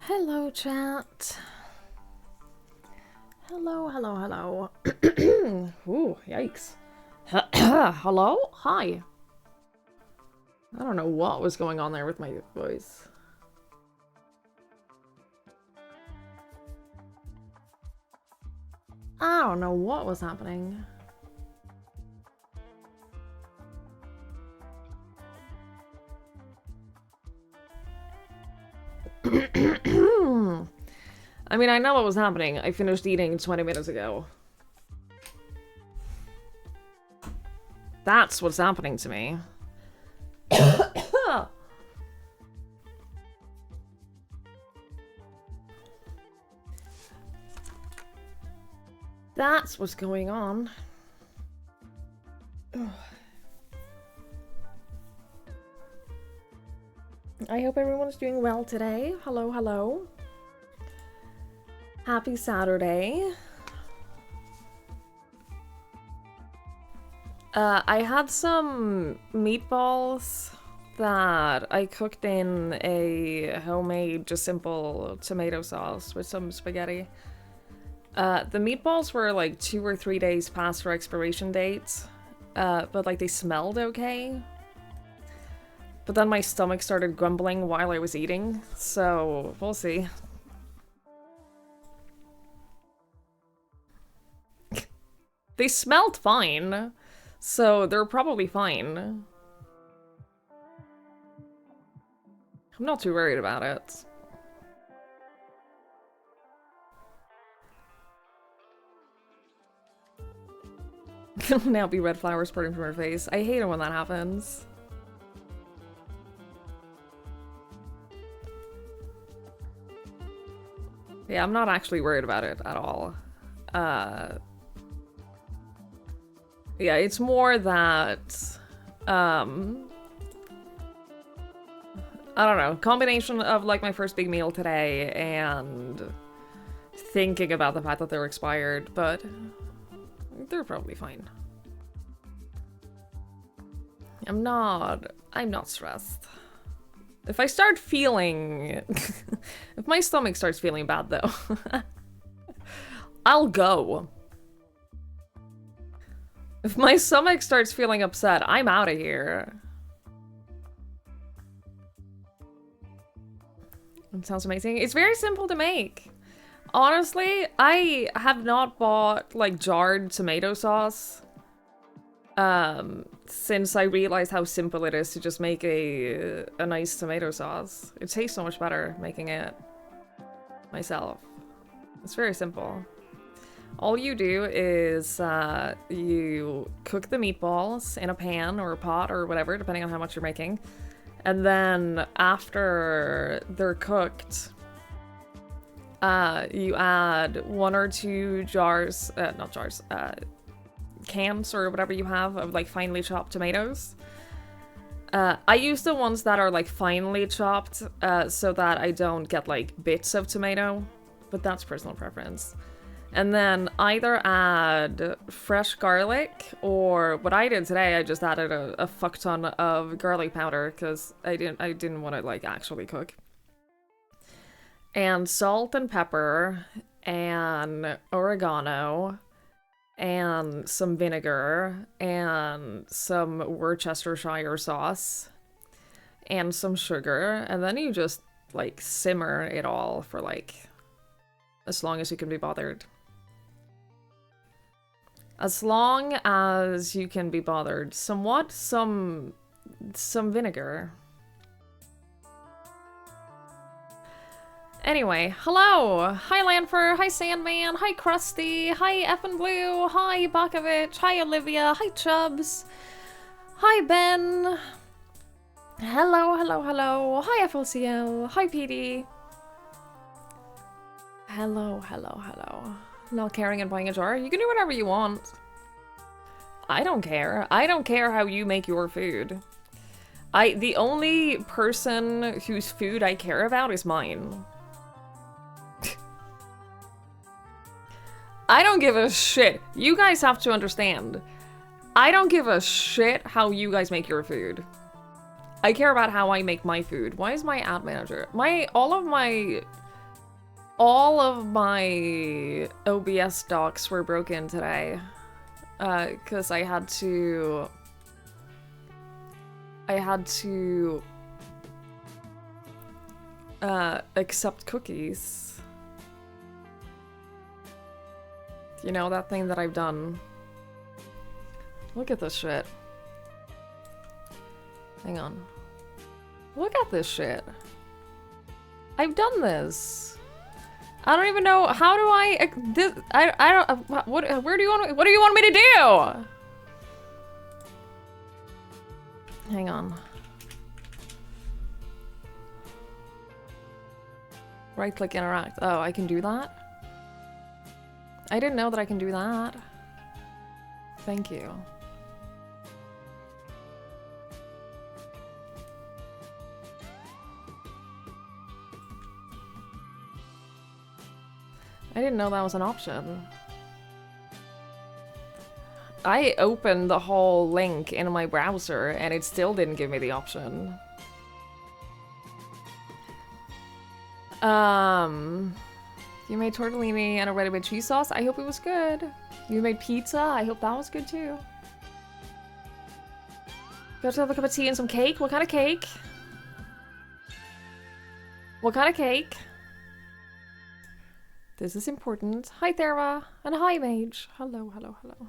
Hello, chat. Hello, hello, hello. Ooh, yikes. Hello? Hi. I don't know what was going on there with my voice. I don't know what was happening. I mean, I know what was happening. I finished eating 20 minutes ago. That's what's happening to me. That's what's going on. I hope everyone's doing well today. Hello, hello. Happy Saturday. I had some meatballs that I cooked in a homemade, just simple tomato sauce with some spaghetti. The meatballs were like 2 or 3 days past their expiration date, but like they smelled okay. But then my stomach started grumbling while I was eating, so we'll see. They smelled fine, so they're probably fine. I'm not too worried about it. Now be red flowers spurting from her face. I hate it when that happens. Yeah, I'm not actually worried about it at all. Yeah, it's more that, I don't know, combination of like my first big meal today and thinking about the fact that they're expired, but they're probably fine. I'm not stressed. If I start feeling, if my stomach starts feeling bad though, I'll go. If my stomach starts feeling upset, I'm out of here. It sounds amazing. It's very simple to make. Honestly, I have not bought like jarred tomato sauce since I realized how simple it is to just make a nice tomato sauce. It tastes so much better making it myself. It's very simple. All you do is you cook the meatballs in a pan or a pot or whatever, depending on how much you're making. And then after they're cooked, you add 1 or 2 jars, not jars, cans or whatever you have of like finely chopped tomatoes. I use the ones that are like finely chopped so that I don't get like bits of tomato, but that's personal preference. And then either add fresh garlic, or what I did today, I just added a fuck ton of garlic powder because I didn't want to like actually cook. And salt and pepper and oregano and some vinegar and some Worcestershire sauce and some sugar, and then you just like simmer it all for like as long as you can be bothered. As long as you can be bothered. Somewhat, some vinegar. Anyway, hello! Hi Lanfer, hi Sandman, hi Krusty, hi Effin Blue, hi Bakovich, hi Olivia, hi Chubbs, hi Ben, hello, hello, hello, hi FLCL, hi PD. Hello, hello, hello. Not caring and buying a jar? You can do whatever you want. I don't care. I don't care how you make your food. The only person whose food I care about is mine. I don't give a shit. You guys have to understand. I don't give a shit how you guys make your food. I care about how I make my food. Why is my ad manager? All of my All of my OBS docs were broken today. Because I had to accept cookies. You know, that thing that I've done. Look at this shit. Hang on. Look at this shit. I've done this. I don't even know, how do I don't, where do you want me to do? Hang on. Right click interact. Oh, I can do that? I didn't know that I can do that. Thank you. I didn't know that was an option. I opened the whole link in my browser and it still didn't give me the option. You made tortellini and a ready-made cheese sauce. I hope it was good. You made pizza. I hope that was good too. Got to have a cup of tea and some cake. What kind of cake? What kind of cake? This is important. Hi, Thera. And hi, Mage. Hello, hello, hello.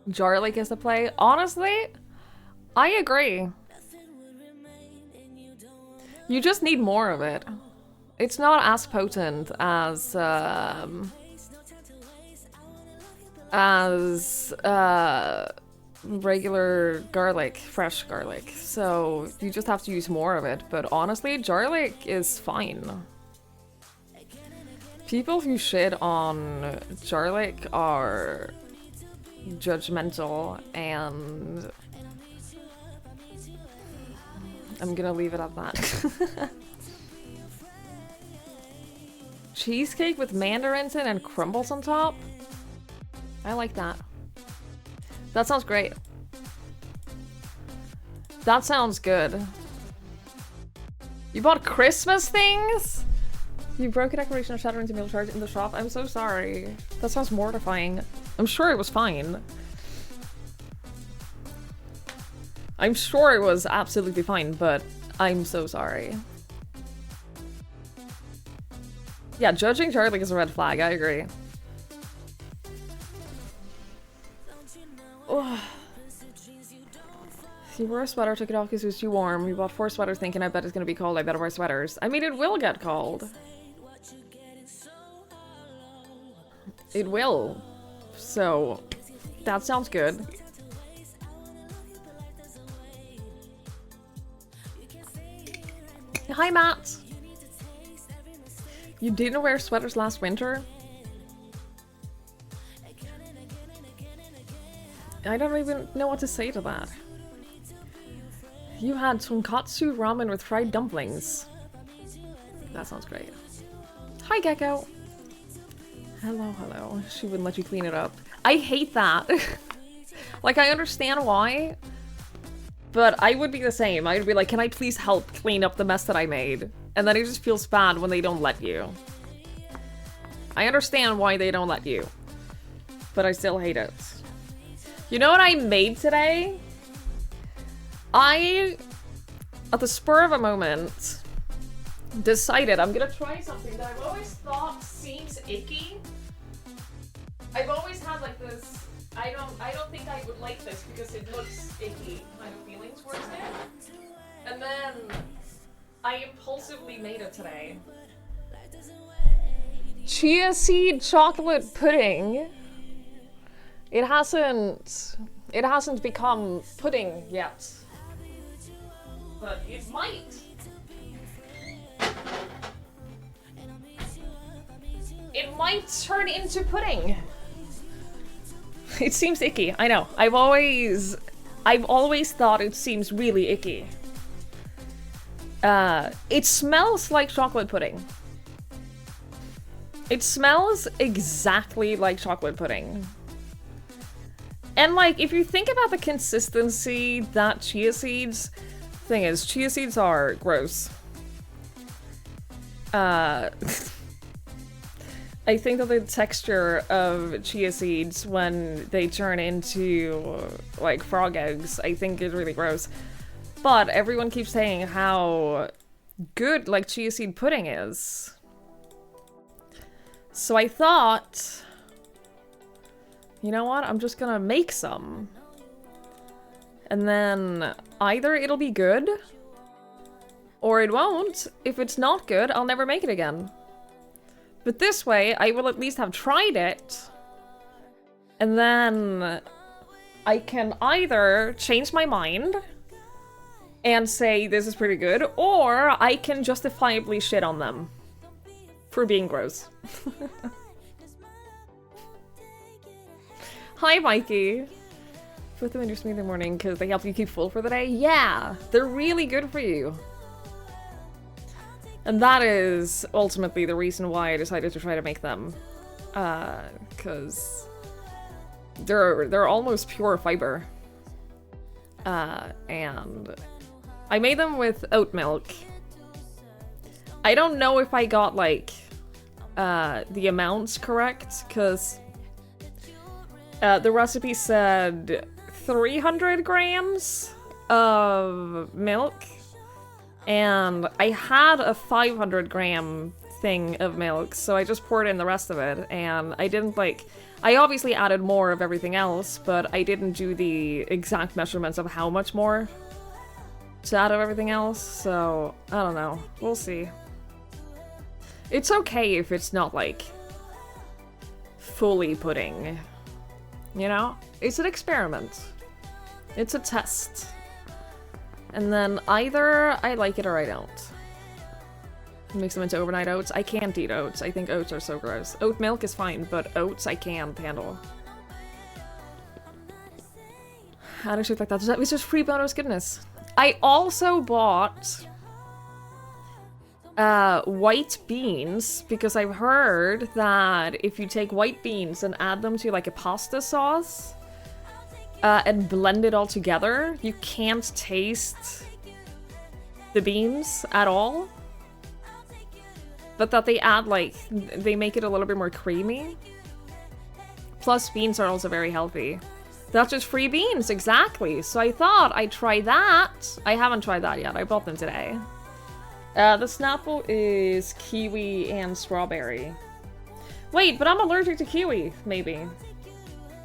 Jarlic is the play. Honestly, I agree. You just need more of it. It's not as potent as regular garlic, fresh garlic. So you just have to use more of it. But honestly, Jarlic is fine. People who shit on Jarlic are judgmental, and I'm gonna leave it at that. Cheesecake with mandarins in and crumbles on top? I like that. That sounds great. That sounds good. You bought Christmas things? You broke a decoration of shatter into meal charge in the shop? I'm so sorry. That sounds mortifying. I'm sure it was fine. I'm sure it was absolutely fine, but I'm so sorry. Yeah, judging Jarlic is a red flag, I agree. Ugh. You wore a sweater, took it off because it was too warm. You bought 4 sweaters thinking I bet it's gonna be cold, I better wear sweaters. I mean, it will get cold. It will. So, that sounds good. Hi, Matt! You didn't wear sweaters last winter? I don't even know what to say to that. You had tonkatsu ramen with fried dumplings. That sounds great. Hi, Gecko! Hello, hello. She wouldn't let you clean it up. I hate that. Like, I understand why, but I would be the same. I would be like, can I please help clean up the mess that I made? And then it just feels bad when they don't let you. I understand why they don't let you, but I still hate it. You know what I made today? I, at the spur of a moment, decided I'm gonna try something that I've always thought seems icky. I've always had like this, I don't think I would like this because it looks icky kind of feelings towards it. And then I impulsively made it today. Chia seed chocolate pudding. It hasn't become pudding yet. But it might. It might turn into pudding. It seems icky, I know. I've always thought it seems really icky. It smells like chocolate pudding. It smells exactly like chocolate pudding. And like, if you think about the consistency that chia seeds Thing is, chia seeds are gross. I think that the texture of chia seeds when they turn into, like, frog eggs, I think is really gross. But everyone keeps saying how good, like, chia seed pudding is. So I thought, you know what? I'm just gonna make some. And then either it'll be good, or it won't. If it's not good, I'll never make it again. But this way, I will at least have tried it. And then I can either change my mind and say this is pretty good, or I can justifiably shit on them for being gross. Hi, Mikey. Put them in your smoothie in the morning because they help you keep full for the day. Yeah, they're really good for you. And that is ultimately the reason why I decided to try to make them. Because they're almost pure fiber. And I made them with oat milk. I don't know if I got, like, the amounts correct, because the recipe said 300 grams of milk. And I had a 500 gram thing of milk, so I just poured in the rest of it, and I didn't, like... I obviously added more of everything else, but I didn't do the exact measurements of how much more to add of everything else, so I don't know. We'll see. It's okay if it's not, like, fully pudding, you know? It's an experiment. It's a test. And then either I like it or I don't. Mix them into overnight oats. I can't eat oats. I think oats are so gross. Oat milk is fine, but oats I can't handle. How do shit like that? It's just free bonus goodness. I also bought white beans because I've heard that if you take white beans and add them to like a pasta sauce and blend it all together, you can't taste the beans at all. But that they add, like, they make it a little bit more creamy. Plus, beans are also very healthy. That's just free beans, exactly. So I thought I'd try that. I haven't tried that yet. I bought them today. The Snapple is kiwi and strawberry. Wait, but I'm allergic to kiwi, maybe.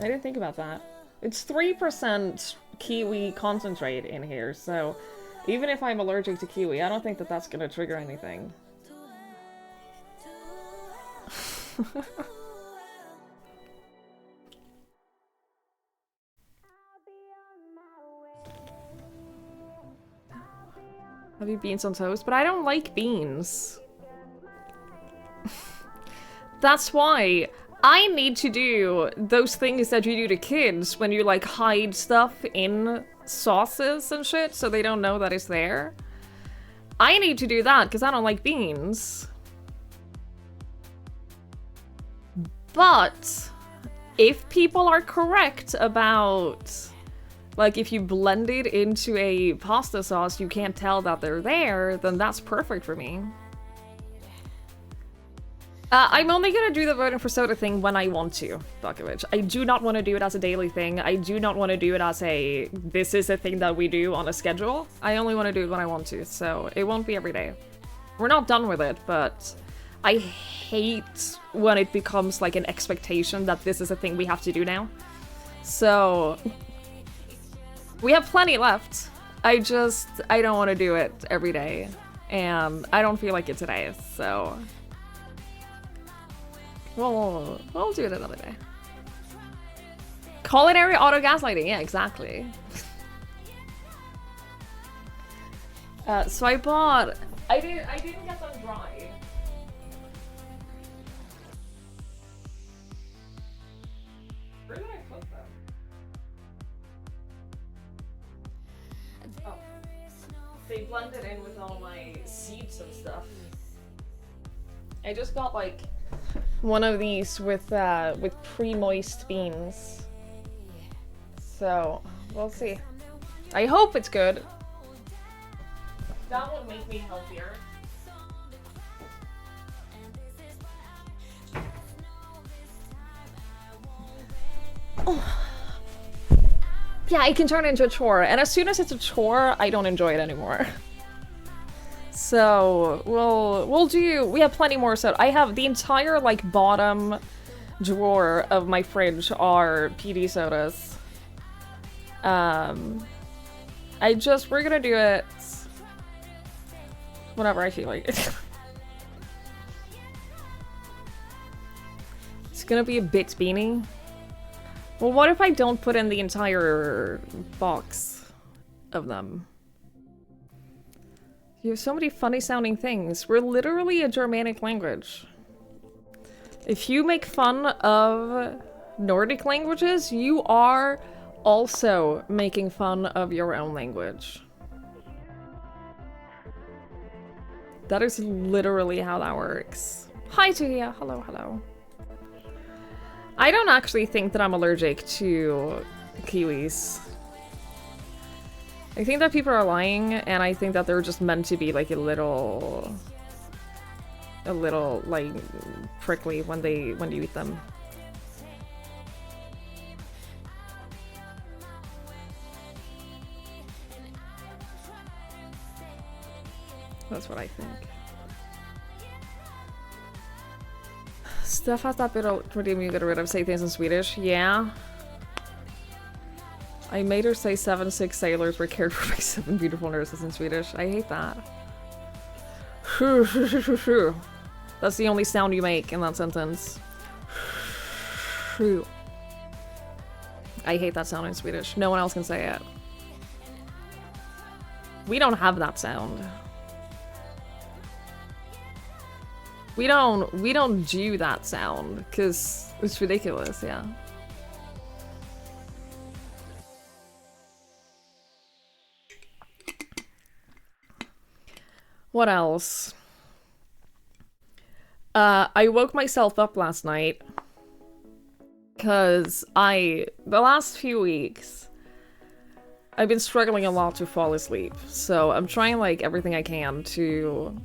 I didn't think about that. It's 3% kiwi concentrate in here, so even if I'm allergic to kiwi, I don't think that that's gonna trigger anything. Have you beans on toast? But I don't like beans. That's why I need to do those things that you do to kids when you like hide stuff in sauces and shit so they don't know that it's there. I need to do that because I don't like beans. But if people are correct about, like, if you blend it into a pasta sauce, you can't tell that they're there, then that's perfect for me. I'm only gonna do the voting for soda thing when I want to, Bukovich. I do not want to do it as a daily thing. I do not want to do it as a, this is a thing that we do on a schedule. I only want to do it when I want to, so it won't be every day. We're not done with it, but I hate when it becomes like an expectation that this is a thing we have to do now. So we have plenty left. I don't want to do it every day, and I don't feel like it today, so we'll do it another day. Culinary auto gaslighting, yeah, exactly. So I bought. I didn't get them dry. Where did I put them? Oh. They blended in with all my seeds and stuff. I just got like one of these with pre-moist beans. So we'll see. I hope it's good. That would make me healthier. Oh. Yeah, it can turn into a chore, and as soon as it's a chore, I don't enjoy it anymore. So, we have plenty more soda. I have the entire, like, bottom drawer of my fridge are PD sodas. We're gonna do it whenever I feel like it. It's gonna be a bit beanie. Well, what if I don't put in the entire box of them? You have so many funny sounding things. We're literally a Germanic language. If you make fun of Nordic languages, you are also making fun of your own language. That is literally how that works. Hi, Tia. Hello, hello. I don't actually think that I'm allergic to kiwis. I think that people are lying, and I think that they're just meant to be like a little like prickly when you eat them. That's what I think. Steph has that bit of redeem you get rid of say things in Swedish. Yeah. I made her say 7 sailors were cared for by 7 beautiful nurses in Swedish. I hate that. That's the only sound you make in that sentence. I hate that sound in Swedish. No one else can say it. We don't have that sound. We don't do that sound because it's ridiculous, yeah. What else? I woke myself up last night because the last few weeks, I've been struggling a lot to fall asleep. So I'm trying like everything I can to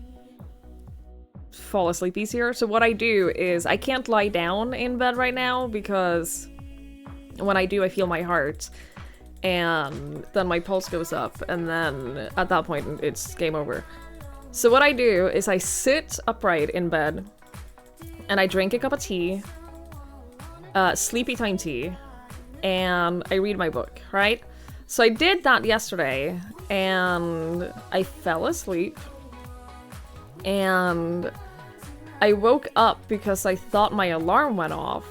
fall asleep easier. So what I do is I can't lie down in bed right now because when I do, I feel my heart and then my pulse goes up and then at that point it's game over. So what I do is I sit upright in bed and I drink a cup of tea, sleepy time tea, and I read my book, right? So I did that yesterday and I fell asleep and I woke up because I thought my alarm went off.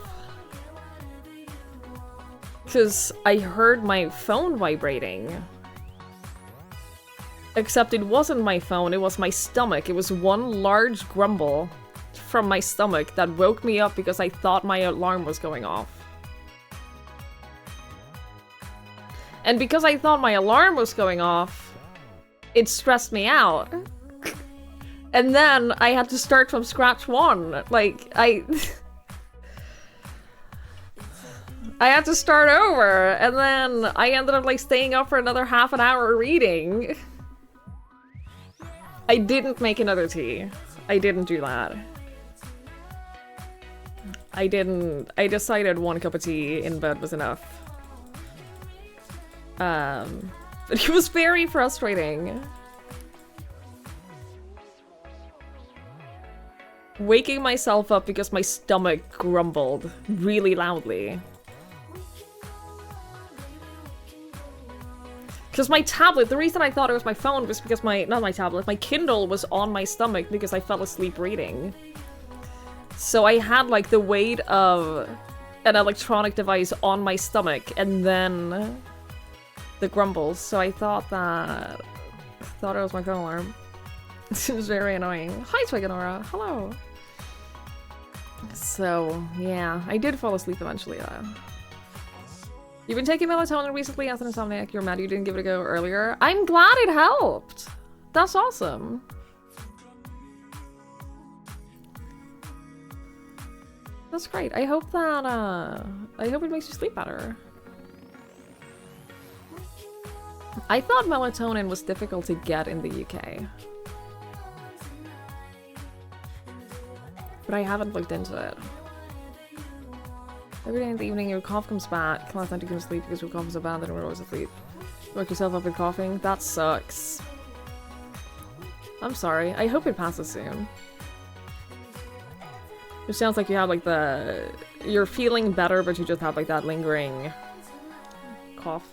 Because I heard my phone vibrating. Except it wasn't my phone, it was my stomach. It was one large grumble from my stomach that woke me up because I thought my alarm was going off. And because I thought my alarm was going off, it stressed me out. And then I had to start from scratch one. Like, I had to start over, and then I ended up like staying up for another half an hour reading. I didn't make another tea. I didn't do that. I decided 1 cup of tea in bed was enough. But it was very frustrating. Waking myself up because my stomach grumbled really loudly. Because my tablet, the reason I thought it was my phone was because my Kindle was on my stomach because I fell asleep reading. So I had like the weight of an electronic device on my stomach and then the grumbles. So I thought it was my phone alarm. It was very annoying. Hi, Twiganora. Hello. So, yeah. I did fall asleep eventually, though. You've been taking melatonin recently as an insomniac. You're mad you didn't give it a go earlier. I'm glad it helped. That's awesome. That's great. I hope that, I hope it makes you sleep better. I thought melatonin was difficult to get in the UK. But I haven't looked into it. Every day in the evening your cough comes back. Last night you couldn't sleep because your cough was so bad that you were always asleep. Woke yourself up with coughing? That sucks. I'm sorry. I hope it passes soon. It sounds like you have like the... You're feeling better, but you just have like that lingering cough.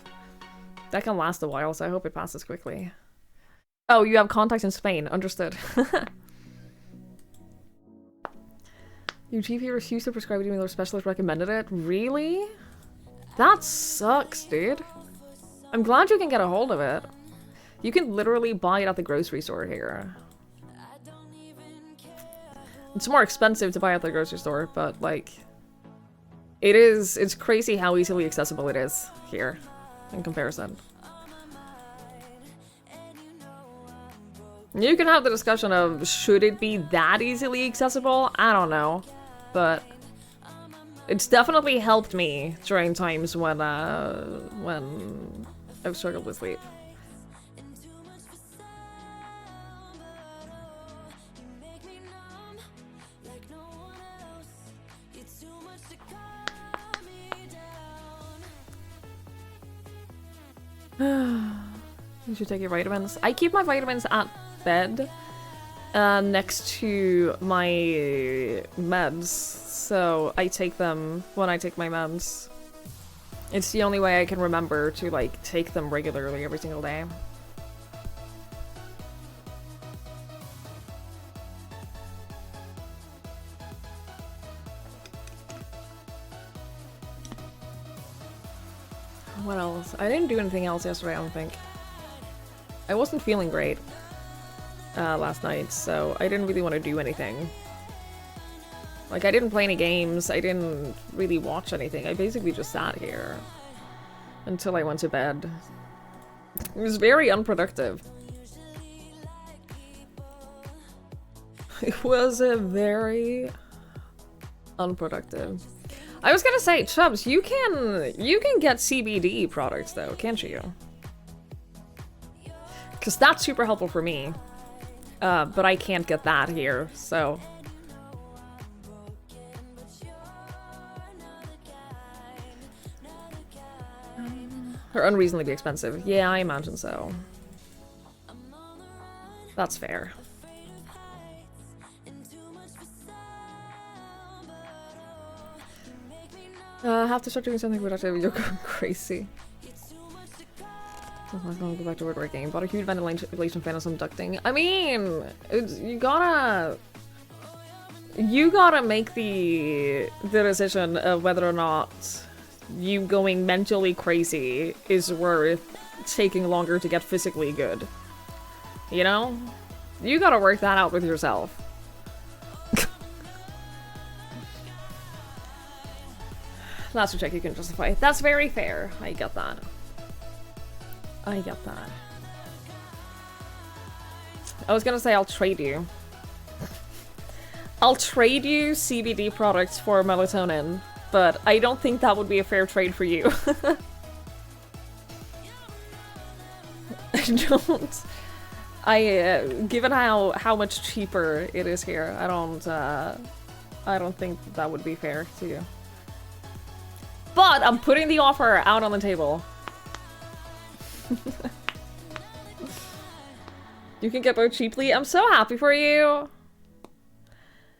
That can last a while, so I hope it passes quickly. Oh, you have contacts in Spain. Understood. Your GP refused to prescribe it even though a specialist recommended it? Really? That sucks, dude. I'm glad you can get a hold of it. You can literally buy it at the grocery store here. It's more expensive to buy at the grocery store, but like... It's crazy how easily accessible it is here, in comparison. You can have the discussion of, should it be that easily accessible? I don't know. But it's definitely helped me during times when I've struggled with sleep. You should take your vitamins. I keep my vitamins at bed next to my meds, so I take them when I take my meds. It's the only way I can remember to like take them regularly every single day. What else? I didn't do anything else yesterday, I don't think. I wasn't feeling great last night, so I didn't really want to do anything. Like, I didn't play any games, I didn't really watch anything. I basically just sat here until I went to bed. It was very unproductive. It was a very unproductive. I was gonna say, Chubbs, you can get CBD products though, can't you? Because that's super helpful for me. But I can't get that here, so... They're unreasonably expensive. Yeah, I imagine so. That's fair. I have to start doing something productive. You're going crazy. I'm gonna go back to woodworking. Bought a huge ventilation fan and some ducting. I mean, you gotta make the decision of whether or not you going mentally crazy is worth taking longer to get physically good. You know? You gotta work that out with yourself. That's a check you can justify. That's very fair. I get that. I get that. I was gonna say I'll trade you. I'll trade you CBD products for melatonin, but I don't think that would be a fair trade for you. I don't. Given how much cheaper it is here, I don't think that would be fair to you. But I'm putting the offer out on the table. You can get both cheaply. I'm so happy for you.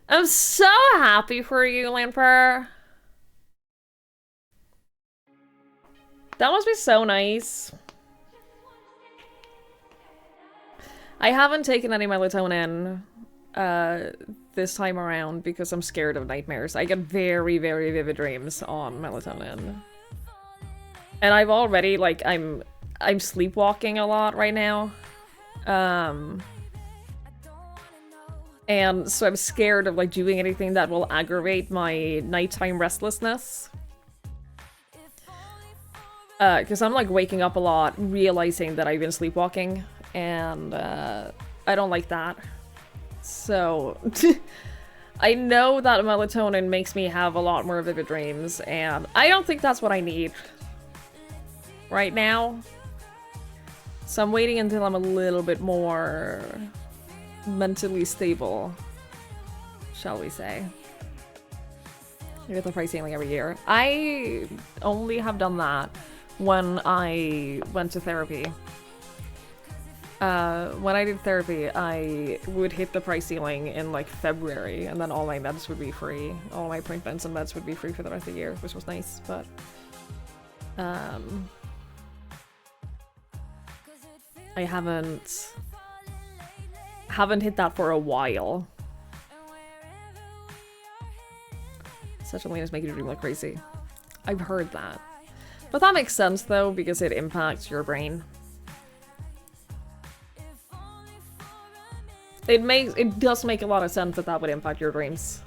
I'm so happy for you, Lamper. That must be so nice. I haven't taken any melatonin this time around because I'm scared of nightmares. I get very, very vivid dreams on melatonin. And I've already, like, I'm sleepwalking a lot right now. And so I'm scared of, like, doing anything that will aggravate my nighttime restlessness. Because I'm, like, waking up a lot, realizing that I've been sleepwalking, and I don't like that. So, I know that melatonin makes me have a lot more vivid dreams, and I don't think that's what I need right now. So I'm waiting until I'm a little bit more mentally stable, shall we say. I get the price ceiling every year. I only have done that when I went to therapy. When I did therapy, I would hit the price ceiling in like February, and then all my meds would be free. All my appointments and meds would be free for the rest of the year, which was nice, but I haven't hit that for a while. Such a leanness make you dream like crazy. I've heard that. But that makes sense though, because it impacts your brain. It does make a lot of sense that that would impact your dreams.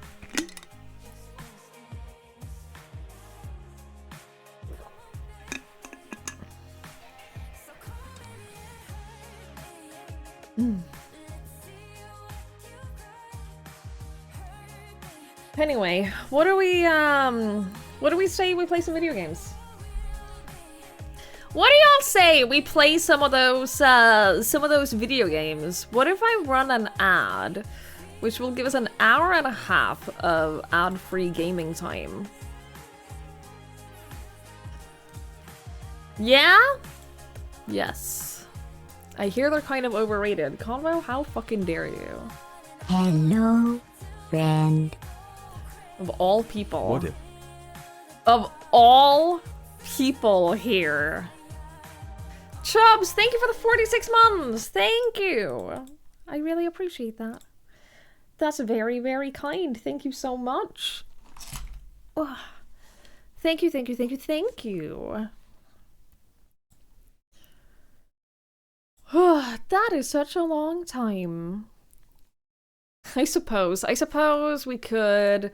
Anyway, what do we say we play some video games? What do y'all say we play some of those video games? What if I run an ad, which will give us an hour and a half of ad-free gaming time? Yeah? Yes. I hear they're kind of overrated. Convo, how fucking dare you? Hello, friend. Of all people. What if? Of all people here. Chubbs, thank you for the 46 months. Thank you. I really appreciate that. That's very, very kind. Thank you so much. Oh, thank you, thank you, thank you, thank you. That is such a long time. I suppose we could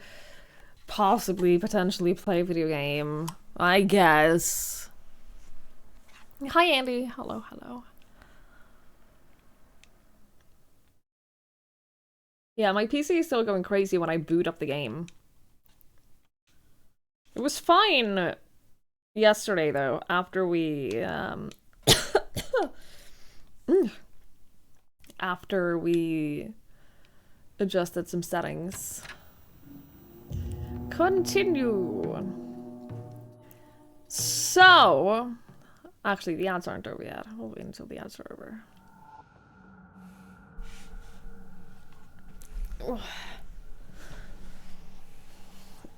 possibly, potentially play a video game. I guess. Hi, Andy. Hello, hello. Yeah, my PC is still going crazy when I boot up the game. It was fine yesterday, though, after we, after we adjusted some settings. Continue. So, actually, the ads aren't over yet. We'll wait until the ads are over.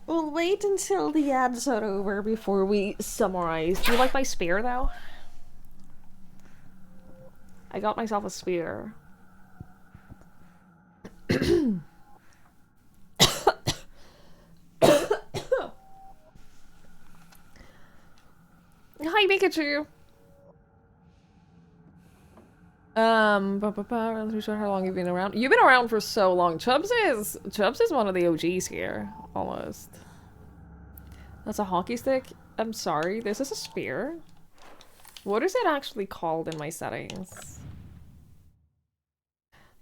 We'll wait until the ads are over before we summarize. Do you like my spear, though? I got myself a spear. Hi, Pikachu. Really sure how long you've been around. You've been around for so long. Chubbs is one of the OGs here, almost. That's a hockey stick. I'm sorry, this is a spear. What is it actually called in my settings?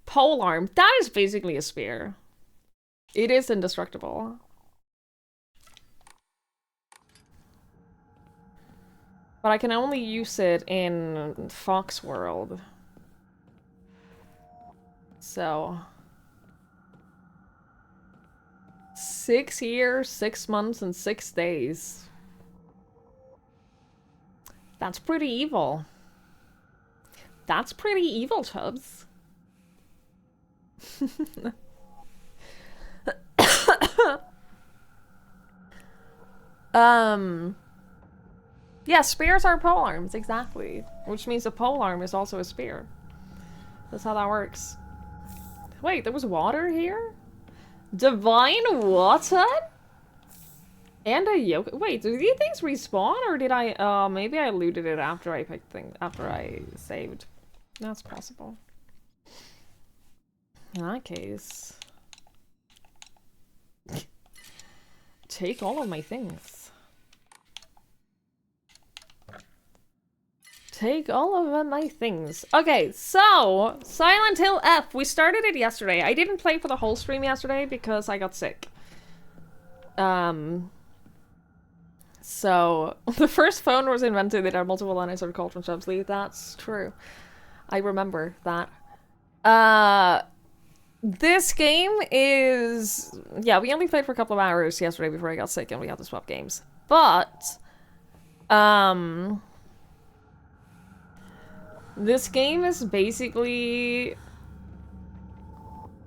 Polearm. That is basically a spear. It is indestructible. But I can only use it in Fox World. So 6 years, 6 months, and 6 days. That's pretty evil. That's pretty evil, Chubbs. Yeah, spears are polearms, exactly. Which means a polearm is also a spear. That's how that works. Wait, there was water here? Divine water? And a yoke. Wait, do these things respawn, or did I? Maybe I looted it after I picked things. After I saved. That's possible. In that case, take all of my things. Take all of my things. Okay, so Silent Hill F. We started it yesterday. I didn't play for the whole stream yesterday because I got sick. So, the first phone was invented that had multiple lines of cultural subtly. That's true. I remember that. This game is... Yeah, we only played for a couple of hours yesterday before I got sick and we had to swap games. But, this game is basically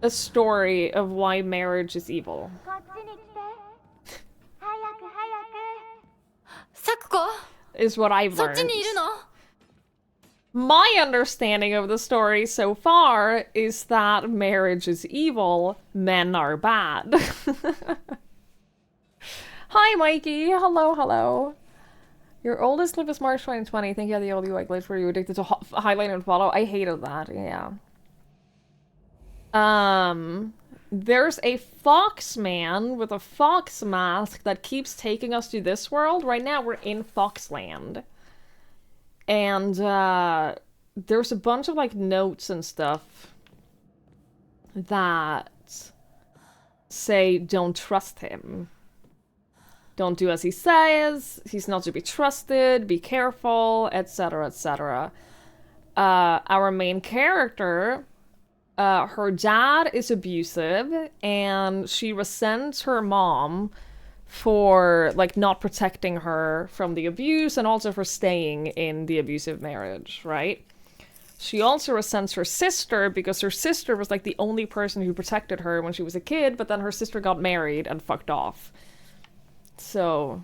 a story of why marriage is evil. Sakuko, Is what I've そっち learned. にいるの? My understanding of the story so far is that marriage is evil, men are bad. Hi, Mikey. Hello, hello. Your oldest clip is March 2020. I think you had the old UI glitch where you were addicted to highlight and follow. I hated that, yeah. There's a fox man with a fox mask that keeps taking us to this world. Right now, we're in Foxland. And, there's a bunch of, like, notes and stuff that say, don't trust him. Don't do as he says, he's not to be trusted, be careful, etc., etc. Our main character, her dad is abusive, and she resents her mom for, like, not protecting her from the abuse and also for staying in the abusive marriage, right? She also resents her sister because her sister was, like, the only person who protected her when she was a kid, but then her sister got married and fucked off. So,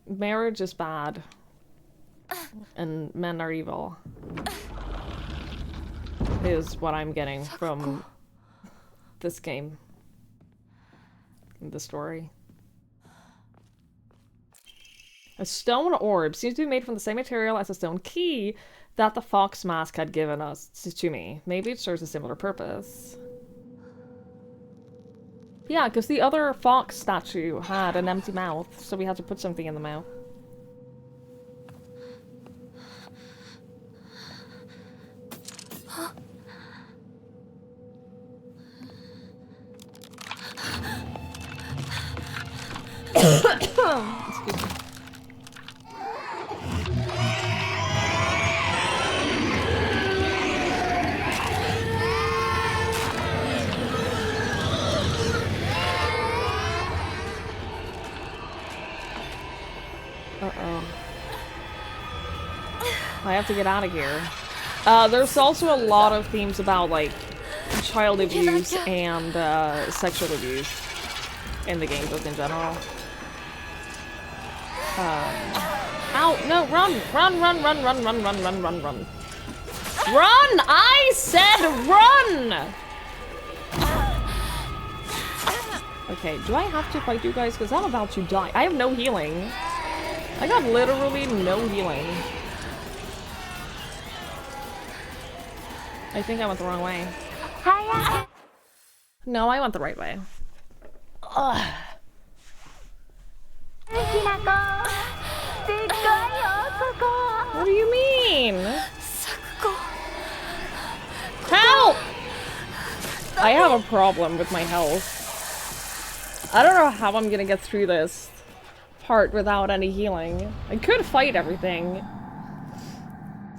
marriage is bad. And men are evil. Is what I'm getting from this game. The story. A stone orb seems to be made from the same material as a stone key that the fox mask had given us to me. Maybe it serves a similar purpose. Yeah, because the other fox statue had an empty mouth, so we had to put something in the mouth. Excuse me. Uh-oh. I have to get out of here. There's also a lot of themes about, like, child abuse and sexual abuse in the game, just in general. Ow! No! Run! Run! Run! Run! Run! Run! Run! Run! Run! Run! Run! I said run! Okay, do I have to fight you guys? Because I'm about to die. I have no healing. I got literally no healing. I think I went the wrong way. No, I went the right way. Ugh. What do you mean? Help! I have a problem with my health. I don't know how I'm gonna get through this part without any healing. I could fight everything.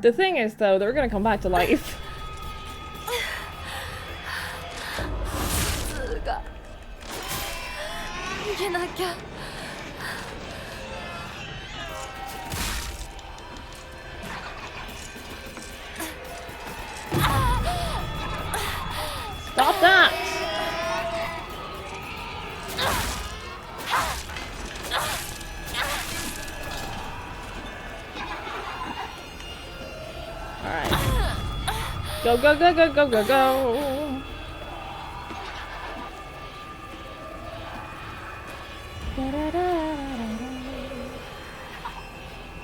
The thing is, though, they're gonna come back to life. Stop that! Alright. Go, go, go, go, go, go, go!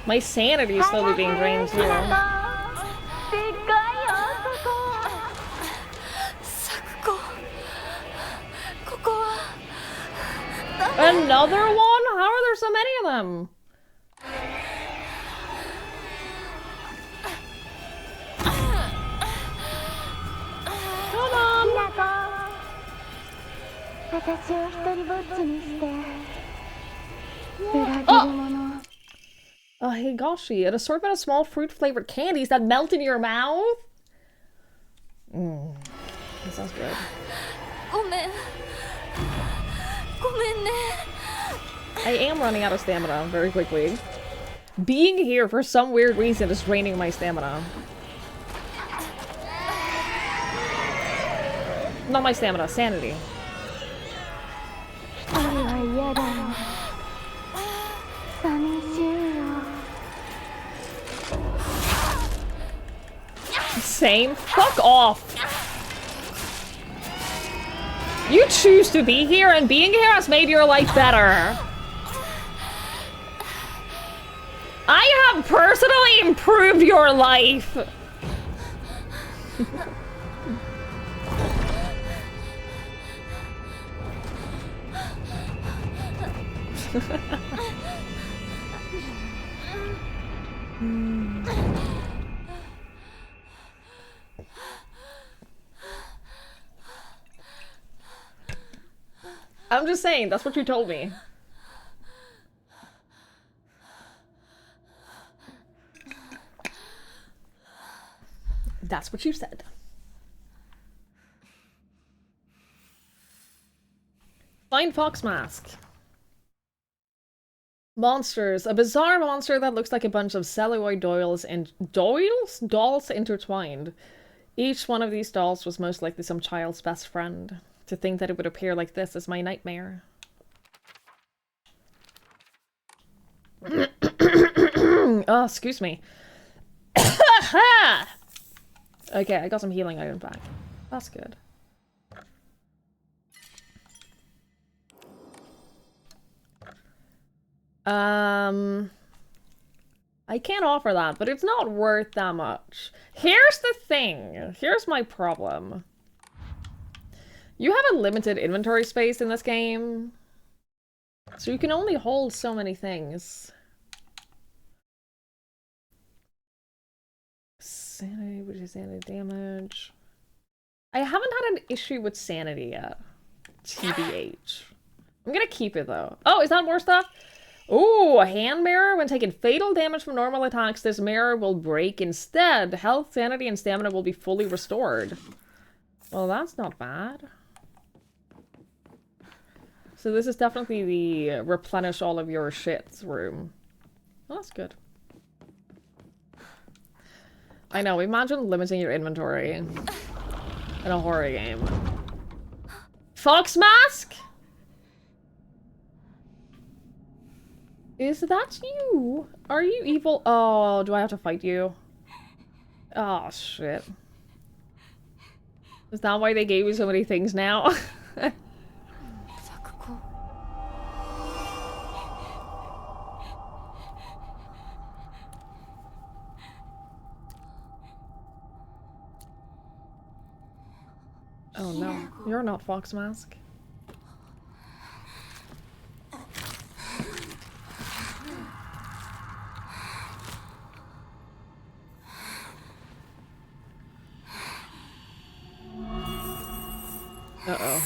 My sanity is slowly being drained too. Another one? How are there so many of them? Come on! Oh! Oh, higashi, an assortment of small fruit-flavored candies that melt in your mouth? Mmm, that sounds good. ごめん。ごめんね。 I am running out of stamina very quickly. Being here for some weird reason is draining my stamina. Not my stamina, sanity. Same? Fuck off! You choose to be here, and being here has made your life better. I have personally improved your life. I'm just saying, that's what you told me. That's what you said. Find Fox Mask. Monsters. A bizarre monster that looks like a bunch of celluloid dolls intertwined. Each one of these dolls was most likely some child's best friend. To think that it would appear like this is my nightmare. Oh, excuse me. Okay, I got some healing items back. That's good. I can't offer that, but it's not worth that much. Here's the thing. Here's my problem. You have a limited inventory space in this game, so you can only hold so many things. Sanity, which is sanity damage. I haven't had an issue with sanity yet. TBH. I'm gonna keep it though. Oh, is that more stuff? Ooh, a hand mirror. When taking fatal damage from normal attacks, this mirror will break instead. Health, sanity, and stamina will be fully restored. Well, that's not bad. So this is definitely the replenish all of your shits room. Well, that's good. I know, imagine limiting your inventory in a horror game. Fox Mask? Is that you? Are you evil? Oh, do I have to fight you? Oh, shit. Is that why they gave you so many things now? Oh no, you're not Fox Mask. Uh-oh.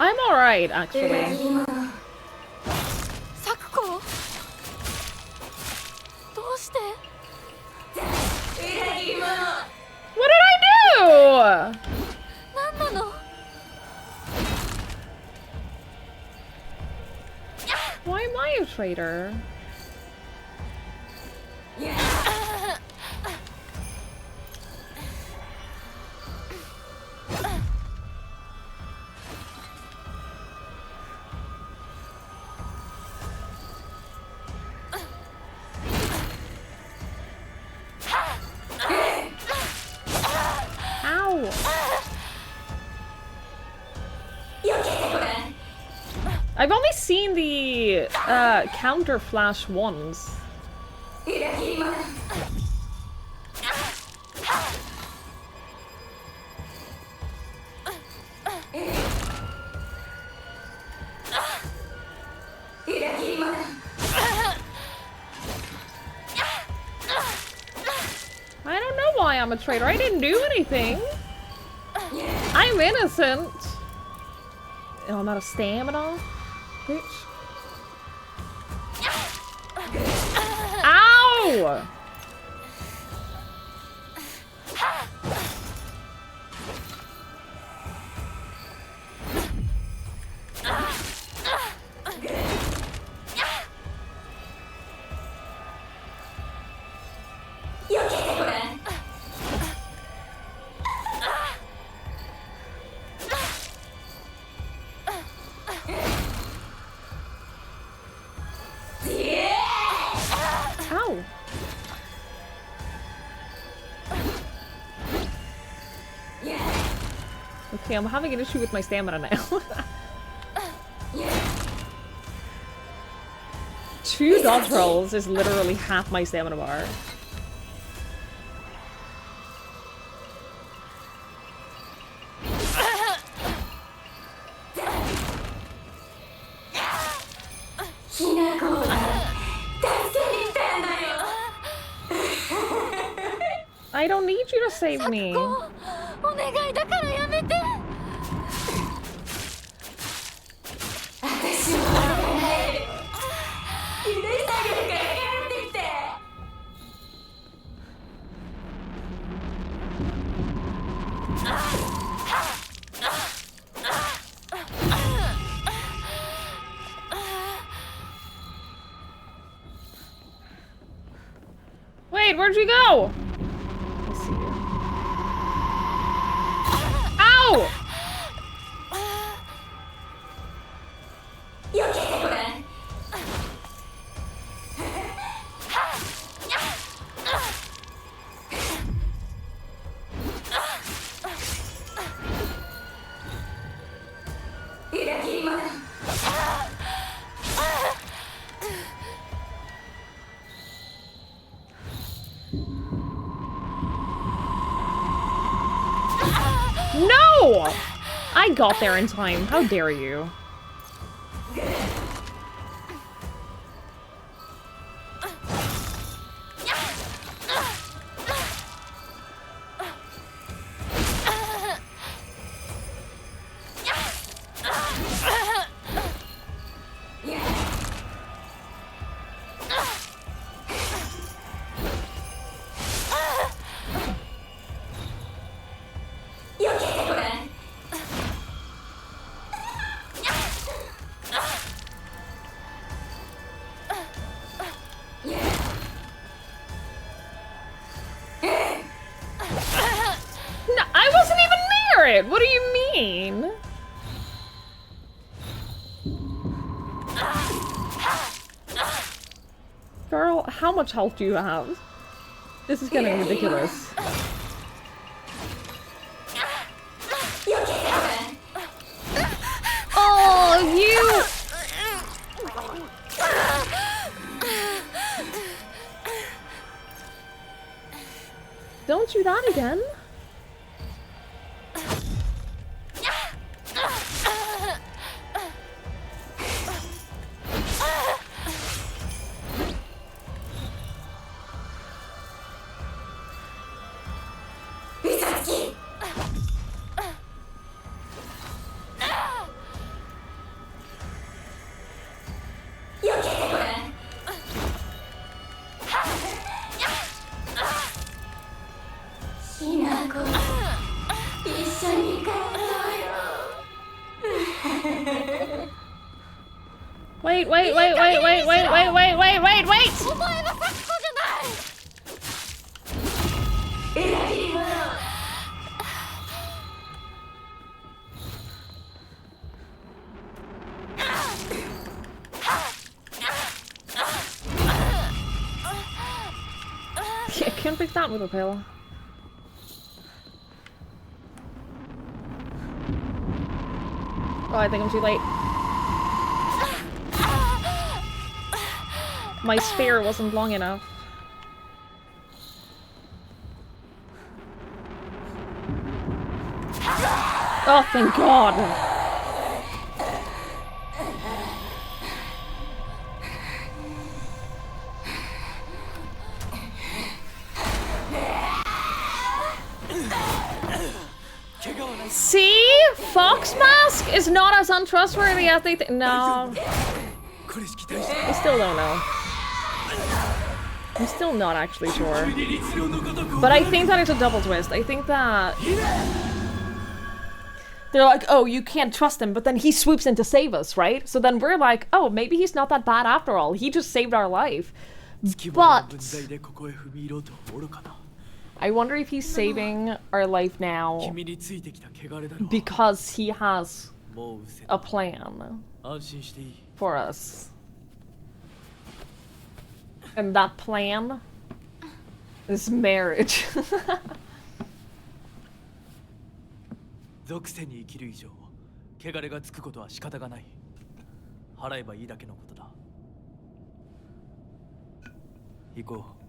I'm alright, actually. Sakuko? What did I do? 何なの? Why am I a traitor? Ow! I've only seen the counter flash once. why I'm a traitor. I didn't do anything. I'm innocent. Oh, I'm out of stamina. Bitch. Ow! Ow. Okay, I'm having an issue with my stamina now. 2 dodge rolls is literally half my stamina bar. I don't need you to save me. お願いだからやめて。私は許してあげるから帰ってきて。Wait, where'd you go? I see you. Ow! No! I got there in time. How dare you? No, I wasn't even near it! What do you mean? Girl, how much health do you have? This is getting ridiculous. Oh, you! Don't do that again. Wait. お前は咲子じゃない。裏切り者。I can't pick that with a pill. Oh, I think I'm too late. My spear wasn't long enough. Oh, thank God! See? Fox Mask is not as untrustworthy as they think. No. We still don't know. I'm still not actually sure. But I think that it's a double twist. I think that... They're like, oh, you can't trust him, but then he swoops in to save us, right? So then we're like, oh, maybe he's not that bad after all. He just saved our life. But... I wonder if he's saving our life now because he has a plan for us. And that plan is marriage. 属性に生きる以上、汚れがつくことは仕方がない。払えばいいだけのことだ。行こう。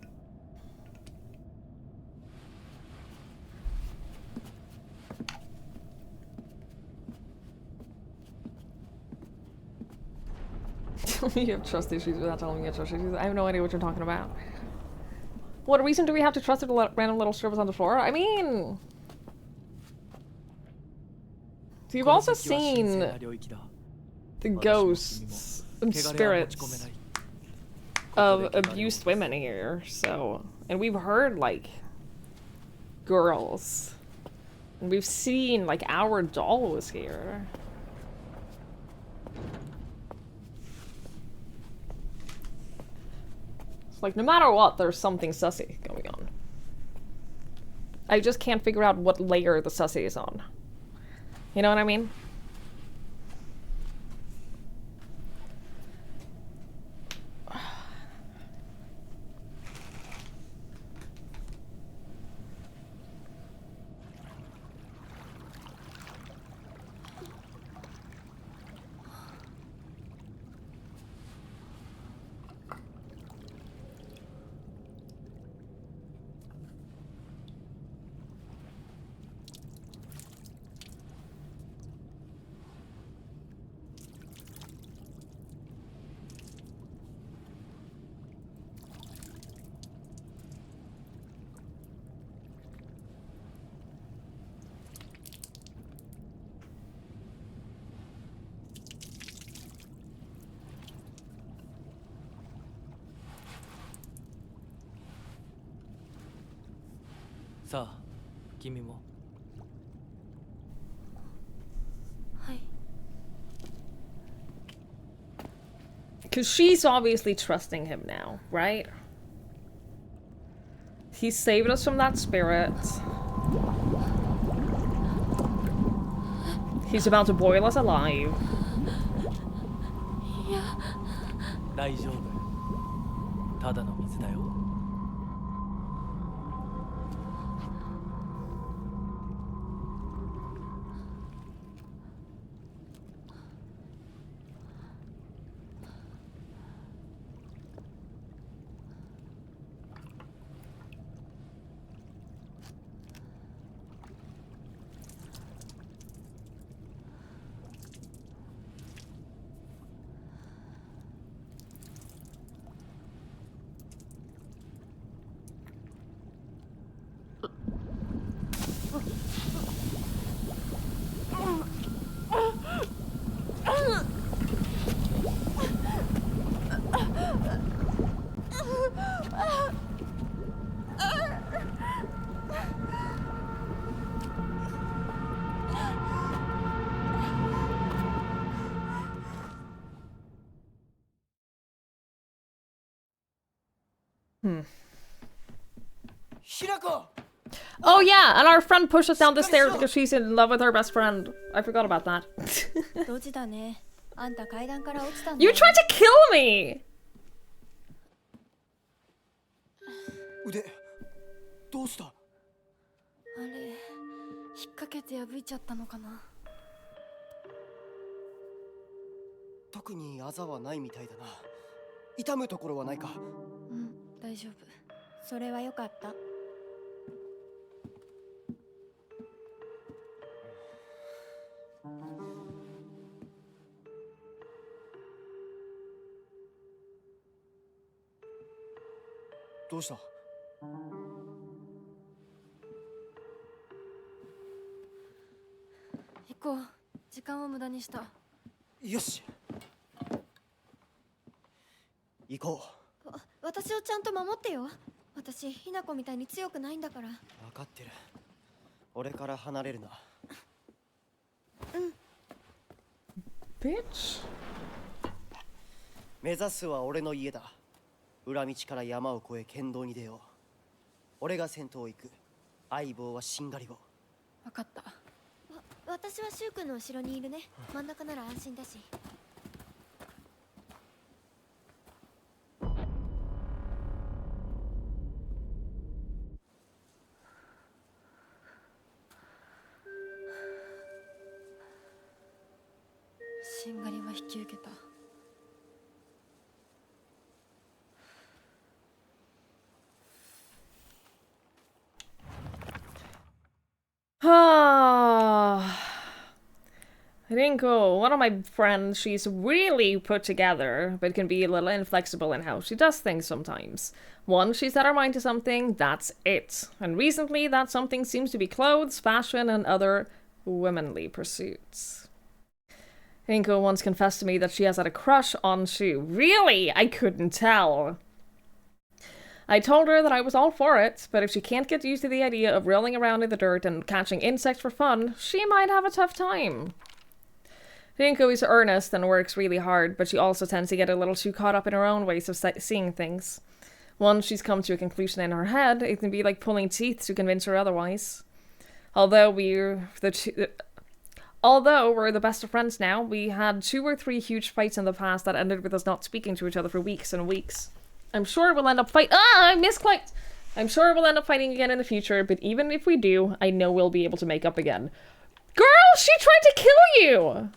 You have trust issues without telling me you have trust issues. I have no idea what you're talking about. What reason do we have to trust a random little strippers on the floor? I mean... So you've also seen the ghosts and spirits of abused women here, so... And we've heard, like, girls. And we've seen, like, our dolls here. Like, no matter what, there's something sussy going on. I just can't figure out what layer the sussy is on. You know what I mean?さあ、君も。はい。 Because she's obviously trusting him now, right? He saved us from that spirit. He's about to boil us alive. いや。大丈夫。ただの水だよ。 Oh yeah, and our friend pushed us down the stairs because she's in love with her best friend. I forgot about that. ドジだね。あんた階段から落ちたんだ。 You tried to kill me! 腕、どうした？あれ、引っ掛けて破いちゃったのかな。特にあざはないみたいだな。痛むところはないか？うん、大丈夫。それは良かった。 どうした？行こう。時間を無駄にした。よし行こ私をちゃんと守ってよ。私ひな子みたいに強くないんだから。う。分かってる。俺から離れるな。Bitch. 目指すは俺の家だ。裏道から山を越え剣道に出よう。俺が先頭を行く。相棒はしんがりを。分かった。私はシュウ君の後ろにいるね。真ん中なら安心だし。しんがりは引き受けた。Rinko, one of my friends, she's really put together, but can be a little inflexible in how she does things sometimes. Once she set her mind to something, that's it. And recently, that something seems to be clothes, fashion, and other womanly pursuits. Rinko once confessed to me that she has had a crush on Shu. Really? I couldn't tell. I told her that I was all for it, but if she can't get used to the idea of rolling around in the dirt and catching insects for fun, she might have a tough time. Rinko is earnest and works really hard, but she also tends to get a little too caught up in her own ways of seeing things. Once she's come to a conclusion in her head, it can be like pulling teeth to convince her otherwise. Although we're the best of friends now, we had 2 or 3 huge fights in the past that ended with us not speaking to each other for weeks and weeks. I'm sure we'll end up I misclicked! I'm sure we'll end up fighting again in the future, but even if we do, I know we'll be able to make up again. Girl, she tried to kill you!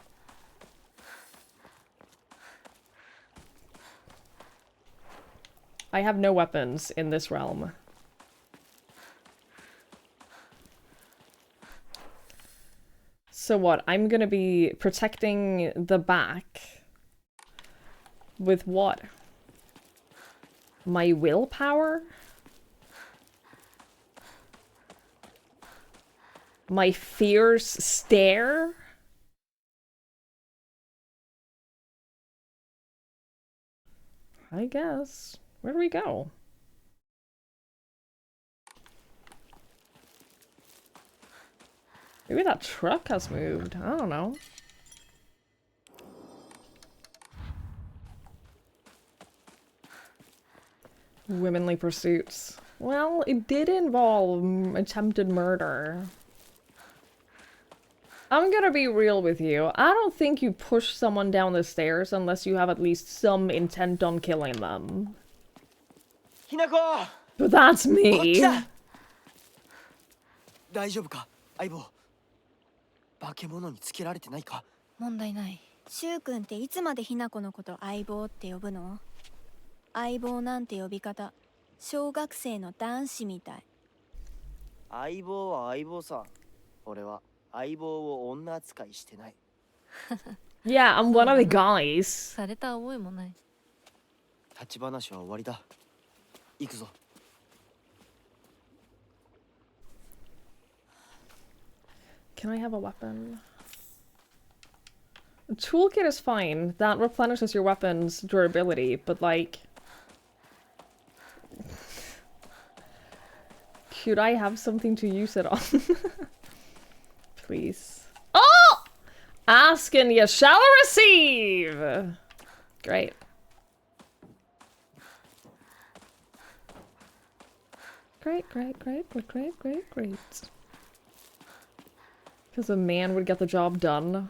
I have no weapons in this realm. So what? I'm gonna be protecting the back. With what? My willpower? My fierce stare? I guess. Where do we go? Maybe that truck has moved. I don't know. Womanly pursuits. Well, it did involve attempted murder. I'm gonna be real with you. I don't think you push someone down the stairs unless you have at least some intent on killing them. Hinako! But that's me. 大丈夫か相棒。化け物につけられてないか。問題ない。シュウ君っていつまでひな子のこと相棒って呼ぶの？相棒なんて呼び方、小学生の男子みたい。相棒は相棒さ。俺は相棒を女扱いしてない。Yeah, I'm one of the guys. された覚えもない。立ち話は終わりだ。行くぞ。Can I have a weapon? A toolkit is fine. That replenishes your weapon's durability, but like... Should I have something to use it on? Please. Oh! Ask and you shall receive! Great. Great. Because a man would get the job done.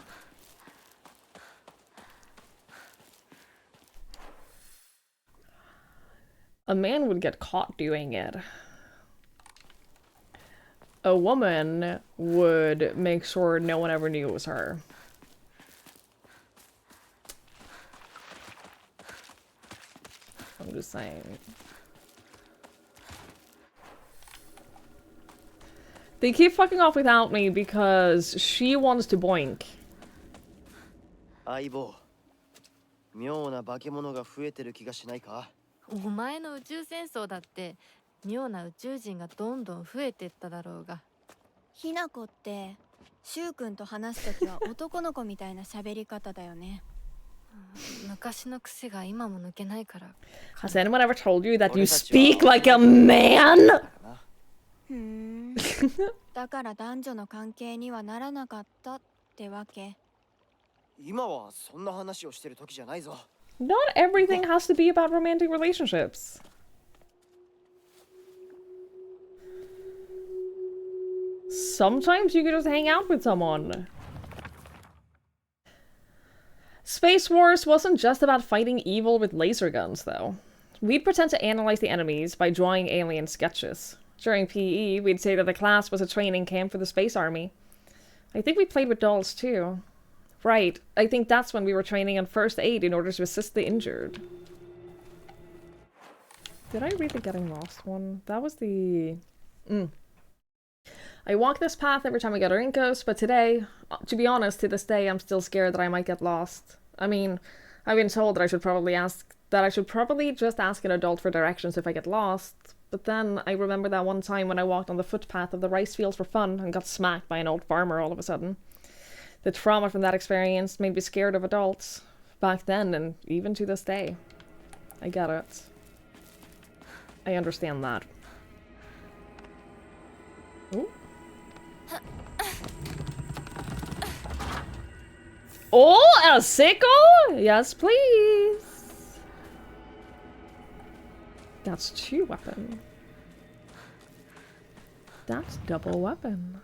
A man would get caught doing it. A woman would make sure no one ever knew it was her. I'm just saying. They keep fucking off without me because she wants to boink. 相棒。妙な化け物が増えてる気がしないか？お前の宇宙戦争だって妙な宇宙人がどんどん増えてっただろうが。ひな子ってシュウ君と話すときは男の子みたいな喋り方だよね。昔の癖が今も抜けないから。 Has anyone ever told you that you speak like a man? ふーん。だから男女の関係にはならなかったってわけ。今はそんな話をしてる時じゃないぞ。 Not everything has to be about romantic relationships. Sometimes you can just hang out with someone. Space Wars wasn't just about fighting evil with laser guns, though. We'd pretend to analyze the enemies by drawing alien sketches. During PE, we'd say that the class was a training camp for the Space Army. I think we played with dolls, too. Right, I think that's when we were training on first aid in order to assist the injured. Did I read the Getting Lost one? That was the... I walk this path every time I get a Rinkos, but today, to be honest, to this day, I'm still scared that I might get lost. I mean, I've been told that I should probably just ask an adult for directions if I get lost, but then I remember that one time when I walked on the footpath of the rice fields for fun and got smacked by an old farmer all of a sudden. The trauma from that experience made me scared of adults, back then and even to this day. I get it. I understand that. Ooh. Oh, a sickle? Yes, please. That's 2 weapon. That's double weapon.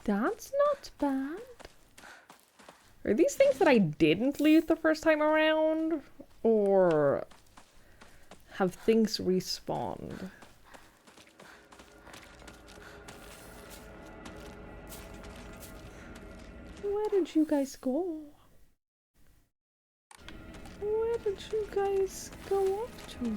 That's not bad. Are these things that I didn't loot the first time around? Or have things respawned? Where did you guys go? Where did you guys go off to?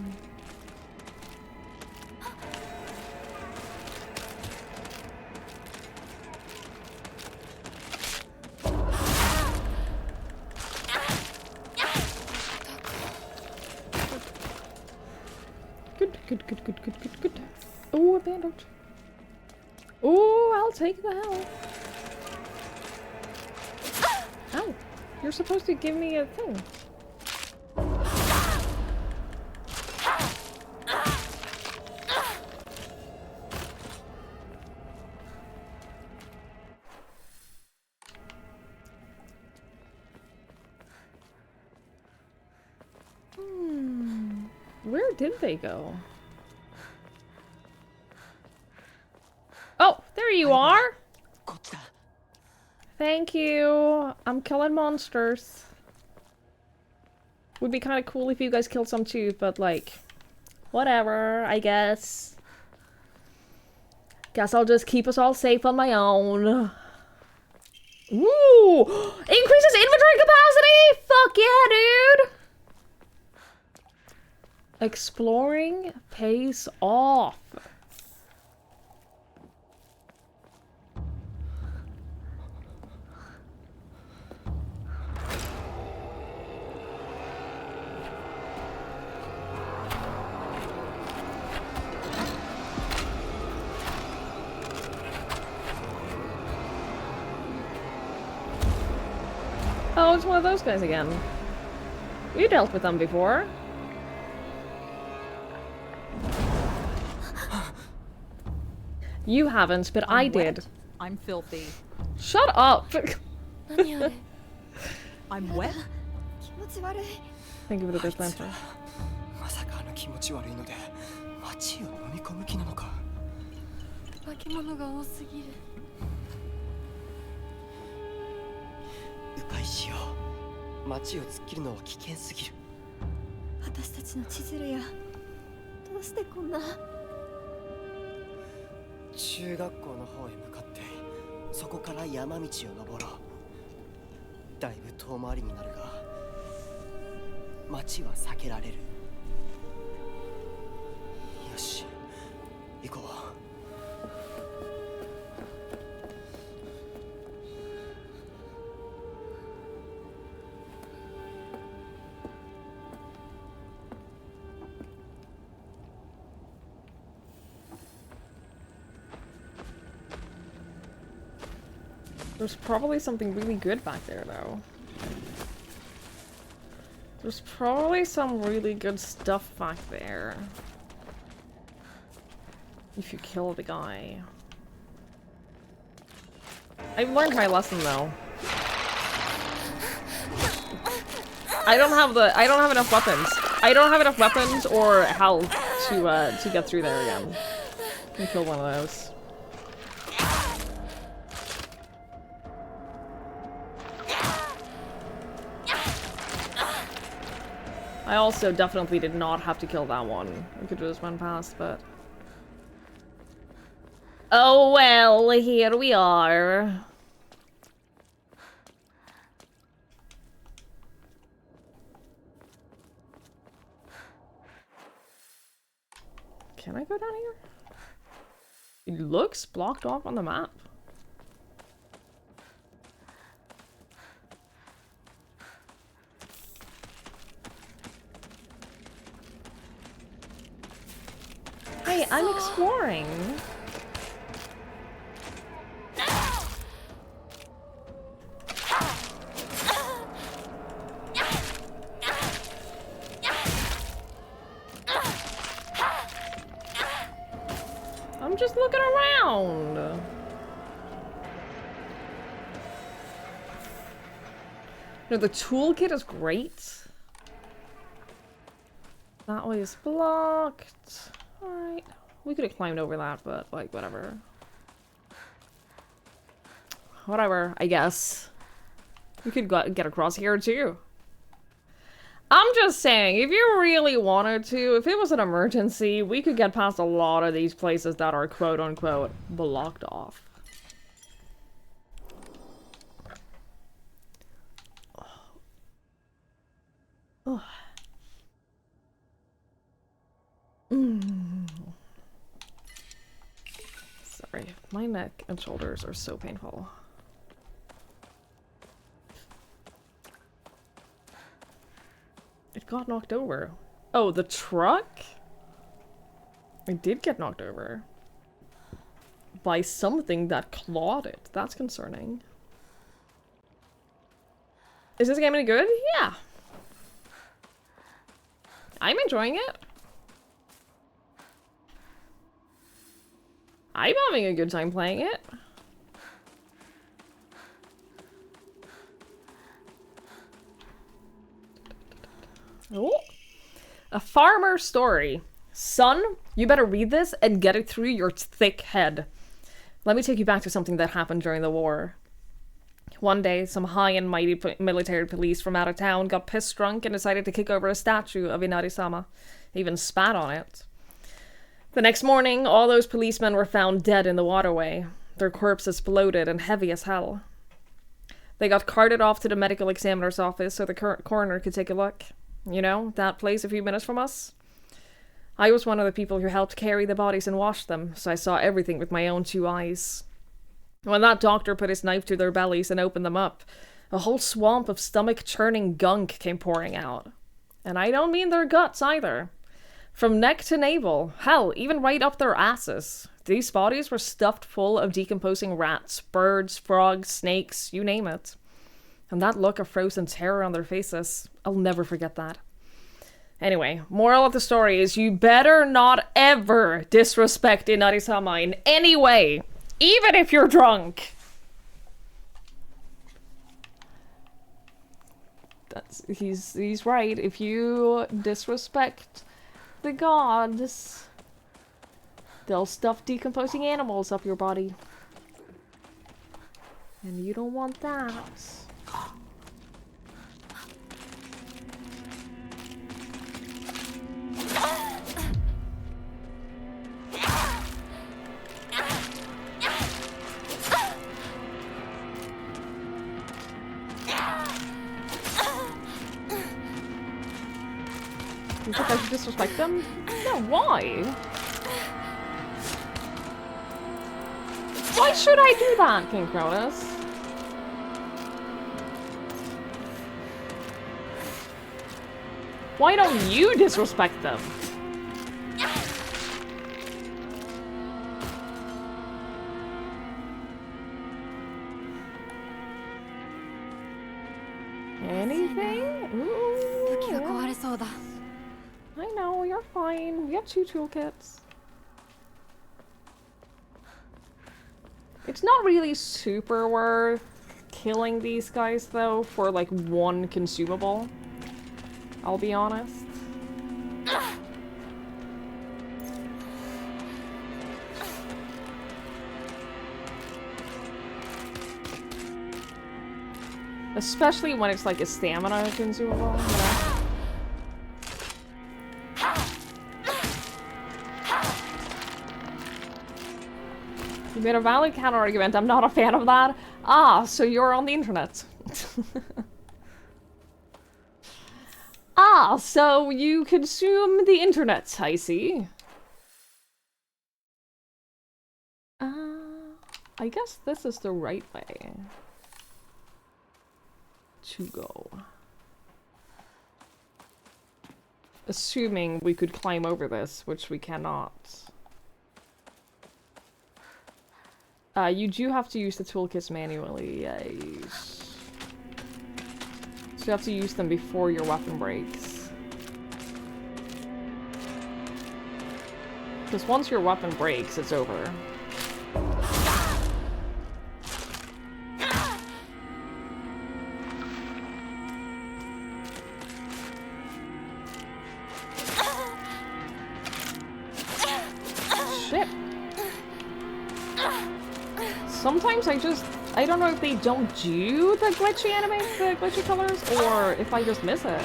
Good. Oh, a bandage. Oh, I'll take the health. Ow. You're supposed to give me a thing. Where did they go? Oh, there you are! Thank you. I'm killing monsters. Would be kind of cool if you guys killed some too, but like, whatever, I guess. Guess I'll just keep us all safe on my own. Ooh! Increases inventory capacity! Fuck yeah, dude! Exploring pays off. Oh, it's one of those guys again. We dealt with them before. You haven't, but I did. I'm filthy. Shut up! I'm wet. 気持ち悪い。 Thank you for the dispenser. まさかあの気持ち悪いので街を飲み込む気なのか。化け物が多すぎる。迂回しよう。街を突っ切るのは危険すぎる。私たちの千鶴や。どうしてこんな。中学校の方へ向かってそこから山道を登ろう。だいぶ遠回りになるが街は避けられる。よし行こう。There's probably something really good back there, though. There's probably some really good stuff back there. If you kill the guy. I've learned my lesson, though. I don't have enough weapons. I don't have enough weapons or health to get through there again. Can kill one of those. I also definitely did not have to kill that one. We could just went past, but... Oh well, here we are. Can I go down here? It looks blocked off on the map. Hey, I'm exploring. I'm just looking around. No, the toolkit is great. That way is blocked. Alright. We could have climbed over that, but, like, whatever. Whatever, I guess. We could get across here, too. I'm just saying, if you really wanted to, if it was an emergency, we could get past a lot of these places that are quote-unquote blocked off. Oh. Sorry, my neck and shoulders are so painful. It got knocked over. Oh, the truck? It did get knocked over. By something that clawed it. That's concerning. Is this game any good? Yeah. I'm enjoying it. I'm having a good time playing it. Oh. A farmer story. Son, you better read this and get it through your thick head. Let me take you back to something that happened during the war. One day, some high and mighty military police from out of town got pissed drunk and decided to kick over a statue of Inari-sama. They even spat on it. The next morning, all those policemen were found dead in the waterway. Their corpses bloated and heavy as hell. They got carted off to the medical examiner's office so the coroner could take a look. You know, that place a few minutes from us? I was one of the people who helped carry the bodies and wash them, so I saw everything with my own 2 eyes. When that doctor put his knife to their bellies and opened them up, a whole swamp of stomach-churning gunk came pouring out. And I don't mean their guts either. From neck to navel, hell, even right up their asses. These bodies were stuffed full of decomposing rats, birds, frogs, snakes, you name it. And that look of frozen terror on their faces, I'll never forget that. Anyway, moral of the story is you better not ever disrespect Inari-sama in any way, even if you're drunk. He's right. If you disrespect the gods, they'll stuff decomposing animals up your body. And you don't want that. You think I should disrespect them? No, why? Why should I do that, King Cronus? Why don't you disrespect them? Anything? 武器が Ooh, 壊れそうだ。 I know, you're fine. We have 2 toolkits. It's not really super worth killing these guys, though, for like 1 consumable. I'll be honest. Especially when it's like a stamina consumable, you know? You made a valid counter argument. I'm not a fan of that. Ah, so you're on the internet. Ah, so you consume the internet, I see. I guess this is the right way to go. Assuming we could climb over this, which we cannot. You do have to use the toolkits manually, yes. So you have to use them before your weapon breaks. Because once your weapon breaks, it's over. Shit. Sometimes I don't know if they don't do the glitchy the glitchy colors, or if I just miss it.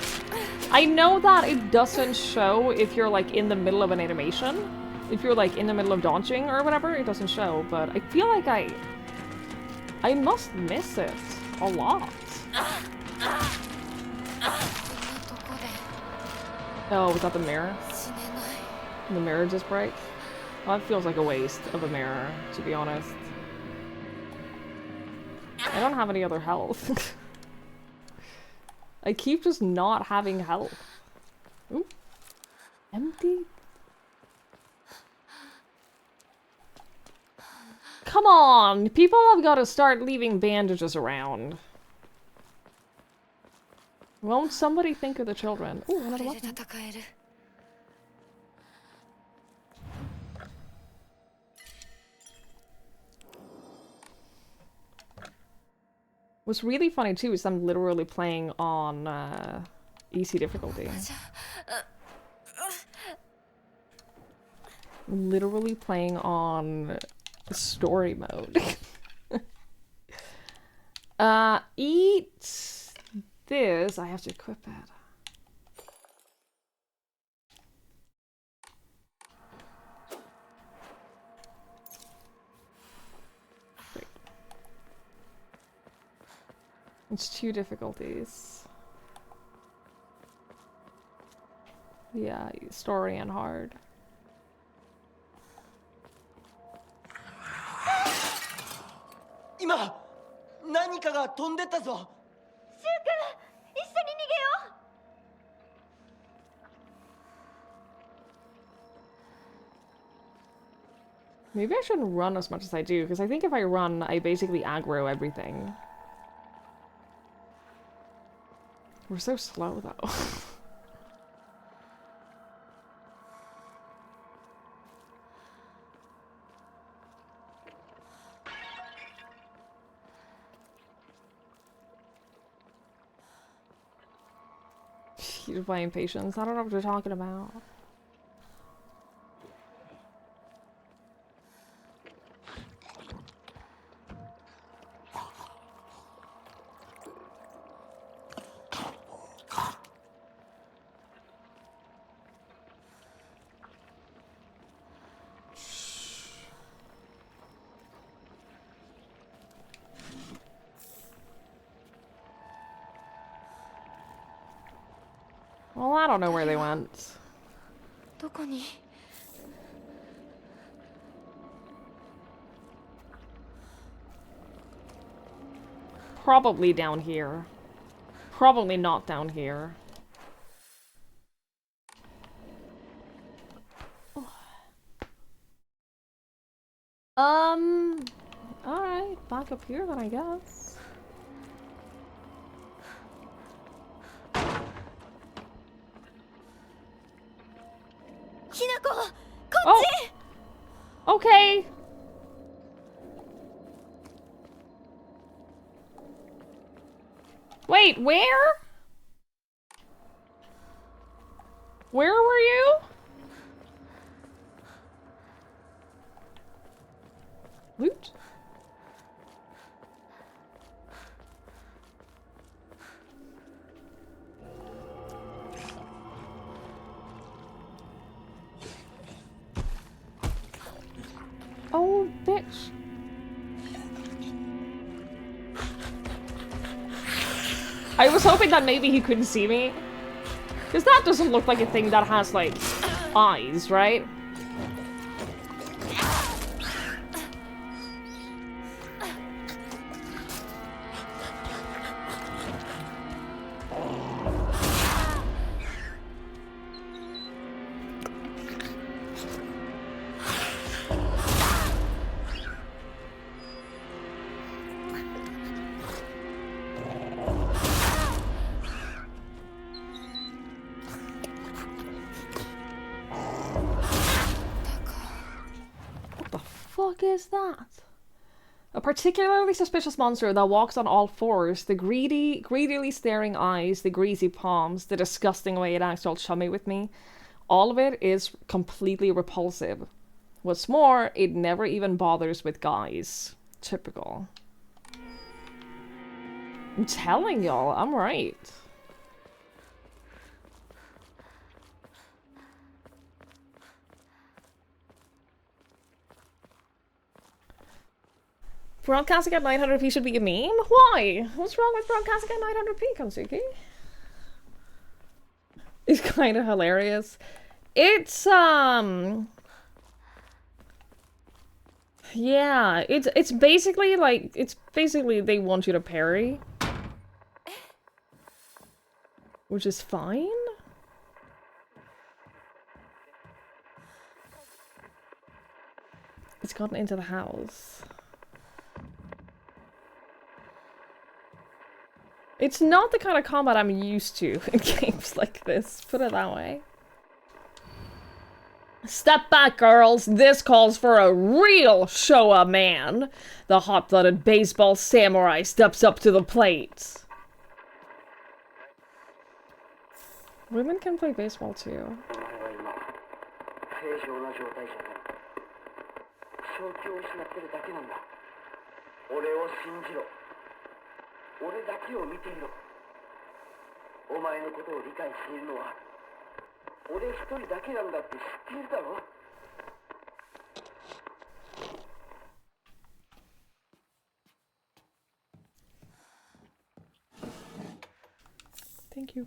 I know that it doesn't show if you're like in the middle of an animation. If you're like in the middle of dodging or whatever, it doesn't show, but I feel like I must miss it a lot. Oh, was that the mirror? The mirror just breaks? Well, that feels like a waste of a mirror, to be honest. I don't have any other health. I keep just not having health. Ooh. Empty? Come on! People have got to start leaving bandages around. Won't somebody think of the children? Ooh, another weapon. What's really funny too is I'm literally playing on easy difficulty. Literally playing on story mode. Eat this. I have to equip it. Great. It's 2 difficulties. Yeah, story and hard. Ima, 何かが飛んでったぞ。シュウ君、一緒に逃げよう。 Maybe I shouldn't run as much as I do, because I think if I run, I basically aggro everything. We're so slow, though. Heated by impatience. I don't know what you're talking about. Well, I don't know where they went. どこに Probably down here. Probably not down here. Alright, back up here then, I guess. Okay. Wait, where? Where were you? Loot? Oh, bitch. I was hoping that maybe he couldn't see me. Because that doesn't look like a thing that has, like, eyes, right? Fuck is that? A particularly suspicious monster that walks on all fours, the greedily staring eyes, the greasy palms, the disgusting way it acts all chummy with me. All of it is completely repulsive. What's more, it never even bothers with guys. Typical. I'm telling y'all, I'm right. Broadcasting at 900p should be a meme? Why? What's wrong with broadcasting at 900p, Kansuki? It's kind of hilarious. It's, yeah, it's basically like, they want you to parry. Which is fine. It's gotten into the house. It's not the kind of combat I'm used to in games like this, put it that way. Step back, girls! This calls for a real Showa man! The hot-blooded baseball samurai steps up to the plate. Women can play baseball too. Thank you.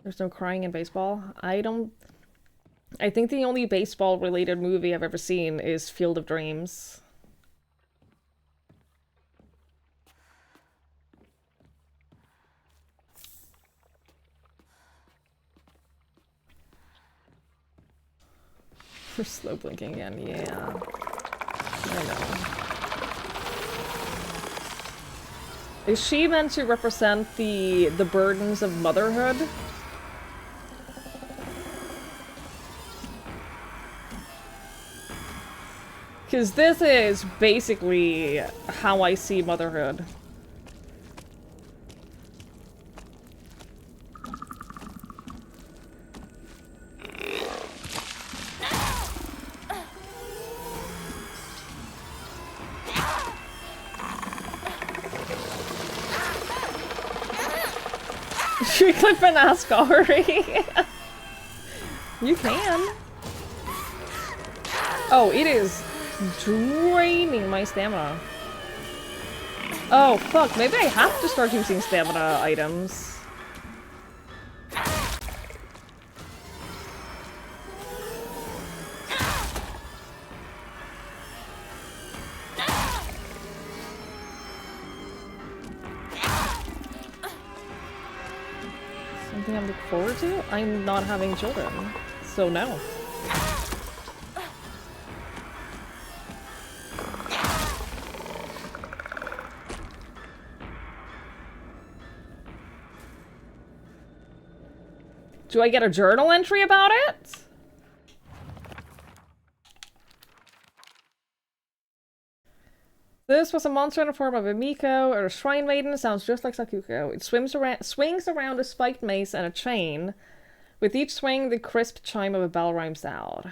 There's no crying in baseball. I think the only baseball related movie I've ever seen is Field of Dreams. We're slow blinking again, yeah. I know. Is she meant to represent the burdens of motherhood? Because this is basically how I see motherhood. Should we clip an Ascari? You can. Oh, it is draining my stamina. Oh, fuck. Maybe I have to start using stamina items. Something I look forward to? I'm not having children, so no. Do I get a journal entry about it? This was a monster in the form of a Miko or a shrine maiden. Sounds just like Sakuko. It swings around a spiked mace and a chain. With each swing, the crisp chime of a bell rhymes out.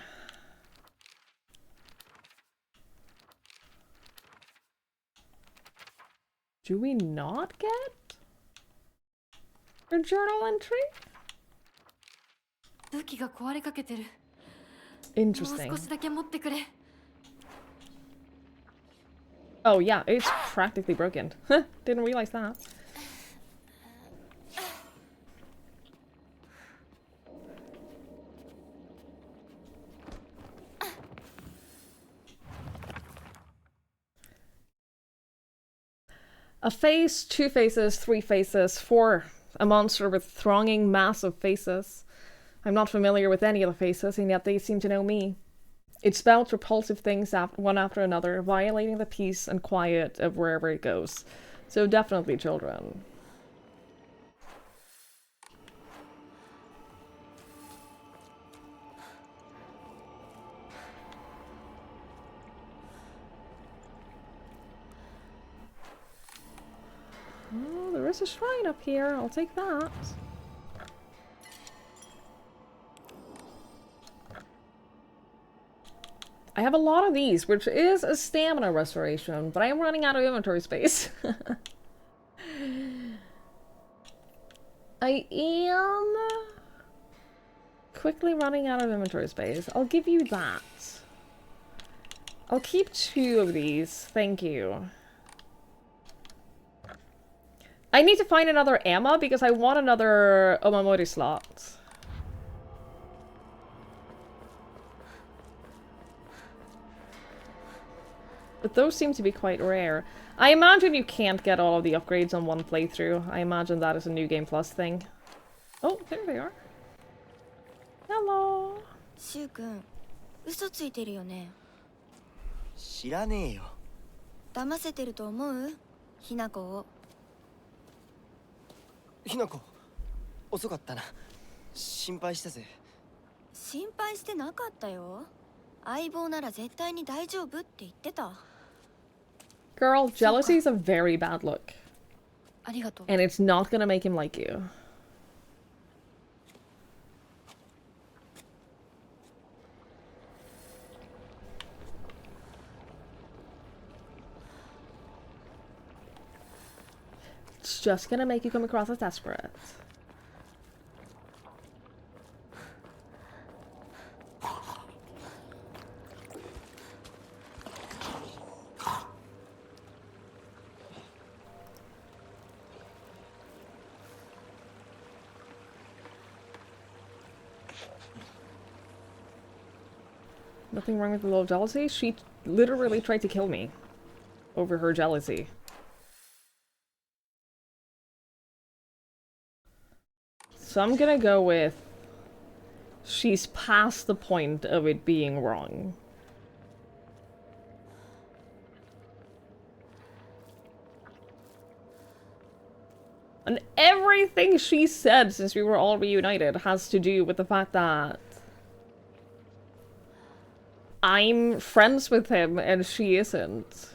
Do we not get a journal entry? 武器が壊れかけてる。もう Interesting. 少しだけ持ってくれ。 Oh yeah, it's practically broken. Didn't realize that. A face, 2 faces, 3 faces, 4. A monster with thronging mass of faces. I'm not familiar with any of the faces, and yet they seem to know me. It spouts repulsive things one after another, violating the peace and quiet of wherever it goes. So definitely children. Oh, there is a shrine up here. I'll take that. I have a lot of these, which is a stamina restoration, but I am running out of inventory space. I am quickly running out of inventory space. I'll give you that. I'll keep 2 of these. Thank you. I need to find another Emma because I want another Omamori slot. But those seem to be quite rare. I imagine you can't get all of the upgrades on one playthrough. I imagine that is a New Game Plus thing. Oh, there they are. Hello. シュウ君、嘘ついてるよね。知らねえよ。騙せてると思う？ひなこを。ひなこ、遅かったな。心配したぜ。心配してなかったよ。相棒なら絶対に大丈夫って言ってた。Girl, jealousy is a very bad look. ありがとう。 And it's not gonna make him like you. It's just gonna make you come across as desperate. Nothing wrong with the little jealousy. She literally tried to kill me over her jealousy. So I'm gonna go with she's past the point of it being wrong. And everything she said since we were all reunited has to do with the fact that I'm friends with him and she isn't.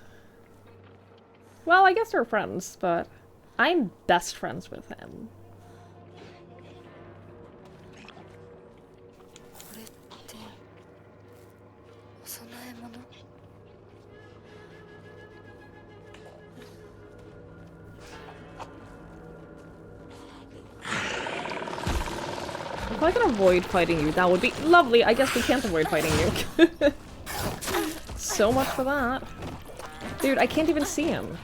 Well, I guess we're friends, but I'm best friends with him. これってお供え物？ If I can avoid fighting you, that would be lovely. I guess we can't avoid fighting you. So much for that. Dude, I can't even see him.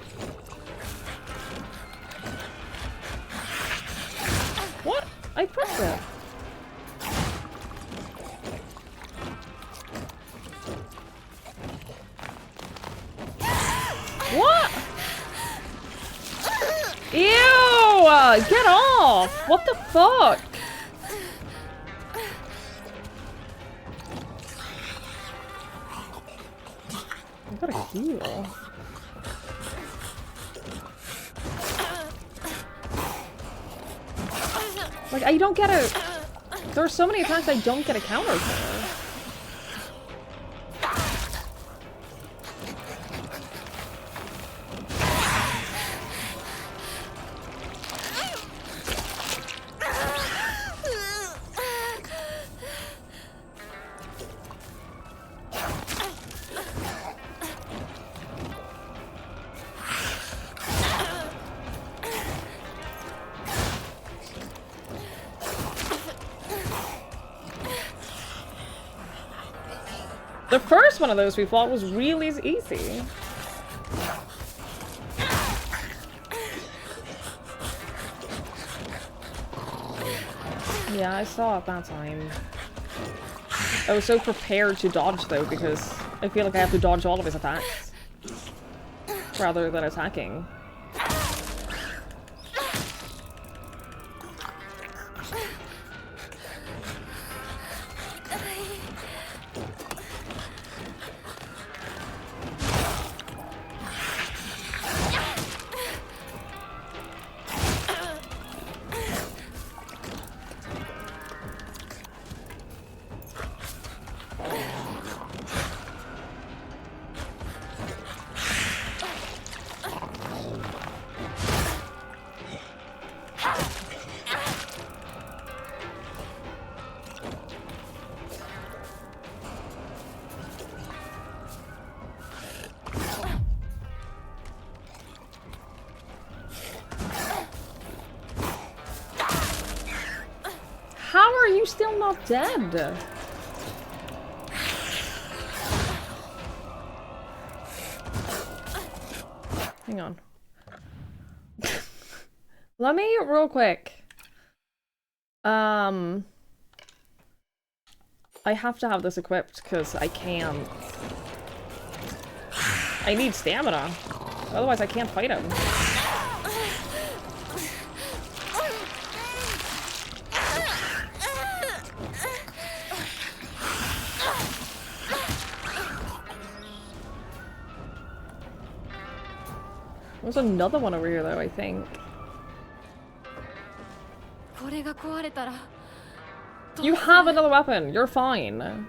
What? I pressed it. What? Ew! Get off! What the fuck? I gotta heal. Like, I don't get it. There are so many attacks I don't get a counter for. The first one of those we fought was really easy. Yeah, I saw it that time. I was so prepared to dodge though, because I feel like I have to dodge all of his attacks rather than attacking. How are you still not dead? Hang on. Let me real quick. I have to have this equipped because I can't. I need stamina. Otherwise I can't fight him. There's another one over here though, I think. これが壊れたら You have another weapon. You're fine.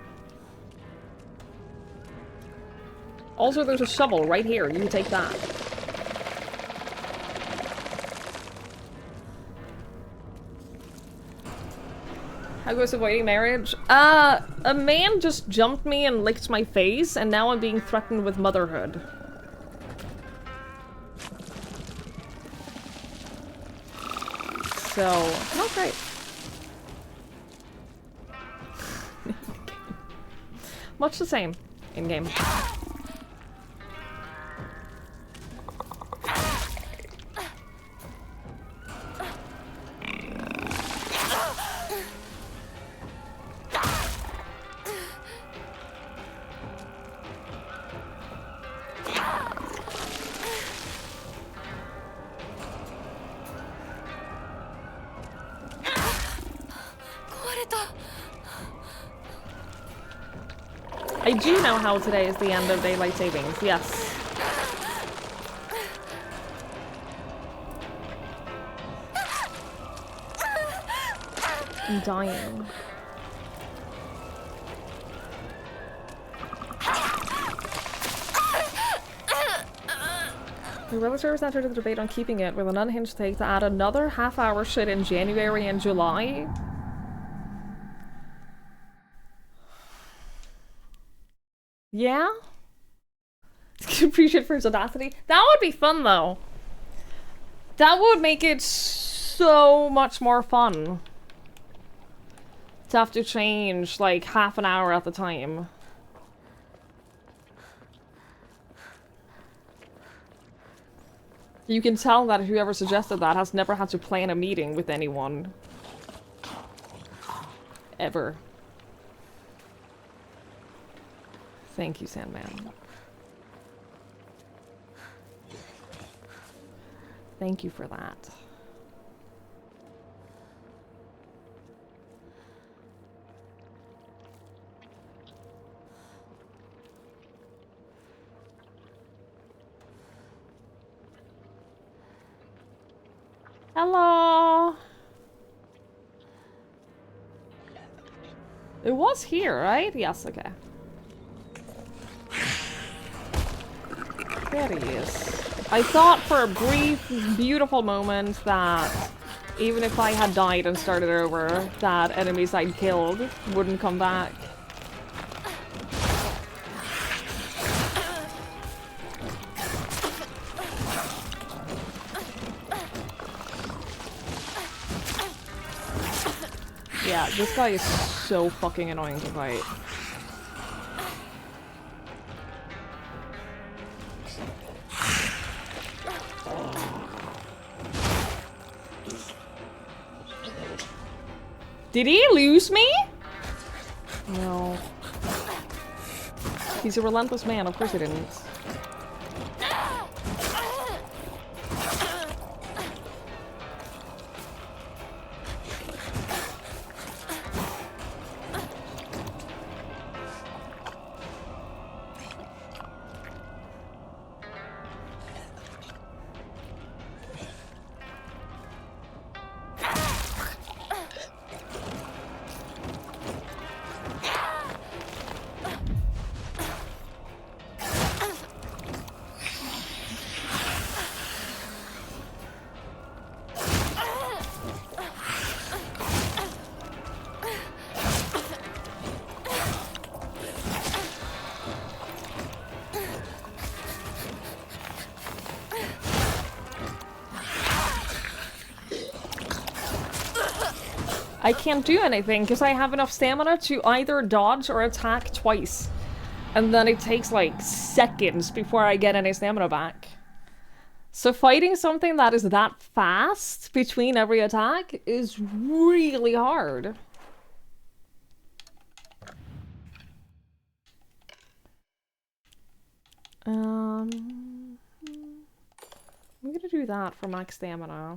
Also, there's a shovel right here. You can take that. How goes avoiding marriage? A man just jumped me and licked my face, and now I'm being threatened with motherhood. So, not great. Much the same in-game. I do know how today is the end of daylight savings, yes. I'm dying. The relatives entered the debate on keeping it with an unhinged take to add another half-hour shit in January and July. Yeah? Appreciate for his audacity. That would be fun, though. That would make it so much more fun. To have to change, like, half an hour at the time. You can tell that whoever suggested that has never had to plan a meeting with anyone. Ever. Thank you, Sandman. Thank you for that. Hello! It was here, right? Yes, okay. There he is. I thought for a brief, beautiful moment that even if I had died and started over, that enemies I'd killed wouldn't come back. Yeah, this guy is so fucking annoying to fight. Did he lose me? No. He's a relentless man, of course he didn't. I can't do anything because I have enough stamina to either dodge or attack twice. And then it takes like seconds before I get any stamina back. So fighting something that is that fast between every attack is really hard. I'm gonna do that for max stamina.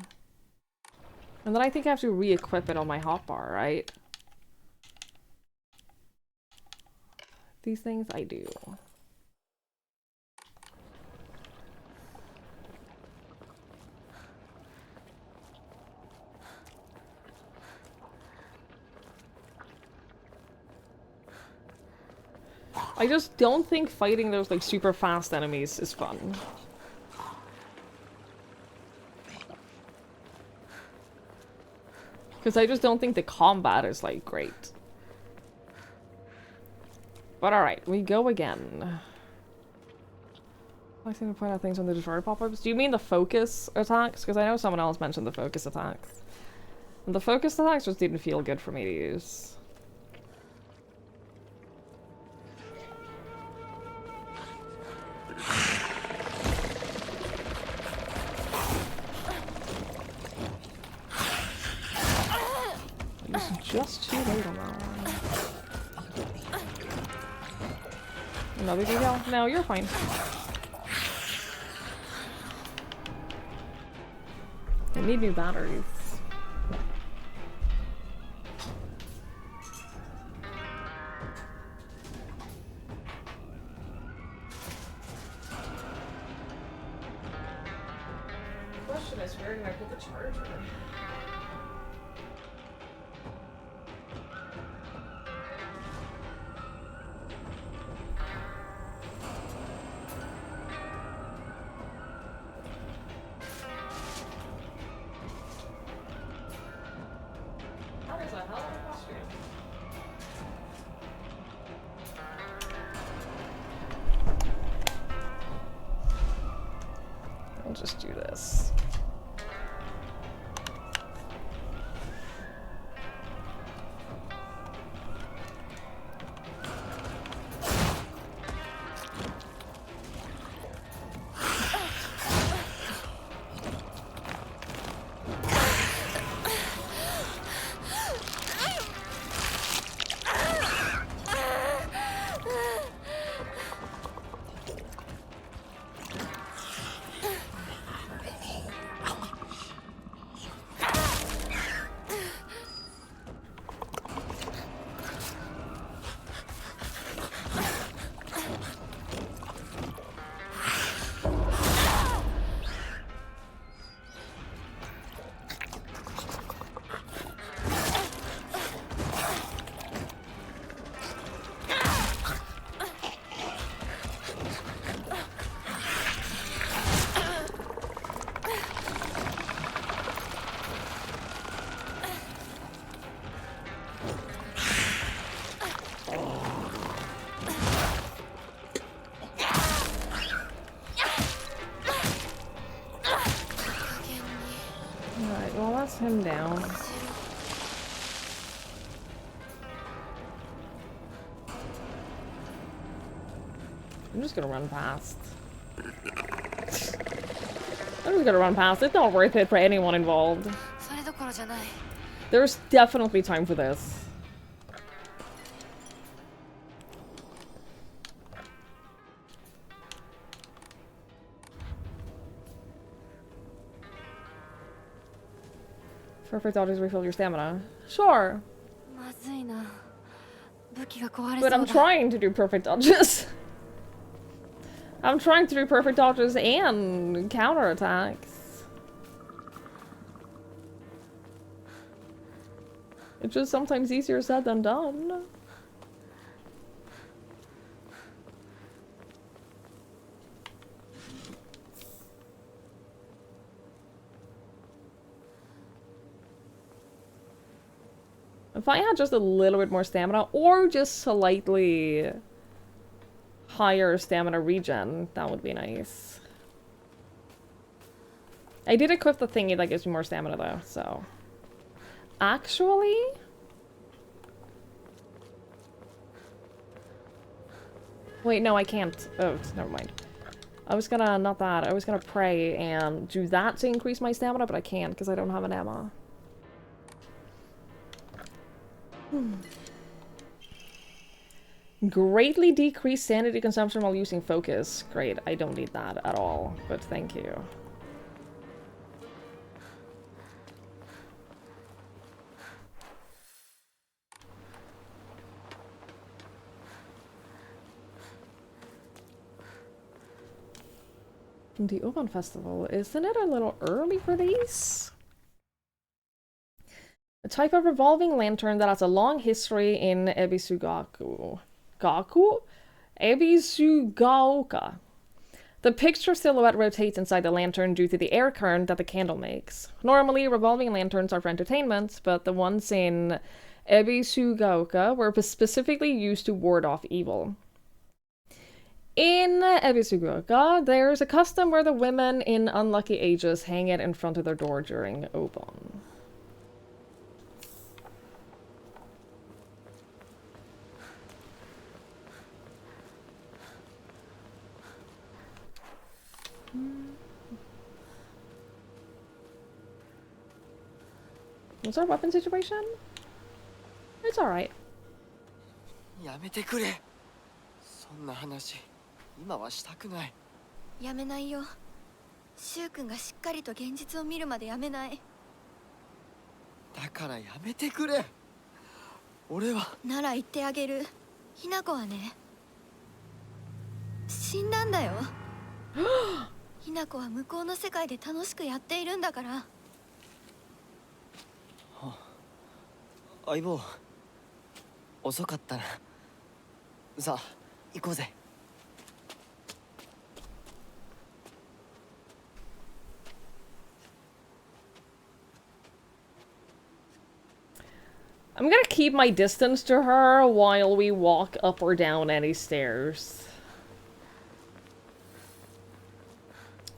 And then I think I have to re-equip it on my hotbar, right? These things I do. I just don't think fighting those like super fast enemies is fun. Because I just don't think the combat is, like, great. But alright, we go again. I seem to point out things on the destroyer pop-ups. Do you mean the focus attacks? Because I know someone else mentioned the focus attacks. And the focus attacks just didn't feel good for me to use. Just too late on that one. Another detail? No, you're fine. I need new batteries. The question is, where did I put the charger? I'll just do this. down. I'm just gonna run past. I'm just gonna run past. It's not worth it for anyone involved. それどころじゃない。 There's definitely time for this. Perfect dodges refill your stamina. Sure. まずいな。武器が壊れ But そう I'm だ。 trying to do perfect dodges. I'm trying to do perfect dodges and counterattacks. It's just sometimes easier said than done. If I had just a little bit more stamina, or just slightly higher stamina regen, that would be nice. I did equip the thingy that gives me more stamina though, so... Actually? Wait, no, I can't. Oh, never mind. I was gonna, not that, I was gonna pray and do that to increase my stamina, but I can't because I don't have an ammo. Greatly decreased sanity consumption while using focus. Great, I don't need that at all, but thank you. The Oban Festival, isn't it a little early for these? A type of revolving lantern that has a long history in Ebisugaku. Gaku? Ebisugaoka. The picture silhouette rotates inside the lantern due to the air current that the candle makes. Normally, revolving lanterns are for entertainment, but the ones in Ebisugaoka were specifically used to ward off evil. In Ebisugaoka, there's a custom where the women in unlucky ages hang it in front of their door during Obon. What's our weapon situation? It's alright. やめてくれ。そんな話、今はしたくない。やめないよ。シュウ君がしっかりと現実を見るまでやめない。だからやめてくれ。俺は。なら言ってあげる。ひな子はね、死んだんだよ。ひな子は向こうの世界で楽しくやっているんだから。相棒、遅かったな。さあ、行こうぜ。I'm gonna keep my distance to her while we walk up or down any stairs.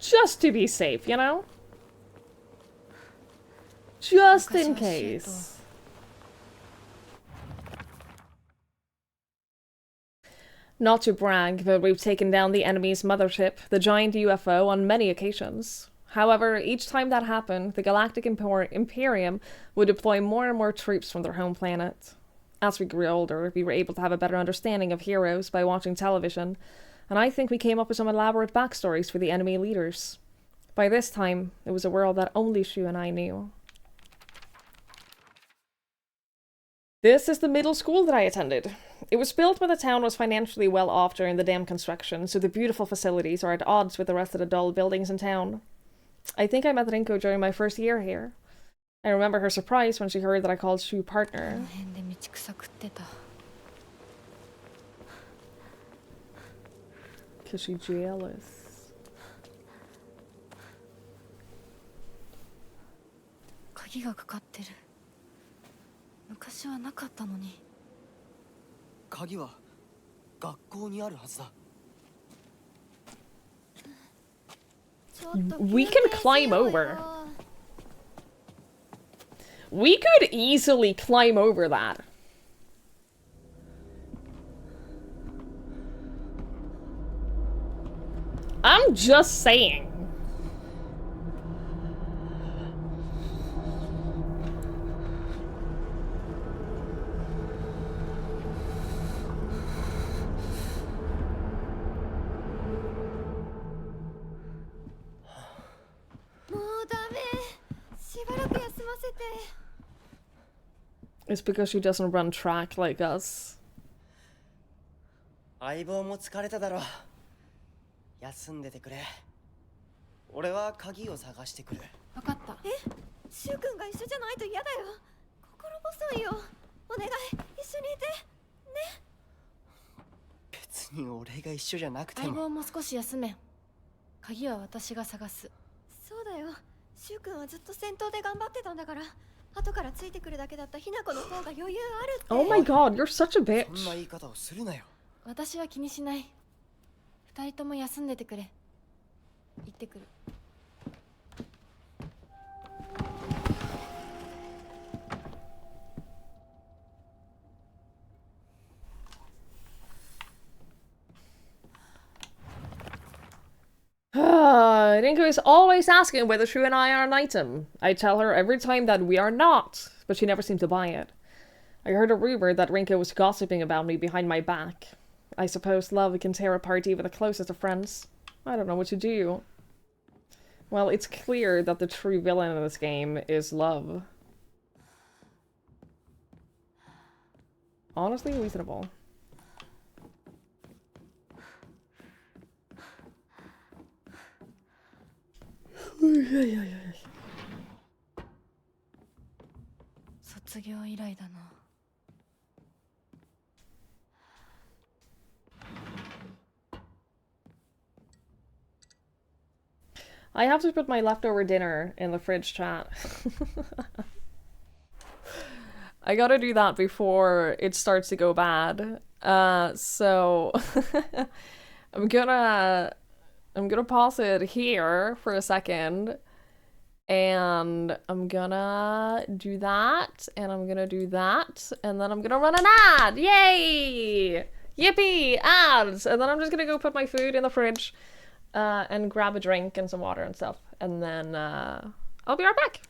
Just to be safe, you know? Just in case. Not to brag, but we've taken down the enemy's mothership, the giant UFO, on many occasions. However, each time that happened, the Galactic Imperium would deploy more and more troops from their home planet. As we grew older, we were able to have a better understanding of heroes by watching television, and I think we came up with some elaborate backstories for the enemy leaders. By this time, it was a world that only Shu and I knew. This is the middle school that I attended. It was built when the town was financially well off during the dam construction, so the beautiful facilities are at odds with the rest of the dull buildings in town. I think I met Rinko during my first year here. I remember her surprise when she heard that I called Shu partner. Cause she's jealous. 鍵がかかってる。昔はなかったのに。鍵は学校にあるはずだ。ちょっと We can climb over. We could easily climb over that. I'm just saying. It's because she doesn't run track like us. 相棒も疲れただろう。休んでてくれ。俺は鍵を探してくる。分かった。シュウ君が一緒じゃないと嫌だよ。心細いよ。お願い、一緒にいて。ね。別に俺が一緒じゃなくて相も。棒も少し休め。鍵は私が探す。そうだよ。シュウ君はずっと戦闘で頑張ってたんだから。後からついてくるだけだったひな子の方が余裕あるって。Oh my god, you're such a bitch. そんな言い方をするなよ。私は気にしない。二人とも休んでてくれ。行ってくる。Rinko is always asking whether Shu and I are an item. I tell her every time that we are not, but she never seems to buy it. I heard a rumor that Rinko was gossiping about me behind my back. I suppose love can tear apart even the closest of friends. I don't know what to do. Well, it's clear that the true villain in this game is love. Honestly reasonable. I 卒業以来だな。have to put my leftover dinner in the fridge, chat. I gotta do that before it starts to go bad. So I'm gonna pause it here for a second, and I'm gonna do that, and I'm gonna do that, and then I'm gonna run an ad. Yay! Yippee! Ads! And then I'm just gonna go put my food in the fridge, and grab a drink and some water and stuff, and then I'll be right back.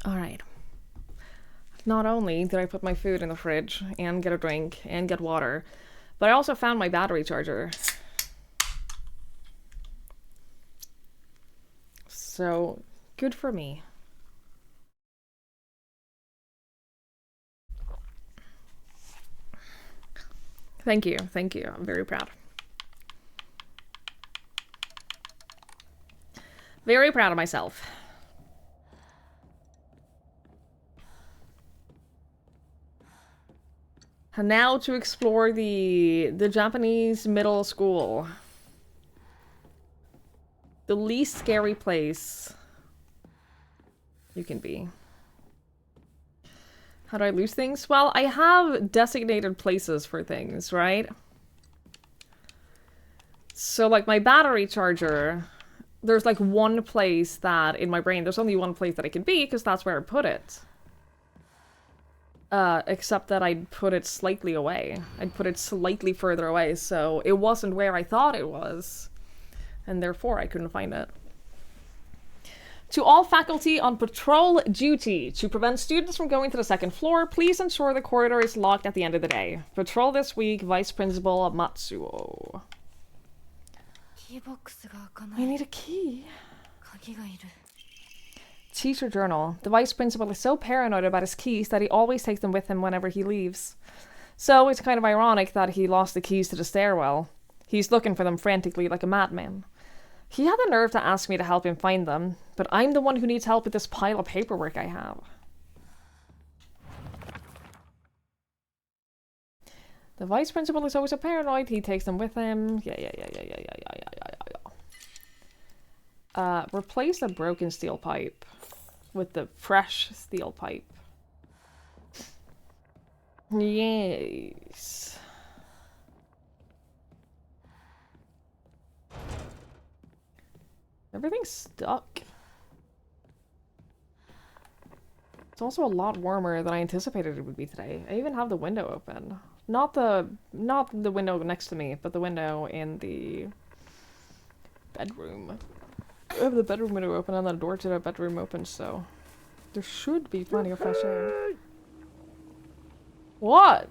Alright. Not only did I put my food in the fridge and get a drink and get water, but I also found my battery charger. So, good for me. Thank you, thank you. I'm very proud. Very proud of myself. And now to explore the Japanese middle school. The least scary place you can be. How do I lose things? Well, I have designated places for things, right? So, like, my battery charger, there's, like, one place that, in my brain, there's only one place that it can be, because that's where I put it. Except that I'd put it slightly away. I'd put it slightly further away, so it wasn't where I thought it was. And therefore, I couldn't find it. To all faculty on patrol duty, to prevent students from going to the second floor, please ensure the corridor is locked at the end of the day. Patrol this week, Vice Principal Matsuo. I need a key. Teacher journal. The vice principal is so paranoid about his keys that he always takes them with him whenever he leaves. So it's kind of ironic that he lost the keys to the stairwell. He's looking for them frantically like a madman. He had the nerve to ask me to help him find them, but I'm the one who needs help with this pile of paperwork I have. The vice principal is always so paranoid, he takes them with him. Yeah. Replace the broken steel pipe with the fresh steel pipe. Yes. Everything's stuck. It's also a lot warmer than I anticipated it would be today. I even have the window open. Not the window next to me, but the window in the bedroom. I have the bedroom window open and the door to the bedroom open, so there should be plenty of fresh air. What?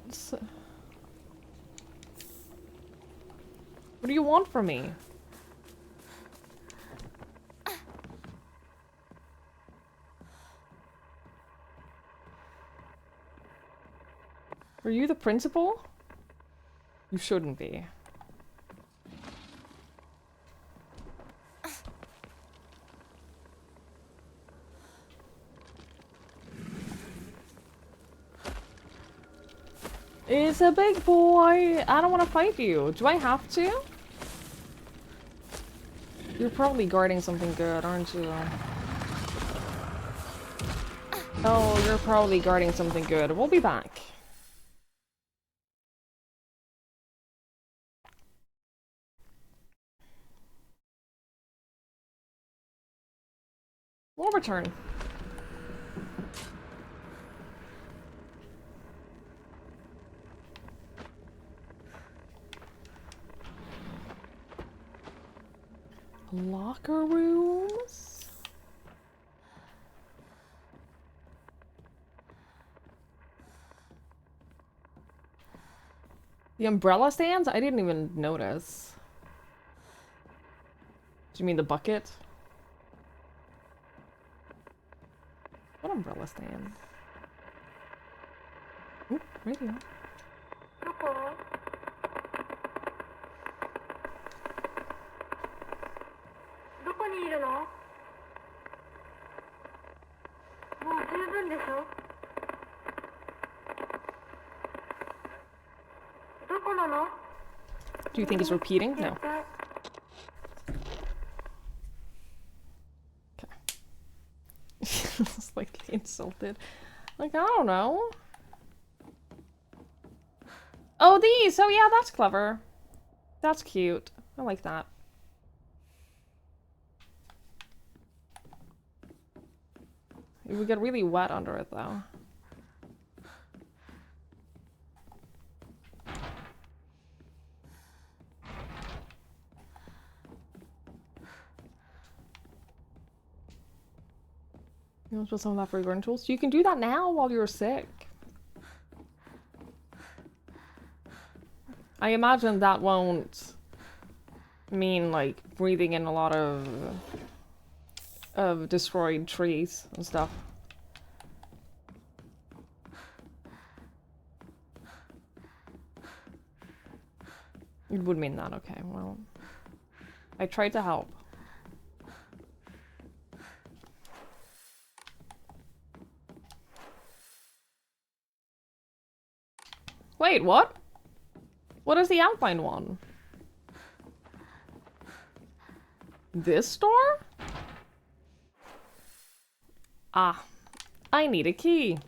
What do you want from me? Are you the principal? You shouldn't be. It's a big boy! I don't want to fight you. Do I have to? You're probably guarding something good, aren't you? Oh, you're probably guarding something good. We'll be back. We'll return. Locker rooms? The umbrella stands? I didn't even notice. Do you mean the bucket? What umbrella stand? Ooh, radio. Do you think he's repeating? No. Okay. Slightly insulted. Like, I don't know. Oh, these! Oh yeah, that's clever. That's cute. I like that. It would get really wet under it, though. You want to put some of that for your tools? You can do that now while you're sick. I imagine that won't mean like breathing in a lot of destroyed trees and stuff. It would mean that, okay, well. I tried to help. Wait, what? What is the Alpine one? This store? Ah, I need a key.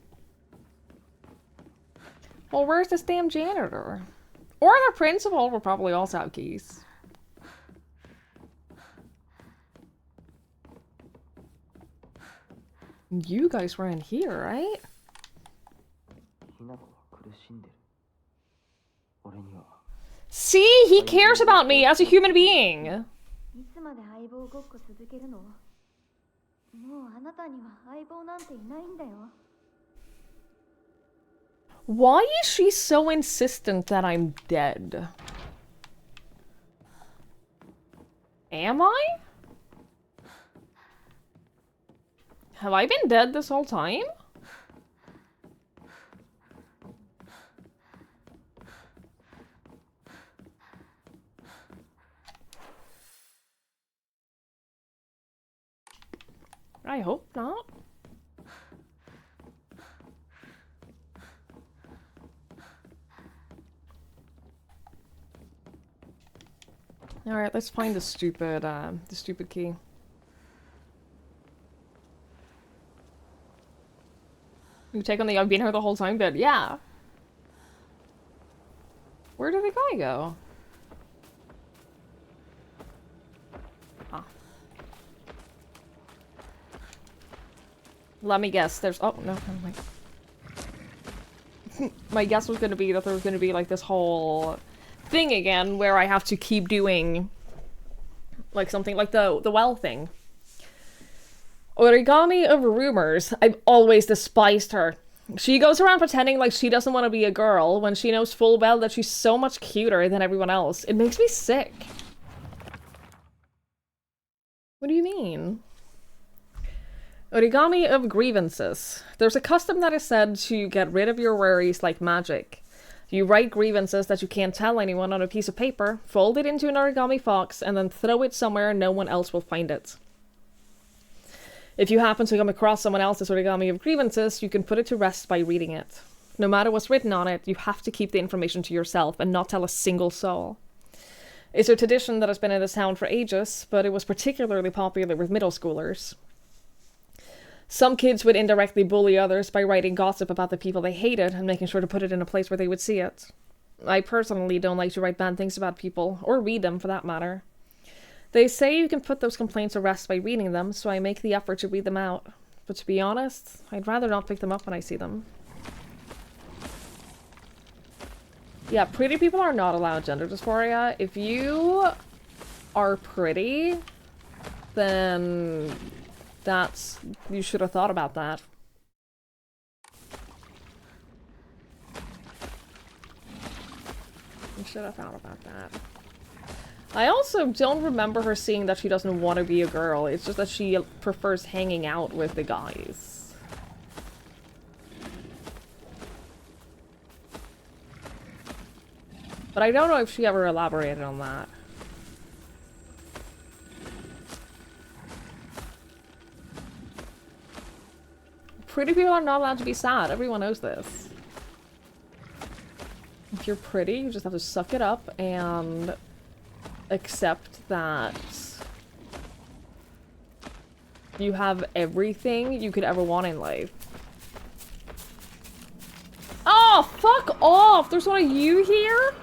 Well, where's this damn janitor? Or the principal will probably also have keys. You guys were in here, right? See, he cares about me as a human being. いつまで相棒ごっこ続けるの？もうあなたには相棒なんていないんだよ。 Why is she so insistent that I'm dead? Am I? Have I been dead this whole time? I hope not. All right, let's find the stupid key. You take on the I've been here the whole time bit. Yeah. Where did the guy go? Ah. Let me guess. There's oh no. My guess was gonna be that there was gonna be like this whole thing again where I have to keep doing like something like the well thing. Origami of Rumors. I've always despised her. She goes around pretending like she doesn't want to be a girl when she knows full well that she's so much cuter than everyone else. It makes me sick. What do you mean? Origami of Grievances. There's a custom that is said to get rid of your worries like magic. You write grievances that you can't tell anyone on a piece of paper, fold it into an origami box, and then throw it somewhere no one else will find it. If you happen to come across someone else's origami of grievances, you can put it to rest by reading it. No matter what's written on it, you have to keep the information to yourself and not tell a single soul. It's a tradition that has been in this town for ages, but it was particularly popular with middle schoolers. Some kids would indirectly bully others by writing gossip about the people they hated and making sure to put it in a place where they would see it. I personally don't like to write bad things about people, or read them for that matter. They say you can put those complaints to rest by reading them, so I make the effort to read them out. But to be honest, I'd rather not pick them up when I see them. Yeah, pretty people are not allowed gender dysphoria. If you are pretty, then you should have thought about that. You should have thought about that. I also don't remember her saying that she doesn't want to be a girl. It's just that she prefers hanging out with the guys. But I don't know if she ever elaborated on that. Pretty people are not allowed to be sad. Everyone knows this. If you're pretty, you just have to suck it up and accept that you have everything you could ever want in life. Oh, fuck off! There's one of you here?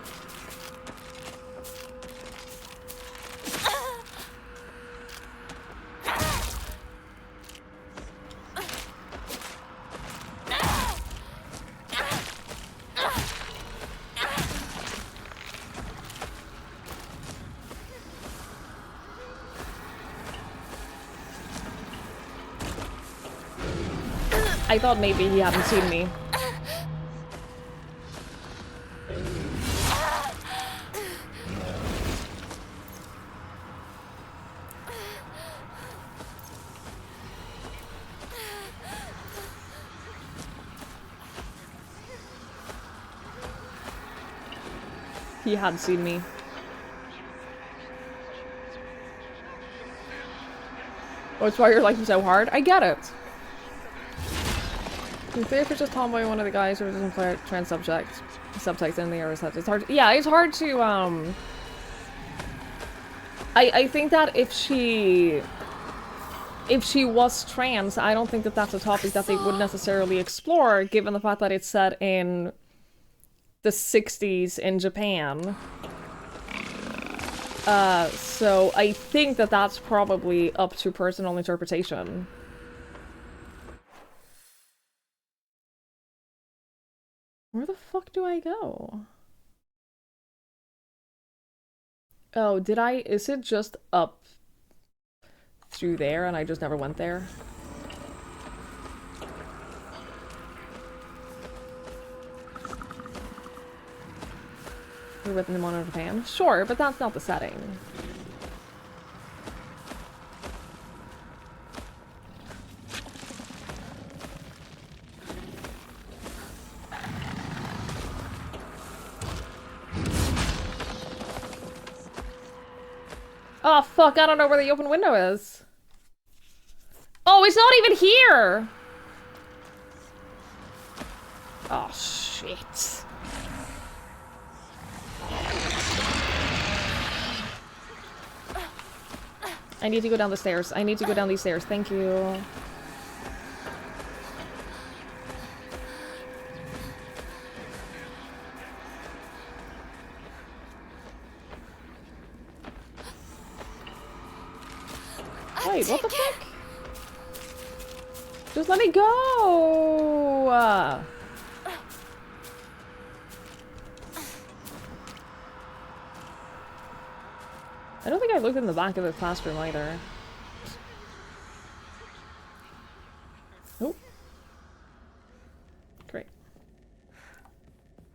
I thought maybe he hadn't seen me. He had seen me. Oh, it's why you're liking so hard? I get it. If it's just tomboy one of the guys who doesn't play trans subtext in the air, it's hard. Yeah, it's hard to I think that if she was trans, I don't think that that's a topic that they would necessarily explore, given the fact that it's set in the 60s in Japan. So I think that that's probably up to personal interpretation. Where the fuck do I go? Oh, did I? Is it just up through there and I just never went there? You're within the Mono Japan? Sure, but that's not the setting. Oh fuck, I don't know where the open window is. Oh, it's not even here! Oh shit. I need to go down the stairs. I need to go down these stairs. Thank you. Wait, what the fuck? Just let me go! I don't think I looked in the back of the classroom either. Oh. Great.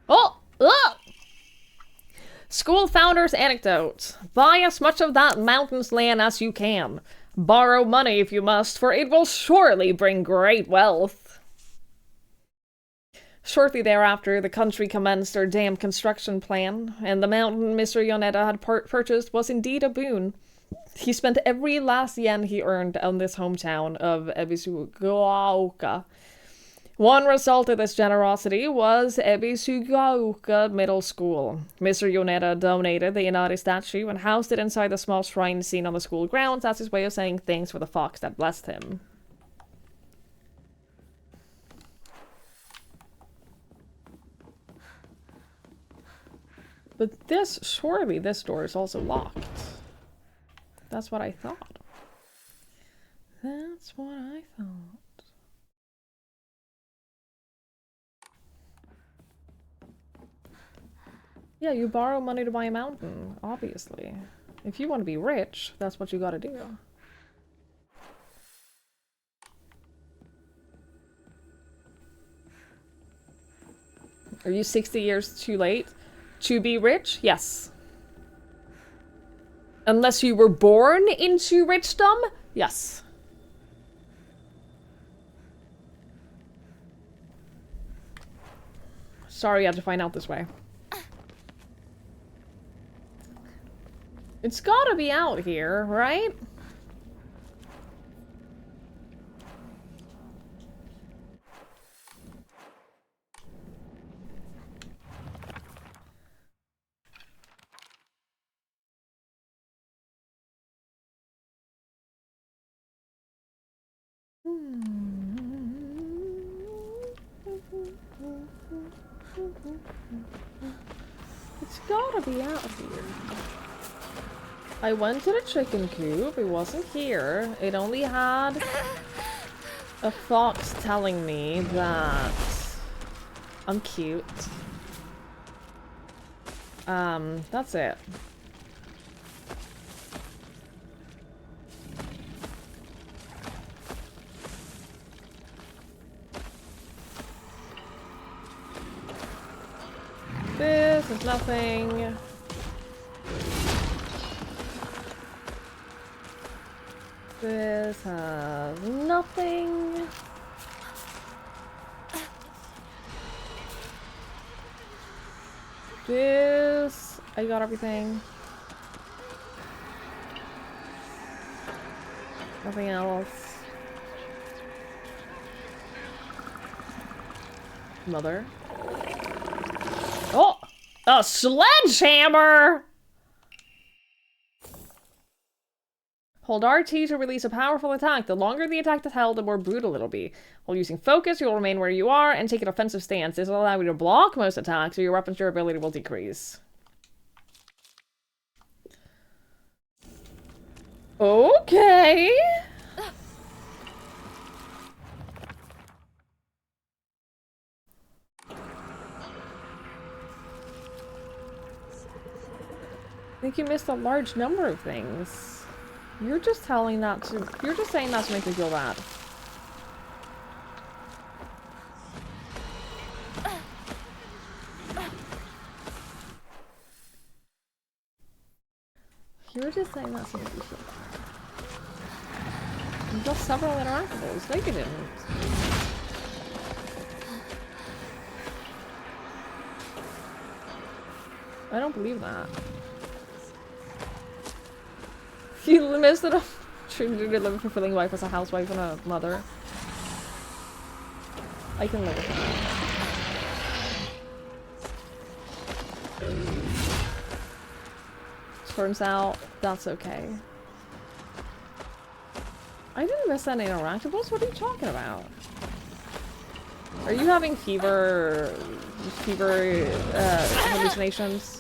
Oh! Ugh! School founder's anecdote. Buy as much of that mountain's land as you can. Borrow money if you must, for it will surely bring great wealth. Shortly thereafter, the country commenced their dam construction plan, and the mountain Mr. Yoneda had purchased was indeed a boon. He spent every last yen he earned on this hometown of Ebisugaoka. One result of this generosity was Ebisugaoka Middle School. Mr. Yoneda donated the Inari statue and housed it inside the small shrine seen on the school grounds as his way of saying thanks for the fox that blessed him. But surely this door is also locked. That's what I thought. That's what I thought. Yeah, you borrow money to buy a mountain, obviously. If you want to be rich, that's what you gotta do. Are you 60 years too late to be rich? Yes. Unless you were born into richdom? Yes. Sorry you had to find out this way. It's gotta be out here, right? It's gotta be out here. I went to the chicken coop, it wasn't here. It only had a fox telling me that I'm cute. That's it. There's nothing. This has nothing. This, I got everything. Nothing else. Mother. Oh! A sledgehammer! Hold RT to release a powerful attack. The longer the attack is held, the more brutal it'll be. While using focus, you'll remain where you are and take an offensive stance. This will allow you to block most attacks, or your weapon's durability will decrease. Okay. I think you missed a large number of things. You're just saying that to make me feel bad. You're just saying that to make me feel bad. You got several interactables. No, you didn't. I don't believe that. You missed an opportunity to live a fulfilling life as a housewife and a mother. I can live with that. Turns out, that's okay. I didn't miss any interactables? What are you talking about? Are you having fever hallucinations?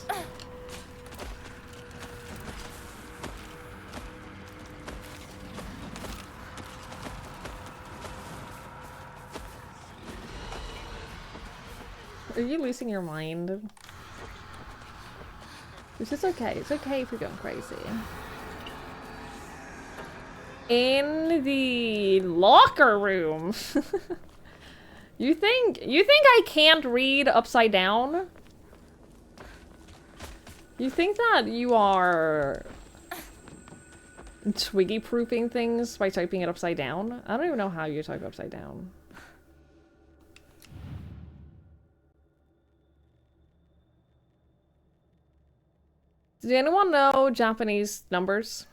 Are you losing your mind? It's just okay. It's okay if you're going crazy. In the locker room. You think I can't read upside down? You think that you are Twiggy proofing things by typing it upside down? I don't even know how you type upside down. Does anyone know Japanese numbers?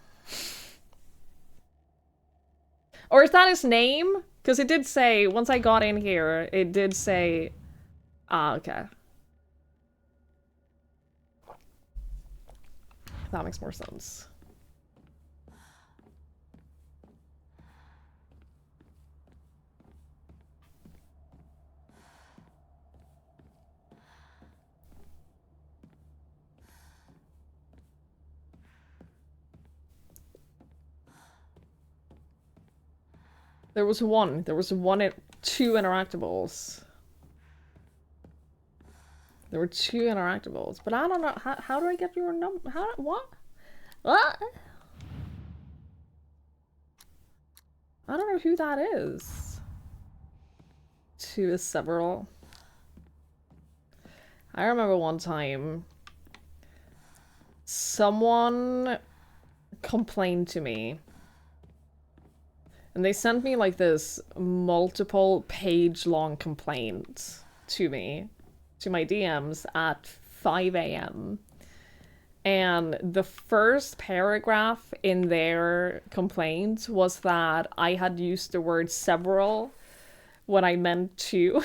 Or is that his name? Because it did say, once I got in here, it did say... Ah, okay. That makes more sense. There was two interactables. There were two interactables, but I don't know, how do I get your number? What? What? I don't know who that is. Two is several. I remember one time, someone complained to me. And they sent me like this multiple page long complaint to me, to my DMs at 5 AM. And the first paragraph in their complaint was that I had used the word several when I meant to.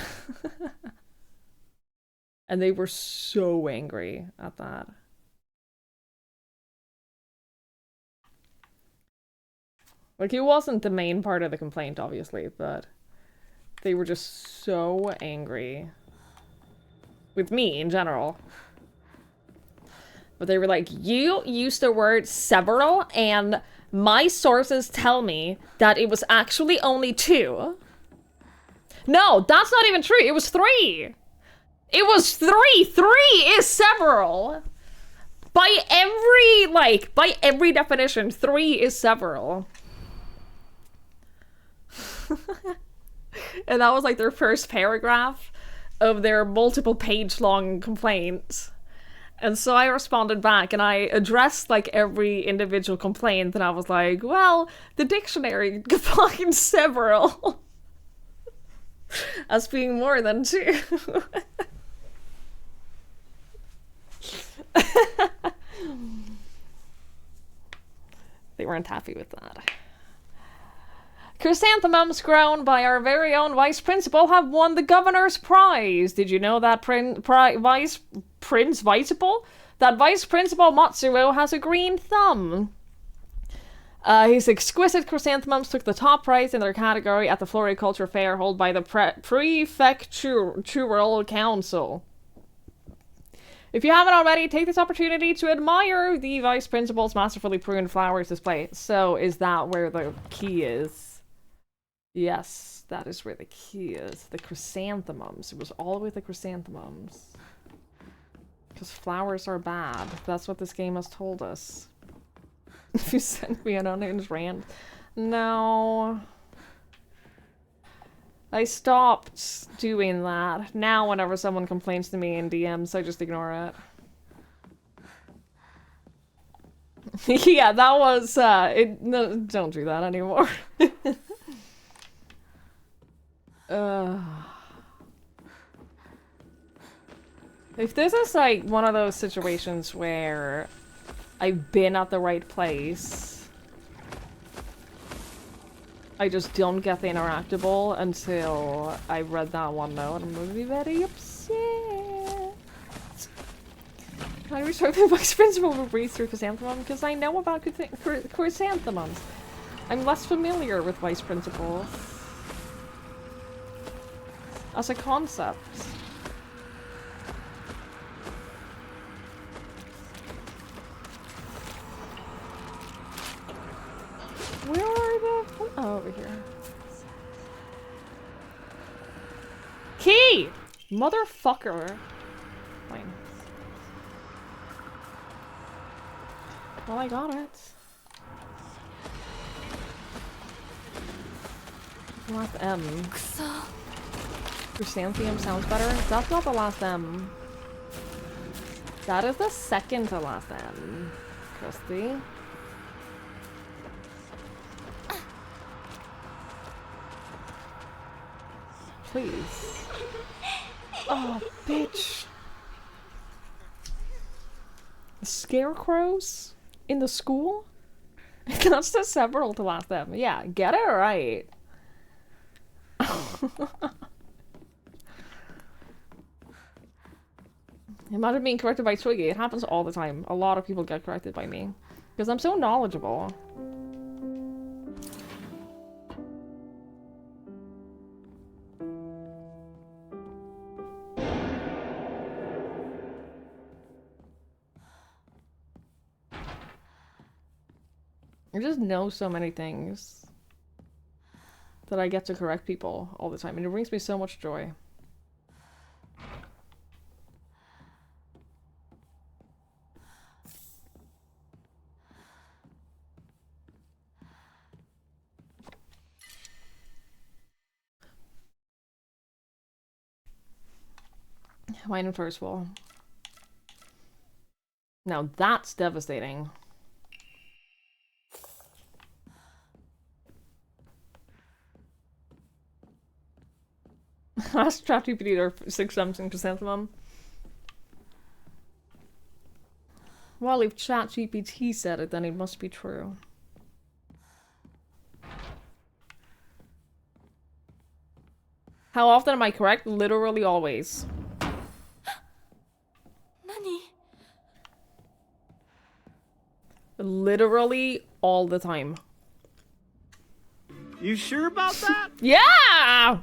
And they were so angry at that. Like, it wasn't the main part of the complaint, obviously, but they were just so angry with me in general. But they were like, you used the word several, and my sources tell me that it was actually only 2. No, that's not even true. It was 3. It was 3. 3 is several. By every definition, 3 is several. And that was like their first paragraph of their multiple page long complaint. And so I responded back and I addressed like every individual complaint and I was like, well, the dictionary defines several as being more than two. They weren't happy with that. Chrysanthemums grown by our very own vice principal have won the governor's prize. Did you know that vice principal Matsuo has a green thumb? His exquisite chrysanthemums took the top prize in their category at the Floriculture Fair held by the Prefectural Council. If you haven't already, take this opportunity to admire the vice principal's masterfully pruned flowers display. So, is that where the key is? Yes, that is where the key is. The chrysanthemums. It was all with the chrysanthemums. Because flowers are bad. That's what this game has told us. If you send me an unhinged rant. No. I stopped doing that. Now whenever someone complains to me in DMs, I just ignore it. Yeah, that was, no, don't do that anymore. If this is like one of those situations where I've been at the right place, I just don't get the interactable until I read that one note. I'm gonna be very upset. I wish the vice principal would breathe through chrysanthemum because I know about chrysanthemums. I'm less familiar with vice principals as a concept. Where are the... Oh, over here. Key! Motherfucker. Fine. Well, I got it. Last M. Chrysanthemum sounds better. That's not the last M. That is the second to last M. Christy. Please. Oh, bitch. Scarecrows? In the school? That's the several to last them. Yeah, get it right. Imagine being corrected by Twiggy. It happens all the time. A lot of people get corrected by me. Because I'm so knowledgeable. I just know so many things that I get to correct people all the time, and it brings me so much joy. Mine and first wall. Now that's devastating. Ask ChatGPT or 6 M's in chrysanthemum. Well, if ChatGPT said it, then it must be true. How often am I correct? Literally always. Nani? Literally all the time. You sure about that? Yeah!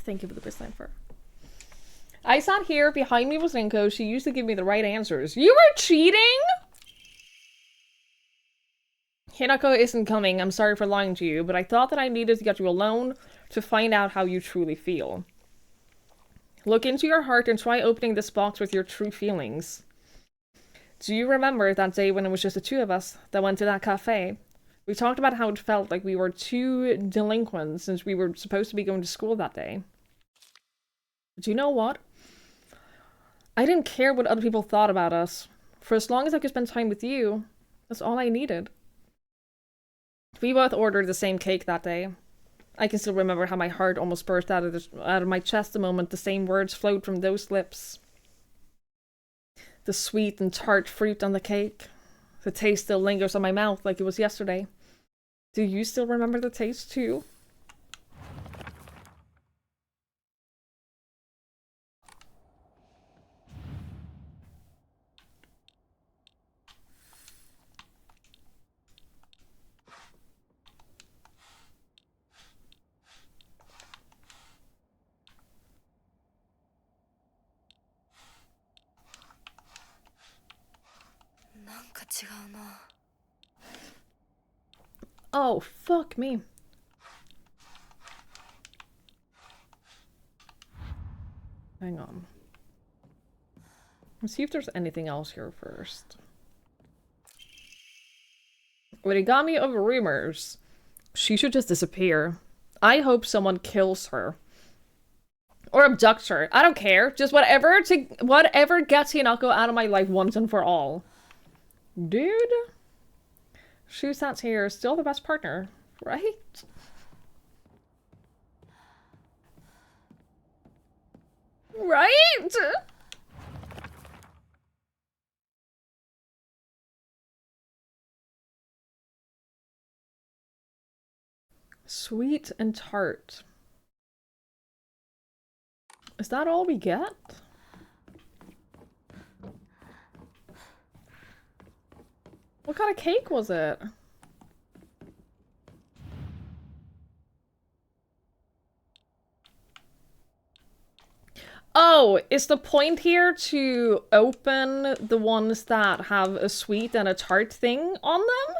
Thank you for the baseline for. I sat here, behind me was Rinko. She used to give me the right answers. You were cheating? Hinako isn't coming. I'm sorry for lying to you, but I thought that I needed to get you alone to find out how you truly feel. Look into your heart and try opening this box with your true feelings. Do you remember that day when it was just the two of us that went to that cafe? We talked about how it felt like we were two delinquents since we were supposed to be going to school that day. Do you know what? I didn't care what other people thought about us. For as long as I could spend time with you, that's all I needed. We both ordered the same cake that day. I can still remember how my heart almost burst out of my chest the moment the same words flowed from those lips. The sweet and tart fruit on the cake. The taste still lingers on my mouth like it was yesterday. Do you still remember the taste too? Oh, fuck me. Hang on. Let's see if there's anything else here first. Origami of rumors. She should just disappear. I hope someone kills her. Or abducts her. I don't care. Just whatever gets Hinako out of my life once and for all. Dude. Shusat's here. Still the best partner. Right? Right? Sweet and tart. Is that all we get? What kind of cake was it? Oh, is the point here to open the ones that have a sweet and a tart thing on them?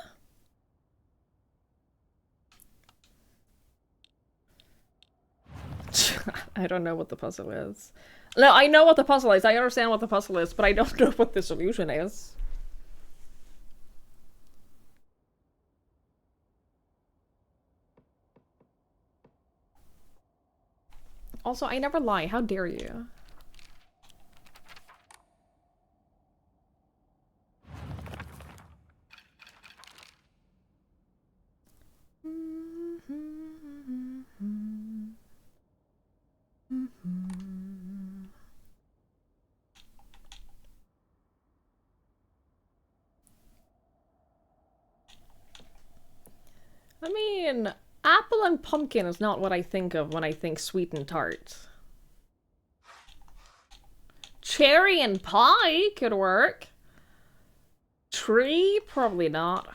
I don't know what the puzzle is. No, I know what the puzzle is. I understand what the puzzle is, but I don't know what the solution is. Also, I never lie. How dare you? I mean, apple and pumpkin is not what I think of when I think sweet and tart. Cherry and pie could work. Tree? Probably not.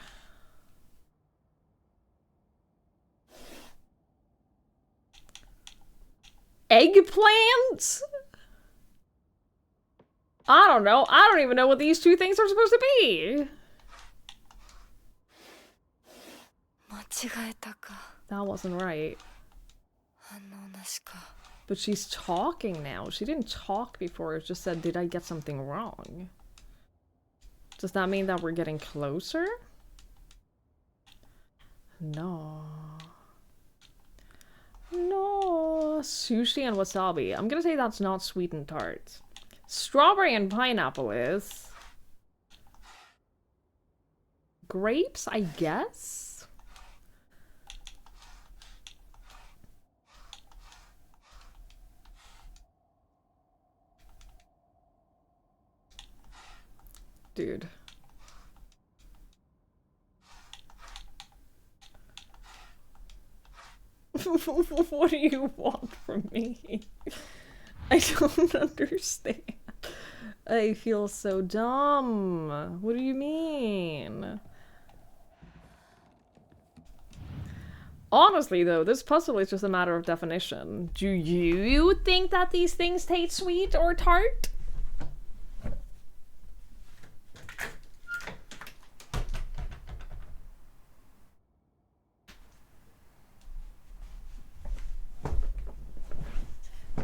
Eggplant? I don't know. I don't even know what these two things are supposed to be. That wasn't right. But she's talking now. She didn't talk before. It just said, did I get something wrong? Does that mean that we're getting closer? No. No. Sushi and wasabi. I'm gonna say that's not sweet and tart. Strawberry and pineapple is. Grapes, I guess? Dude. What do you want from me? I don't understand. I feel so dumb. What do you mean? Honestly, though, this puzzle is just a matter of definition. Do you think that these things taste sweet or tart?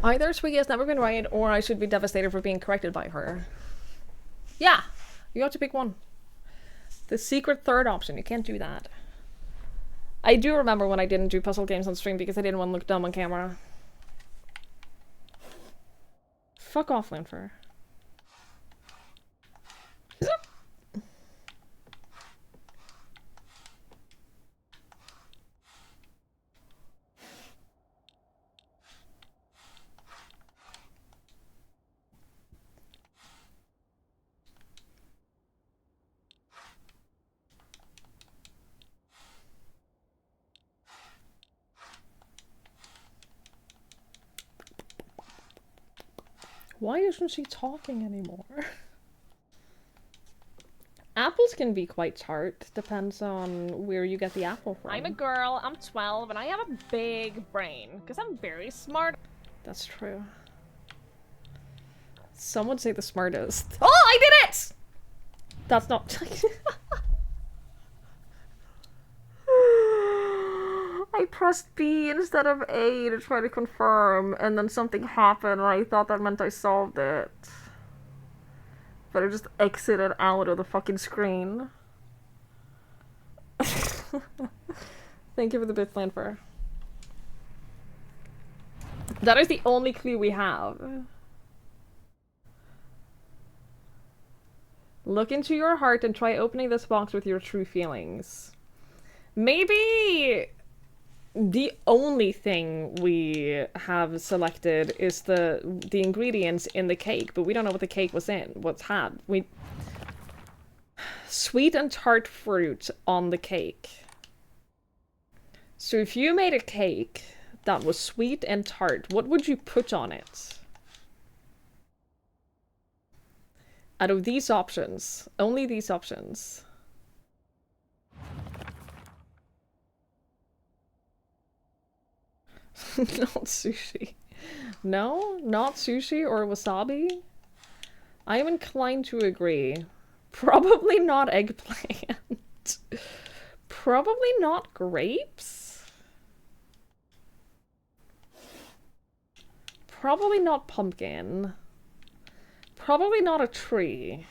Either Swiggy has never been right, or I should be devastated for being corrected by her. Yeah, you have to pick one. The secret third option, you can't do that. I do remember when I didn't do puzzle games on stream because I didn't want to look dumb on camera. Fuck off, Linfer. Why isn't she talking anymore? Apples can be quite tart. Depends on where you get the apple from. I'm a girl, I'm 12, and I have a big brain, because I'm very smart. That's true. Some would say the smartest. Oh, I did it! That's not... I pressed B instead of A to try to confirm, and then something happened, and I thought that meant I solved it. But I just exited out of the fucking screen. Thank you for the bit, Flanfer. That is the only clue we have. Look into your heart and try opening this box with your true feelings. Maybe the only thing we have selected is the ingredients in the cake, but we don't know what the cake was in, what's had. Sweet and tart fruit on the cake. So if you made a cake that was sweet and tart, what would you put on it? Out of these options, only these options. Not sushi. No, not sushi or wasabi. I am inclined to agree. Probably not eggplant. Probably not grapes. Probably not pumpkin. Probably not a tree.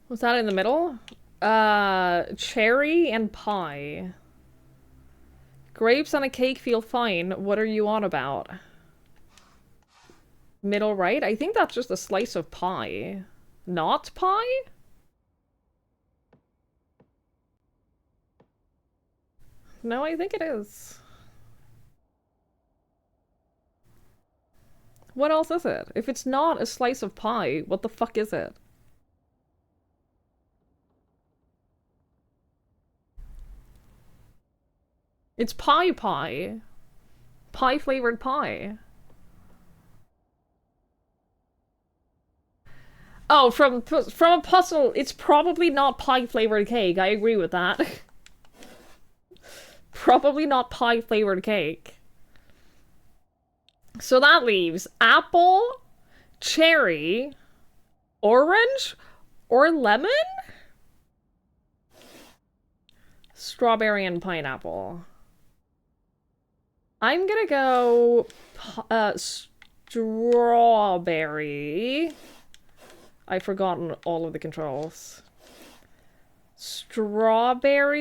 Was that in the middle? Cherry and pie. Grapes on a cake feel fine. What are you on about? Middle right? I think that's just a slice of pie. Not pie? No, I think it is. What else is it? If it's not a slice of pie, what the fuck is it? It's pie pie. Pie flavored pie. Oh, from a puzzle, it's probably not pie flavored cake. I agree with that. Probably not pie flavored cake. So that leaves apple, cherry, orange, or lemon? Strawberry and pineapple. I'm gonna go strawberry. I've forgotten all of the controls. Strawberry.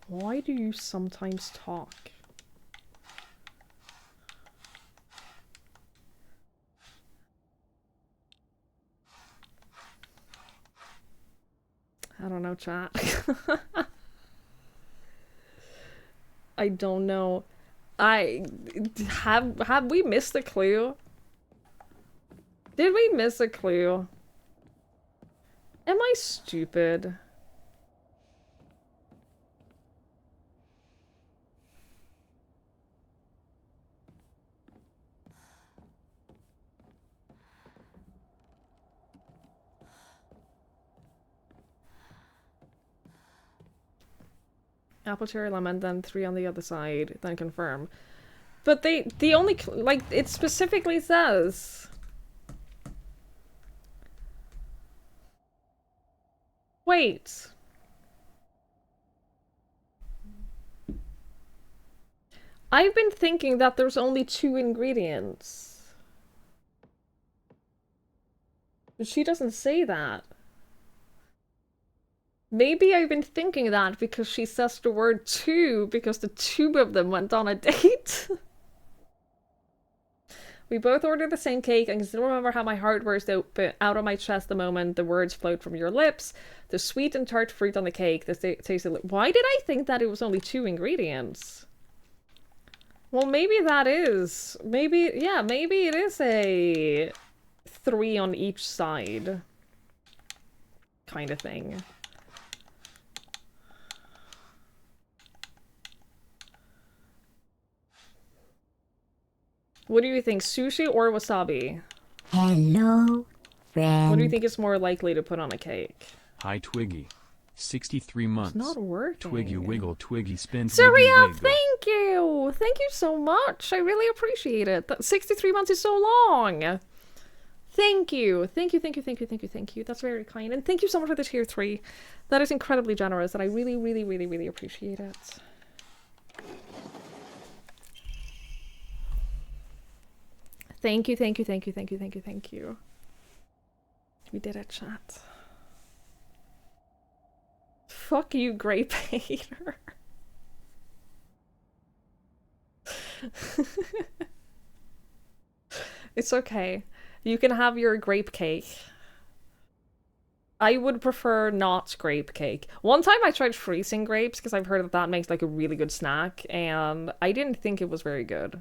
Why do you sometimes talk? I don't know, chat. I don't know. Have we missed a clue? Did we miss a clue? Am I stupid? Apple, cherry, lemon, then 3 on the other side, then confirm. But the only, like, it specifically says. Wait. I've been thinking that there's only 2 ingredients. But she doesn't say that. Maybe I've been thinking that because she says the word two because the 2 of them went on a date. We both ordered the same cake. I can still remember how my heart burst open out of my chest the moment the words flowed from your lips. The sweet and tart fruit on the cake. The tasted. Why did I think that it was only 2 ingredients? Well, maybe that is. Maybe it is a 3 on each side kind of thing. What do you think, sushi or wasabi? Hello, friend. What do you think is more likely to put on a cake? Hi Twiggy. 63 months. It's not working. Twiggy wiggle, Twiggy spin, Twiggy Surya, wiggle. thank you! Thank you so much. I really appreciate it. 63 months is so long. Thank you. Thank you, thank you, thank you, thank you, thank you. That's very kind. And thank you so much for the tier 3. That is incredibly generous, and I really, really, really, really appreciate it. Thank you, thank you, thank you, thank you, thank you, thank you. We did it, chat. Fuck you, grape hater. It's okay. You can have your grape cake. I would prefer not grape cake. One time I tried freezing grapes because I've heard that that makes like a really good snack, and I didn't think it was very good.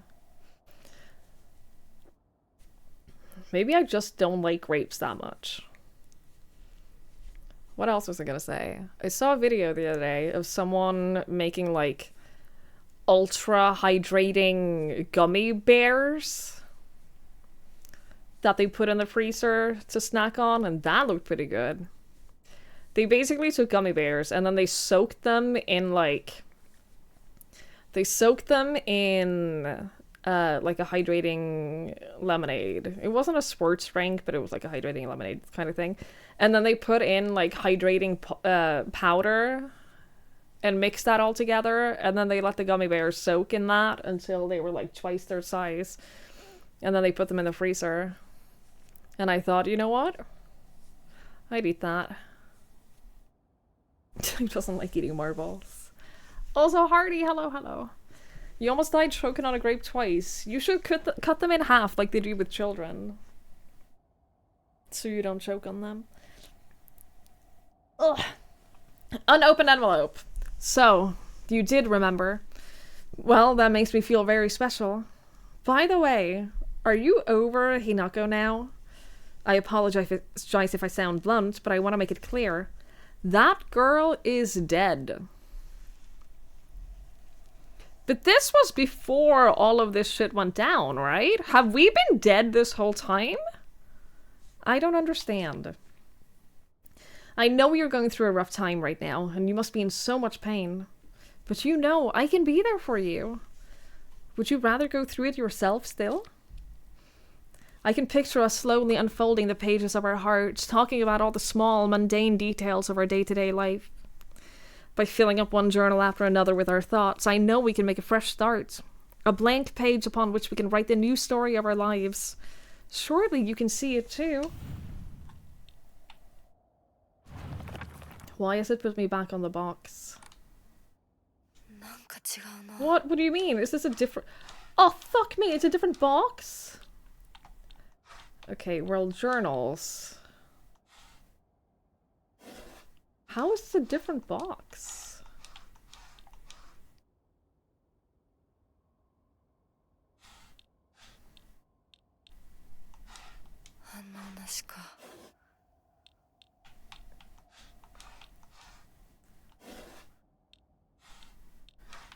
Maybe I just don't like grapes that much. What else was I gonna say? I saw a video the other day of someone making like ultra hydrating gummy bears that they put in the freezer to snack on, and that looked pretty good. They basically took gummy bears and then they soaked them in like a hydrating lemonade. It wasn't a sports drink, but it was like a hydrating lemonade kind of thing. And then they put in like hydrating powder and mixed that all together, and then they let the gummy bears soak in that until they were like twice their size. And then they put them in the freezer. And I thought, you know what? I'd eat that. He doesn't like eating marbles. Also, Hardy, hello. You almost died choking on a grape twice. You should cut them in half like they do with children. So you don't choke on them. Ugh. Unopened envelope. So, you did remember. Well, that makes me feel very special. By the way, are you over Hinako now? I apologize if I sound blunt, but I want to make it clear. That girl is dead. But this was before all of this shit went down, right? Have we been dead this whole time? I don't understand. I know you're going through a rough time right now, and you must be in so much pain. But you know, I can be there for you. Would you rather go through it yourself still? I can picture us slowly unfolding the pages of our hearts, talking about all the small, mundane details of our day-to-day life. By filling up one journal after another with our thoughts, I know we can make a fresh start. A blank page upon which we can write the new story of our lives. Surely you can see it too. Why has it put me back on the box? What? What do you mean? Is this a different... Oh, fuck me! It's a different box? Okay, world journals. How is this a different box?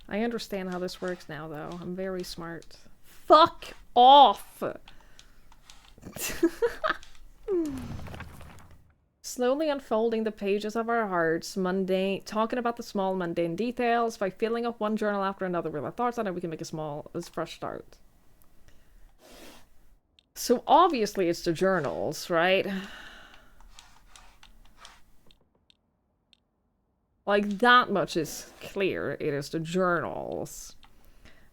I understand how this works now, though. I'm very smart. Fuck off! Slowly unfolding the pages of our hearts, talking about the small mundane details. By filling up one journal after another with our thoughts on it, we can make a fresh start. So obviously it's the journals, right? Like, that much is clear. It is the journals.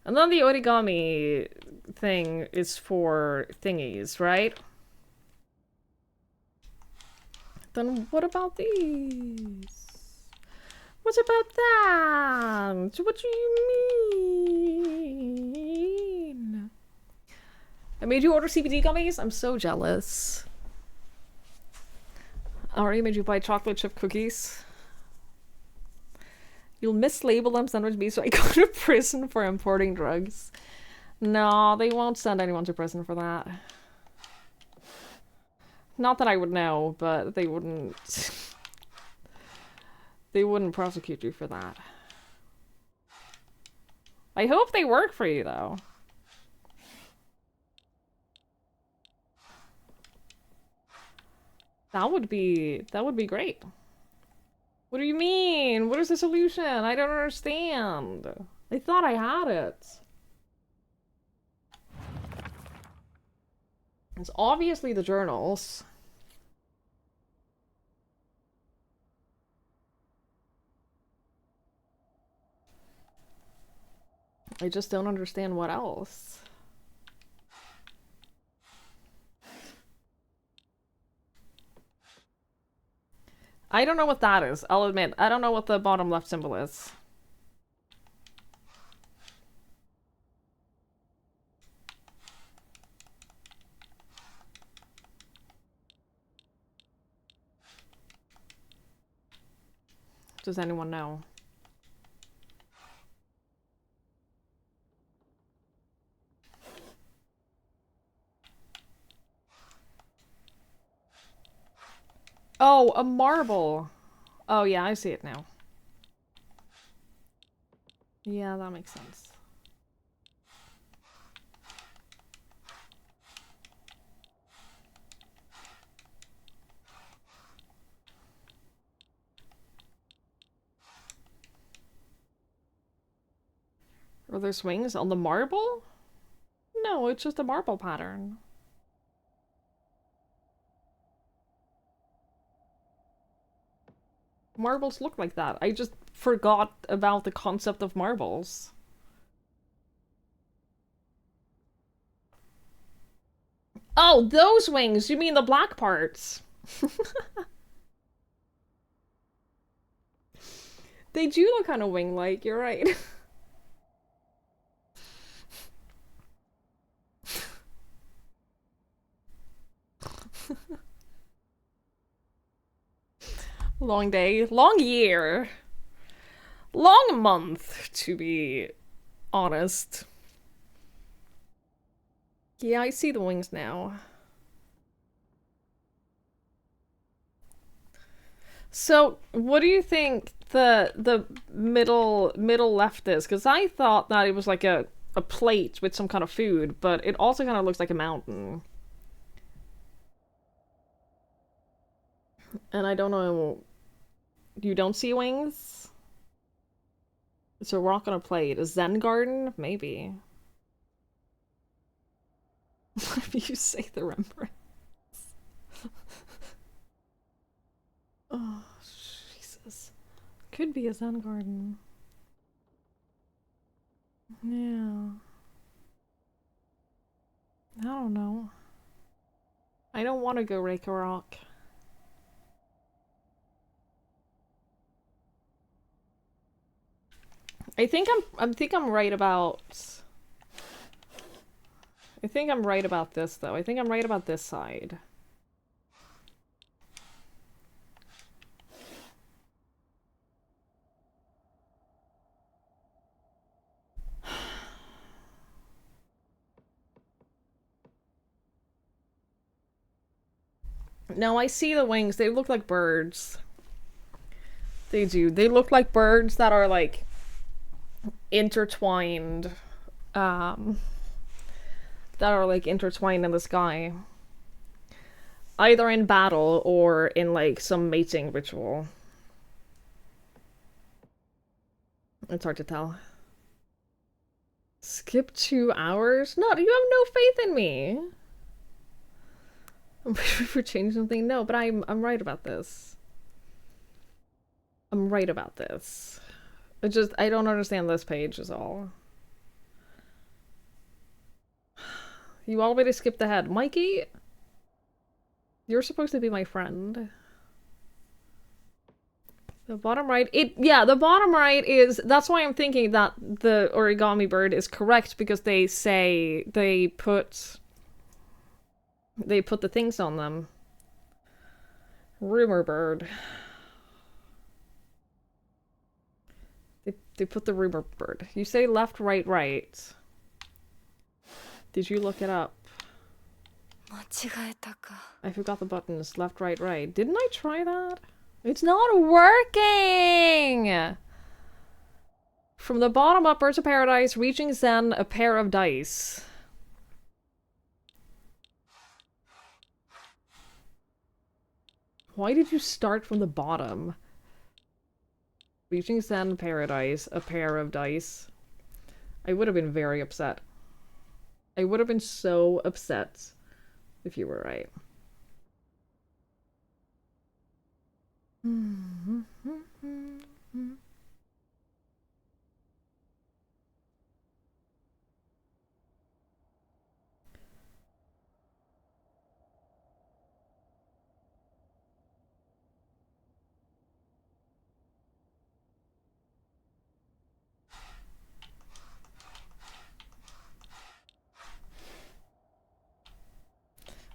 And then the origami thing is for thingies, right? Then what about these? What about that? What do you mean? I made you order CBD gummies? I'm so jealous. I already made you buy chocolate chip cookies. You'll mislabel them, send them to me, so I go to prison for importing drugs. No, they won't send anyone to prison for that. Not that I would know, but they wouldn't... they wouldn't prosecute you for that. I hope they work for you, though. That would be great. What do you mean? What is the solution? I don't understand. I thought I had it. It's obviously the journals. I just don't understand what else. I don't know what that is. I'll admit, I don't know what the bottom left symbol is. Does anyone know? Oh, a marble. Oh yeah, I see it now. Yeah, that makes sense. Are there swings on the marble? No, it's just a marble pattern. Marbles look like that. I just forgot about the concept of marbles. Oh, those wings! You mean the black parts? They do look kind of wing-like, you're right. Long day, long year, long month, to be honest. Yeah, I see the wings now. So, what do you think the middle left is? Because I thought that it was like a plate with some kind of food, but it also kind of looks like a mountain. And I don't know. You don't see wings? It's a rock on a plate. A Zen garden? Maybe. If you say the remembrance. Oh, Jesus. Could be a Zen garden. Yeah. I don't know. I don't want to go rake a rock. I think I'm right about... I think I'm right about this, though. I think I'm right about this side. No, I see the wings. They look like birds. They do. They look like birds that are, like, intertwined. That are, like, intertwined in the sky. Either in battle or in, like, some mating ritual. It's hard to tell. Skip 2 hours? No, you have no faith in me. I'm ready for changing something. No, but I'm right about this. I'm right about this. I don't understand this page is all. You already skipped ahead. Mikey? You're supposed to be my friend. The bottom right, the bottom right is, that's why I'm thinking that the origami bird is correct, because they say, they put They put the things on them. Rumor bird. They put the rumor bird. You say left, right, right. Did you look it up? 間違えたか。 I forgot the buttons. Left, right, right. Didn't I try that? It's not working! From the bottom up, Birds of Paradise, reaching Zen, a pair of dice. Why did you start from the bottom? Reaching Zen, Paradise, a pair of dice. I would have been very upset. I would have been so upset if you were right.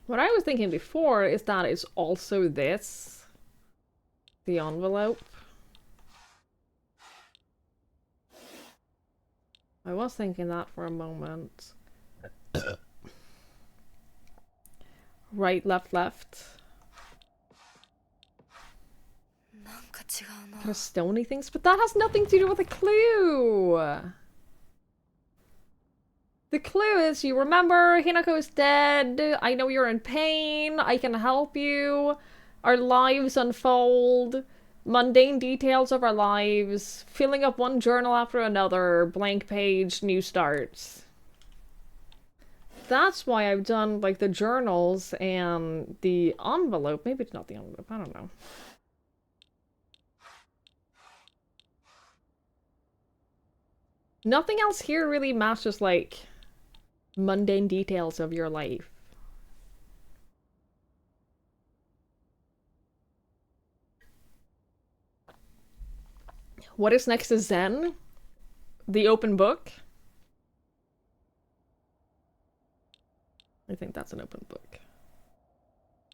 What I was thinking before is that it's also this. The envelope. I was thinking that for a moment. Right, left, left. なんか違うな。 Kind of stony things, but that has nothing to do with the clue. The clue is you remember Hinako is dead. I know you're in pain. I can help you. Our lives unfold. Mundane details of our lives. Filling up one journal after another. Blank page, new starts. That's why I've done like the journals and the envelope. Maybe it's not the envelope. I don't know. Nothing else here really matches like mundane details of your life. What is next to Zen? The open book? I think that's an open book.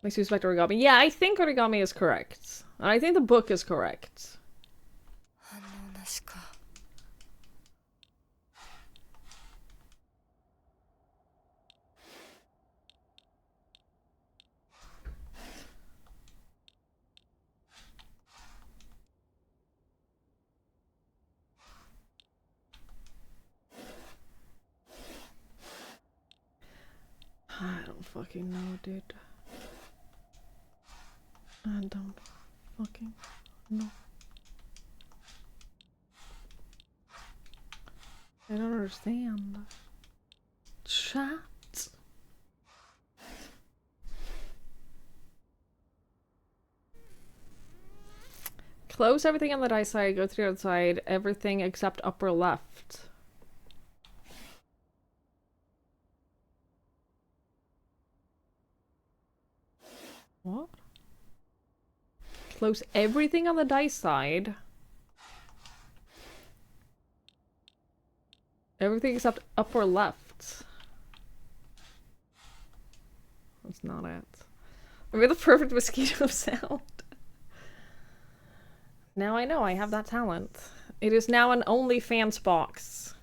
Makes you suspect origami. Yeah, I think origami is correct. And I think the book is correct. 反応なしか。 I don't fucking know, dude. I don't fucking know. I don't understand. Chat. Close everything on the dice side, go to the other side, everything except upper left. What? Close everything on the dice side. Everything except upper left. That's not it. I made the perfect mosquito sound. Now I know I have that talent. It is now an OnlyFans box.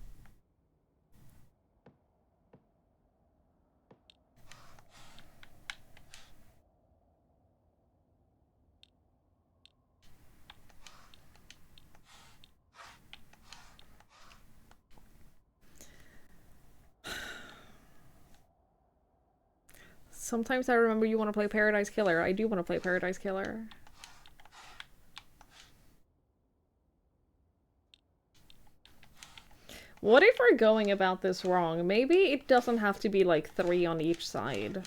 Sometimes I remember you want to play Paradise Killer. I do want to play Paradise Killer. What if we're going about this wrong? Maybe it doesn't have to be like 3 on each side.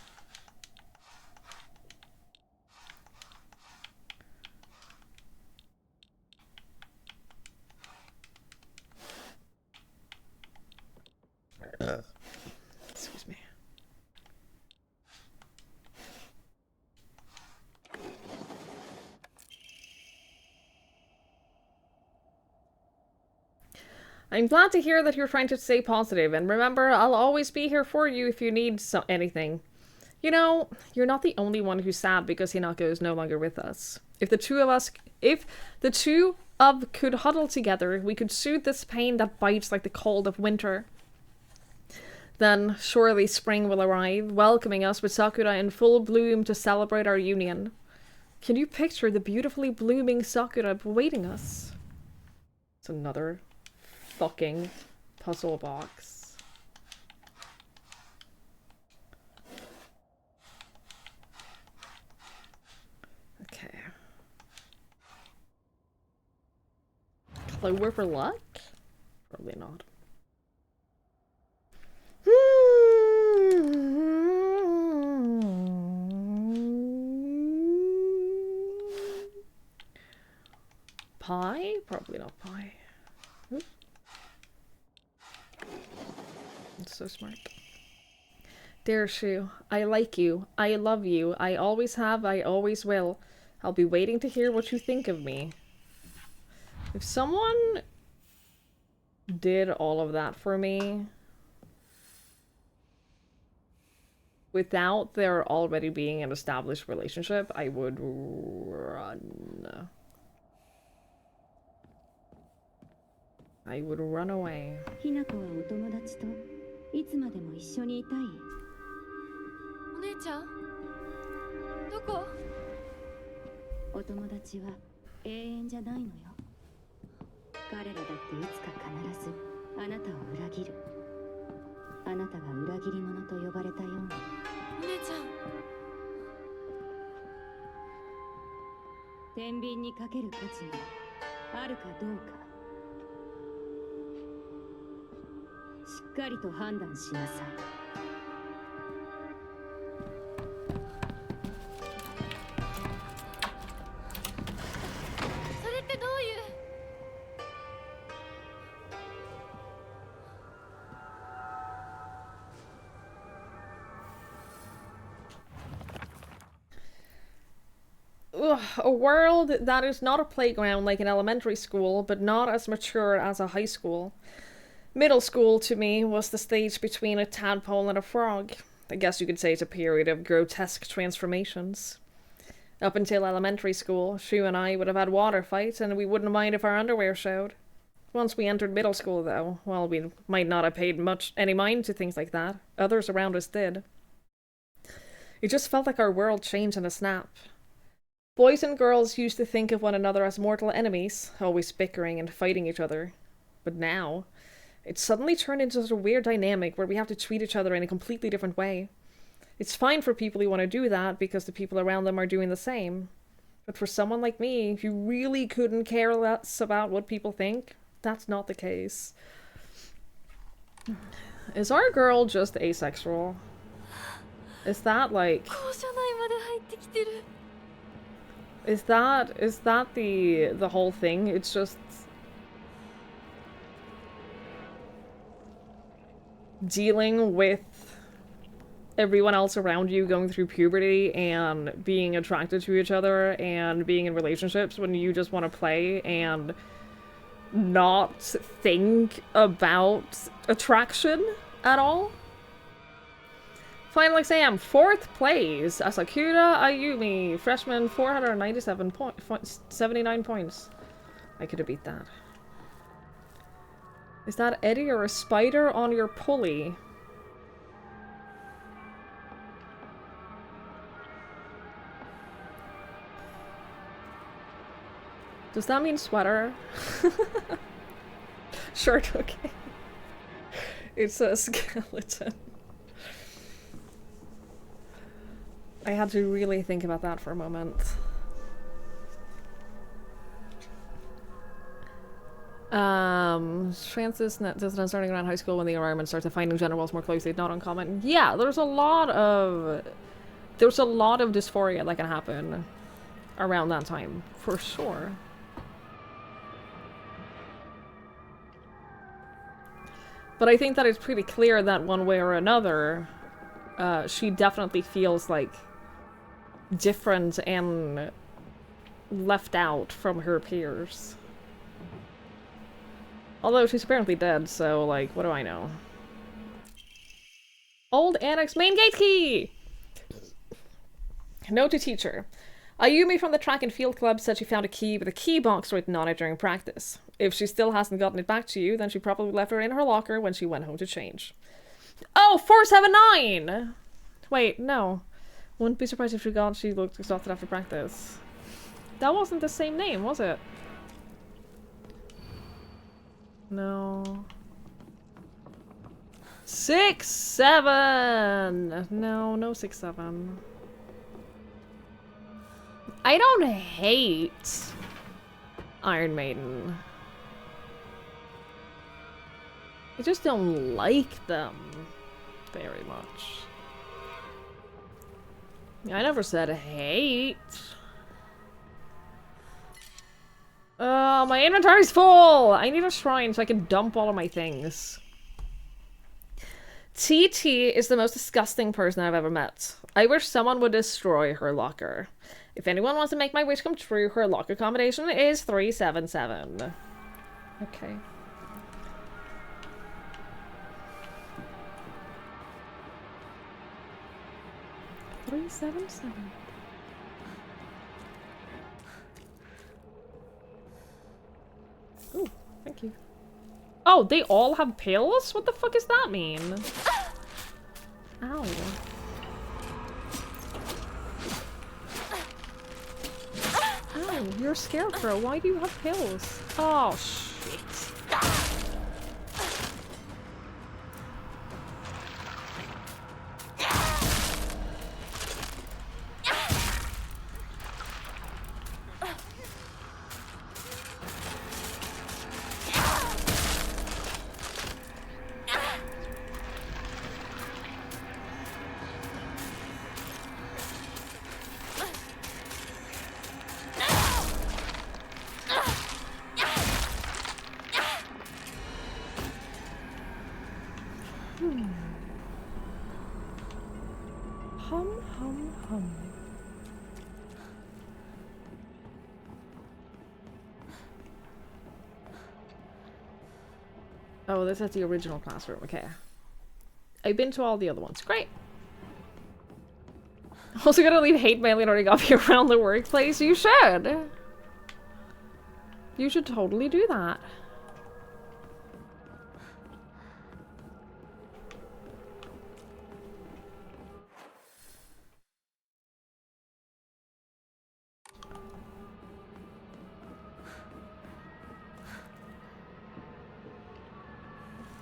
Excuse me. I'm glad to hear that you're trying to stay positive, and remember, I'll always be here for you if you need anything. You know, you're not the only one who's sad because Hinako is no longer with us. If the two of could huddle together, we could soothe this pain that bites like the cold of winter. Then surely spring will arrive, welcoming us with sakura in full bloom to celebrate our union. Can you picture the beautifully blooming sakura awaiting us? It's another fucking puzzle box. Okay. Clover for luck? Probably not. Pie? Probably not pie. It's so smart. Dear Shu, I like you. I love you. I always have. I always will. I'll be waiting to hear what you think of me. If someone did all of that for me without there already being an established relationship, I would run. I would run away. ひなこはお友達といつまでも一緒にいたい。お姉ちゃんどこ？お友達は永遠じゃないのよ。彼らだっていつか必ずあなたを裏切る。あなたが裏切り者と呼ばれたように。お姉ちゃん。天秤にかける価値があるかどうか。しっかりと判断しなさい。それってどういう？ Ugh, a world that is not a playground like an elementary school, but not as mature as a high school. Middle school, to me, was the stage between a tadpole and a frog. I guess you could say it's a period of grotesque transformations. Up until elementary school, Shu and I would have had water fights, and we wouldn't mind if our underwear showed. Once we entered middle school, though, well, we might not have paid any mind to things like that. Others around us did. It just felt like our world changed in a snap. Boys and girls used to think of one another as mortal enemies, always bickering and fighting each other. But now, it's suddenly turned into such a weird dynamic where we have to treat each other in a completely different way. It's fine for people who want to do that because the people around them are doing the same. But for someone like me, who really couldn't care less about what people think, that's not the case. Is our girl just asexual? Is that like... Is that the whole thing? It's just dealing with everyone else around you going through puberty and being attracted to each other and being in relationships when you just want to play and not think about attraction at all. Final exam, 4th place. Asakura Ayumi, freshman, 79 points. I could have beat that. Is that Eddie or a spider on your pulley? Does that mean sweater? Shirt, okay. It's a skeleton. I had to really think about that for a moment. Francis does not starting around high school when the environment starts defining gender roles more closely, not uncommon. Yeah, there's a lot of dysphoria that can happen around that time, for sure. But I think that it's pretty clear that one way or another, she definitely feels like different and left out from her peers. Although she's apparently dead, so like, what do I know? Old Annex main gate key! Note to teacher. Ayumi from the track and field club said she found a key with a key box written on it during practice. If she still hasn't gotten it back to you, then she probably left it in her locker when she went home to change. Oh, 479! Wait, no. Wouldn't be surprised if she looked exhausted after practice. That wasn't the same name, was it? No. 6-7! No, no 6-7. I don't hate Iron Maiden. I just don't like them very much. I never said hate. My inventory's full! I need a shrine so I can dump all of my things. TT is the most disgusting person I've ever met. I wish someone would destroy her locker. If anyone wants to make my wish come true, her locker combination is 377. Okay. $377. Ooh, thank you. Oh, they all have pills? What the fuck does that mean? Ow. Oh, you're a scarecrow. Why do you have pills? Oh, shit. Oh, this is the original classroom. Okay. I've been to all the other ones. Great. Also gonna leave hate mail and already got me around the workplace. You should. You should totally do that.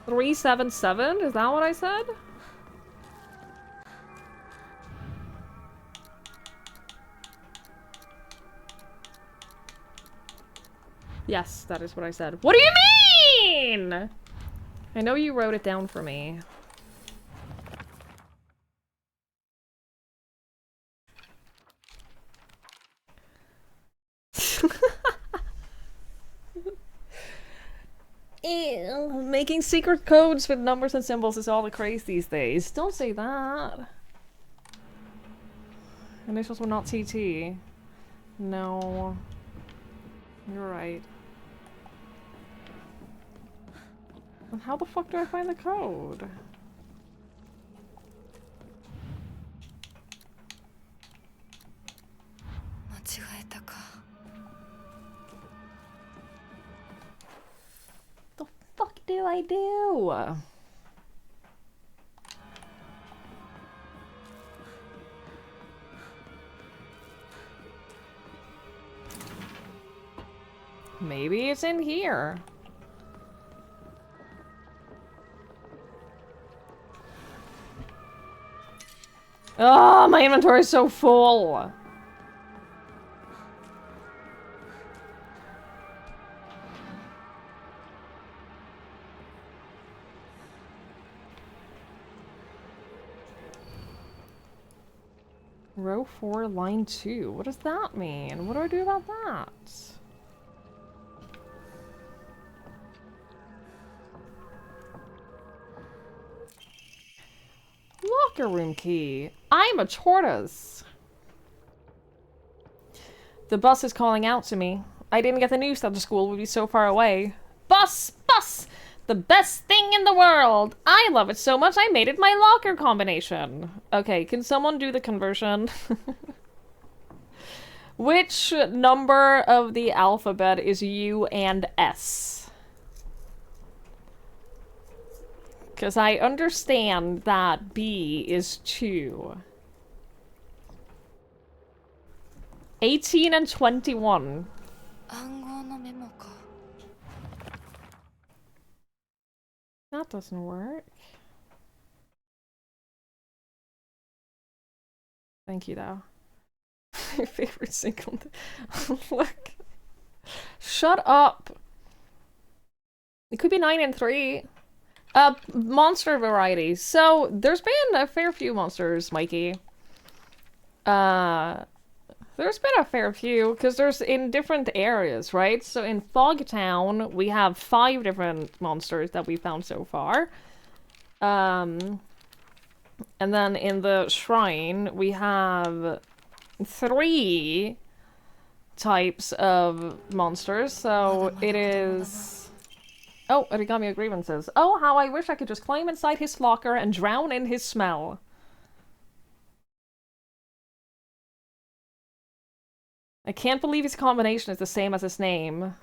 $377? Is that what I said? Yes, that is what I said. What do you mean? I know you wrote it down for me. Ew, making secret codes with numbers and symbols is all the craze these days. Don't say that. Initials were not TT. No. You're right. And how the fuck do I find the code? The fuck do I do? Maybe it's in here. Oh, my inventory is so full. Row 4, line 2. What does that mean? What do I do about that? Locker room key. I'm a tortoise. The bus is calling out to me. I didn't get the news that the school would be so far away. Bus! Bus! The best thing in the world! I love it so much I made it my locker combination. Okay, can someone do the conversion? Which number of the alphabet is U and S? Because I understand that B is 2. 18 and 21. 暗号のメモか。 That doesn't work. Thank you, though. My favorite single. Look. Shut up. It could be 9 and 3. Monster variety. So, there's been a fair few monsters, Mikey. There's been a fair few, because there's in different areas, right? So in Fogtown, we have 5 different monsters that we found so far. And then in the shrine, we have 3 types of monsters. So it is... Oh, Origami Grievances. Oh, how I wish I could just climb inside his locker and drown in his smell. I can't believe his combination is the same as his name.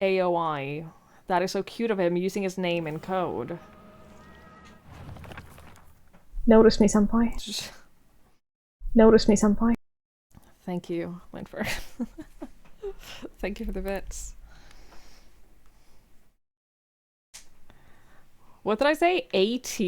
AOI. That is so cute of him using his name in code. Notice me, senpai. Notice me, senpai. Thank you, Linford. Thank you for the bits. What did I say? AT?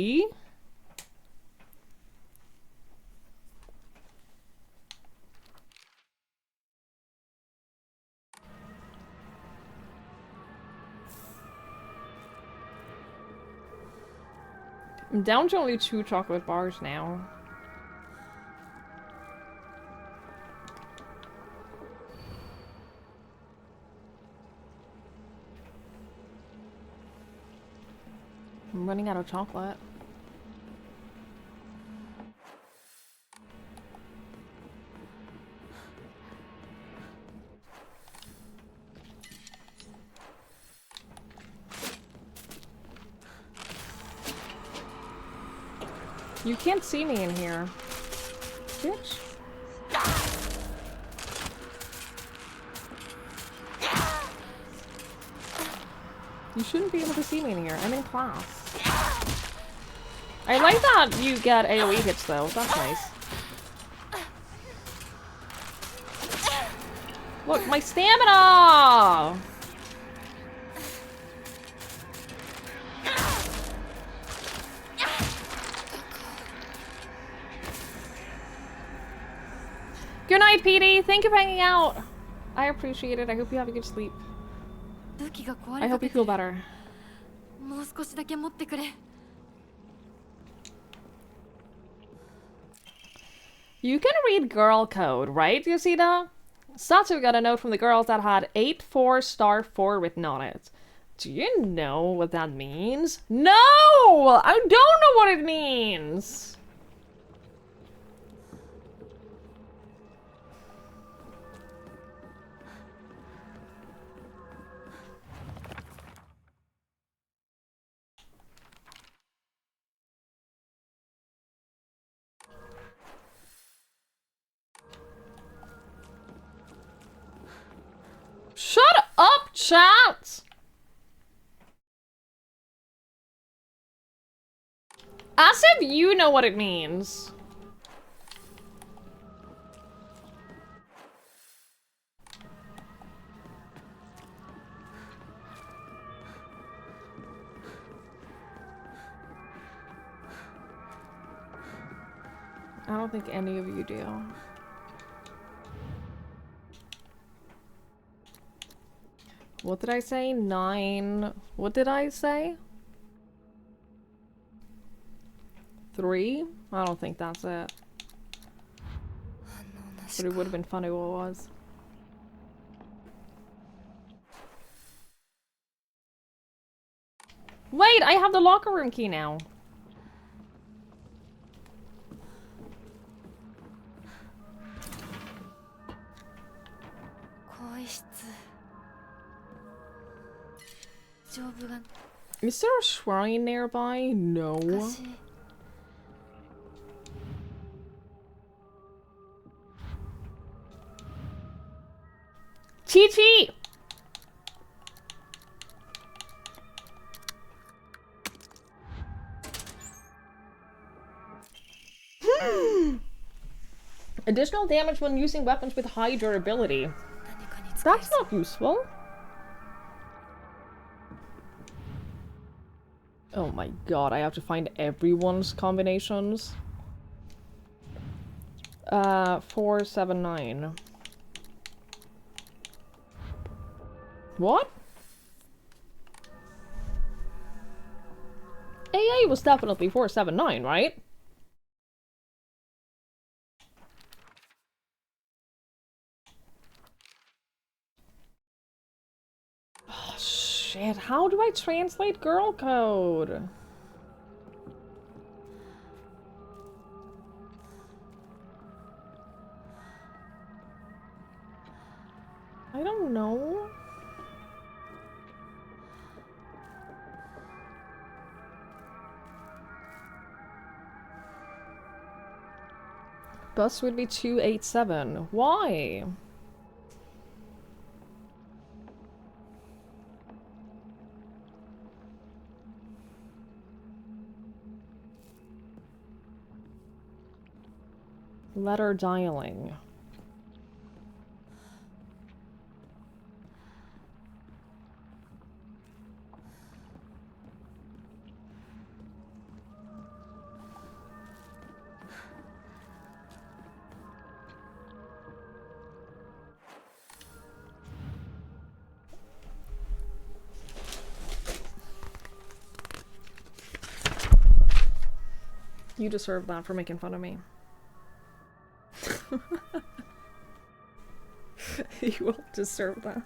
I'm down to only 2 chocolate bars now. I'm running out of chocolate. You can't see me in here. Bitch. You shouldn't be able to see me in here. I'm in class. I like that you get AoE hits though. That's nice. Look, my stamina! Good night, Petey. Thank you for hanging out. I appreciate it. I hope you have a good sleep. 武器が壊 I れか hope け you て feel better. もう少しだけ持ってくれ。 You can read girl code, right, Yoshida? Satsu got a note from the girls that had 84*4 written on it. Do you know what that means? No! I don't know what it means! Shut up, chat! As if you know what it means. I don't think any of you do. What did I say? 9. What did I say? 3? I don't think that's it. But it would have been funny what it was. Wait, I have the locker room key now. Is there a shrine nearby? No. Chi Chi! Additional damage when using weapons with high durability. That's not useful. Oh my god, I have to find everyone's combinations. 479. What? AA was definitely 479, right? Oh shit, how do I translate girl code? I don't know. Bus would be 287. Why? Letter dialing. You deserve that for making fun of me. You all deserve that.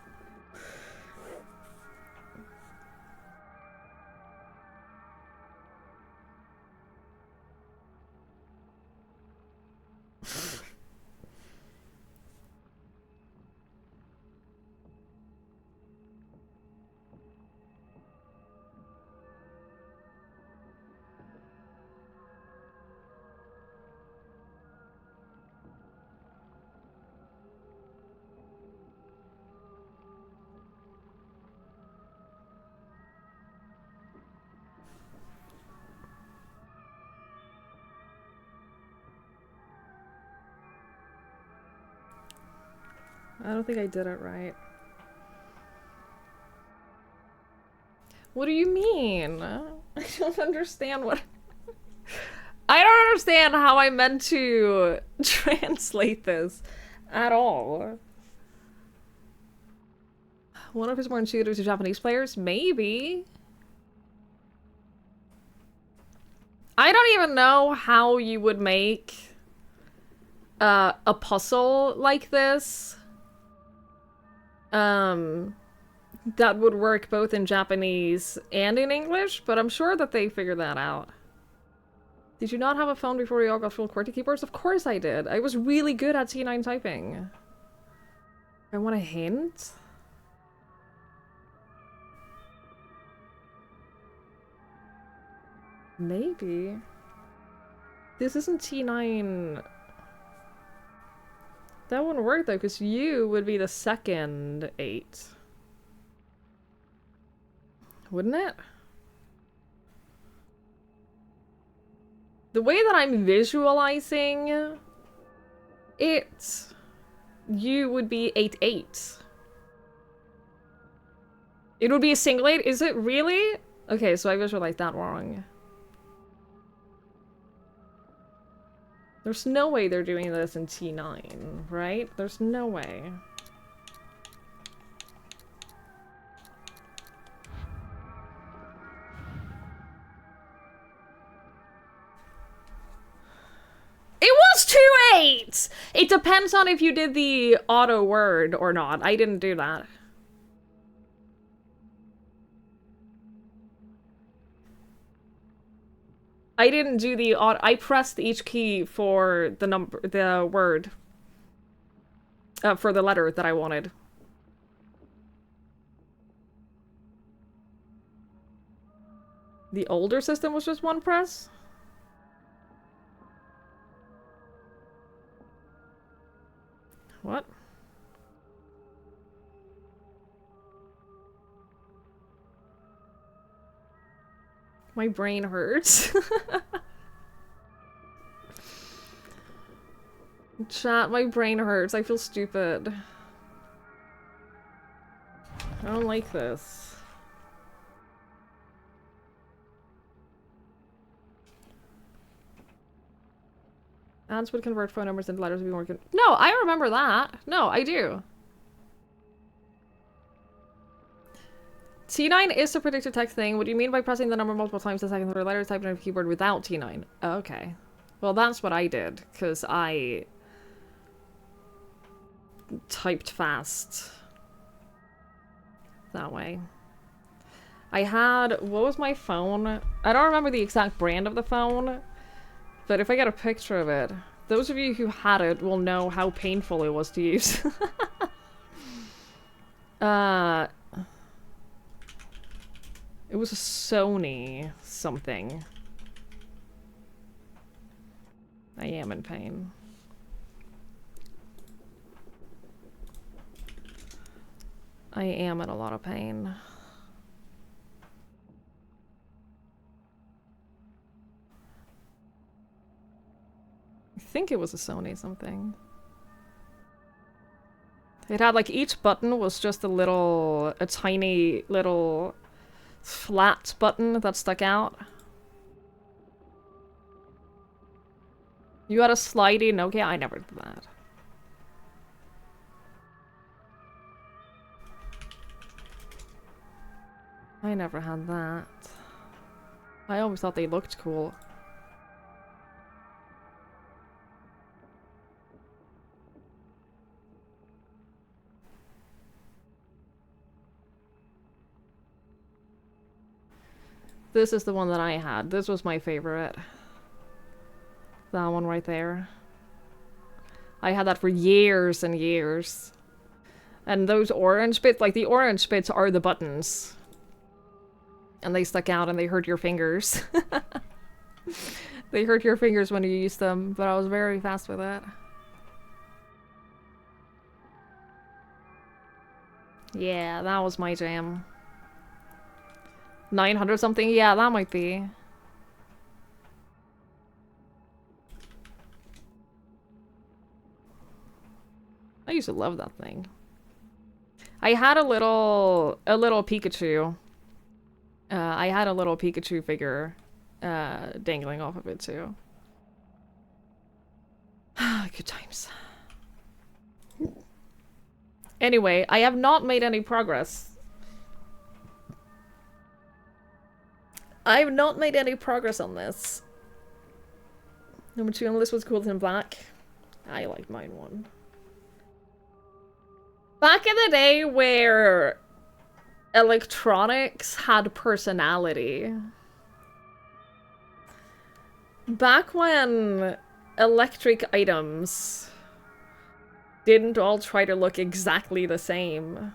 I don't think I did it right. What do you mean? I don't understand what... I don't understand how I meant to translate this at all. One of his more intuitive to Japanese players? Maybe. I don't even know how you would make a puzzle like this. That would work both in Japanese and in English, but I'm sure that they figured that out. Did you not have a phone before you all got full QWERTY keyboards? Of course I did. I was really good at T9 typing. I want a hint? Maybe. This isn't T9... That wouldn't work though, because you would be the second 8. Wouldn't it? The way that I'm visualizing it, you would be 8-8. It would be a single 8? Is it really? Okay, so I visualized that wrong. There's no way they're doing this in T9, right? There's no way. It was 2-8! It depends on if you did the auto word or not. I didn't do that. I didn't do the auto. I pressed each key for the word. For the letter that I wanted. The older system was just one press? What? My brain hurts. Chat, my brain hurts. I feel stupid. I don't like this. Ads would convert phone numbers into letters to be more No, I remember that. No, I do. T9 is a predictive text thing. What do you mean by pressing the number multiple times a second for a letter typed on a keyboard without T9? Okay. Well, that's what I did, because I typed fast that way. I had, what was my phone? I don't remember the exact brand of the phone, but if I get a picture of it, those of you who had it will know how painful it was to use. It was a Sony something. I am in pain. I am in a lot of pain. I think it was a Sony something. It had like each button was just a tiny little flat button that stuck out. You had a slidey Nokia? I never did that. I never had that. I always thought they looked cool. This is the one that I had. This was my favorite. That one right there. I had that for years and years. And those orange bits, like the orange bits are the buttons. And they stuck out and they hurt your fingers. They hurt your fingers when you use them, but I was very fast with it. Yeah, that was my jam. 900 something? Yeah, that might be. I used to love that thing. I had a little Pikachu. I had a little Pikachu figure dangling off of it too. Good times. Anyway, I have not made any progress. I've not made any progress on this. Number 2 on the list was Cool in Black. I liked mine one. Back in the day where electronics had personality. Back when electric items didn't all try to look exactly the same.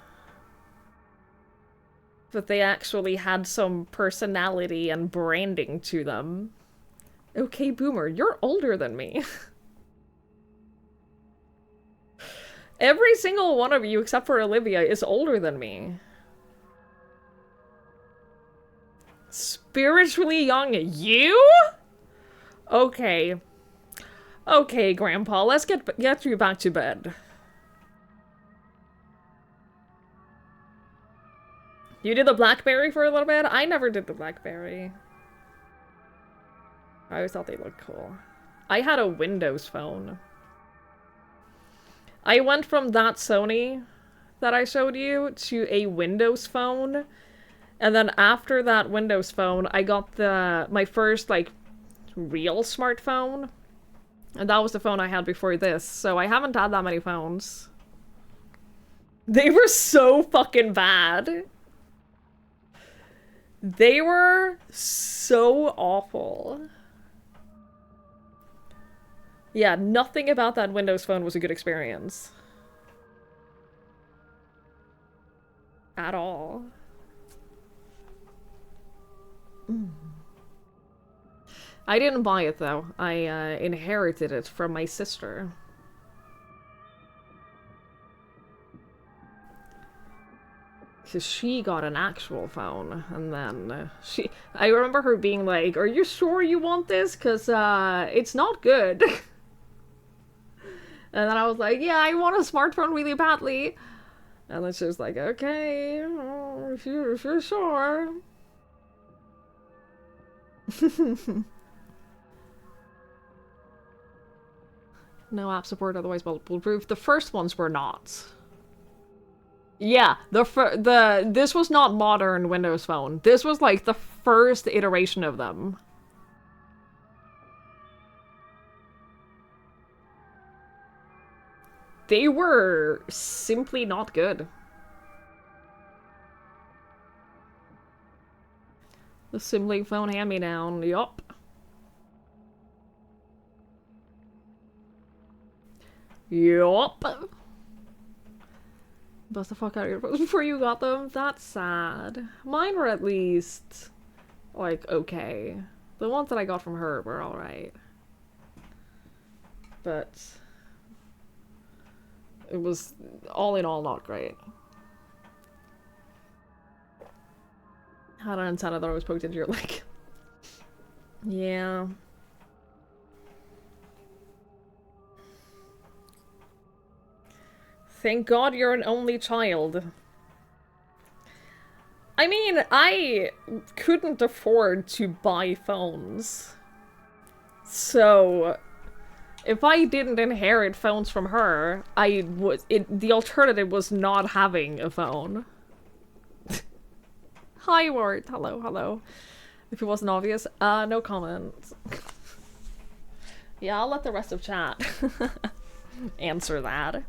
But they actually had some personality and branding to them. Okay, Boomer, you're older than me. Every single one of you, except for Olivia, is older than me. Spiritually young, you? Okay. Okay, Grandpa, let's get you back to bed. You did the BlackBerry for a little bit? I never did the BlackBerry. I always thought they looked cool. I had a Windows phone. I went from that Sony that I showed you to a Windows phone. And then after that Windows phone, I got my first, like, real smartphone. And that was the phone I had before this. So I haven't had that many phones. They were so fucking bad. They were so awful. Yeah, nothing about that Windows phone was a good experience. At all. I didn't buy it though. I inherited it from my sister. Because she got an actual phone, and then I remember her being like, "Are you sure you want this? Because it's not good." And then I was like, "Yeah, I want a smartphone really badly." And then she was like, "Okay, if you're sure." No app support, otherwise bulletproof. The first ones were not. Yeah, this was not modern Windows Phone. This was like the first iteration of them. They were simply not good. The Symlink phone hand-me-down, yup. Yup. Bust the fuck out of your phones before you got them. That's sad. Mine were at least, like, okay. The ones that I got from her were alright. But it was, all in all, not great. Had an antenna that I was poked into your leg. Yeah. Thank God you're an only child. I mean, I couldn't afford to buy phones. So, if I didn't inherit phones from her, the alternative was not having a phone. Hi, Ward. Hello, hello. If it wasn't obvious, no comments. Yeah, I'll let the rest of chat answer that.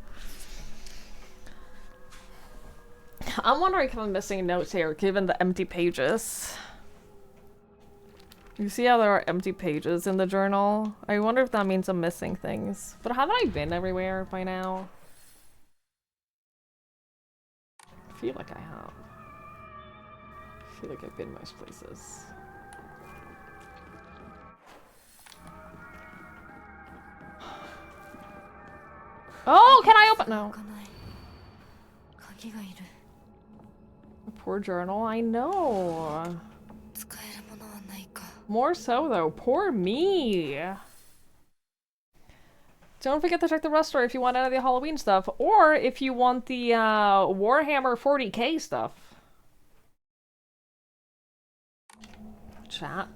I'm wondering if I'm missing notes here, given the empty pages. You see how there are empty pages in the journal? I wonder if that means I'm missing things. But haven't I been everywhere by now? I feel like I have. I feel like I've been most places. Oh, can I open? No. A poor journal, I know. More so though, poor me. Don't forget to check the rest store if you want any of the Halloween stuff, or if you want the Warhammer 40k stuff. Chat.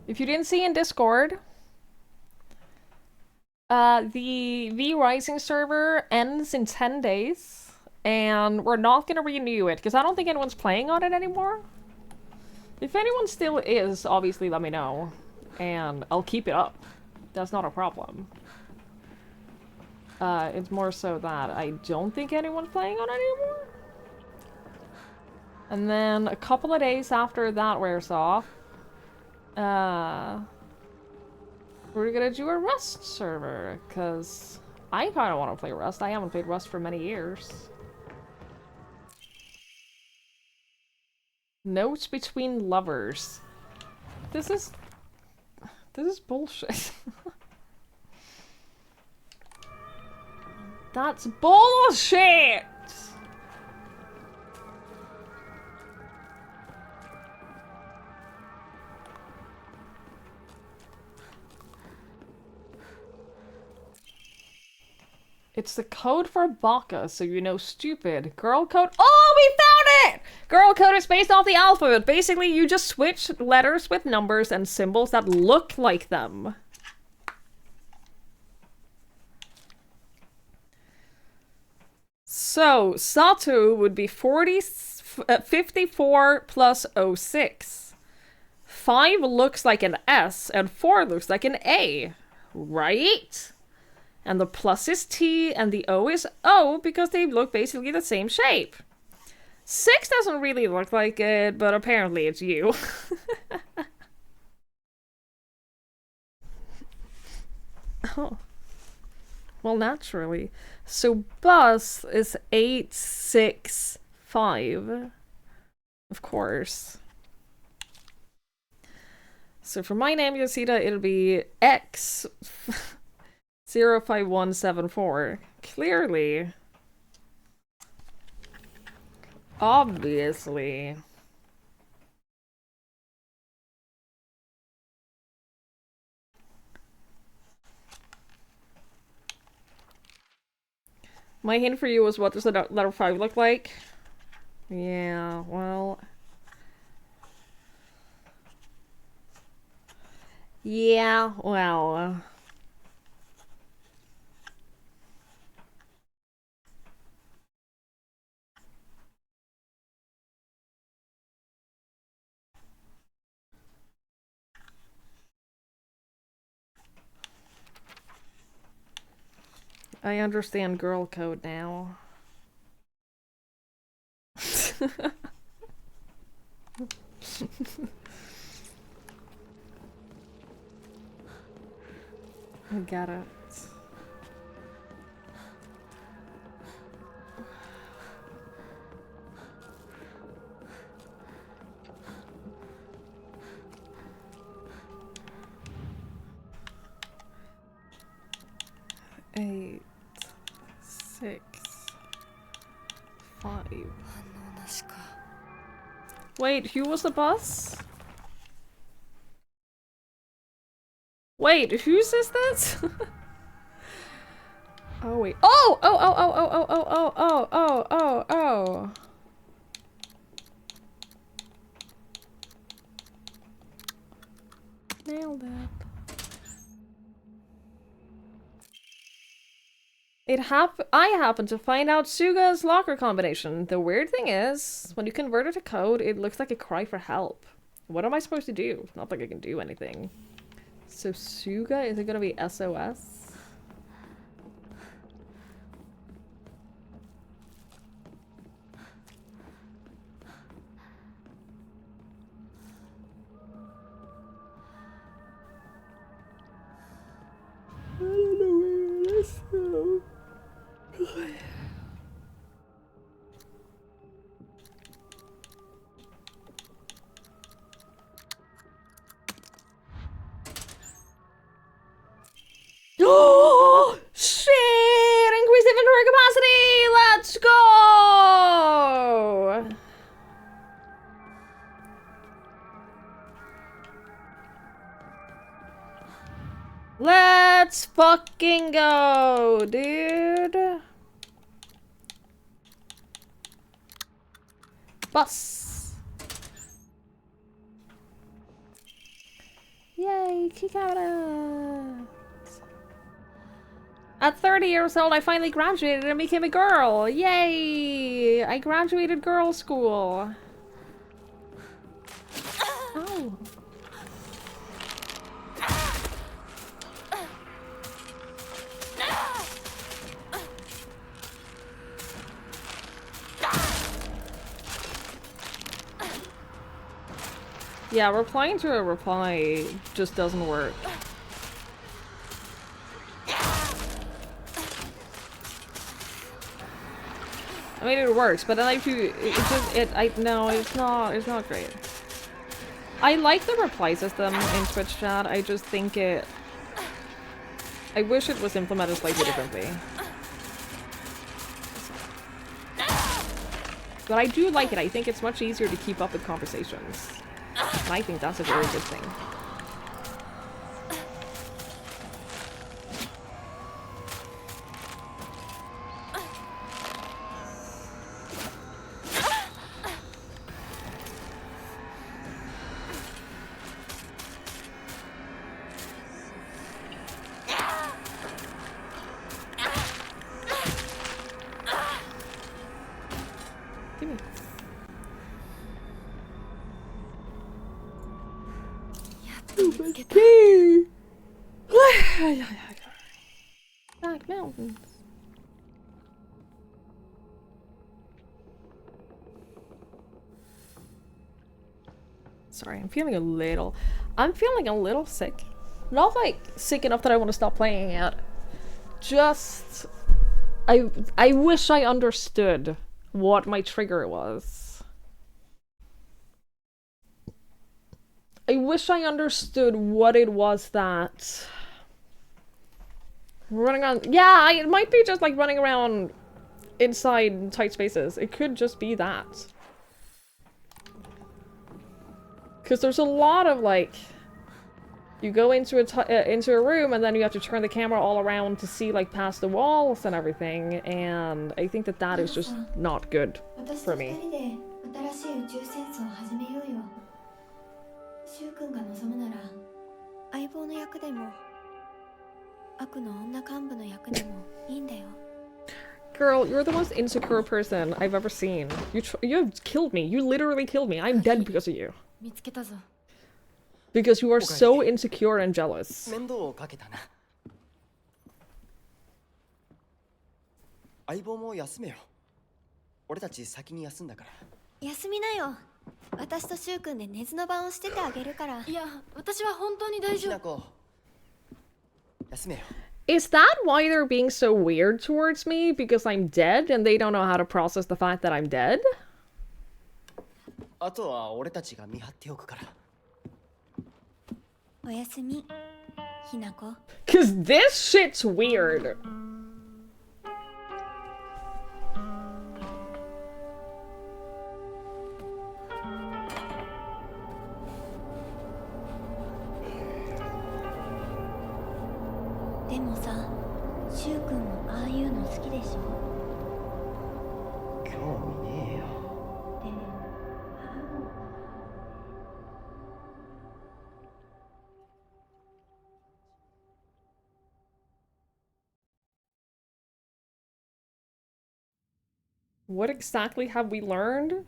If you didn't see in Discord, the V Rising server ends in 10 days, and we're not gonna renew it, because I don't think anyone's playing on it anymore. If anyone still is, obviously let me know, and I'll keep it up. That's not a problem. It's more so that I don't think anyone's playing on it anymore. And then a couple of days after that wears off, we're gonna do a Rust server, because I kind of want to play Rust. I haven't played Rust for many years. Notes between lovers. This is bullshit. That's bullshit! It's the code for Baka, so you know stupid. Girl code. Oh, we found it! Girl code is based off the alphabet. Basically, you just switch letters with numbers and symbols that look like them. So, Satu would be 54 plus 06. 5 looks like an S, and 4 looks like an A. Right? And the plus is T, and the O is O, because they look basically the same shape. 6 doesn't really look like it, but apparently it's you. Oh. Well, naturally. So bus is 865. Of course. So for my name, Yosita, it'll be X 05174. Clearly. Obviously. My hint for you was what does the letter 5 look like? Yeah, well... Yeah, well... I understand girl code now. I got it. Eight, 6, 5. Wait, who was the boss? Wait, whose is this? Oh wait. Oh! Oh! Oh! Oh! Oh! Oh! Oh! Oh! Oh! Oh! Oh! Nailed it. I happened to find out Suga's locker combination. The weird thing is, when you convert it to code, it looks like a cry for help. What am I supposed to do? Not like I can do anything. So Suga, is it gonna be SOS? I don't know where it is though. Oh shit! Increase inventory capacity! Let's go! Let's fucking go, dude! Bus! Yay, kick out it! At 30 years old, I finally graduated and became a girl! Yay! I graduated girls' school. Oh. Yeah, replying to a reply just doesn't work. I mean, it works, but I like to. No, it's not great. I like the reply system in Twitch chat. I just think it. I wish it was implemented slightly differently. But I do like it. I think it's much easier to keep up with conversations. And I think that's a very good thing. Black Mountains. Sorry, I'm feeling a little sick. Not like sick enough that I want to stop playing it. Just I wish I understood what my trigger was. I wish I understood what it was that running around. Yeah, it might be just like running around inside tight spaces. It could just be that. Because there's a lot of, like... You go into a room and then you have to turn the camera all around to see, like, past the walls and everything. And I think that that is just not good for me. 新しい宇宙戦争を始めようよ。柊君が望むなら相棒の役でも悪の女幹部の役でもいいんだよ。 Girl, you're the most insecure person I've ever seen. You have killed me. You literally killed me. I'm dead because of you. 見つけたぞ。 Because you are so insecure and jealous. 面倒をかけたな。相棒も休めよ。俺たち先に休んだから。休みなよ。私と柊君で寝ずの番をしててあげるから。いや、私は本当に大丈夫。ひなこ、休めよ。 Is that why they're being so weird towards me? Because I'm dead and they don't know how to process the fact that I'm dead? あとは俺たちが見張っておくから。おやすみ、ひなこ。 Cause this shit's weird. What exactly have we learned?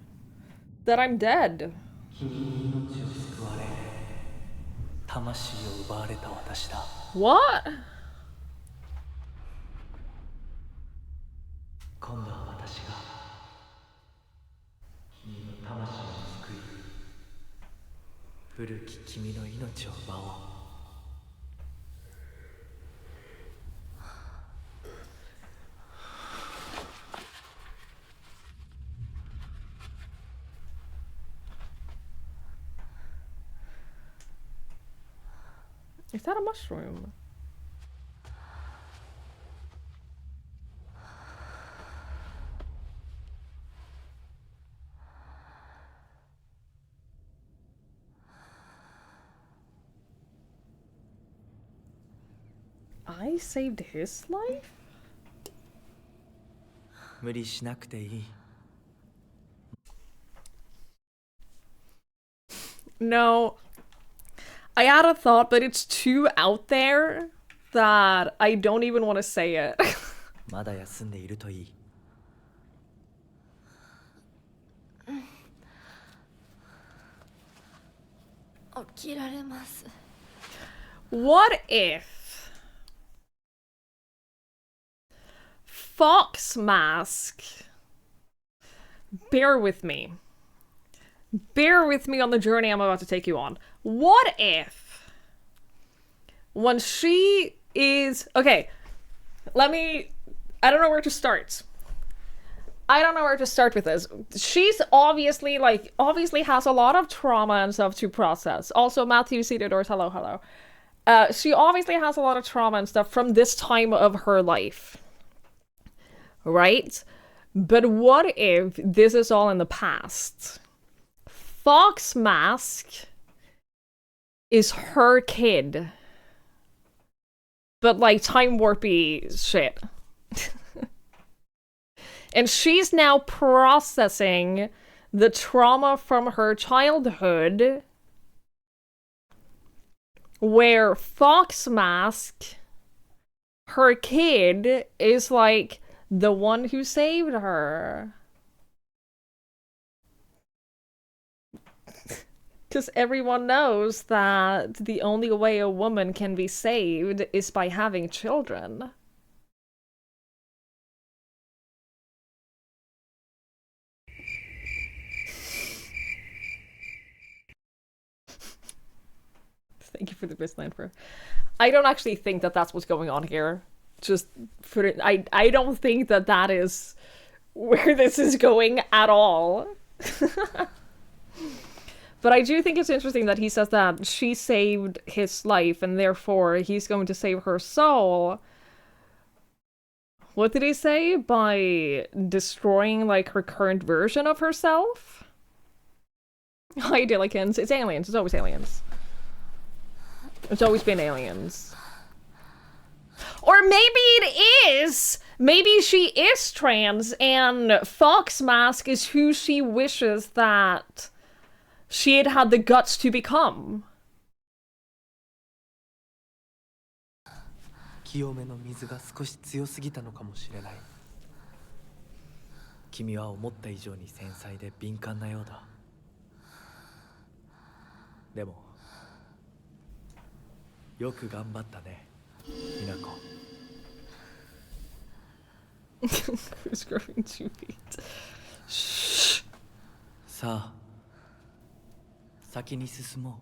That I'm dead. 君に命を救われ、魂を奪われた私だ。 What? 今度は私が君の魂を救い、古き君の命を奪おう。 Is that a mushroom? I saved his life? 無理しなくていい。 No. I had a thought, but it's too out there that I don't even want to say it. まだ休んでいるといい。起きられます。 What if Fox Mask? Bear with me. Bear with me on the journey I'm about to take you on. What if when she is... Okay, I don't know where to start. I don't know where to start with this. She's obviously has a lot of trauma and stuff to process. Also, Matthew Seedadors, hello. She obviously has a lot of trauma and stuff from this time of her life. Right? But what if this is all in the past? Fox Mask is her kid. But like time warpy shit. And she's now processing the trauma from her childhood, where Fox Mask, her kid, is like the one who saved her. Because everyone knows that the only way a woman can be saved is by having children. Thank you for the best line for. I don't actually think that that's what's going on here. Just put it. I don't think that that is where this is going at all. But I do think it's interesting that he says that she saved his life and therefore he's going to save her soul. What did he say? By destroying, like, her current version of herself? Hi, Dillikins. It's aliens. It's always aliens. It's always been aliens. Or maybe it is! Maybe she is trans, and Fox Mask is who she wishes that she had had the guts to become. 清めの水が少し強すぎたのかもしれない。君は思った以上に繊細で敏感なようだ。でもよく頑張ったね、ミナコ。Who's growing 2 feet? Shh. さあ、先に進もう。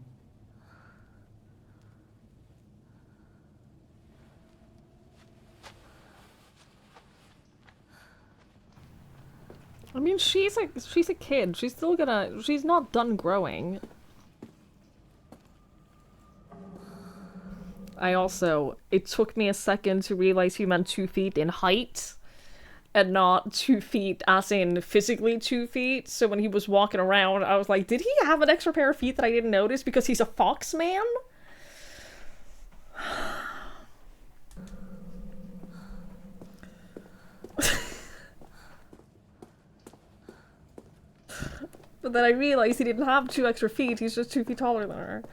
I mean, she's a kid. She's still gonna. She's not done growing. It took me a second to realize he meant 2 feet in height, and not 2 feet as in physically 2 feet. So when he was walking around, I was like, did he have an extra pair of feet that I didn't notice because he's a fox man? But then I realized he didn't have 2 extra feet, he's just 2 feet taller than her.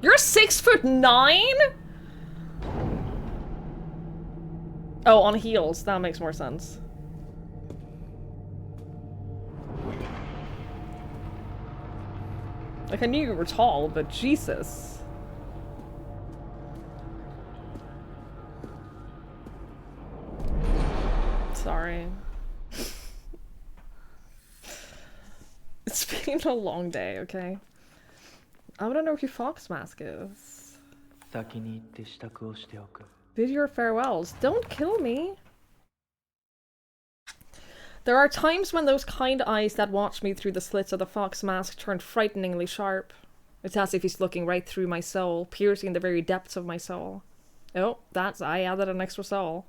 You're 6'9"? Oh, on heels. That makes more sense. Like, I knew you were tall, but Jesus. Sorry. It's been a long day, okay? I wanna know who Fox Mask is. 先に行って支度をしておく。 Bid your farewells. Don't kill me. There are times when those kind eyes that watch me through the slits of the fox mask turn frighteningly sharp. It's as if he's looking right through my soul, piercing the very depths of my soul. Oh, I added an extra soul.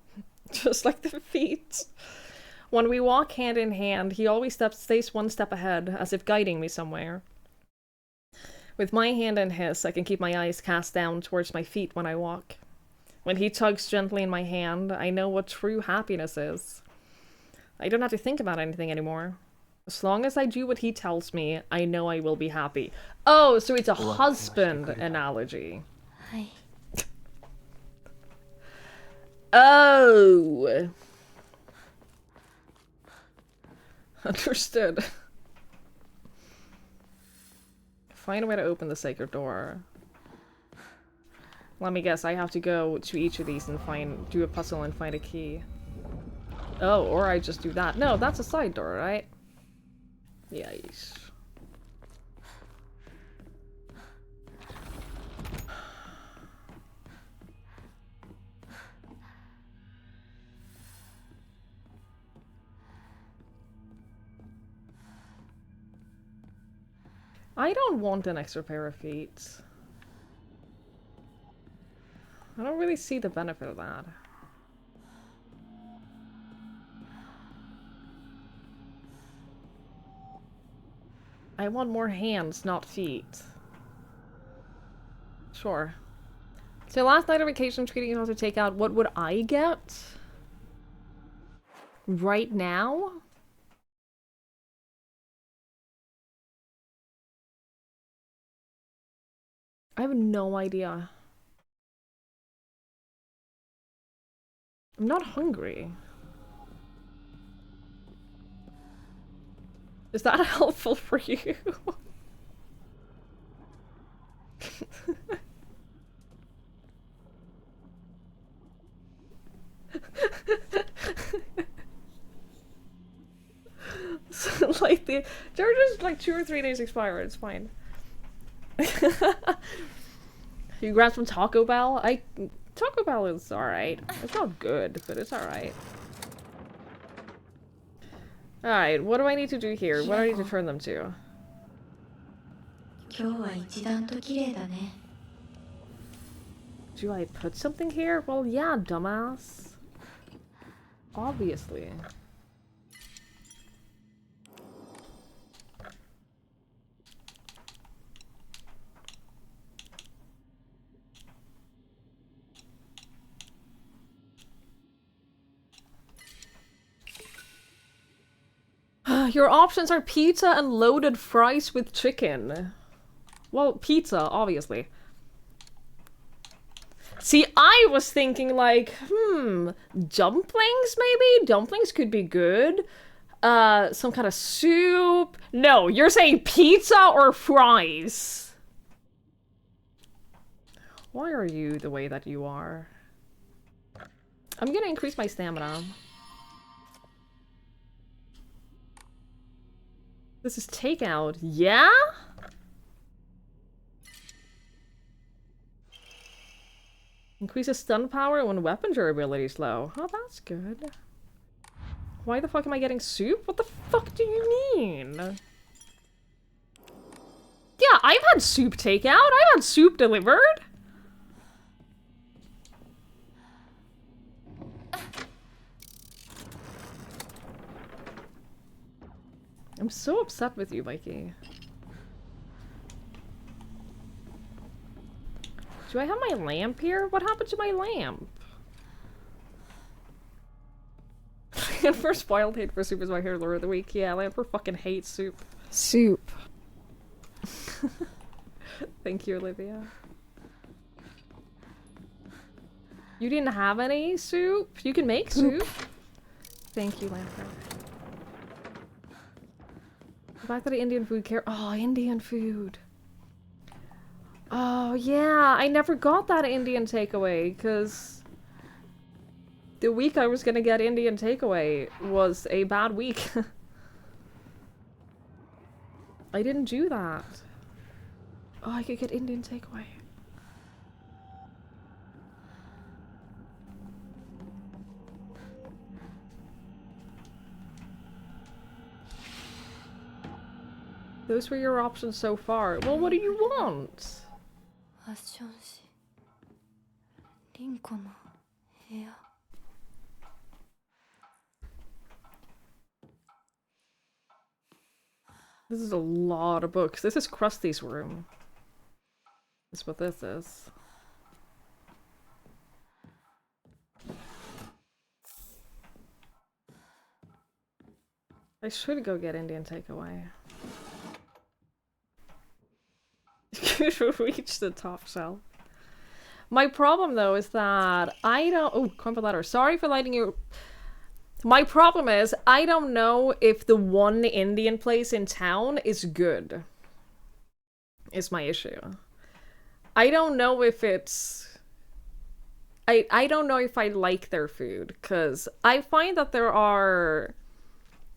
Just like the feet. When we walk hand in hand, he always stays one step ahead, as if guiding me somewhere. With my hand in his, I can keep my eyes cast down towards my feet when I walk. When he tugs gently in my hand, I know what true happiness is. I don't have to think about anything anymore. As long as I do what he tells me, I know I will be happy. Oh, so it's a husband analogy. Hi. Oh! Understood. Find a way to open the sacred door. Let me guess, I have to go to each of these and do a puzzle and find a key. Oh, or I just do that. No, that's a side door, right? Yes. I don't want an extra pair of feet. I don't really see the benefit of that. I want more hands, not feet. Sure. So last night on vacation, treating you to take out, what would I get? Right now? I have no idea. I'm not hungry. Is that helpful for you? So, like, they're just like 2 or 3 days expired, it's fine. You grab some Taco Bell? Taco Bell is alright. It's not good, but it's alright. Alright, what do I need to do here? What do I need to turn them to? 今日は一段と綺麗だね。 Do I put something here? Well, yeah, dumbass. Obviously. Your options are pizza and loaded fries with chicken. Well, pizza, obviously. See, I was thinking like, dumplings maybe? Dumplings could be good. Some kind of soup. No, you're saying pizza or fries. Why are you the way that you are? I'm gonna increase my stamina. This is takeout. Yeah? Increases stun power when weapon durability is low. Oh, that's good. Why the fuck am I getting soup? What the fuck do you mean? Yeah, I've had soup takeout. I've had soup delivered. I'm so upset with you, Mikey. Do I have my lamp here? What happened to my lamp? First wild hate for soup is my hair lure of the week. Yeah, Lamper fucking hates soup. Soup. Thank you, Olivia. You didn't have any soup? You can make soup. Thank you, Lamper. Back to the Indian food care. Oh, Indian food. Oh, yeah. I never got that Indian takeaway because the week I was gonna get Indian takeaway was a bad week. I didn't do that. Oh, I could get Indian takeaway. Those were your options so far. Well, what do you want? ファッション誌リンコの部屋 This is a lot of books. This is Krusty's room. That's what this is. I should go get Indian takeaway. You should reach the top shelf. My problem though is that I don't— oh, crumpled letter. Sorry for lighting you. My problem is I don't know if the one Indian place in town is good. Is my issue. I don't know if it's— I don't know if I like their food, because I find that there are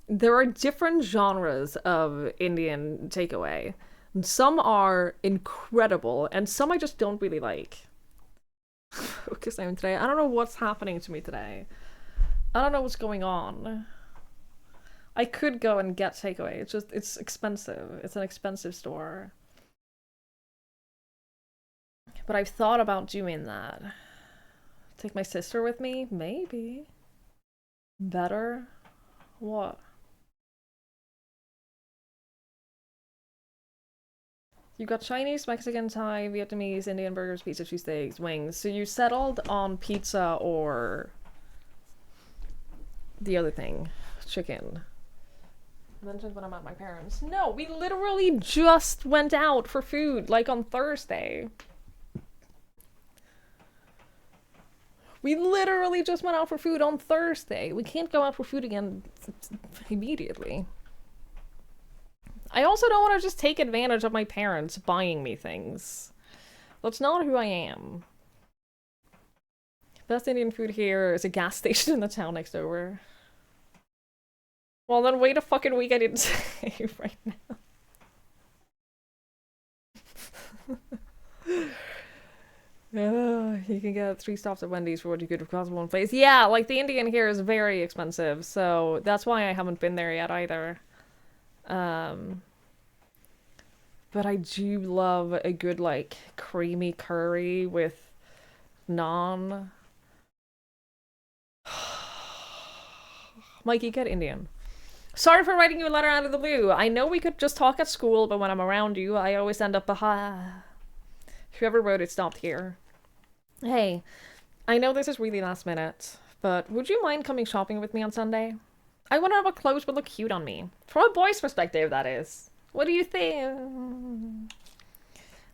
different genres of Indian takeaway. Some are incredible, and some I just don't really like. Focus time today. I don't know what's happening to me today. I don't know what's going on. I could go and get takeaway. It's just— it's expensive. It's an expensive store. But I've thought about doing that. Take my sister with me? Maybe. Better? What? You got Chinese, Mexican, Thai, Vietnamese, Indian burgers, pizza, cheesesteaks, wings. So you settled on pizza or the other thing, chicken. Mentioned when I'm at my parents'. No, we literally just went out for food, like on Thursday. We literally just went out for food on Thursday. We can't go out for food again immediately. I also don't want to just take advantage of my parents buying me things. That's not who I am. Best Indian food here is a gas station in the town next over. Well, then wait a fucking week, I didn't say right now. You can get 3 stops at Wendy's for what you could have cost one place. Yeah, like the Indian here is very expensive, so that's why I haven't been there yet either. But I do love a good, like, creamy curry with naan. Mikey, get Indian. Sorry for writing you a letter out of the blue. I know we could just talk at school, but when I'm around you, I always end up behind. Whoever wrote it stopped here. Hey, I know this is really last minute, but would you mind coming shopping with me on Sunday? I wonder what clothes would look cute on me. From a boy's perspective, that is. What do you think?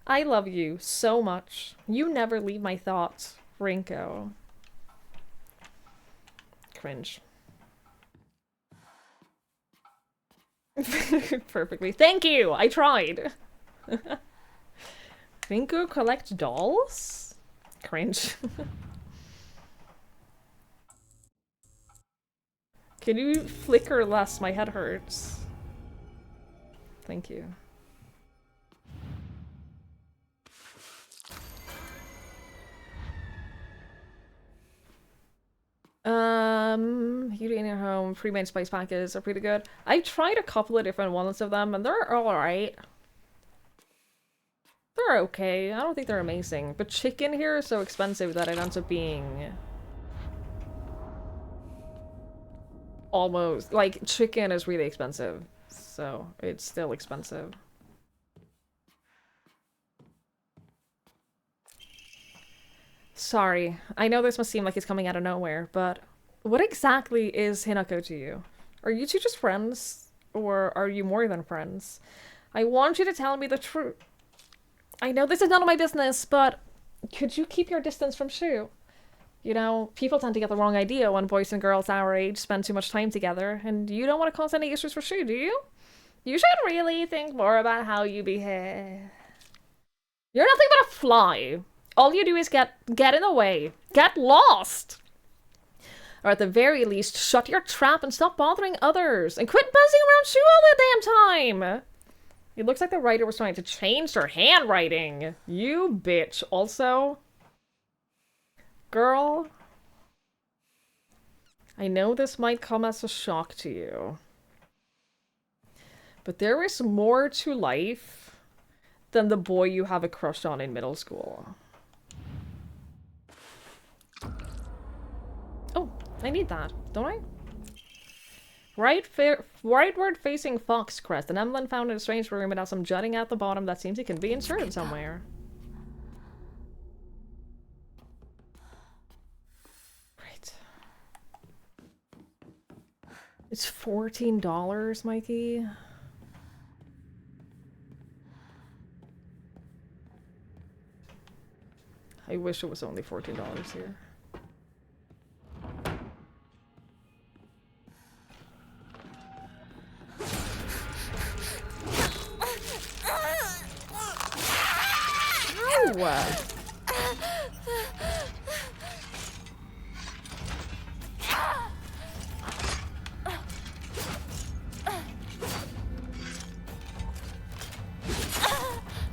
I love you so much. You never leave my thoughts. Rinko. Cringe. Perfectly. Thank you! I tried! Rinko collect dolls? Cringe. Can you flicker less? My head hurts. Thank you. Eating at home, pre-made spice packets are pretty good. I tried a couple of different ones of them and they're alright. They're okay. I don't think they're amazing. But chicken here is so expensive that it ends up being almost like chicken is really expensive. So it's still expensive. Sorry, I know this must seem like it's coming out of nowhere, but what exactly is Hinako to you? Are you two just friends? Or are you more than friends? I want you to tell me the truth. I know this is none of my business, but could you keep your distance from Shu? You know, people tend to get the wrong idea when boys and girls our age spend too much time together, and you don't want to cause any issues for Shu, do you? You should really think more about how you behave. You're nothing but a fly. All you do is get in the way. Get lost! Or at the very least, shut your trap and stop bothering others. And quit buzzing around Shu all the damn time! It looks like the writer was trying to change her handwriting. You bitch. Also, girl, I know this might come as a shock to you, but there is more to life than the boy you have a crush on in middle school. Oh, I need that, don't I? Rightward facing Fox Crest. An emblem found in a strange room. It has some jutting at the bottom that seems it can be inserted somewhere. Right. It's $14, Mikey. I wish it was only $14 here.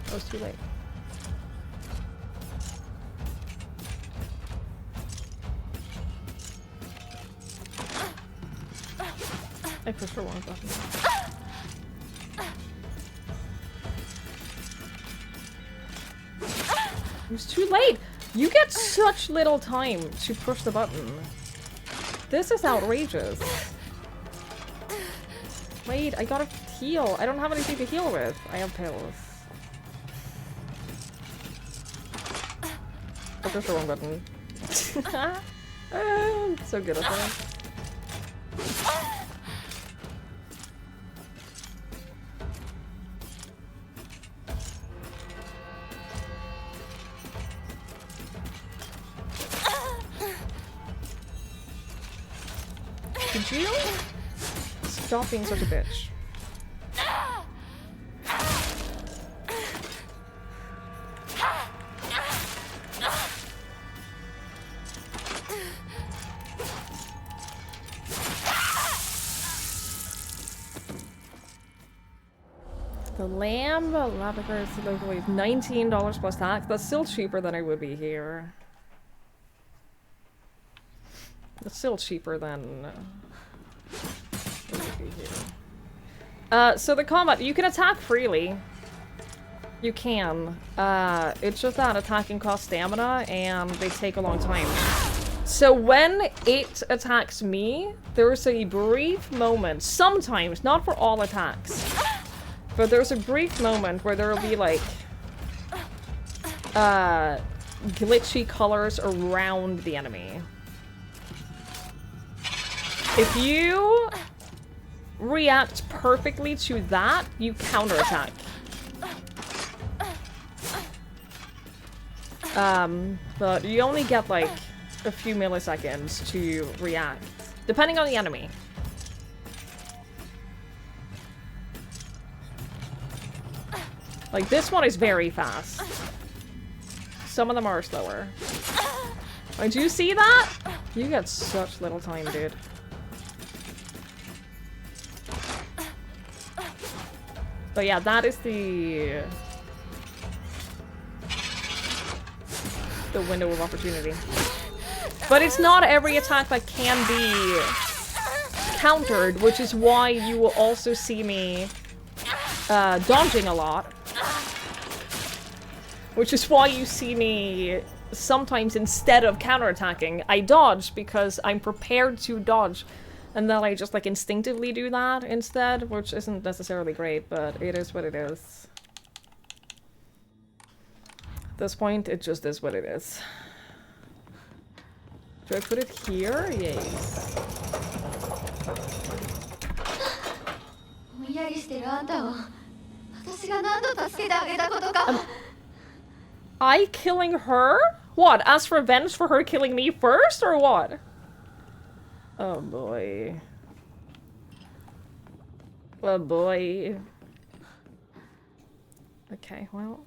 Oh, it's too late. I pushed the wrong button. It was too late! You get such little time to push the button. This is outrageous. Wait, I gotta heal. I don't have anything to heal with. I have pills. I pushed the wrong button. I'm so good at that. Could you stop being such a bitch? The lamb, Lapicar is locally $19 plus tax. That's still cheaper than it would be here. That's still cheaper than it would be here. So the combat, you can attack freely. You can. It's just that attacking costs stamina and they take a long time. So when it attacks me, there's a brief moment, sometimes, not for all attacks, but there's a brief moment where there will be like glitchy colors around the enemy. If you react perfectly to that, you counterattack. But you only get like a few milliseconds to react, depending on the enemy. Like, this one is very fast. Some of them are slower. Did you see that? You get such little time, dude. But yeah, that is the window of opportunity. But it's not every attack that can be countered, which is why you will also see me dodging a lot. Which is why you see me sometimes, instead of counterattacking, I dodge because I'm prepared to dodge. And then I just like instinctively do that instead, which isn't necessarily great, but it is what it is. At this point, it just is what it is. Do I put it here? Yes. I killing her? What, as revenge for her killing me first, or what? Oh boy. Oh boy. Okay, well.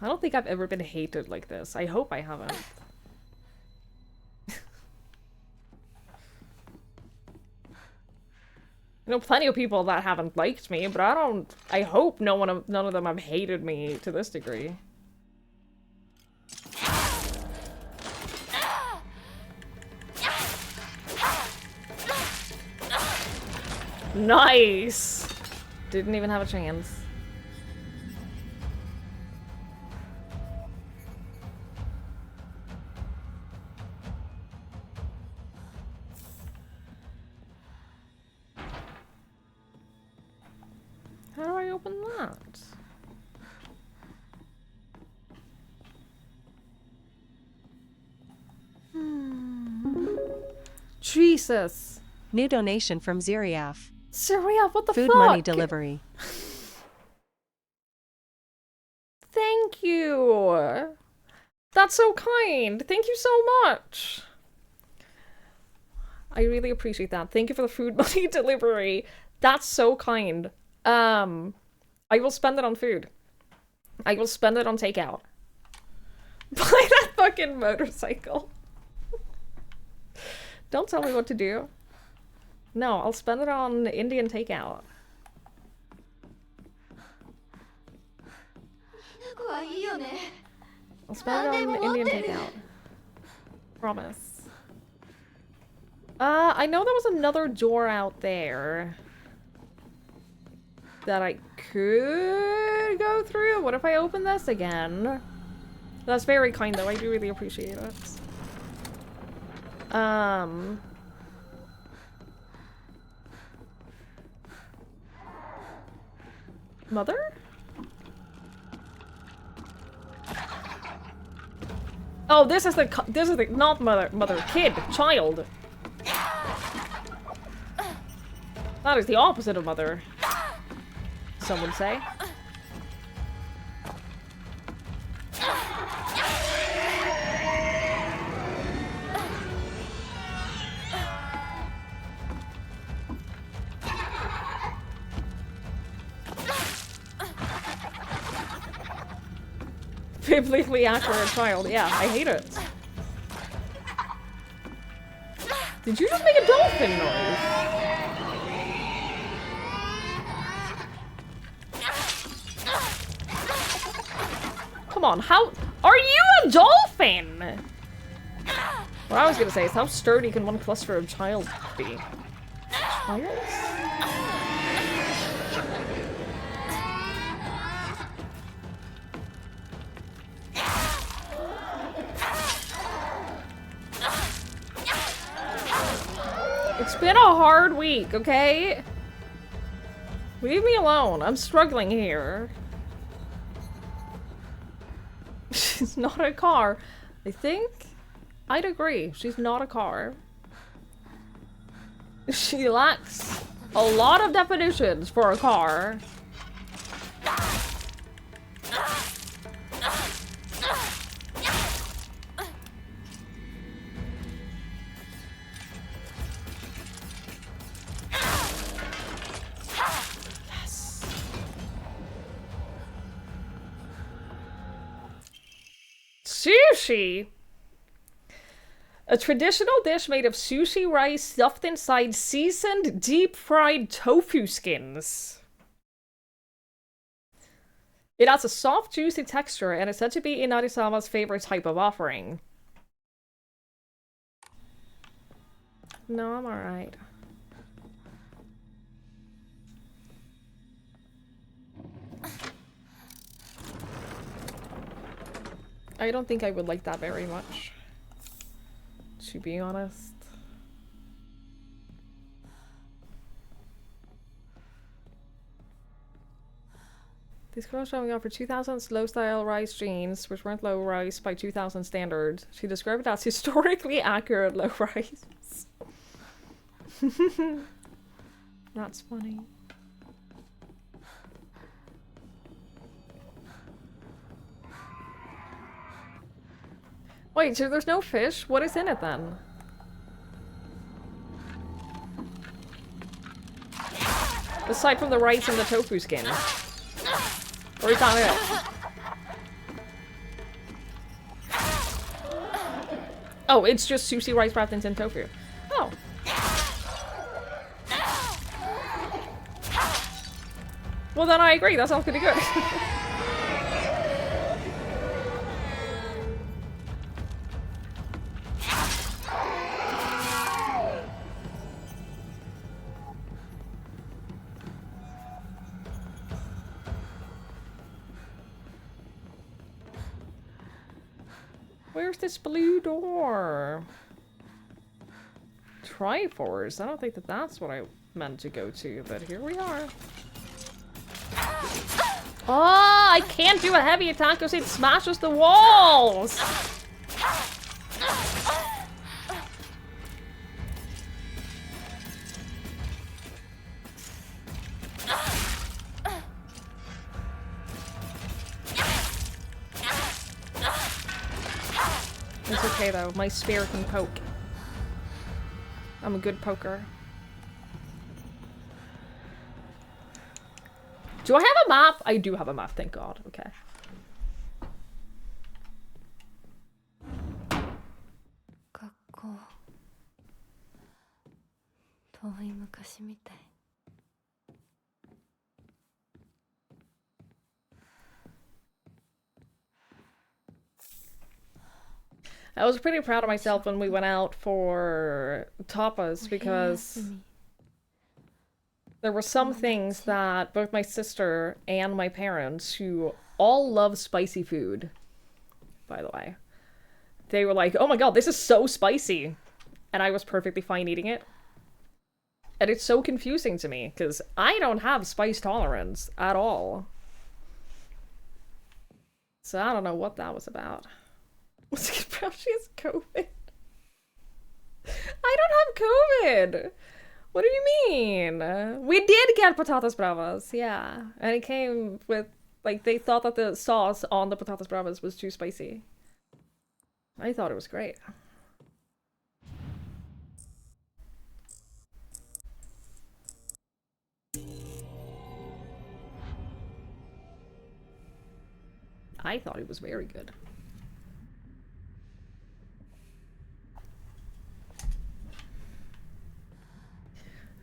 I don't think I've ever been hated like this. I hope I haven't. I know plenty of people that haven't liked me, but I hope none of them have hated me to this degree. Nice! Didn't even have a chance. How do I open that? Jesus! New donation from Ziriaf. Ziriaf, what the Food fuck? money delivery. Thank you! That's so kind! Thank you so much! I really appreciate that. Thank you for the food money delivery. That's so kind. I will spend it on food. I will spend it on takeout. Buy that fucking motorcycle. Don't tell me what to do. No, I'll spend it on Indian takeout. I'll spend it on Indian takeout. Promise. I know there was another door out there that I could go through. What if I open this again? That's very kind though, I do really appreciate it. Mother? Oh, this is the not mother, kid, child. That is the opposite of mother, some would say. Biblically accurate child. Yeah, I hate it. Did you just make a dolphin noise? Come on, how are you a dolphin? What I was gonna say is how sturdy can one cluster of child be? Child? It's been a hard week, okay? Leave me alone. I'm struggling here. She's not a car. I think I'd agree. She's not a car. She lacks a lot of definitions for a car. Sushi! A traditional dish made of sushi rice stuffed inside seasoned, deep-fried tofu skins. It has a soft, juicy texture and is said to be Inarisama's favorite type of offering. No, I'm alright. I don't think I would like that very much, to be honest. This girl showing off her 2000s low-style rice jeans, which weren't low-rise by 2000 standards. She described it as historically accurate low-rise. That's funny. Wait, so there's no fish? What is in it then? Aside from the rice and the tofu skin. Or is that it? Oh, it's just sushi rice wrapped in tofu. Oh. Well then I agree, that sounds pretty good. Where's this blue door? Triforce? I don't think that that's what I meant to go to, but here we are. Oh, I can't do a heavy attack because it smashes the walls! It's okay though, my spear can poke. I'm a good poker. Do I have a map? I do have a map, thank God. Okay. I was pretty proud of myself when we went out for tapas because there were some things that both my sister and my parents, who all love spicy food, by the way, they were like, oh my god, this is so spicy. And I was perfectly fine eating it. And it's so confusing to me because I don't have spice tolerance at all. So I don't know what that was about. She has COVID. I don't have COVID. What do you mean? We did get patatas bravas, yeah. And it came with, like, they thought that the sauce on the patatas bravas was too spicy. I thought it was great. I thought he was very good.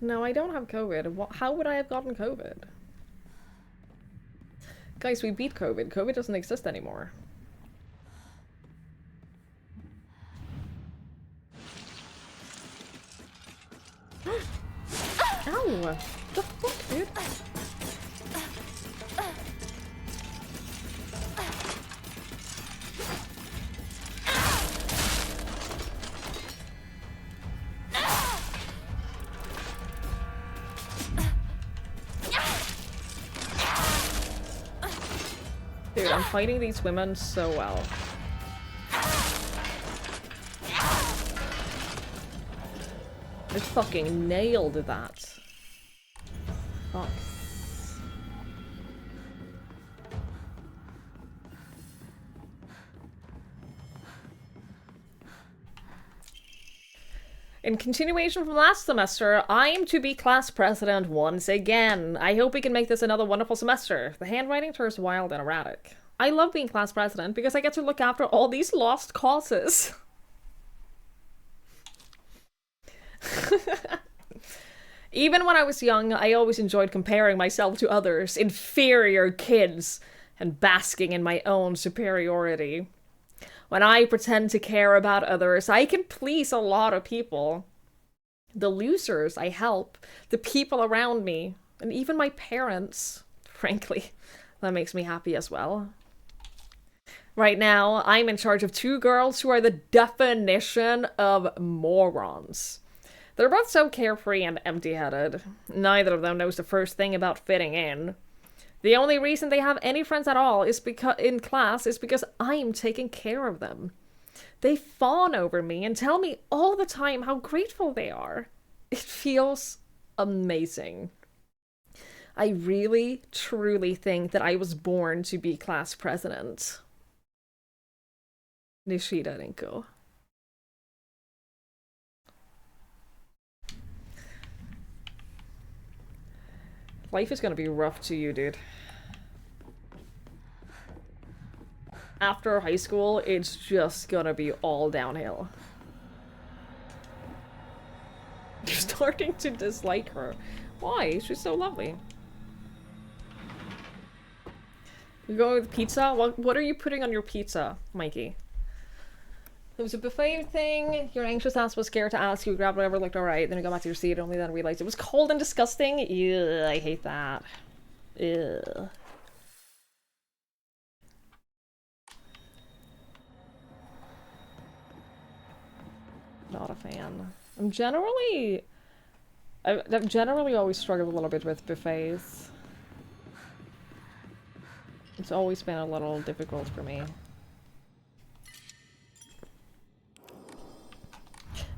No, I don't have COVID. How would I have gotten COVID? Guys, we beat COVID. COVID doesn't exist anymore. Ow! The fuck, dude? Dude, I'm fighting these women so well. I fucking nailed that. Fuck. In continuation from last semester, I am to be class president once again. I hope we can make this another wonderful semester. The handwriting turns wild and erratic. I love being class president because I get to look after all these lost causes. Even when I was young, I always enjoyed comparing myself to others, inferior kids, and basking in my own superiority. When I pretend to care about others, I can please a lot of people. The losers I help, the people around me, and even my parents. Frankly, that makes me happy as well. Right now, I'm in charge of 2 girls who are the definition of morons. They're both so carefree and empty-headed. Neither of them knows the first thing about fitting in. The only reason they have any friends at all is in class is because I'm taking care of them. They fawn over me and tell me all the time how grateful they are. It feels amazing. I really, truly think that I was born to be class president. Nishida Rinko. Life is gonna be rough to you, dude. After high school, it's just gonna be all downhill. You're starting to dislike her. Why? She's so lovely. You go with pizza? What are you putting on your pizza, Mikey? There was a buffet thing. Your anxious ass was scared to ask. You grabbed whatever looked alright. Then you got back to your seat. Only then realized it was cold and disgusting. Ew, I hate that. Ew. Not a fan. I've generally always struggled a little bit with buffets. It's always been a little difficult for me.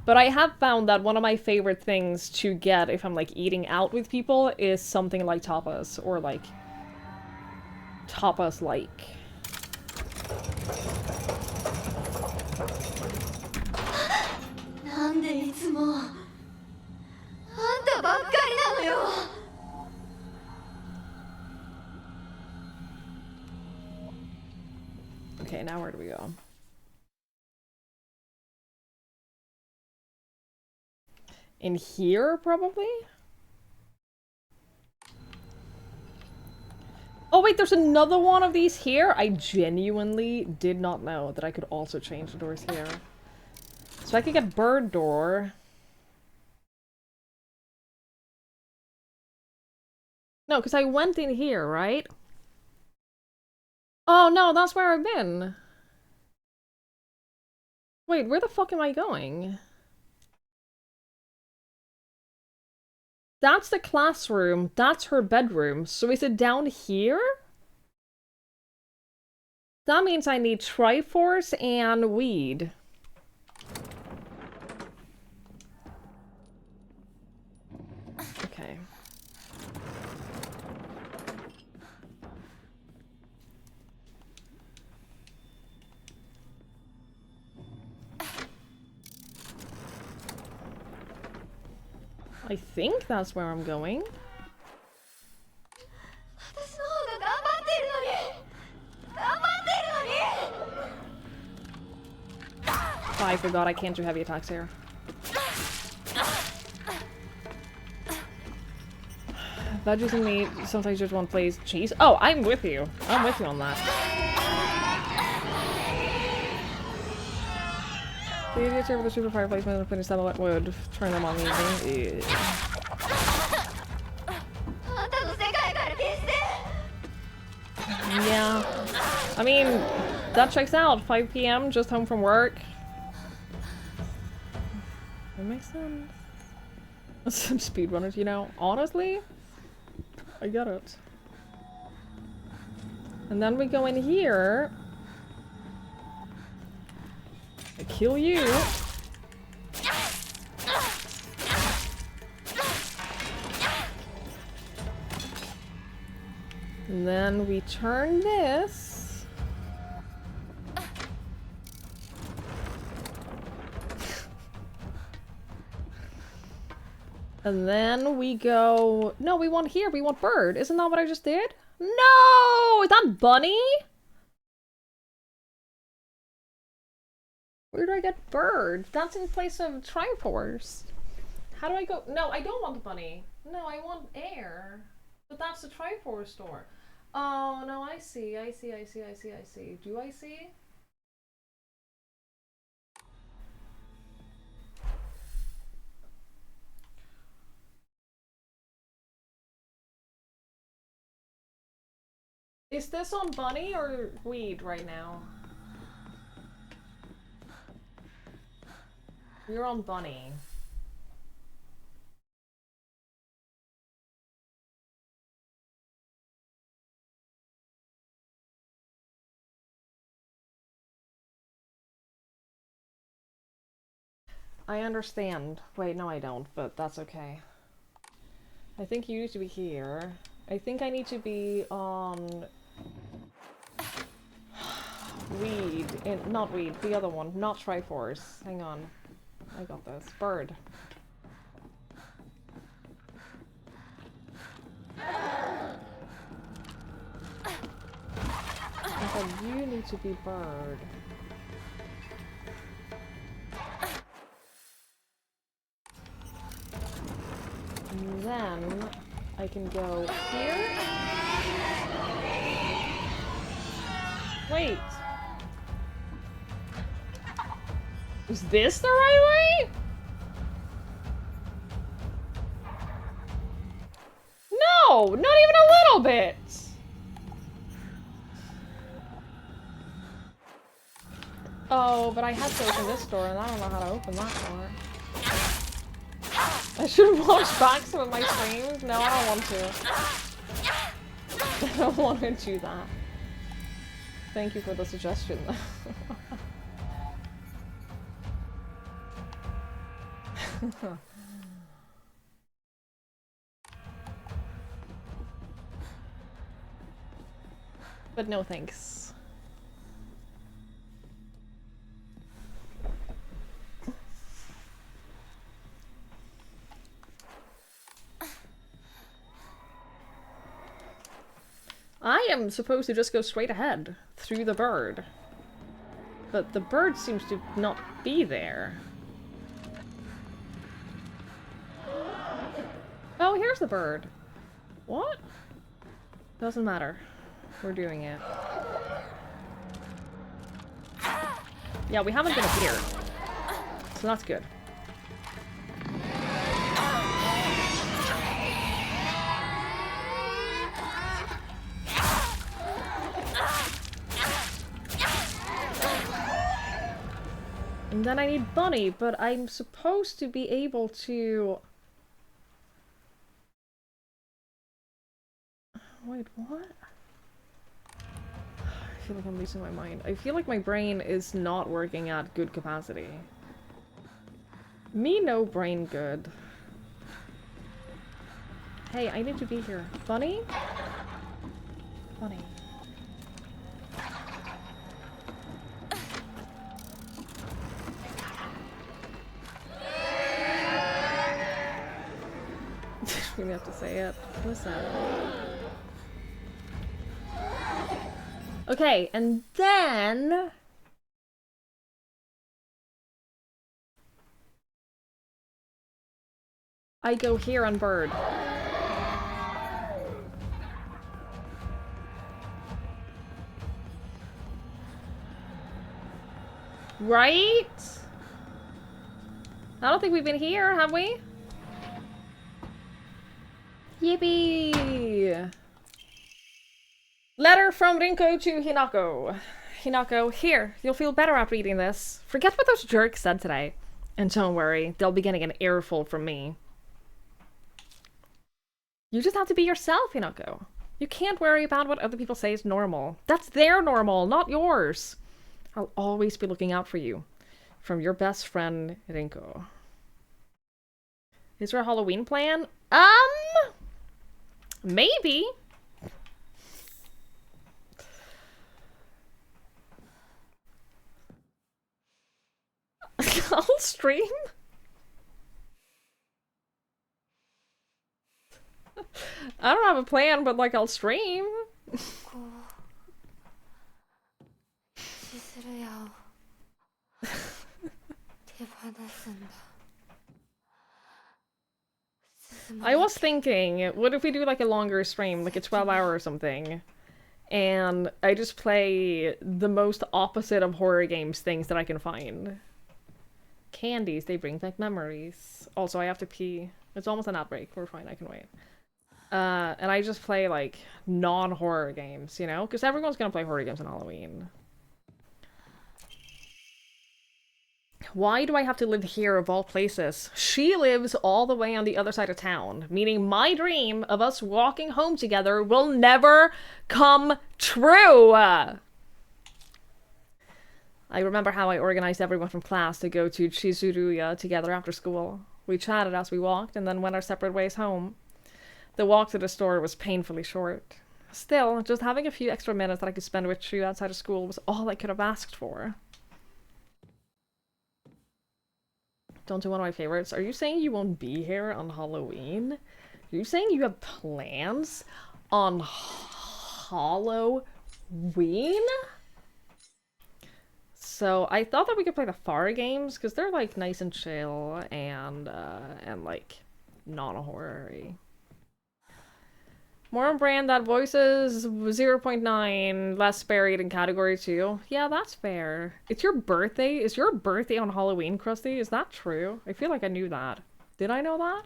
But I have found that one of my favorite things to get if I'm like eating out with people is something like tapas or like tapas-like. Okay, now where do we go? In here, probably? Oh wait, there's another one of these here? I genuinely did not know that I could also change the doors here. So I could get bird door. No, because I went in here, right? Oh no, that's where I've been. Wait, where the fuck am I going? That's the classroom. That's her bedroom. So is it down here? That means I need Triforce and weed. Okay. I think that's where I'm going. I forgot I can't do heavy attacks here. Veggies and meat, sometimes just one plays cheese. Oh, I'm with you. I'm with you on that. The idiots over the super fireplace and putting some wet wood, turn them on the evening. Yeah. I mean, that checks out. 5 PM, just home from work. That makes sense. Some speedrunners, you know. Honestly, I get it. And then we go in here. I kill you. And then we turn this. And then we go... No, we want here. We want bird. Isn't that what I just did? No! Is that bunny? Where do I get bird? That's in place of Triforce. How do I go? No, I don't want the bunny. No, I want air. But that's the Triforce store. Oh, no, I see. I see. Do I see? Is this on bunny or weed right now? You're on bunny. I understand. Wait, no I don't, but that's okay. I think you need to be here. I think I need to be on... weed. Not weed, the other one. Not Triforce. Hang on. I got this. Bird. So you need to be bird. And then I can go here. Wait. Is this the right way? No, not even a little bit. Oh, but I had to open this door and I don't know how to open that door. I should watch back some of my streams. No, I don't want to. I don't want to do that. Thank you for the suggestion. But no thanks. I am supposed to just go straight ahead through the bird. But the bird seems to not be there. Oh, here's the bird. What? Doesn't matter. We're doing it. Yeah, we haven't been up here. So that's good. And then I need Bunny, but I'm supposed to be able to... Wait, what? I feel like I'm losing my mind. I feel like my brain is not working at good capacity. Me no brain good. Hey, I need to be here. Bunny? Bunny. We have to say it. Listen. Okay, and then I go here on bird. Right? I don't think we've been here, have we? Yippee! Letter from Rinko to Hinako. Hinako, here, you'll feel better after reading this. Forget what those jerks said today. And don't worry, they'll be getting an earful from me. You just have to be yourself, Hinako. You can't worry about what other people say is normal. That's their normal, not yours. I'll always be looking out for you. From your best friend, Rinko. Is there a Halloween plan? Maybe. I'll stream. I don't have a plan, but like I'll stream. シスルヤを手放すんだ。 I was thinking, what if we do like a longer stream, like a 12-hour or something, and I just play the most opposite of horror games things that I can find. Candies, they bring back memories. Also, I have to pee. It's almost an outbreak. We're fine, I can wait. And I just play like non-horror games, you know? Because everyone's gonna play horror games on Halloween. Why do I have to live here of all places? She lives all the way on the other side of town, meaning my dream of us walking home together will never come true! I remember how I organized everyone from class to go to Chizuruya together after school. We chatted as we walked and then went our separate ways home. The walk to the store was painfully short. Still, just having a few extra minutes that I could spend with Shu outside of school was all I could have asked for. Don't do one of my favorites. Are you saying you won't be here on Halloween? Are you saying you have plans on Halloween? So I thought that we could play the Far games because they're like nice and chill and like non-horror-y. More on brand that voices 0.9 less buried in category 2. Yeah, that's fair. It's your birthday? Is your birthday on Halloween, Krusty? Is that true? I feel like I knew that. Did I know that?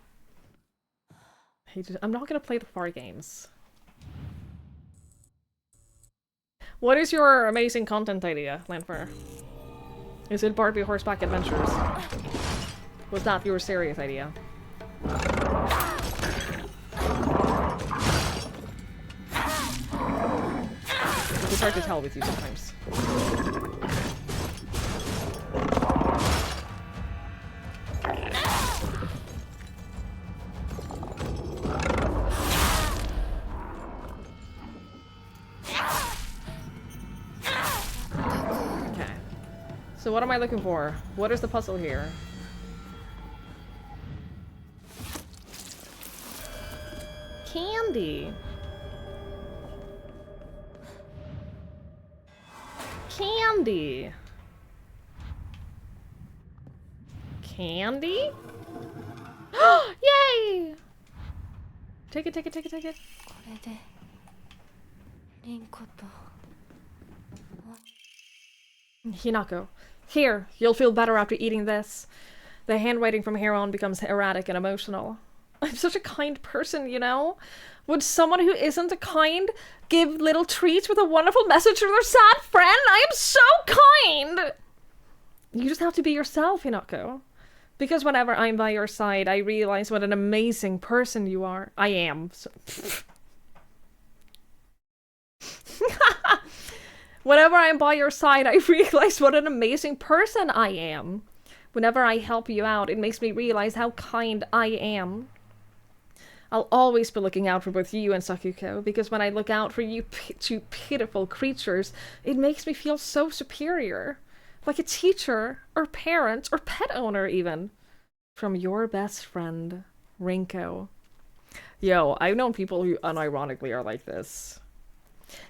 I'm not gonna play the Far games. What is your amazing content idea, Lanfer? Is it Barbie Horseback Adventures? Was that your serious idea? It's hard to tell with you sometimes. Okay. So what am I looking for? What is the puzzle here? Candy. Candy. Candy? Yay! Take it, take it, take it, take it. これでリンコと Hinako. Here, you'll feel better after eating this. The handwriting from here on becomes erratic and emotional. I'm such a kind person, you know? Would someone who isn't kind give little treats with a wonderful message to their sad friend? I am so kind! You just have to be yourself, Hinako. Because whenever I'm by your side, I realize what an amazing person you are. I am. So whenever I'm by your side, I realize what an amazing person I am. Whenever I help you out, it makes me realize how kind I am. I'll always be looking out for both you and Sakuko, because when I look out for you two pitiful creatures, it makes me feel so superior. Like a teacher, or parent, or pet owner even. From your best friend, Rinko. Yo, I've known people who unironically are like this.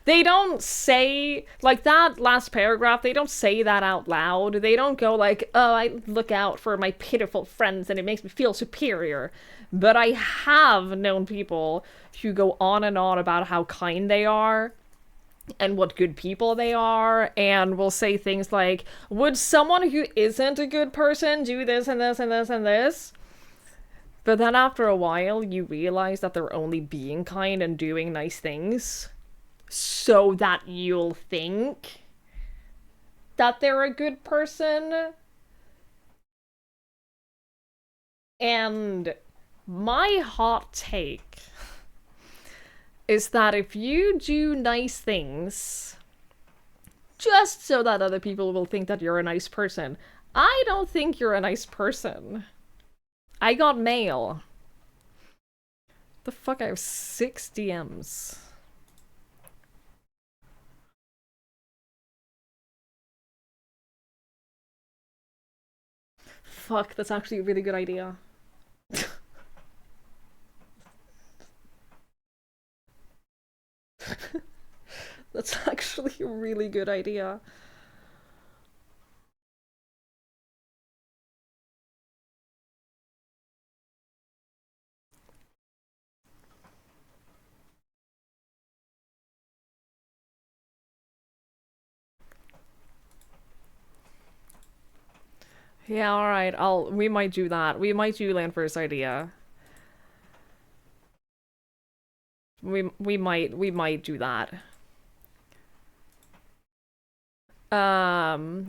They don't say, like that last paragraph, they don't say that out loud. They don't go like, oh, I look out for my pitiful friends and it makes me feel superior. But I have known people who go on and on about how kind they are and what good people they are, and will say things like, would someone who isn't a good person do this and this and this and this? But then after a while, you realize that they're only being kind and doing nice things so that you'll think that they're a good person. And my hot take is that if you do nice things just so that other people will think that you're a nice person, I don't think you're a nice person. I got mail. The fuck, I have 6 DMs. Fuck, that's actually a really good idea. That's actually a really good idea. Yeah, alright, we might do that. We might do Lanfur's idea. We might do that.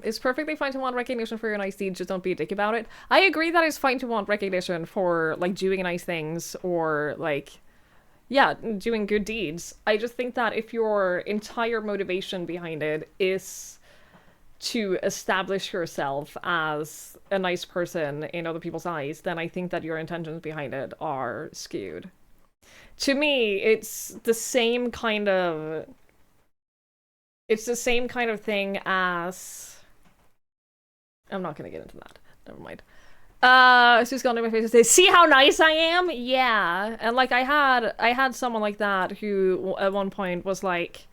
It's perfectly fine to want recognition for your nice deeds, just don't be a dick about it. I agree that it's fine to want recognition for, like, doing nice things or, like, yeah, doing good deeds. I just think that if your entire motivation behind it is to establish yourself as a nice person in other people's eyes, then I think that your intentions behind it are skewed. To me, it's the same kind of... It's the same kind of thing as... I'm not gonna get into that. Never mind. It's just gone to my face and say, see how nice I am? Yeah. And like I had someone like that who at one point was like,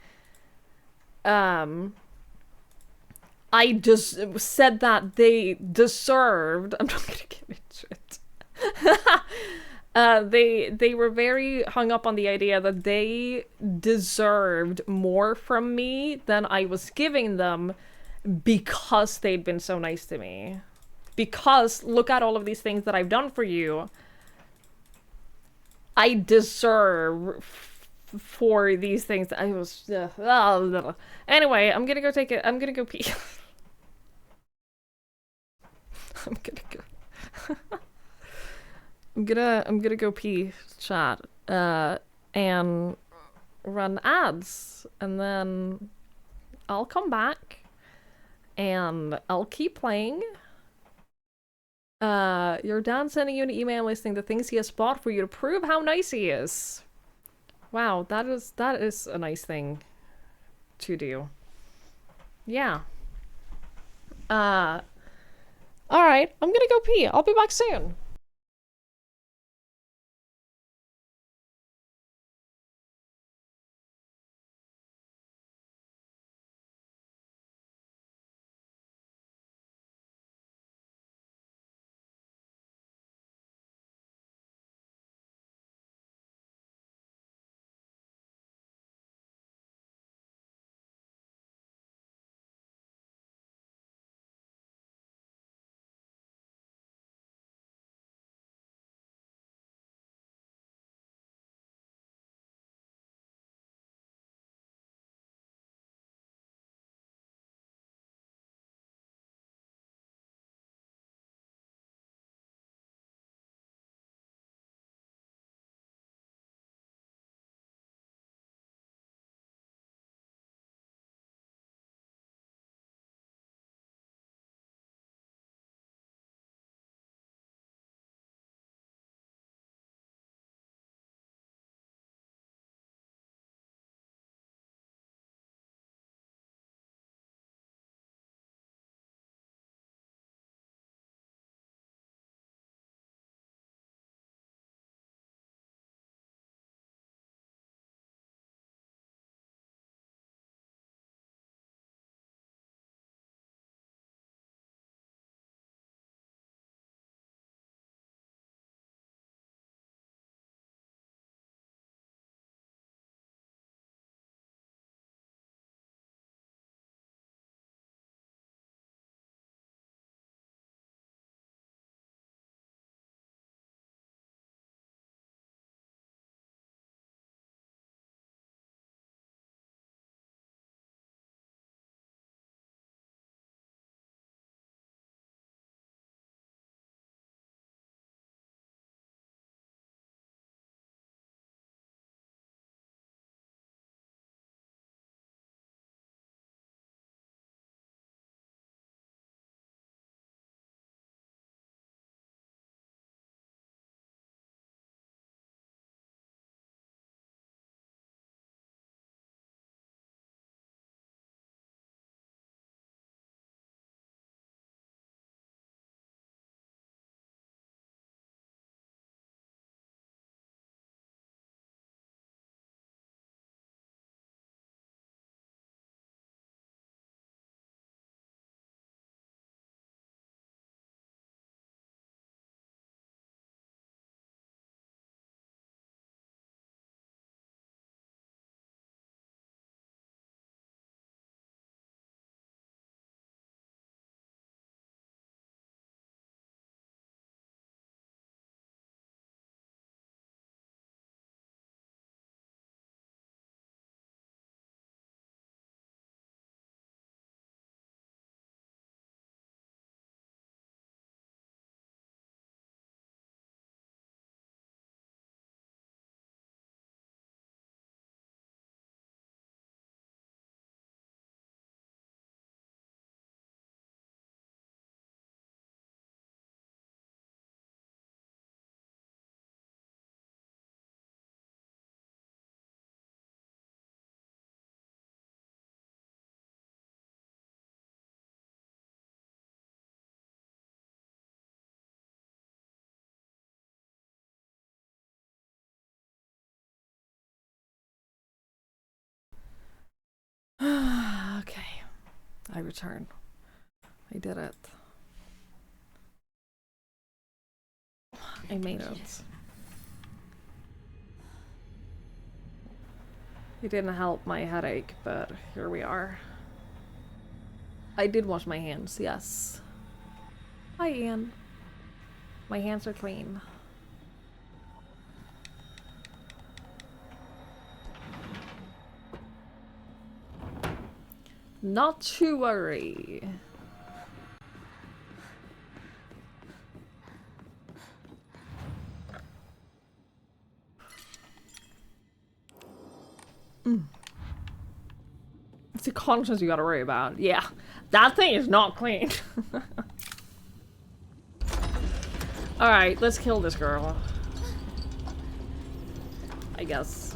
I just said that they deserved... I'm not gonna get into it. They were very hung up on the idea that they deserved more from me than I was giving them because they'd been so nice to me. Because look at all of these things that I've done for you. I deserve for these things. I was anyway, I'm gonna go take it. I'm gonna go pee. I'm gonna go. I'm gonna go pee, chat, and run ads, and then I'll come back, and I'll keep playing. Your dad sending you an email listing the things he has bought for you to prove how nice he is. Wow, that is a nice thing to do. Yeah. Alright, I'm gonna go pee. I'll be back soon. I return. I did it. I made it. It didn't help my headache, but here we are. I did wash my hands, yes. Hi, Ian. My hands are clean. Not to worry. It's the conscience you gotta worry about. Yeah, that thing is not clean. Alright, let's kill this girl. I guess.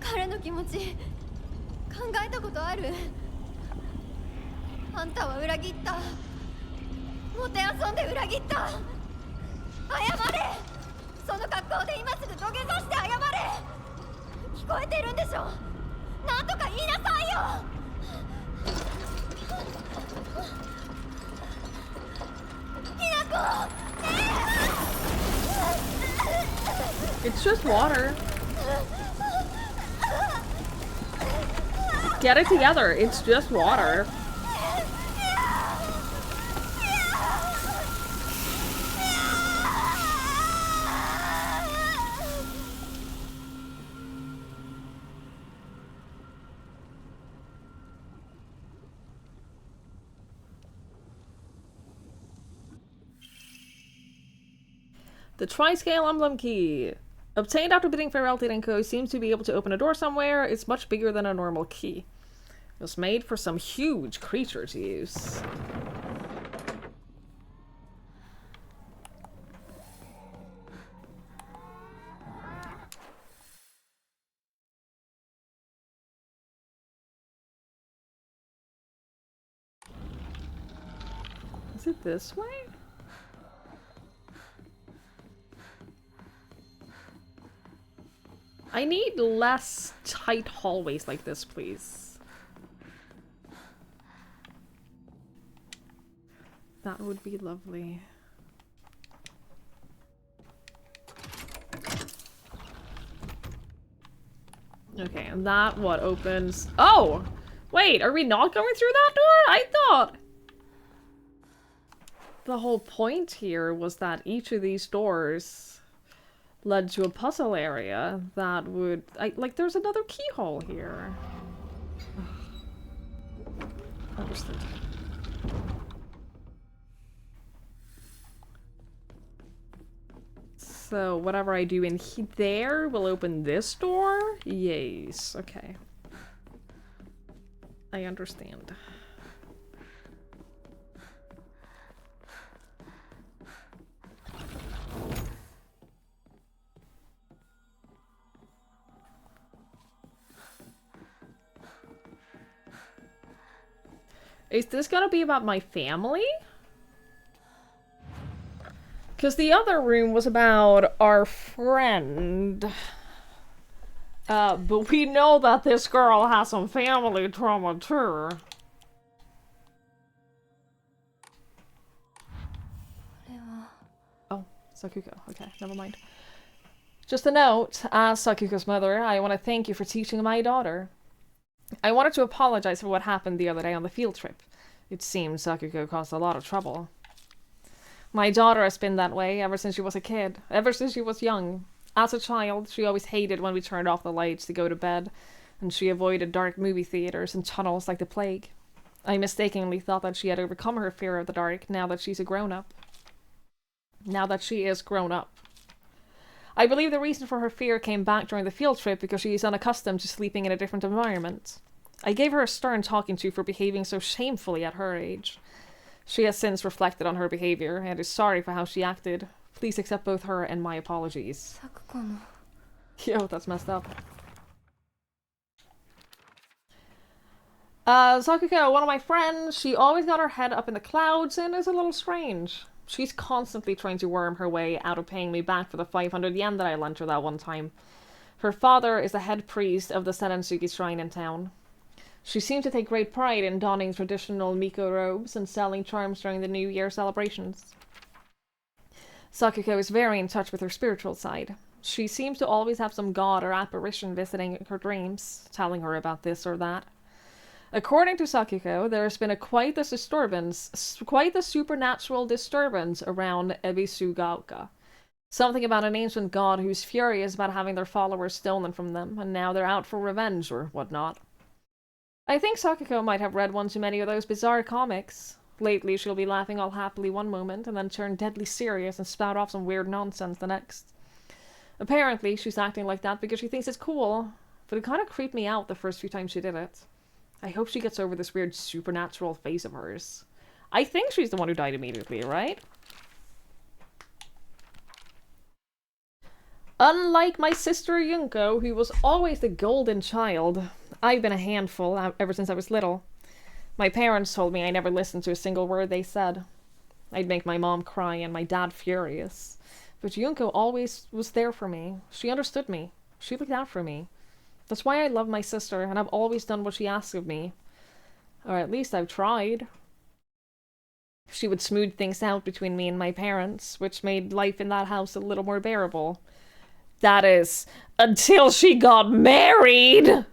彼の気持ち考えたことある？あんたは裏切った。もてあそんで裏切った。謝れ。その格好で今すぐ土下座して謝れ。聞こえてるんでしょ。なんとか言いなさいよ。きなこ。It's just water. Get it together. It's just water. The Triscale Emblem Key. Obtained after beating Ferelden & Co. seems to be able to open a door somewhere. It's much bigger than a normal key. It was made for some huge creature to use. Is it this way? I need less tight hallways like this, please. That would be lovely. Okay, and that what opens... Oh! Wait, are we not going through that door? I thought... The whole point here was that each of these doors led to a puzzle area that would... like, there's another keyhole here. Understood. So, whatever I do in there will open this door? Yes, okay. I understand. Is this gonna be about my family? Because the other room was about our friend. But we know that this girl has some family trauma too. Oh, Sakuko. Okay, never mind. Just a note, as Sakuko's mother, I want to thank you for teaching my daughter. I wanted to apologize for what happened the other day on the field trip. It seems Sakuko caused a lot of trouble. My daughter has been that way ever since she was a kid, ever since she was young. As a child, she always hated when we turned off the lights to go to bed, and she avoided dark movie theaters and tunnels like the plague. I mistakenly thought that she had overcome her fear of the dark now that she's a grown-up. Now that she is grown up. I believe the reason for her fear came back during the field trip because she is unaccustomed to sleeping in a different environment. I gave her a stern talking to for behaving so shamefully at her age. She has since reflected on her behavior and is sorry for how she acted. Please accept both her and my apologies. Yo, that's messed up. Sakuko, one of my friends, she always got her head up in the clouds and is a little strange. She's constantly trying to worm her way out of paying me back for the 500 yen that I lent her that one time. Her father is the head priest of the Senensugi shrine in town. She seemed to take great pride in donning traditional Miko robes and selling charms during the New Year celebrations. Sakiko is very in touch with her spiritual side. She seems to always have some god or apparition visiting her dreams, telling her about this or that. According to Sakiko, there has been quite the supernatural disturbance around Ebisugaoka. Something about an ancient god who's furious about having their followers stolen from them, and now they're out for revenge or whatnot. I think Sakiko might have read one too many of those bizarre comics. Lately, she'll be laughing all happily one moment, and then turn deadly serious and spout off some weird nonsense the next. Apparently, she's acting like that because she thinks it's cool, but it kind of creeped me out the first few times she did it. I hope she gets over this weird supernatural face of hers. I think she's the one who died immediately, right? Unlike my sister Yunko, who was always the golden child, I've been a handful ever since I was little. My parents told me I never listened to a single word they said. I'd make my mom cry and my dad furious. But Yunko always was there for me. She understood me. She looked out for me. That's why I love my sister, and I've always done what she asked of me. Or at least I've tried. She would smooth things out between me and my parents, which made life in that house a little more bearable. That is, until she got married!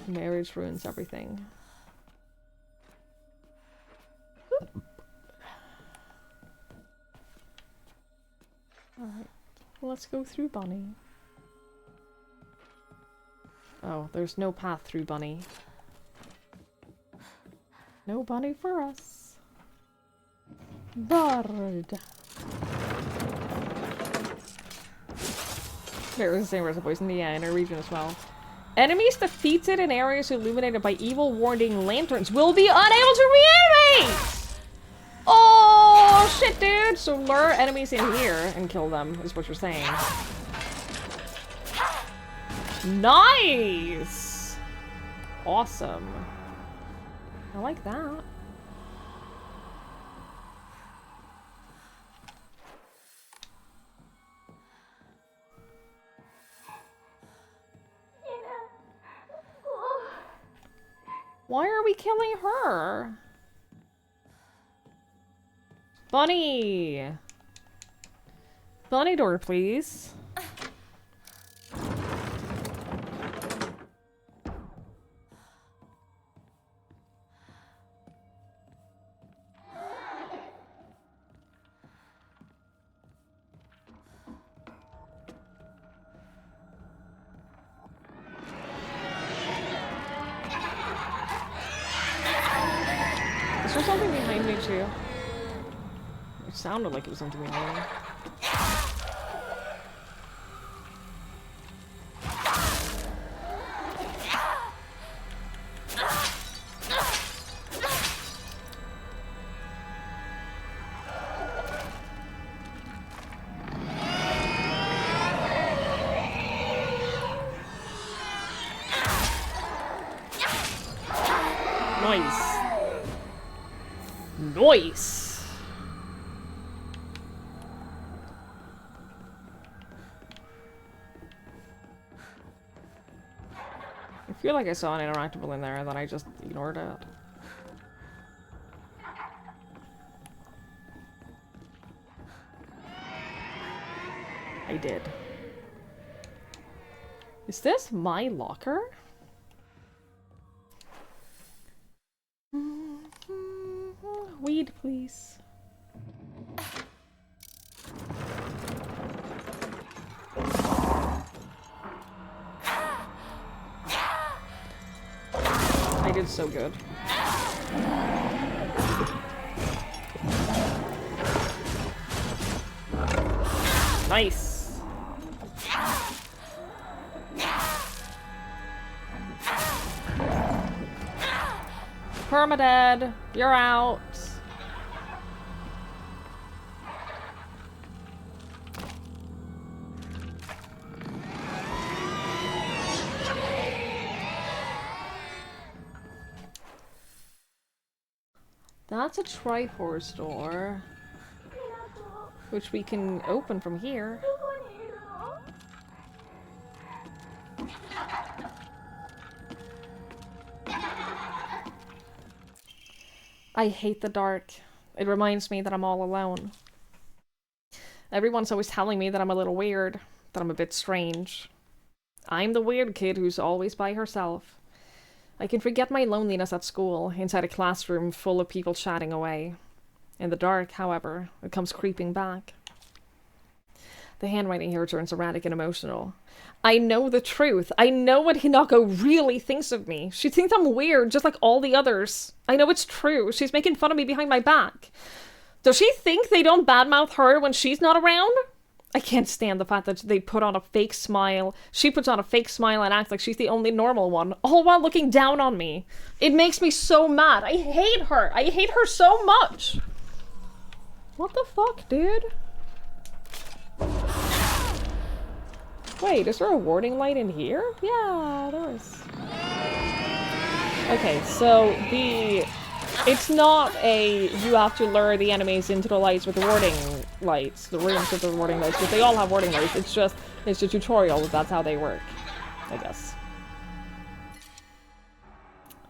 Marriage ruins everything. Alright, let's go through Bunny. Oh, there's no path through Bunny. No Bunny for us. Bird. There was the same reservoirs in the inner region as well. Enemies defeated in areas illuminated by evil warning lanterns will be unable to reanimate! Oh, shit, dude! So lure enemies in here and kill them, is what you're saying. Nice! Awesome. I like that. Why are we killing her? Bunny! Bunny door, please. Is there something behind me too? It sounded like it was something behind me. Nice. Nice. I feel like I saw an interactable in there and then I just ignored it. I did. Is this my locker? Weed, please. I did so good. Nice. Permadead, you're out. That's a Triforce door, which we can open from here. I hate the dark. It reminds me that I'm all alone. Everyone's always telling me that I'm a little weird, that I'm a bit strange. I'm the weird kid who's always by herself. I can forget my loneliness at school, inside a classroom full of people chatting away. In the dark, however, it comes creeping back. The handwriting here turns erratic and emotional. I know the truth. I know what Hinako really thinks of me. She thinks I'm weird, just like all the others. I know it's true. She's making fun of me behind my back. Does she think they don't badmouth her when she's not around? I can't stand the fact that they put on a fake smile. She puts on a fake smile and acts like she's the only normal one, all while looking down on me. It makes me so mad. I hate her. I hate her so much. What the fuck, dude? Wait, is there a warning light in here? Yeah, there is. Okay, so it's not a you have to lure the enemies into the lights with the warning lights, the rooms with the warning lights, but they all have warning lights. It's a tutorial, that's how they work, I guess.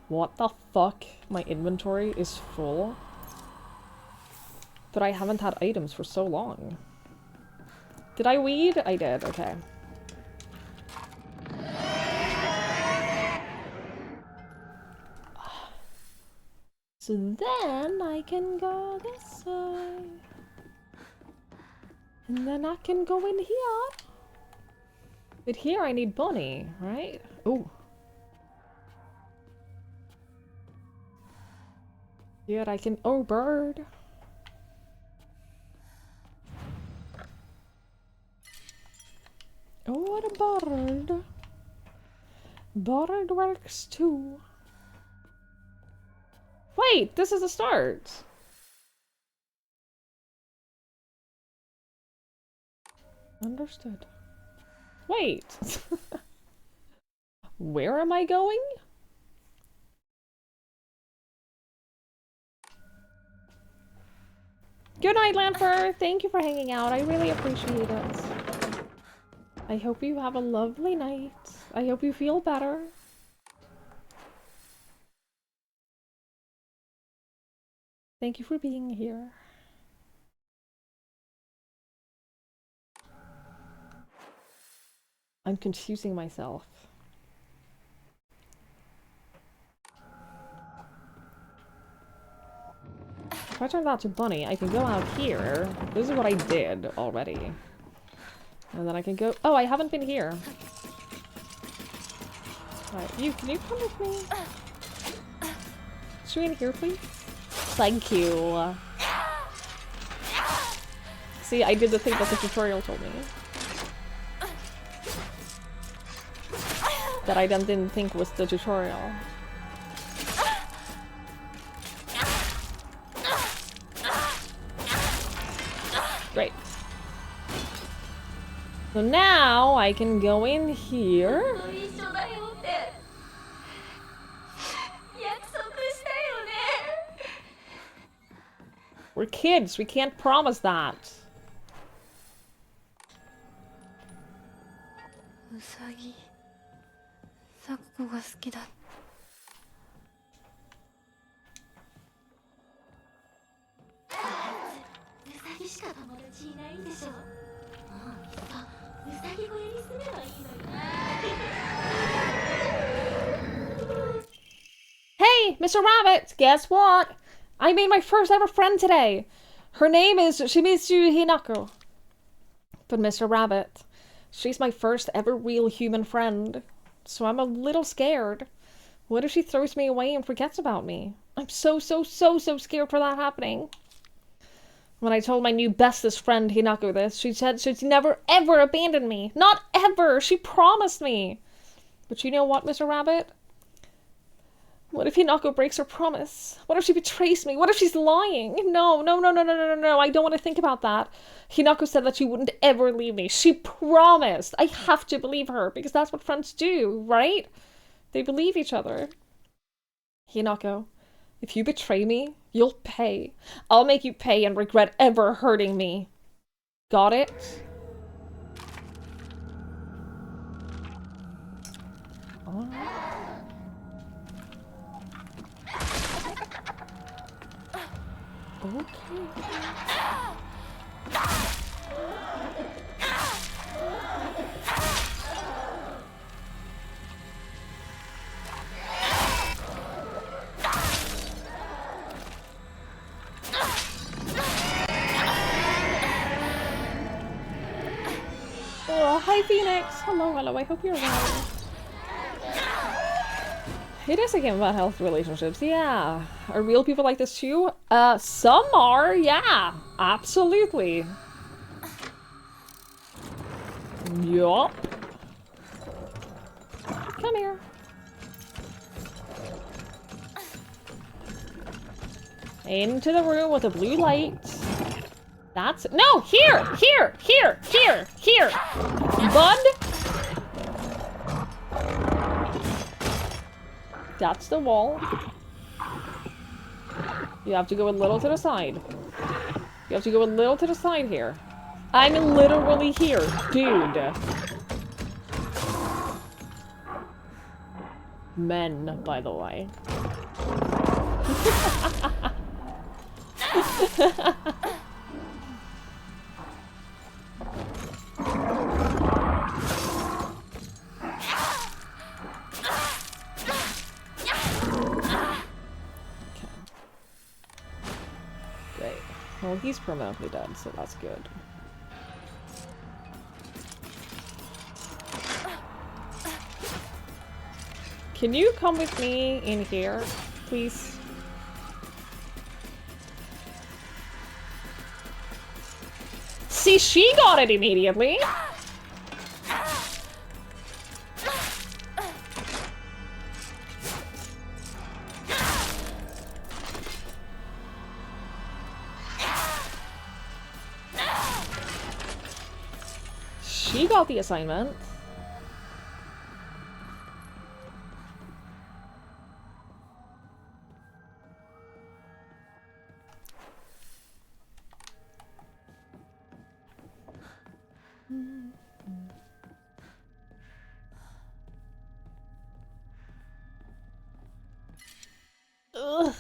What the fuck? My inventory is full? But I haven't had items for so long. Did I weed? I did, okay. So then I can go this way. And then I can go in here. But here I need Bunny, right? Oh. Here I can... Oh, bird. Oh, what a bird. Bird works too. Wait, this is the start. Understood. Wait. Where am I going? Good night, Lamper. Thank you for hanging out. I really appreciate it. I hope you have a lovely night. I hope you feel better. Thank you for being here. I'm confusing myself. If I turn that to Bunny, I can go out here. This is what I did already. And then I can go... Oh, I haven't been here. Alright, can you come with me? Is she in here, please? Thank you. See, I did the thing that the tutorial told me. That I then didn't think was the tutorial. Great. So now I can go in here. We're kids, we can't promise that. Usagi, Sakuko ga suki da. Usagi shika tomodachi inaiんでしょ。もういっそUsagi小屋に住めばいいのに。Hey, Mr. Rabbit, guess what? I made my first ever friend today. Her name is Shimizu Hinako. But Mr. Rabbit, she's my first ever real human friend. So I'm a little scared. What if she throws me away and forgets about me? I'm so scared for that happening. When I told my new bestest friend Hinako this, she said she'd never ever abandon me. Not ever! She promised me. But you know what, Mr. Rabbit? What if Hinako breaks her promise? What if she betrays me? What if she's lying? No, I don't want to think about that. Hinako said that she wouldn't ever leave me. She promised. I have to believe her, because that's what friends do, right? They believe each other. Hinako, if you betray me, You'll pay. I'll make you pay and regret ever hurting me. Got it? Oh. Okay. Oh, hi Phoenix! Hello, hello, I hope you're well. It is a game about healthy relationships, yeah. Are real people like this too? Some are, yeah. Absolutely. Yup. Come here. Into the room with a blue light. That's no, here, bud. That's the wall. You have to go a little to the side. You have to go a little to the side here. I'm literally here, dude. Men, by the way. Well, he's permanently dead, so that's good. Can you come with me in here, please? See, she got it immediately! She got the assignment. Ugh.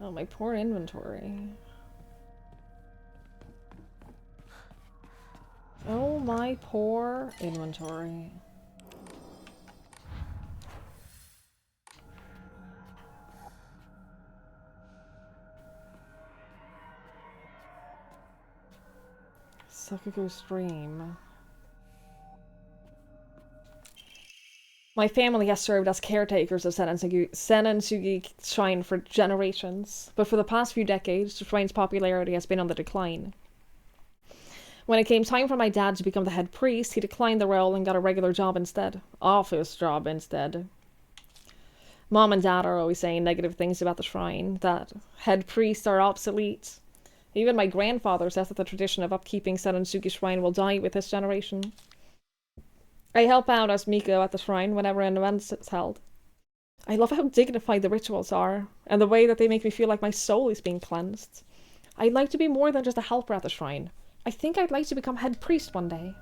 Oh, my poor inventory. Oh, my poor inventory. Sakugo stream. My family has served as caretakers of Senensugi Shrine for generations, but for the past few decades, the shrine's popularity has been on the decline. When it came time for my dad to become the head priest, he declined the role and got a regular job instead. Office job instead. Mom and Dad are always saying negative things about the shrine, that head priests are obsolete. Even my grandfather says that the tradition of upkeeping Senensugi Shrine will die with this generation. I help out as Miko at the shrine whenever an event is held. I love how dignified the rituals are, and the way that they make me feel like my soul is being cleansed. I'd like to be more than just a helper at the shrine. I think I'd like to become head priest one day.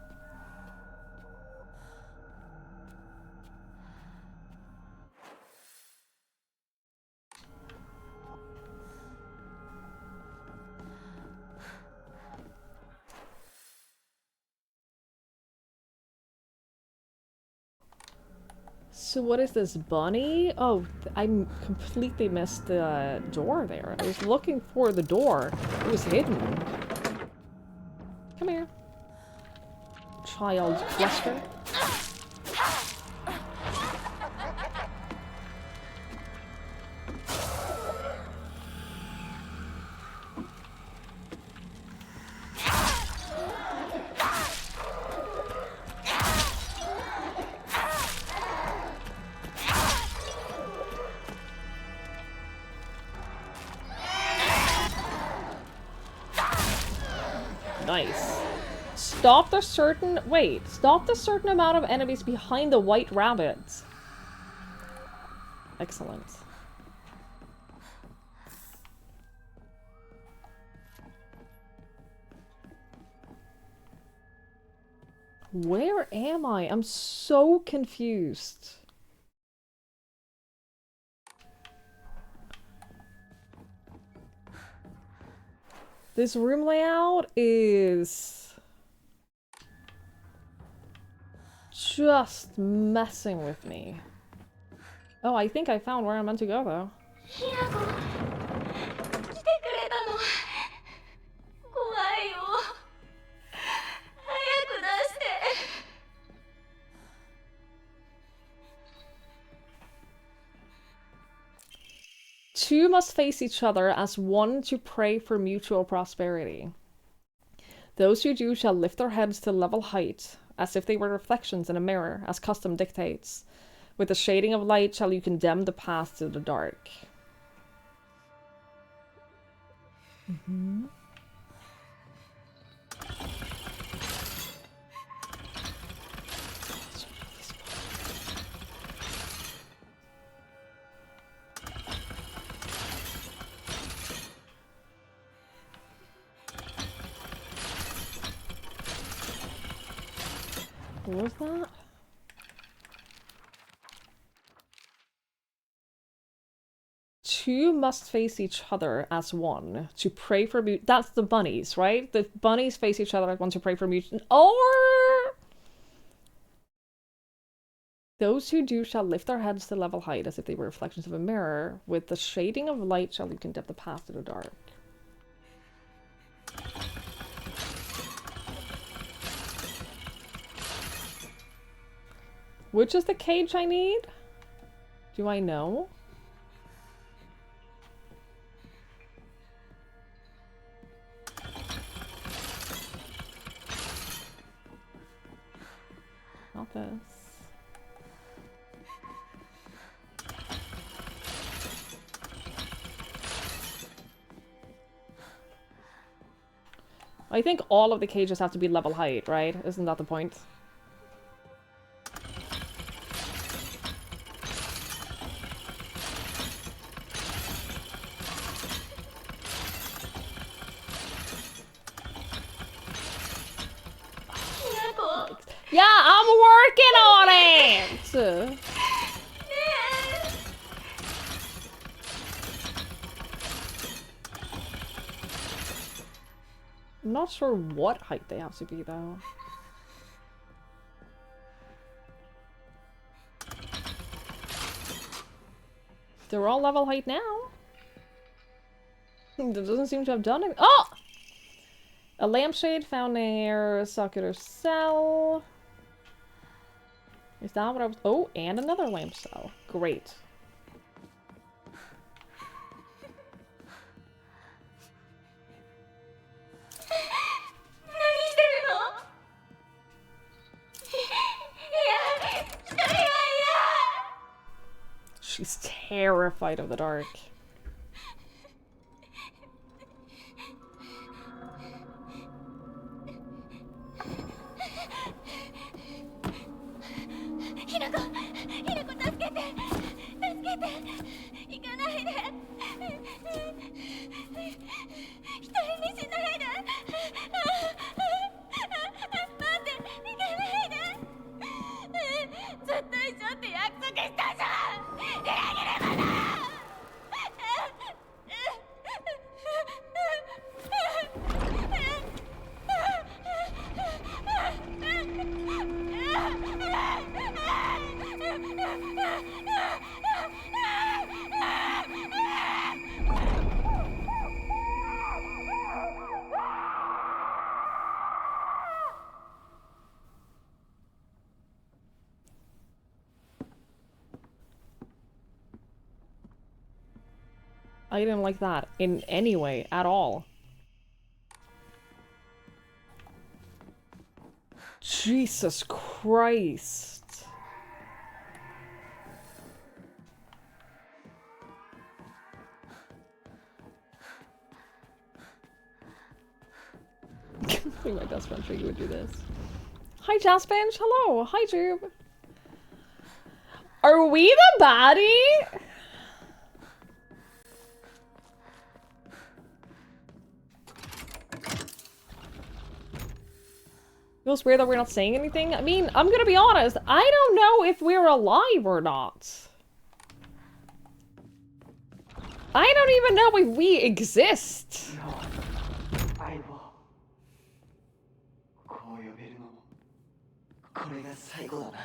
So what is this, bunny? Oh, I completely missed the door there. I was looking for the door. It was hidden. Come here. Child cluster. Nice. Stop the certain amount of enemies behind the white rabbits. Excellent. Where am I? I'm so confused. This room layout is just messing with me. Oh, I think I found where I'm meant to go, though. Two must face each other as one to pray for mutual prosperity. Those who do shall lift their heads to level height, as if they were reflections in a mirror, as custom dictates. With the shading of light shall you condemn the path to the dark. Mm-hmm. What was that? Two must face each other as one to pray for that's the bunnies, right? The bunnies face each other as one to pray for mutual. Or those who do shall lift their heads to level height, as if they were reflections of a mirror. With the shading of light shall you condemn the path to the dark. Which is the cage I need? Do I know? Not this. I think all of the cages have to be level height, right? Isn't that the point? Yeah, I'm working on it! I'm not sure what height they have to be, though. They're all level height now. That doesn't seem to have done it. Oh! A lampshade found near a circular cell. Is that what I was... Oh, and another lamp cell. Great. She's terrified of the dark. I didn't like that in any way at all. Jesus Christ. I think my best friend Triggy would do this. Hi Jaspinch, hello. Hi Jube. Are we the baddie? Feels weird that we're not saying anything. I mean, I'm gonna be honest, I don't know if we're alive or not. I don't even know if we exist. 相棒こう呼べるのもこれが最後だな。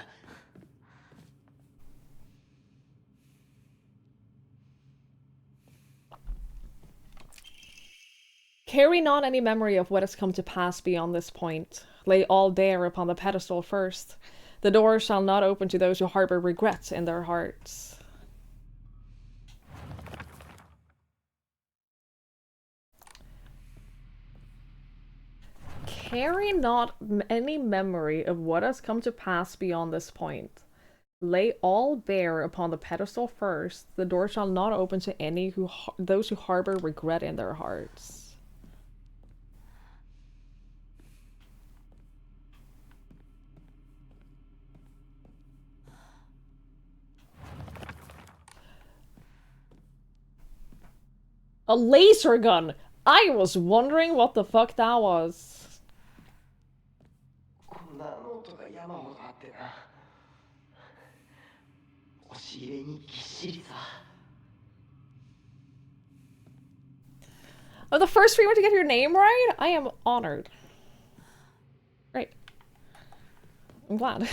Carry not any memory of what has come to pass beyond this point. Lay all bare upon the pedestal first. The door shall not open to those who harbor regret in their hearts. Carry not any memory of what has come to pass beyond this point. Lay all bare upon the pedestal first. The door shall not open to any those who harbor regret in their hearts. A laser gun! I was wondering what the fuck that was. こんなノートが山ほどあってな。押し入れにぎっしりさ。 Oh, the first streamer to get your name right? I am honored. Great. I'm glad.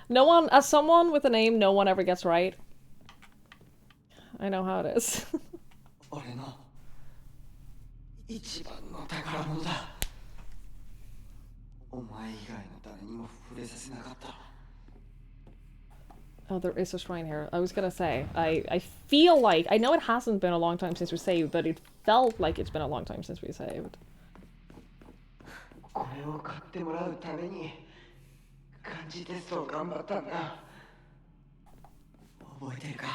No one, as someone with a name no one ever gets right. I know how it is. 俺の一番の宝物だ。お前以外の誰にも触れさせなかった。 Oh, there is a shrine here. I was gonna say, I feel like, I know it hasn't been a long time since we saved, but it felt like it's been a long time since we saved. これを買ってもらうために漢字テストを頑張ったんだ。覚えてるか？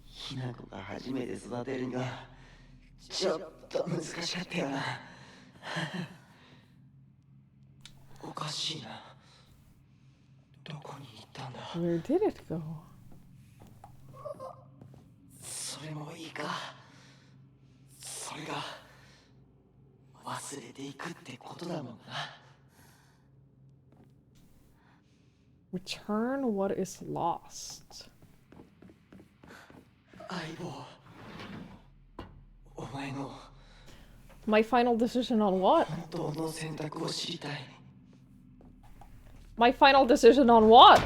ひな子が初めて育てるにはちょっと難しかったよな。おかしいな。どこに行ったんだ？ Where did it go? それもいいか。それが忘れていくってことだもんな。 Return what is lost. 相棒。お前の My final decision on what? 本当の選択を知りたい。 My final decision on what?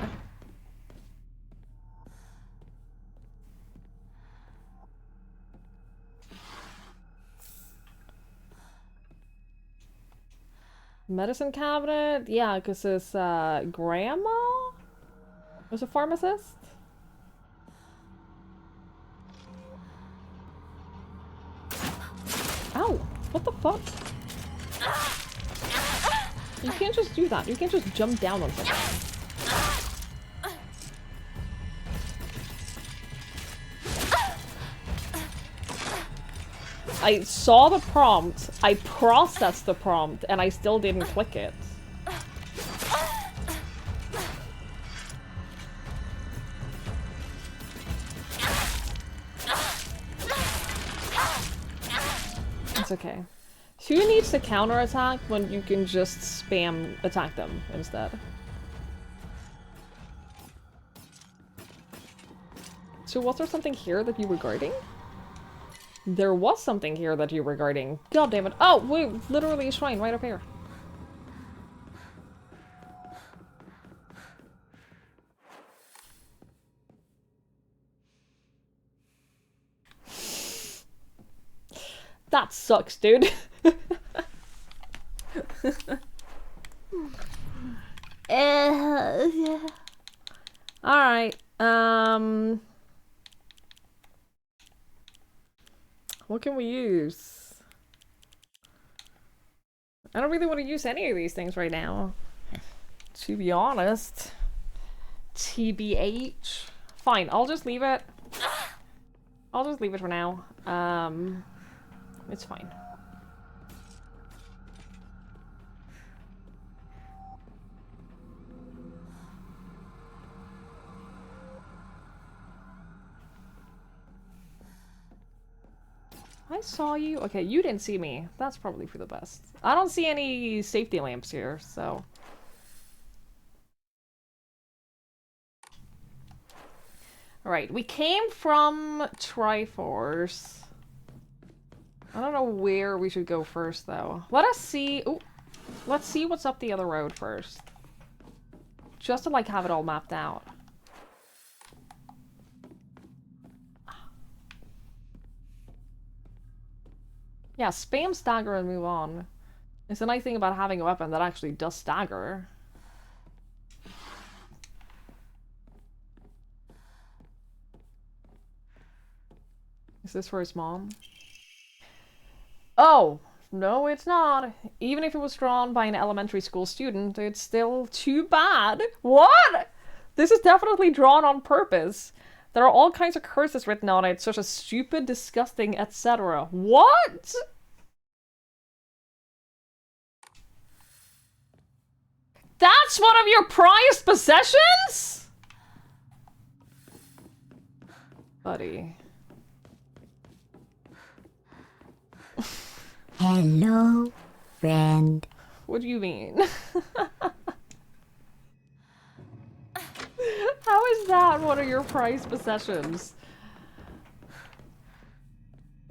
Medicine cabinet? Yeah, because his grandma was a pharmacist? Ow! What the fuck? You can't just do that. You can't just jump down on something. I saw the prompt, I processed the prompt, and I still didn't click it. It's okay. Who needs to counterattack when you can just spam attack them instead? So was there something here that you were guarding? There was something here that you were guarding. God damn it. Oh, wait, literally a shrine right up here. That sucks, dude. Alright, what can we use? I don't really want to use any of these things right now, to be honest. TBH. Fine, I'll just leave it. I'll just leave it for now. It's fine. I saw you. Okay, you didn't see me. That's probably for the best. I don't see any safety lamps here, so. Alright, we came from Triforce. I don't know where we should go first, though. Let us see. Ooh, let's see what's up the other road first. Just to, like, have it all mapped out. Yeah, spam stagger and move on. It's a nice thing about having a weapon that actually does stagger. Is this for his mom? Oh, no it's not. Even if it was drawn by an elementary school student, it's still too bad. What? This is definitely drawn on purpose. There are all kinds of curses written on it, such as stupid, disgusting, etc. What? That's one of your prized possessions? Buddy. Hello, friend. What do you mean? How is that one of your prized possessions?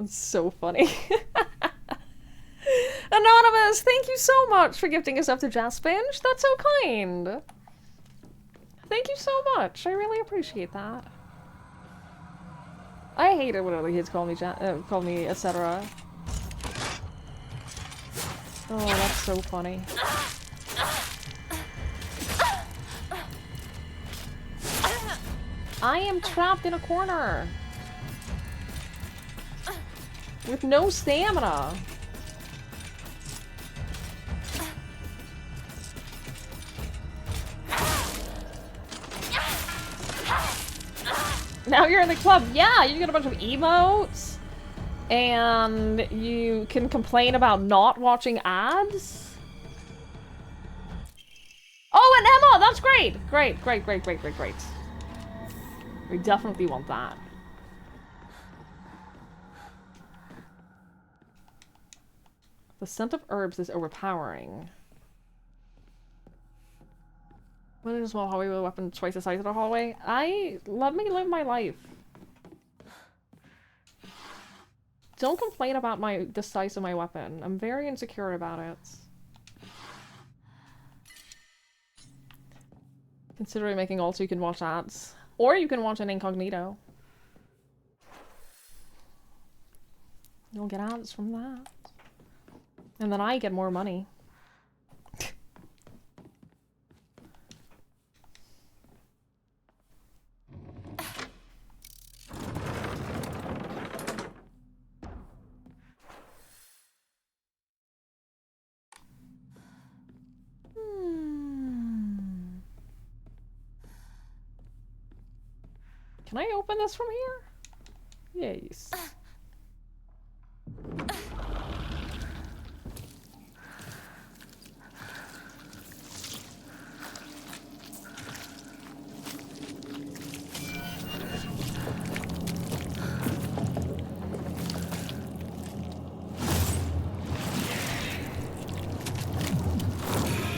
It's so funny. Anonymous, thank you so much for gifting us up to Jaspinch. That's so kind. Thank you so much. I really appreciate that. I hate it when other kids call me etc. Oh, that's so funny. I am trapped in a corner with no stamina. Now you're in the club. Yeah, you get a bunch of emotes. And you can complain about not watching ads. Oh, and Emma! That's great! Great. We definitely want that. The scent of herbs is overpowering. When in a small hallway with a weapon twice the size of the hallway? Let me live my life. Don't complain about the size of my weapon. I'm very insecure about it. Considering making alt so you can watch ads. Or you can watch an incognito. You'll get ads from that. And then I get more money. Can I open this from here? Yes.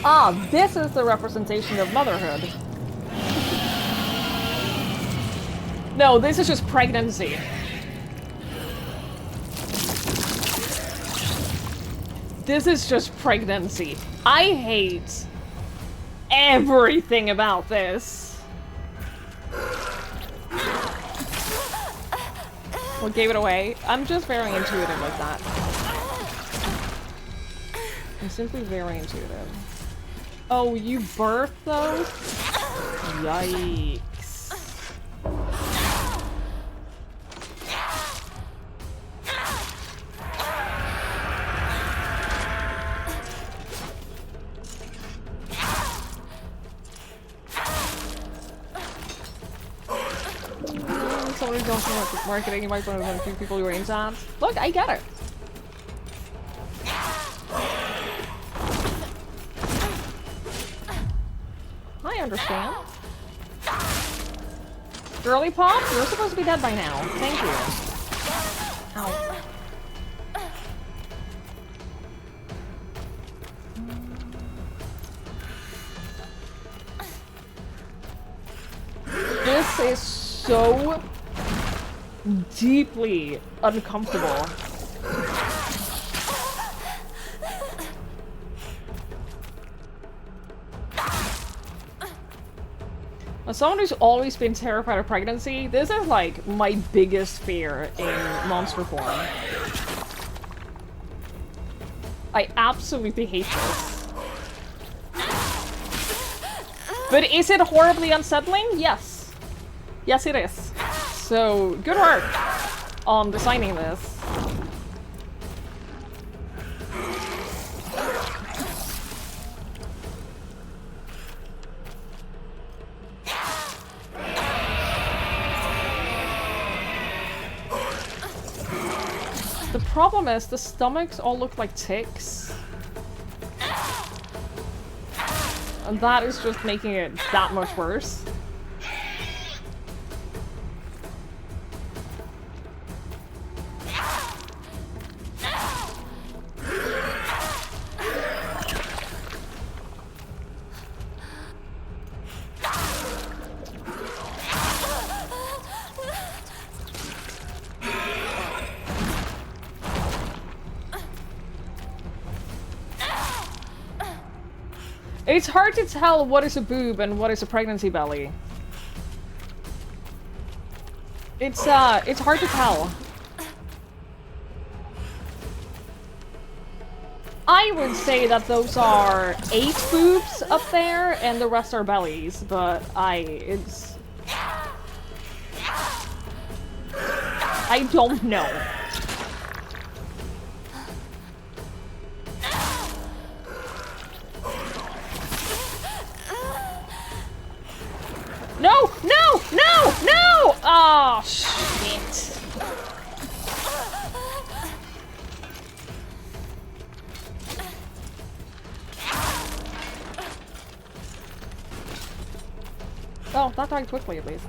Ah, this is the representation of motherhood. No, this is just pregnancy. This is just pregnancy. I hate everything about this. What gave it away? I'm just very intuitive like that. I'm simply very intuitive. Oh, you birthed those? Yikes. Someone who don't know marketing, you might run into a few people who are in ads. Look, I get it. I understand. Girly Pop, you're supposed to be dead by now. Thank you. Ow. This is so deeply uncomfortable. As someone who's always been terrified of pregnancy, this is like my biggest fear in monster form. I absolutely hate this. But is it horribly unsettling? Yes. Yes, it is. So, good work on designing this. The problem is the stomachs all look like ticks. And that is just making it that much worse. It's hard to tell what is a boob and what is a pregnancy belly. It's hard to tell. I would say that those are 8 boobs up there and the rest are bellies, but I don't know. No! No! No! No! Oh, shit. Oh, that died quickly at least.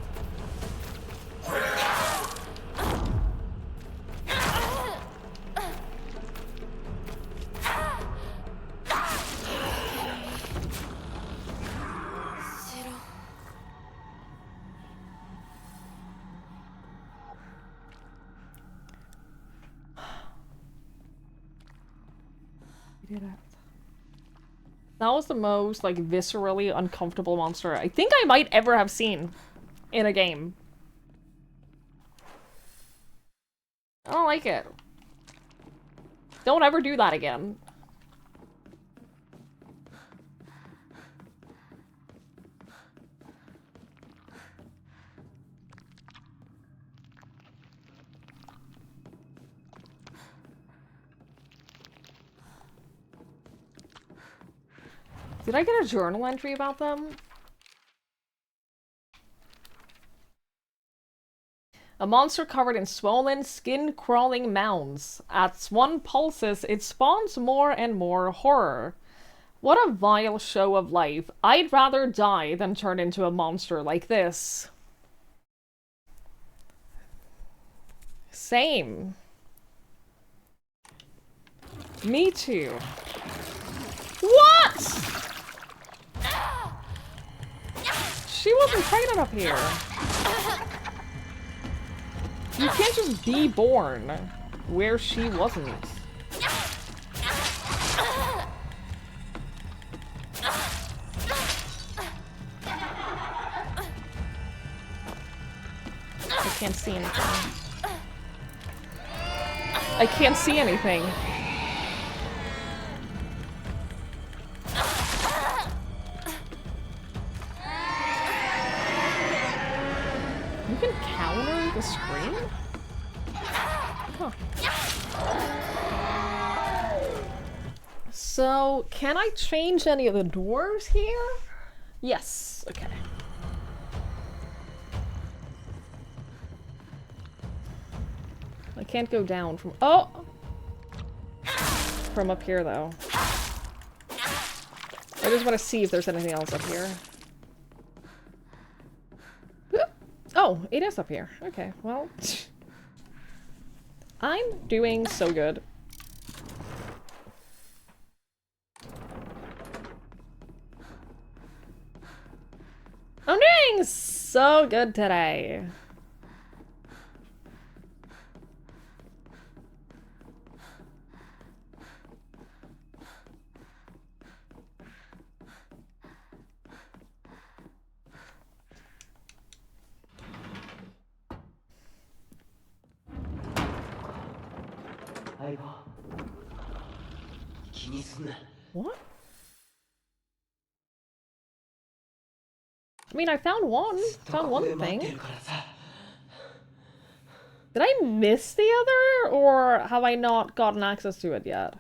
That was the most, like, viscerally uncomfortable monster I think I might ever have seen in a game. I don't like it. Don't ever do that again. Did I get a journal entry about them? A monster covered in swollen, skin-crawling mounds. As one pulses, it spawns more and more horror. What a vile show of life. I'd rather die than turn into a monster like this. Same. Me too. What?! She wasn't pregnant up here. You can't just be born where she wasn't. I can't see anything. I can't see anything. You can counter the screen? Huh. So, can I change any of the doors here? Yes, okay. I can't go down from— oh! From up here, though. I just want to see if there's anything else up here. Oh, it is up here. Okay, well. I'm doing so good. I'm doing so good today. What? I mean, I found one. Found one thing. Did I miss the other, or have I not gotten access to it yet?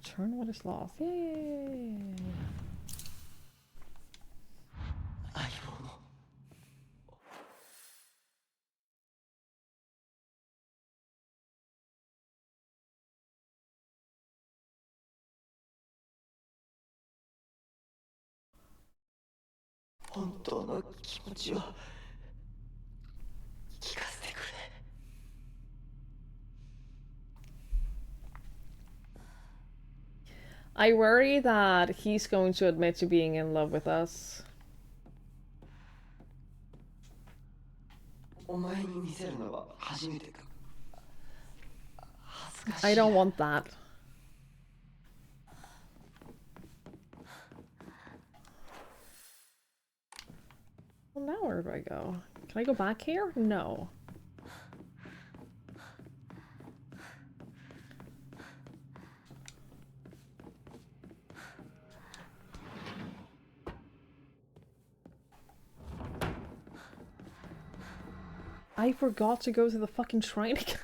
Return what is lost. Yay! I worry that he's going to admit to being in love with us. I don't want that. Well, now where do I go? Can I go back here? No. I forgot to go to the fucking shrine again.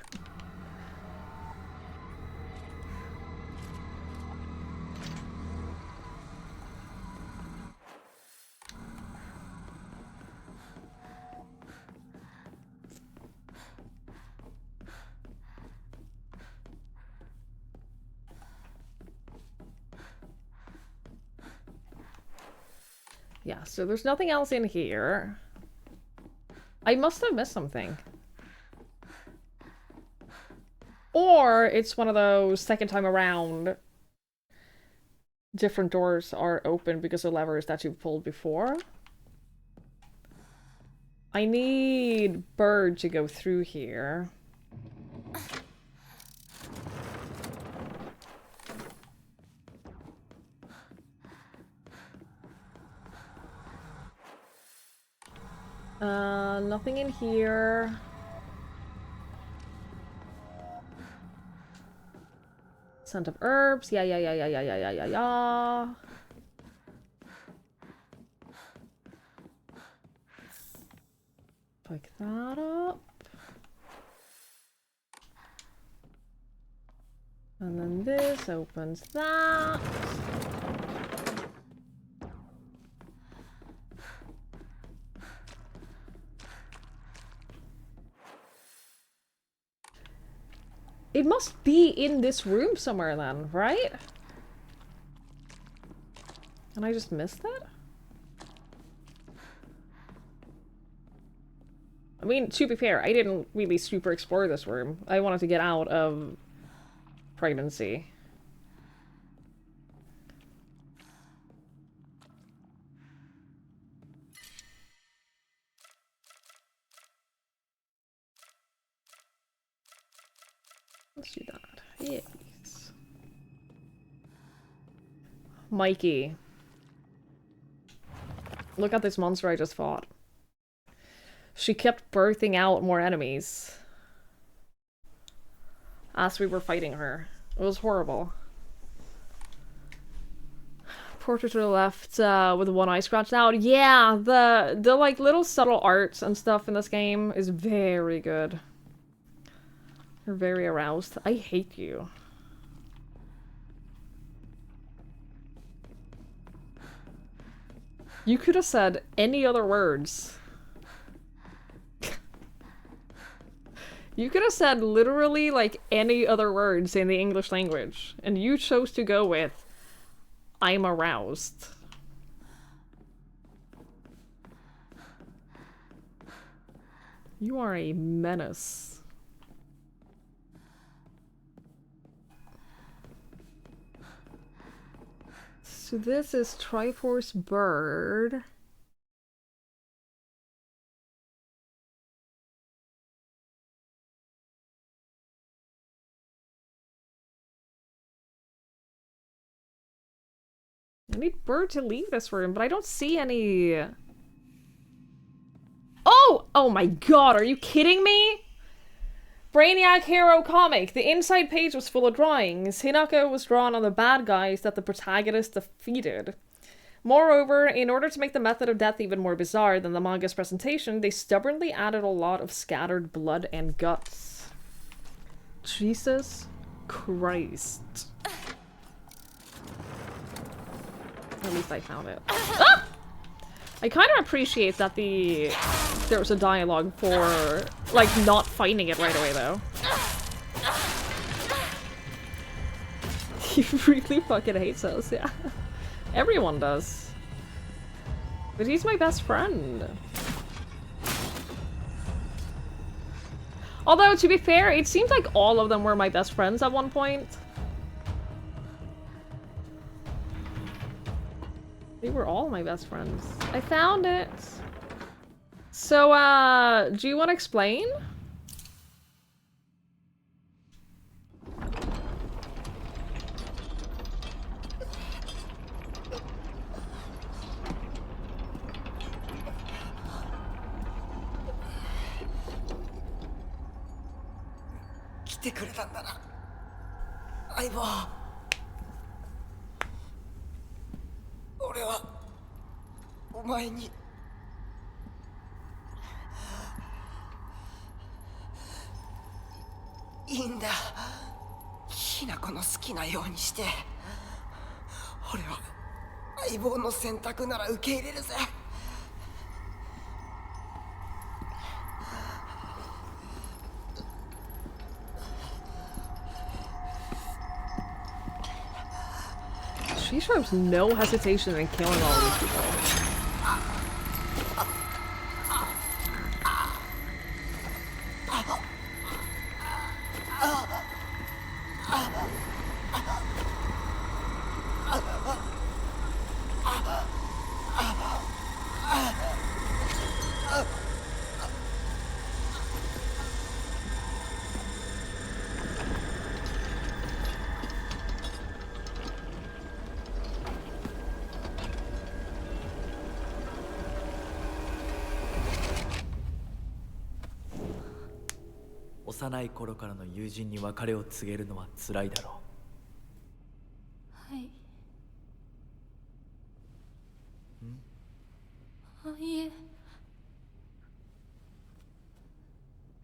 Yeah, so there's nothing else in here. I must have missed something. Or it's one of those second time around different doors are open because of levers that you've pulled before. I need Bird to go through here. Nothing in here. Scent of herbs. Yeah. Pick that up. And then this opens that. It must be in this room somewhere then, right? And I just missed that? I mean, to be fair, I didn't really super explore this room. I wanted to get out of pregnancy. Let's do that. Yes. Mikey. Look at this monster I just fought. She kept birthing out more enemies as we were fighting her. It was horrible. Portrait to the left with one eye scratched out. Yeah, the like little subtle art and stuff in this game is very good. You're very aroused. I hate you. You could have said any other words. You could have said literally like any other words in the English language, and you chose to go with I'm aroused. You are a menace. So this is Triforce Bird. need Bird to leave this room, but I don't see any... Oh! Oh my god, are you kidding me? Brainiac Hero comic. The inside page was full of drawings. Hinako was drawn on the bad guys that the protagonist defeated. Moreover, in order to make the method of death even more bizarre than the manga's presentation, they stubbornly added a lot of scattered blood and guts. Jesus Christ. At least I found it. Ah! I kind of appreciate that there was a dialogue for, like, not finding it right away, though. He really fucking hates us, yeah. Everyone does. But he's my best friend. Although, to be fair, it seems like all of them were my best friends at one point. They were all my best friends. I found it! So, do you want to explain? She shows no hesitation in killing all these people.幼い頃からの友人に別れを告げるのは辛いだろはい。あ、いえ。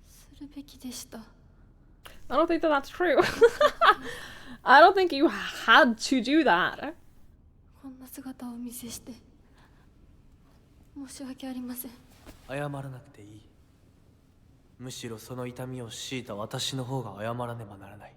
するべきでした。I don't think that that's true. I don't think you had to do that. こんな姿をお見せして申し訳ありません。謝らなくていい。むしろその痛みを強いた私の方が謝らねばならない。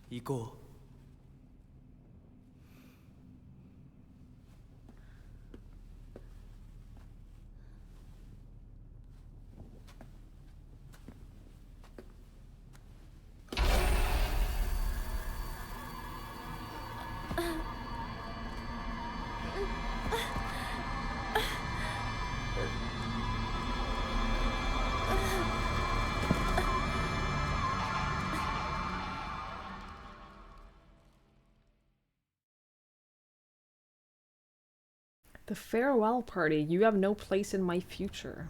行こう。The farewell party. You have no place in my future.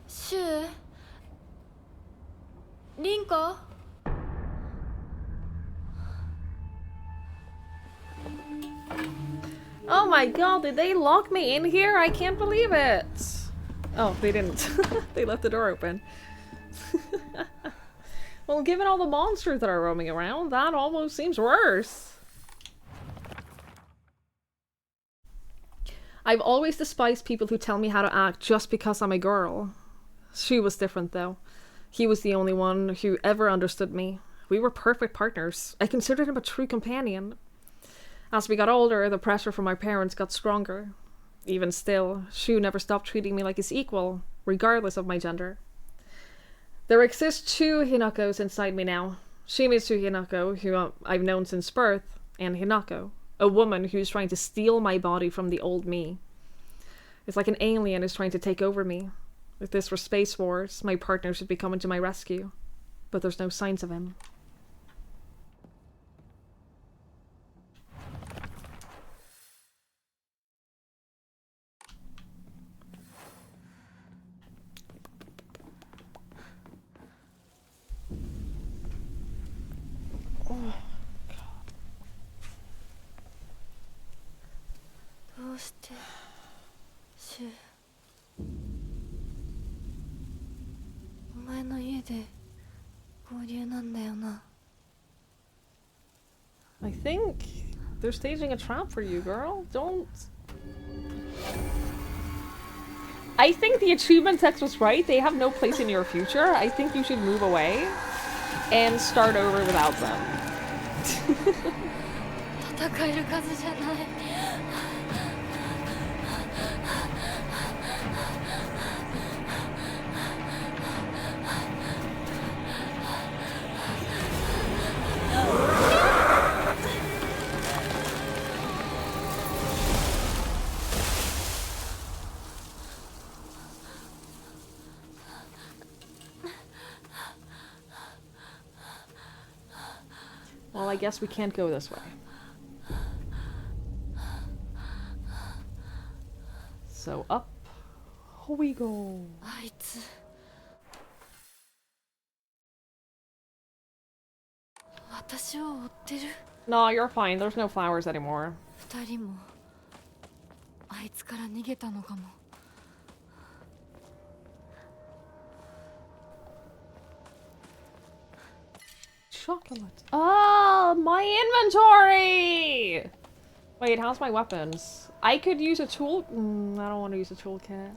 Shu? Rinko? Oh my god, did they lock me in here? I can't believe it! Oh, they didn't. They left the door open. Well, given all the monsters that are roaming around, that almost seems worse. I've always despised people who tell me how to act just because I'm a girl. She was different, though. He was the only one who ever understood me. We were perfect partners. I considered him a true companion. As we got older, the pressure from my parents got stronger. Even still, Shu never stopped treating me like his equal, regardless of my gender. There exist two Hinakos inside me now. Shimizu Hinako, who I've known since birth, and Hinako, a woman who's trying to steal my body from the old me. It's like an alien is trying to take over me. If this were Space Wars, my partner should be coming to my rescue. But there's no signs of him. Oh, God. どうしてシュお前の家で合流なんだよな。 I think they're staging a trap for you, girl. Don't... I think the achievement text was right. They have no place in your future. I think you should move away and start over without them. 戦える数じゃない。 Well, I guess we can't go this way. So up we go. あいつ私を追ってる。 No, you're fine. There's no flowers anymore. 二人もあいつから逃げたのかも。 Chocolate. Oh, my inventory! Wait, how's my weapons? I could use a tool. I don't want to use a toolkit.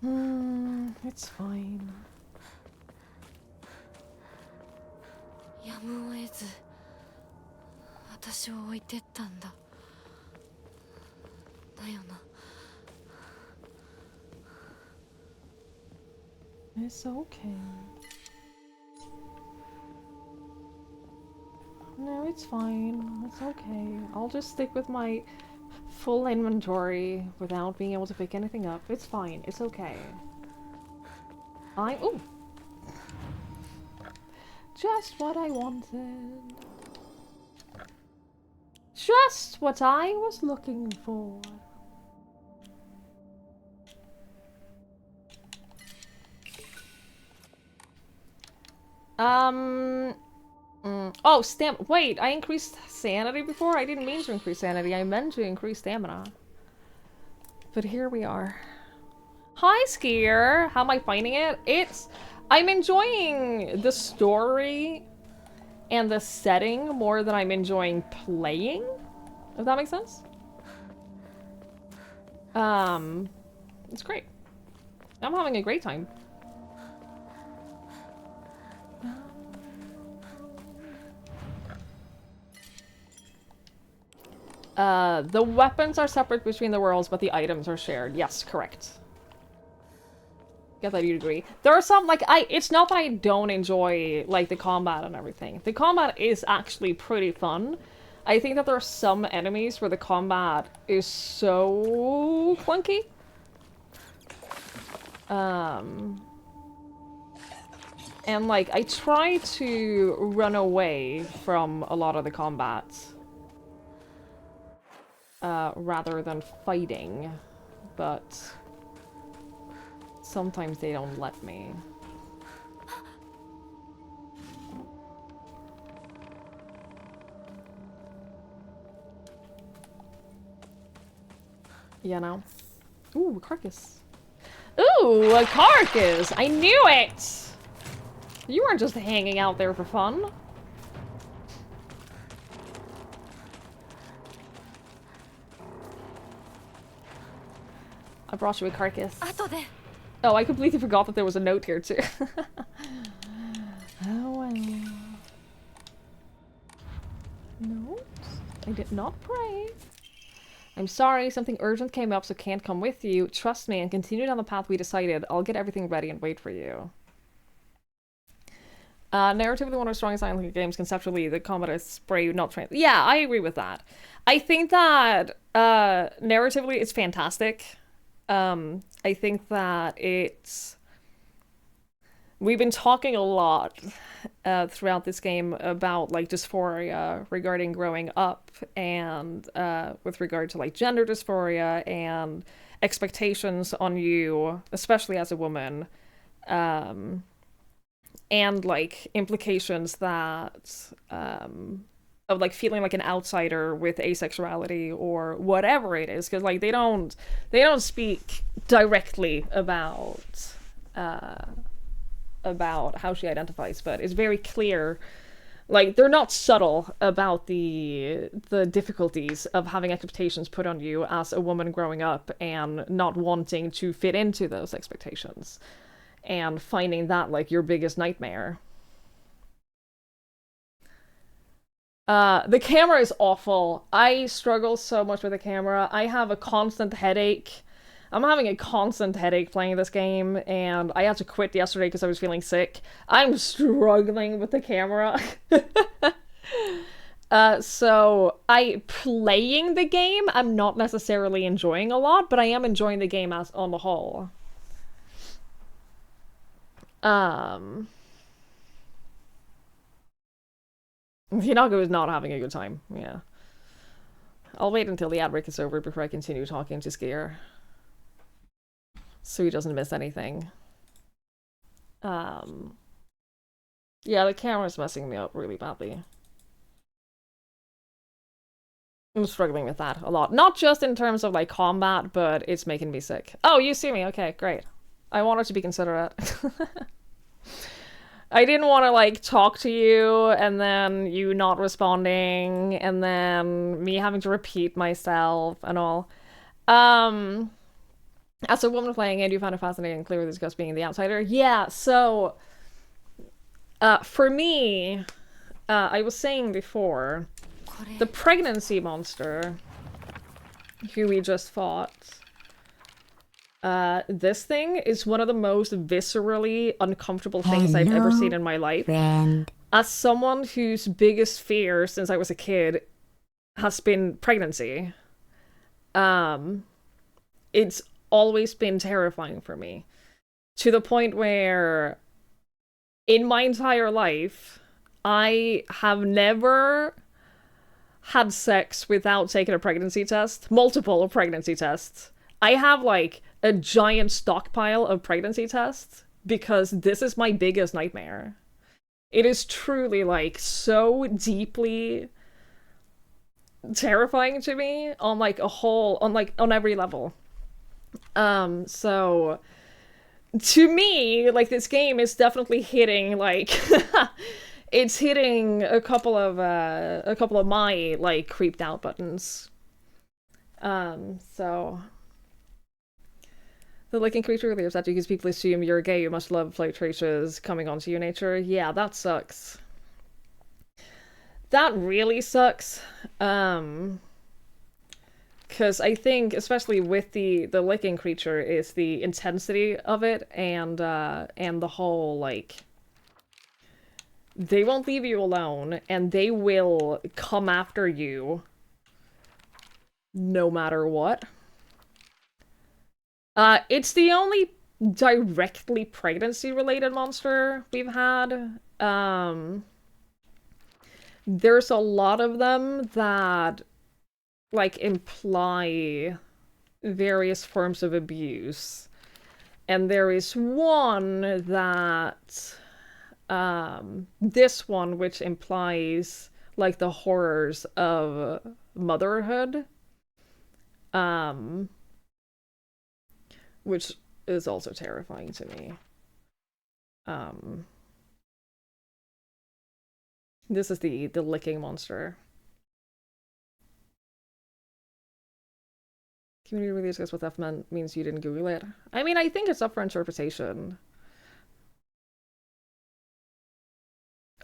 It's fine. やむを得ず私を置いてったんだ。だよな。 It's okay. No, it's fine. It's okay. I'll just stick with my full inventory without being able to pick anything up. It's fine. It's okay. Ooh! Just what I wanted. Just what I was looking for. Oh, wait, I increased sanity before? I didn't mean to increase sanity. I meant to increase stamina. But here we are. Hi, Skier! How am I finding it? I'm enjoying the story and the setting more than I'm enjoying playing. If that makes sense? It's great. I'm having a great time. The weapons are separate between the worlds, but the items are shared. Yes, correct. Guess that you'd agree. There are some, like, it's not that I don't enjoy, like, the combat and everything. The combat is actually pretty fun. I think that there are some enemies where the combat is so clunky. And, like, I try to run away from a lot of the combat. Rather than fighting, but sometimes they don't let me. You know? Ooh, a carcass. Ooh, a carcass! I knew it! You weren't just hanging out there for fun. I brought you a carcass. Oh, I completely forgot that there was a note here too. Oh well. Not pray. I'm sorry, something urgent came up, so can't come with you. Trust me and continue down the path we decided. I'll get everything ready and wait for you. Narratively, one of the strongest Silent Hill games. Conceptually, the combat is spray, not train. Yeah, I agree with that. I think that narratively, it's fantastic. I think that it's... We've been talking a lot throughout this game about like dysphoria regarding growing up and with regard to like gender dysphoria and expectations on you, especially as a woman, and like implications that of like feeling like an outsider with asexuality or whatever it is, because like they don't speak directly about how she identifies, but it's very clear. Like, they're not subtle about the difficulties of having expectations put on you as a woman growing up and not wanting to fit into those expectations and finding that like your biggest nightmare. The camera is awful. I struggle so much with the camera. I have a constant headache. I'm having a constant headache playing this game, and I had to quit yesterday because I was feeling sick. I'm struggling with the camera. So playing the game, I'm not necessarily enjoying a lot, but I am enjoying the game as on the whole. Hinago is not having a good time, yeah. I'll wait until the ad break is over before I continue talking to Skier, so he doesn't miss anything. Yeah, the camera's messing me up really badly. I'm struggling with that a lot. Not just in terms of like combat, but it's making me sick. Oh, you see me. Okay, great. I wanted to be considerate. I didn't want to like talk to you and then you not responding and then me having to repeat myself and all. As a woman playing it, you found it fascinating and clearly discuss being the outsider. Yeah, so for me, I was saying before, the pregnancy monster who we just fought, this thing is one of the most viscerally uncomfortable things I've ever seen in my life. Friend. As someone whose biggest fear since I was a kid has been pregnancy, it's always been terrifying for me. To the point where, in my entire life, I have never had sex without taking a pregnancy test. Multiple pregnancy tests. I have, like, a giant stockpile of pregnancy tests because this is my biggest nightmare. It is truly, like, so deeply terrifying to me on, like, on every level. So, to me, like, this game is definitely hitting, like, it's hitting a couple of my, like, creeped out buttons. So... The licking creature really upset you because people assume you're gay, you must love flirtatious coming onto your nature. Yeah, that sucks. That really sucks. Because I think, especially with the licking creature, is the intensity of it and the whole, like... They won't leave you alone, and they will come after you no matter what. It's the only directly pregnancy-related monster we've had. There's a lot of them that, like, imply various forms of abuse. And there is one that, this one, which implies, like, the horrors of motherhood. Which is also terrifying to me. This is the licking monster. Community really discuss what that means you didn't Google it. I mean, I think it's up for interpretation.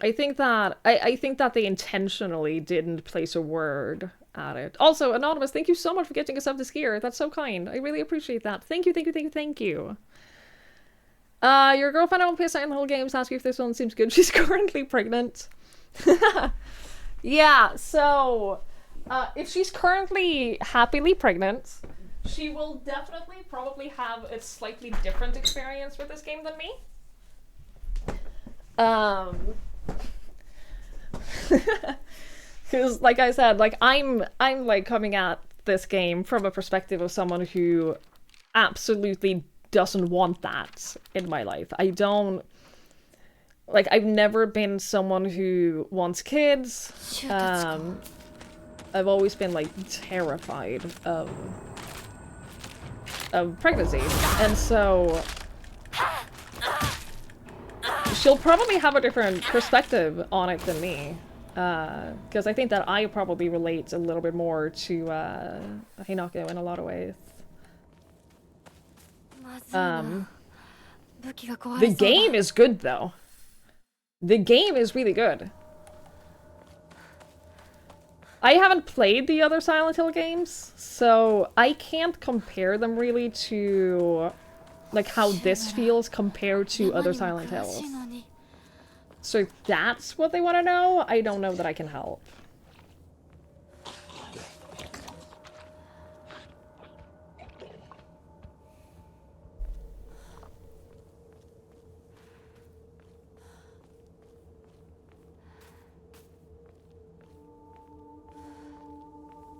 I think that they intentionally didn't place a word at it. Also, Anonymous, thank you so much for getting us up to skier. That's so kind. I really appreciate that. Thank you, thank you, thank you, thank you. Your girlfriend won't play Silent Hill games. Ask you if this one seems good. She's currently pregnant. Yeah, so if she's currently happily pregnant, she will definitely probably have a slightly different experience with this game than me. Because, like I said, like I'm like coming at this game from a perspective of someone who absolutely doesn't want that in my life. I don't like. I've never been someone who wants kids. I've always been like terrified of pregnancy, and so she'll probably have a different perspective on it than me. Because I think that I probably relate a little bit more to Hinako in a lot of ways. The game is good though. The game is really good. I haven't played the other Silent Hill games, so I can't compare them really to like how this feels compared to other Silent Hills. So if that's what they want to know, I don't know that I can help.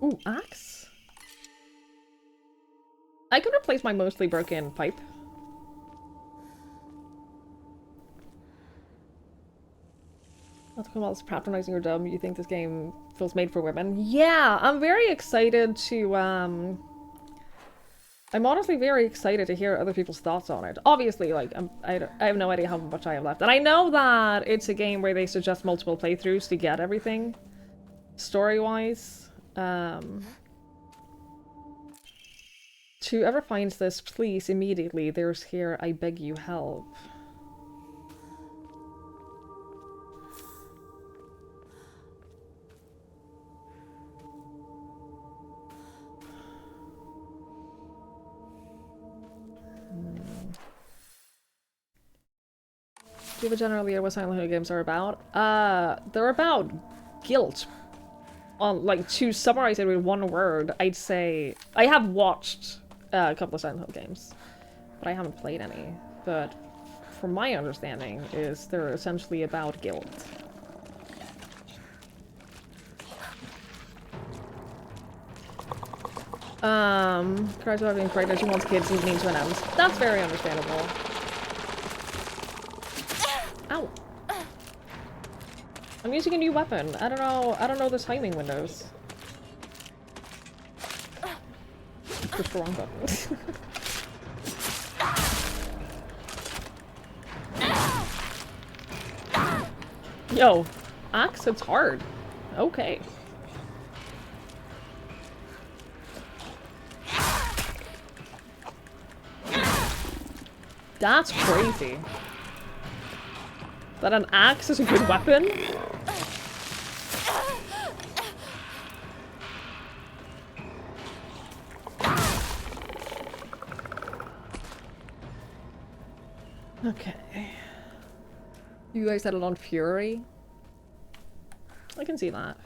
Ooh, axe? I could replace my mostly broken pipe. Not to come out as patronizing or dumb, you think this game feels made for women? Yeah, I'm very excited to, I'm honestly very excited to hear other people's thoughts on it. Obviously, like, I have no idea how much I have left. And I know that it's a game where they suggest multiple playthroughs to get everything, story-wise. Whoever finds this, please, immediately, there's here, I beg you, help. Do you have a general idea what Silent Hill games are about? They're about guilt. Like, to summarize it with one word, I'd say... I have watched a couple of Silent Hill games, but I haven't played any. But from my understanding, is they're essentially about guilt. Cries about being pregnant, she wants kids, and means to an end. That's very understandable. Ow. I'm using a new weapon. I don't know the timing windows. Push the wrong button. Yo, axe, it's hard. Okay. That's crazy. That an axe is a good weapon? Okay. You guys settled on Fury? I can see that.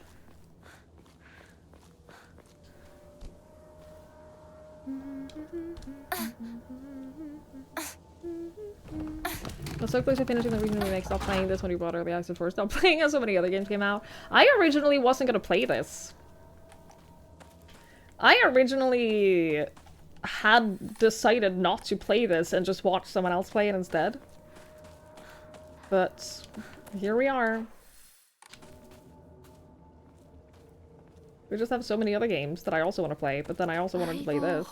I'm so close to finishing the regional remake. Stop playing this when you bought early access for. Stop playing as so many other games came out. I originally wasn't gonna play this. I originally had decided not to play this and just watch someone else play it instead. But here we are. We just have so many other games that I also want to play, but then I also wanted to play this.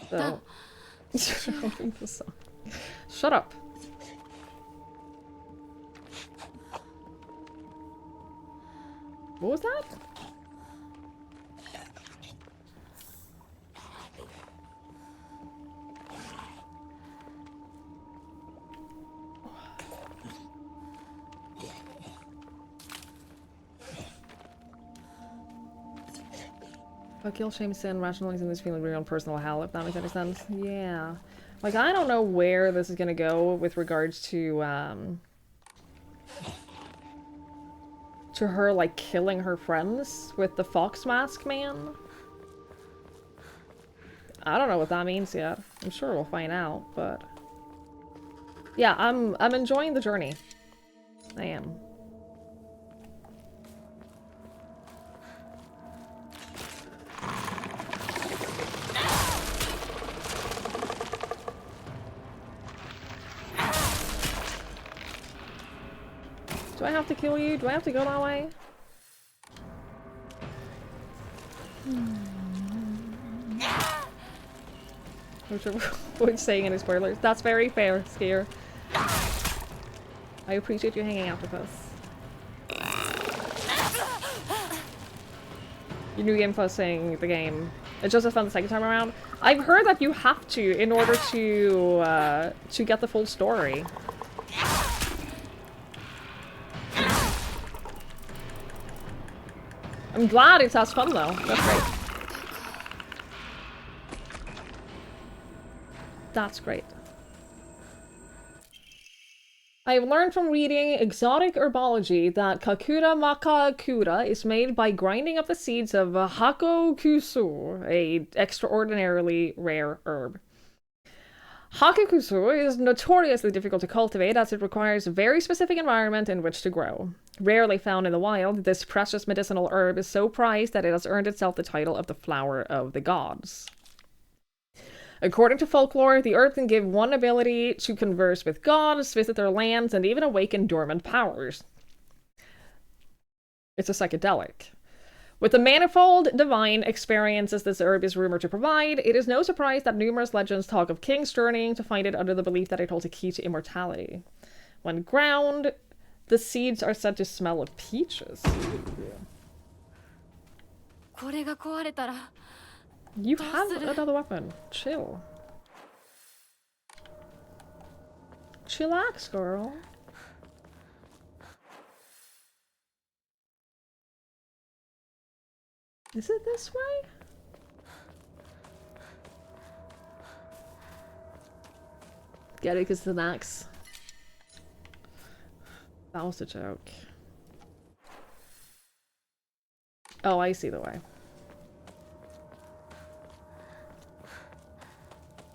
So... Shut up. What was that? But guilt, shame, sin, rationalizing this feeling of your own personal hell, if that makes any sense. Yeah. Like, I don't know where this is gonna go with regards to her, like, killing her friends with the fox mask man. I don't know what that means yet. I'm sure we'll find out, but... Yeah, I'm enjoying the journey. I am. Do I have to kill you? Do I have to go that way? Avoid saying any spoilers. That's very fair, Skier. I appreciate you hanging out with us. Your new game plus saying the game. It's just as fun the second time around. I've heard that you have to in order to get the full story. I'm glad it's as fun though. That's great. That's great. I've learned from reading Exotic Herbology that Kakura Makakura is made by grinding up the seeds of Hakokusu, a extraordinarily rare herb. Hakokusu is notoriously difficult to cultivate as it requires a very specific environment in which to grow. Rarely found in the wild, this precious medicinal herb is so prized that it has earned itself the title of the Flower of the Gods. According to folklore, the herb can give one ability to converse with gods, visit their lands, and even awaken dormant powers. It's a psychedelic. With the manifold divine experiences this herb is rumored to provide, it is no surprise that numerous legends talk of kings journeying to find it under the belief that it holds a key to immortality. When ground, the seeds are said to smell of peaches. You have another weapon. Chill. Chillax, girl. Is it this way? Get it, because the axe. That was a joke. Oh, I see the way.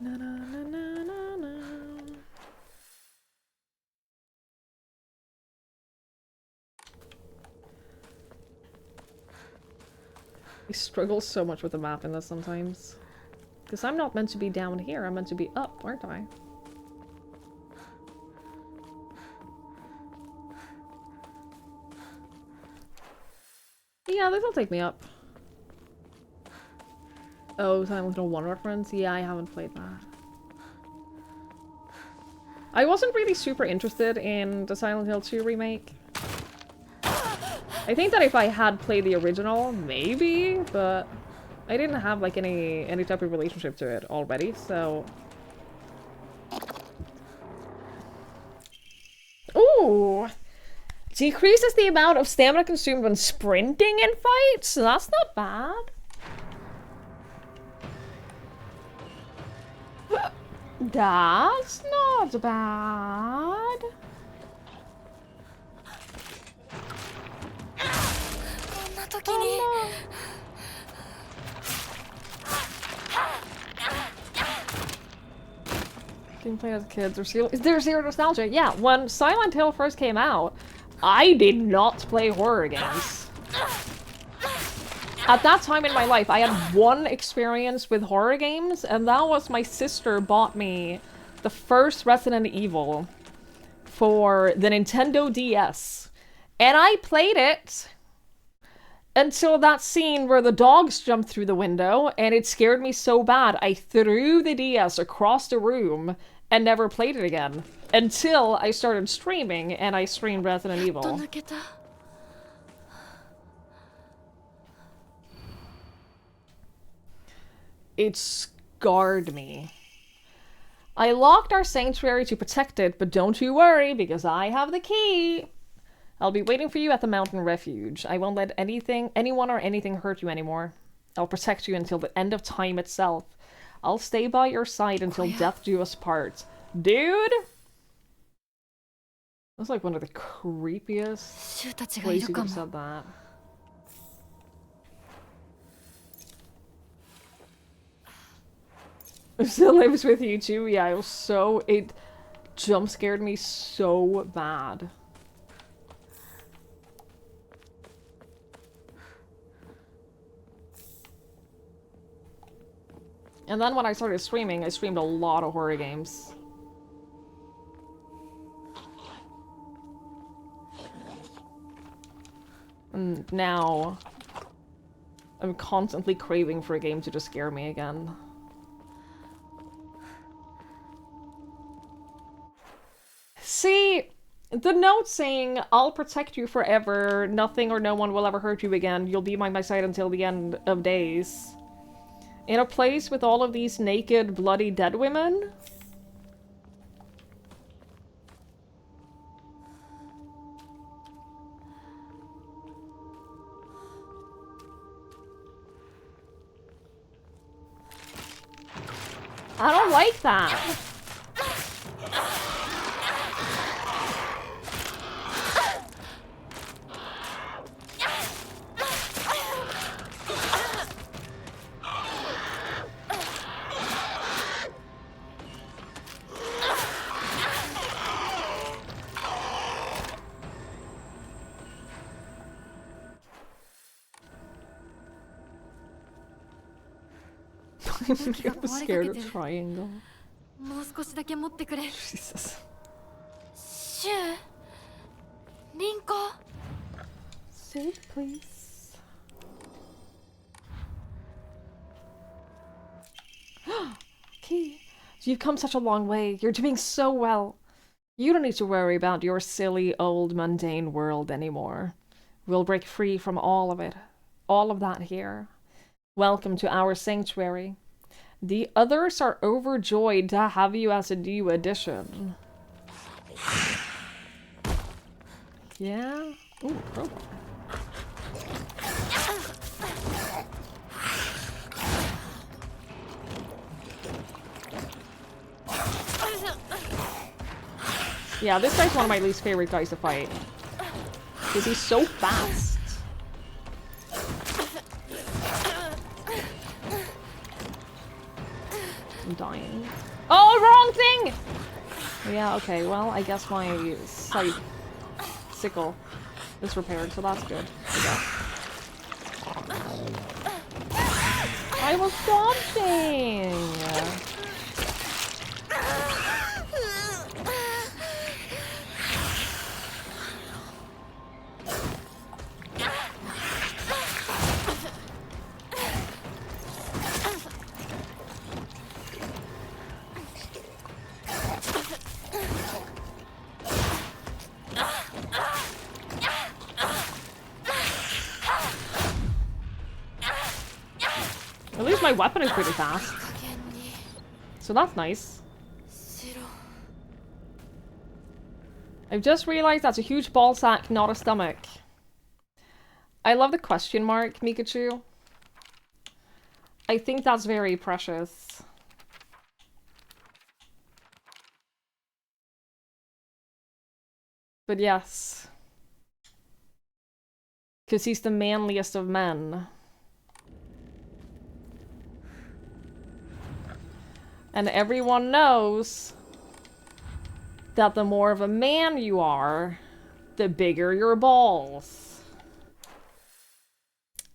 Na na na na na na. I struggle so much with the map in this sometimes. Because I'm not meant to be down here, I'm meant to be up, aren't I? Yeah, this will take me up. Oh, Silent Hill 1 reference? Yeah, I haven't played that. I wasn't really super interested in the Silent Hill 2 remake. I think that if I had played the original, maybe, but I didn't have like any type of relationship to it already, so... Ooh! Decreases the amount of stamina consumed when sprinting in fights? That's not bad. That's not bad. Oh, no. Didn't play as kids or is there zero nostalgia? Yeah, when Silent Hill first came out, I did not play horror games. At that time in my life, I had one experience with horror games, and that was my sister bought me the first Resident Evil for the Nintendo DS. And I played it until that scene where the dogs jumped through the window, and it scared me so bad I threw the DS across the room and never played it again. Until I started streaming, and I streamed Resident Evil. It scarred me. I locked our sanctuary to protect it, but don't you worry, because I have the key. I'll be waiting for you at the mountain refuge. I won't let anyone or anything hurt you anymore. I'll protect you until the end of time itself. I'll stay by your side until death do us part. Dude! That's like one of the creepiest ways you could have said that. Still lives with you too? Yeah, it was so... It jump scared me so bad. And then when I started streaming, I streamed a lot of horror games. And now, I'm constantly craving for a game to just scare me again. See, the note saying, I'll protect you forever, nothing or no one will ever hurt you again, you'll be by my side until the end of days. In a place with all of these naked, bloody dead women? I don't like that. I'm scared of triangle. Jesus. Save, please. Key. You've come such a long way. You're doing so well. You don't need to worry about your silly, old, mundane world anymore. We'll break free from all of it. All of that here. Welcome to our sanctuary. The others are overjoyed to have you as a new addition. Yeah? Ooh, crowbar. Yeah, this guy's one of my least favorite guys to fight. Because he's so fast. I'm dying. Oh, wrong thing! Yeah, okay, well, I guess my sickle is repaired, so that's good. I was dodging! At least my weapon is pretty fast. So that's nice. I've just realized that's a huge ball sack, not a stomach. I love the question mark, Mikachu. I think that's very precious. But yes. Because he's the manliest of men. And everyone knows that the more of a man you are, the bigger your balls.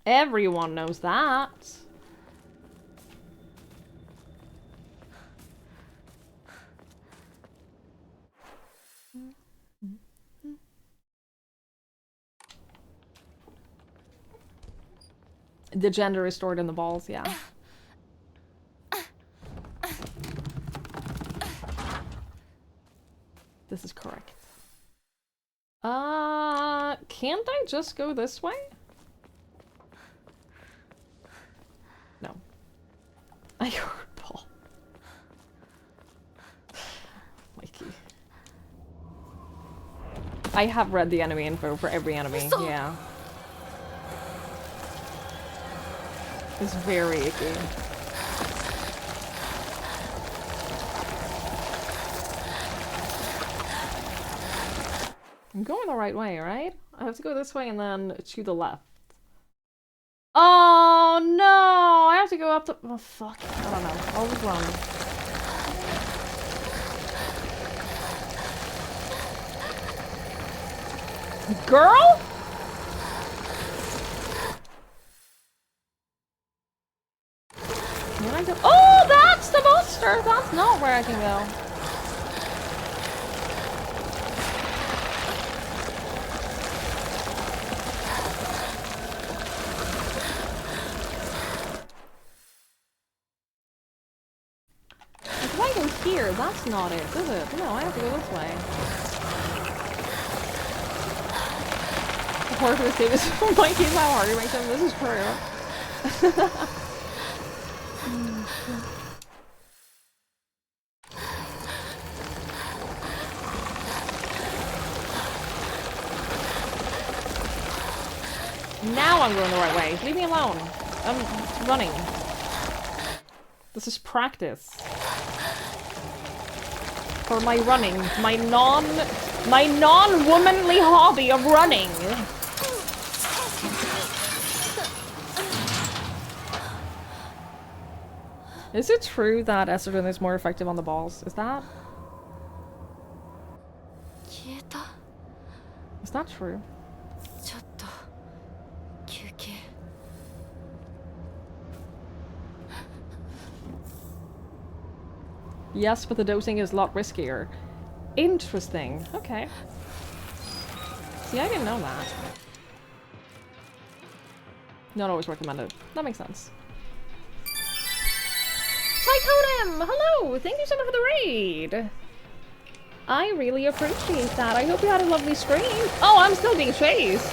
Everyone knows that. The gender is stored in the balls, yeah. This is correct. Can't I just go this way? No. I heard Paul. Mikey. I have read the enemy info for every enemy, yeah. is very icky. I'm going the right way, right? I have to go this way and then to the left. Oh no! I have to go up the. Oh fuck! I don't know. I'll just run. Girl? Where I go? Oh, that's the monster! That's not where I can go. If I go here, that's not it, is it? No, I have to go this way. The part of this game is my game how hard you make them. This is true. Now I'm going the right way. Leave me alone. I'm running. This is practice. For my running. My non-womanly hobby of running. Is it true that estrogen is more effective on the balls? Is that? Is that true? Yes, but the dosing is a lot riskier. Interesting. Okay. See, I didn't know that. Not always recommended. That makes sense. Psychodem! Hello! Thank you so much for the raid! I really appreciate that. I hope you had a lovely stream. Oh, I'm still being chased!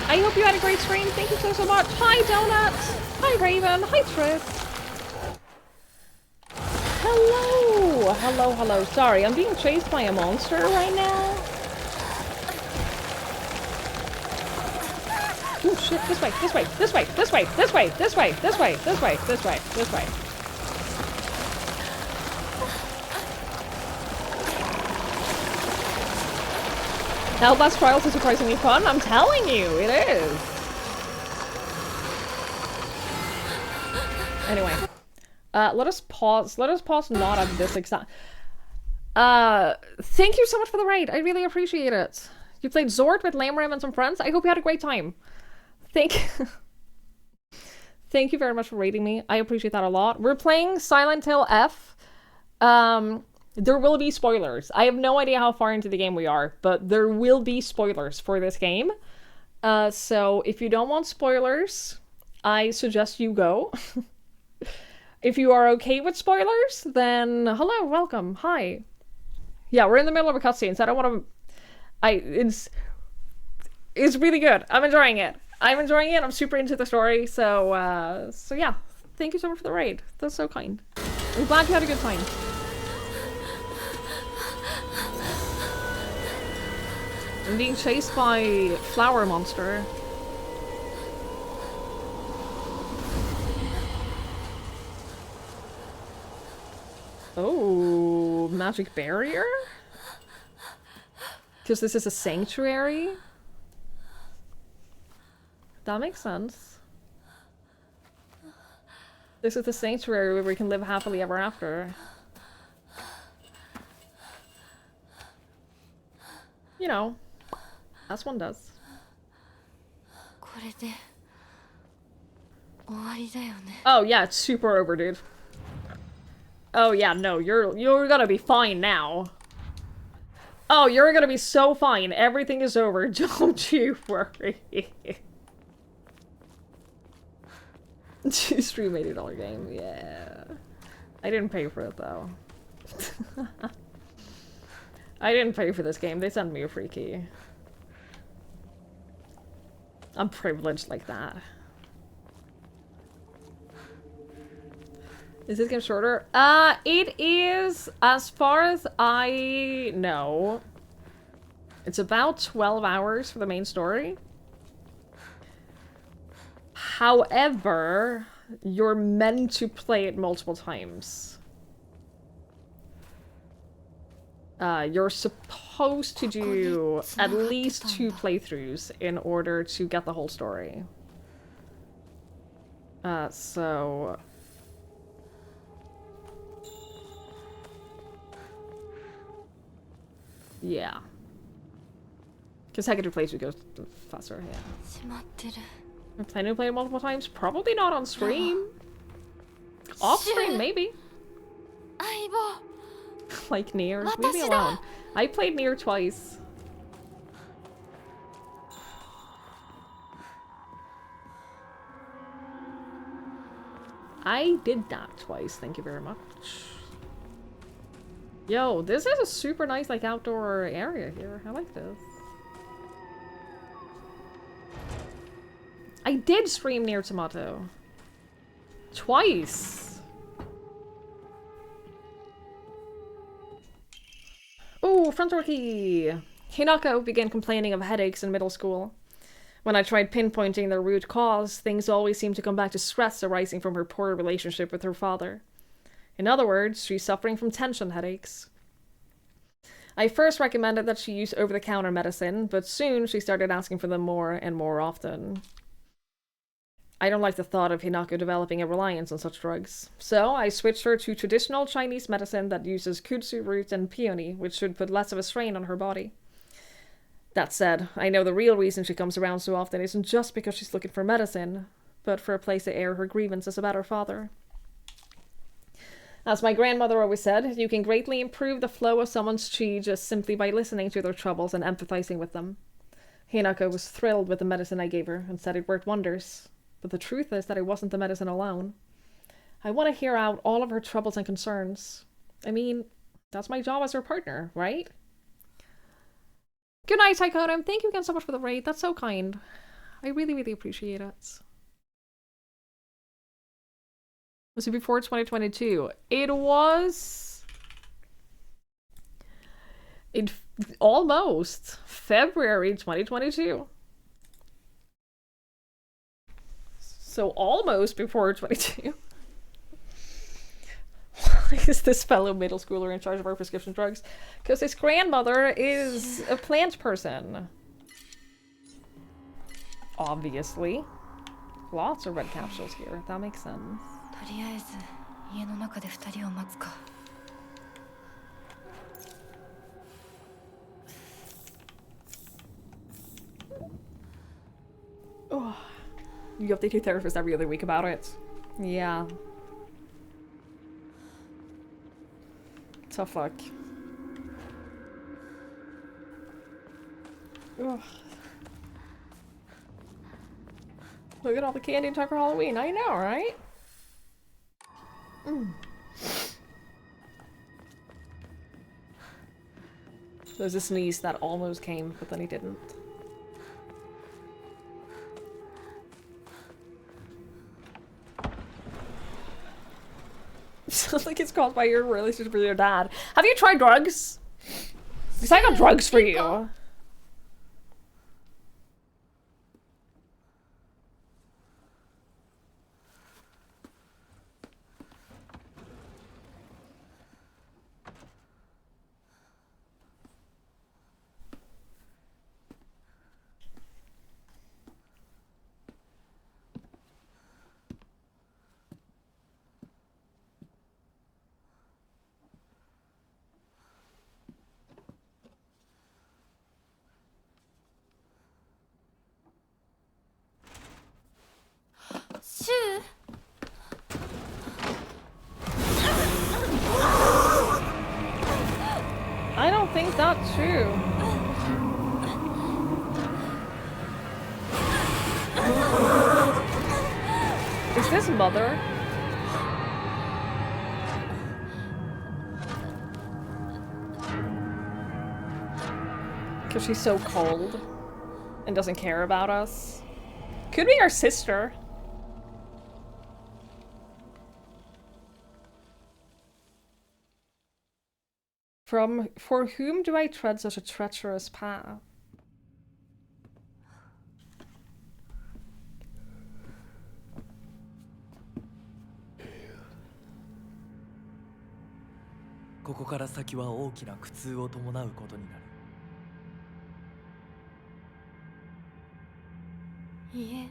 I hope you had a great stream. Thank you so much. Hi, Donut! Hi, Raven! Hi, Tris! Hello! Hello, hello. Sorry, I'm being chased by a monster right now. Oh shit, this way, this way, this way, this way, this way, this way, this way, this way, this way, this way. Outlast Trials is surprisingly fun, I'm telling you, it is. Anyway. Let us pause not at this exact... thank you so much for the raid, I really appreciate it. You played Zord with Lamram and some friends? I hope you had a great time. Thank you very much for raiding me. I appreciate that a lot. We're playing Silent Hill F. There will be spoilers. I have no idea how far into the game we are, but there will be spoilers for this game. So if you don't want spoilers, I suggest you go. If you are okay with spoilers, then hello, welcome, hi. Yeah, we're in the middle of a cutscene, so I don't want to... It's really good. I'm enjoying it. I'm super into the story, so yeah. Thank you so much for the raid. That's so kind. I'm glad you had a good time. I'm being chased by Flower Monster. Oh, magic barrier? Because this is a sanctuary? That makes sense. This is the sanctuary where we can live happily ever after. You know, as one does. Oh yeah, it's super over, dude. Oh yeah, no, you're gonna be fine now. Oh, you're gonna be so fine. Everything is over. Don't you worry. Stream $80 game, yeah. I didn't pay for it though. I didn't pay for this game. They sent me a free key. I'm privileged like that. Is this game shorter? It is, as far as I know. It's about 12 hours for the main story. However, you're meant to play it multiple times. You're supposed to do at least 2 playthroughs in order to get the whole story. So... yeah. Consecutive playthrough goes faster, yeah. I'm planning to play it multiple times? Probably not on stream. Off stream, maybe. Like Nier. Leave me alone. I played Nier twice. I did that twice, thank you very much. Yo, this is a super nice, like, outdoor area here. I like this. I did stream Nier Tomato. Twice. Oh, front door key. Hinako began complaining of headaches in middle school. When I tried pinpointing their root cause, things always seemed to come back to stress arising from her poor relationship with her father. In other words, she's suffering from tension headaches. I first recommended that she use over-the-counter medicine, but soon she started asking for them more and more often. I don't like the thought of Hinako developing a reliance on such drugs, so I switched her to traditional Chinese medicine that uses kudzu root and peony, which should put less of a strain on her body. That said, I know the real reason she comes around so often isn't just because she's looking for medicine, but for a place to air her grievances about her father. As my grandmother always said, you can greatly improve the flow of someone's chi just simply by listening to their troubles and empathizing with them. Hinako was thrilled with the medicine I gave her and said it worked wonders. But the truth is that it wasn't the medicine alone. I want to hear out all of her troubles and concerns. I mean, that's my job as her partner, right? Good night, Tychodum. Thank you again so much for the raid. That's so kind. I really, really appreciate it. Was it before 2022? It was... almost February 2022. So almost before 22. Why is this fellow middle schooler in charge of our prescription drugs? Because his grandmother is a plant person. Obviously. Lots of red capsules here. That makes sense. Oh. You update your therapist every other week about it. Yeah. Tough luck. Ugh. Look at all the candy in time for Halloween. I know, right? There's a sneeze that almost came, but then he didn't. Sounds like it's caused by your relationship with your dad. Have you tried drugs? Because I got drugs for you. I don't think that's true. Is this mother? Because she's so cold and doesn't care about us. Could be our sister. For whom do I tread such a treacherous path?ここから先は大きな苦痛を伴うことになる。いいえ、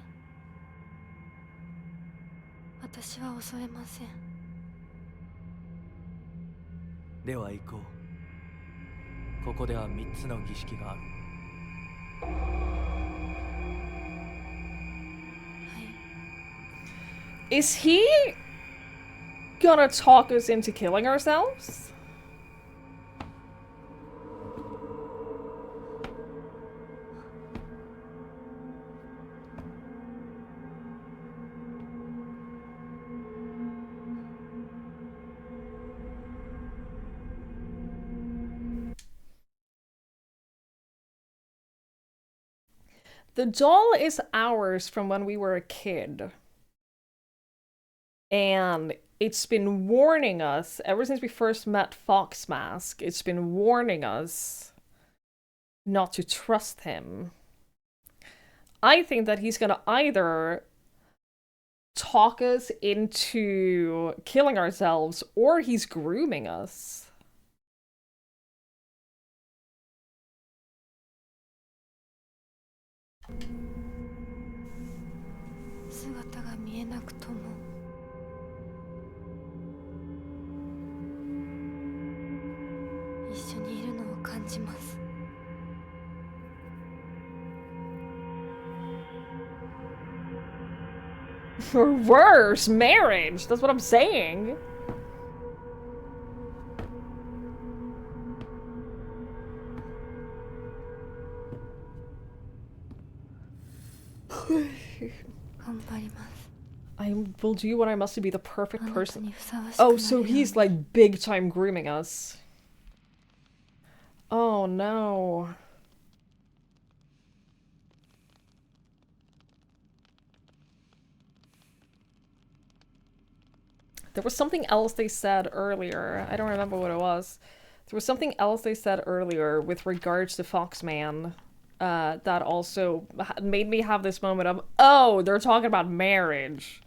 私は恐れません。では行こう。ここでは3つの儀式がある。Is he gonna talk us into killing ourselves? The doll is ours from when we were a kid. And it's been warning us, ever since we first met Fox Mask, it's been warning us not to trust him. I think that he's gonna either talk us into killing ourselves, or he's grooming us. Or worse, marriage. That's what I'm saying. I will do what I must to be the perfect person. Oh, so he's like big time grooming us. Oh no. There was something else they said earlier. I don't remember what it was. There was something else they said earlier with regards to Foxman that also made me have this moment of, oh, they're talking about marriage.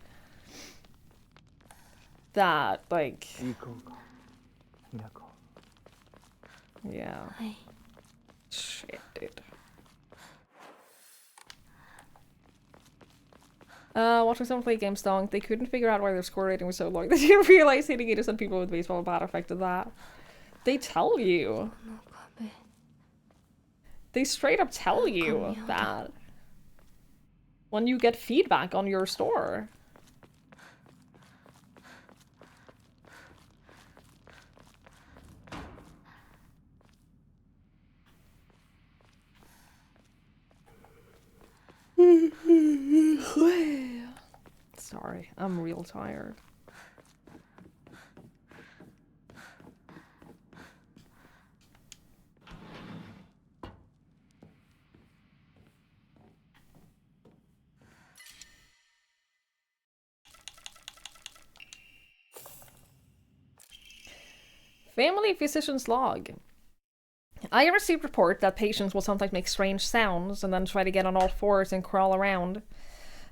That, like... Yeah. Shit, dude. Watching someone play Game Stonk, they couldn't figure out why their score rating was so low. They didn't realize hitting innocent people with baseball bat affected that. They tell you. They straight up tell you that. When you get feedback on your store. Sorry, I'm real tired. Family physician's log. I received report that patients will sometimes make strange sounds and then try to get on all fours and crawl around.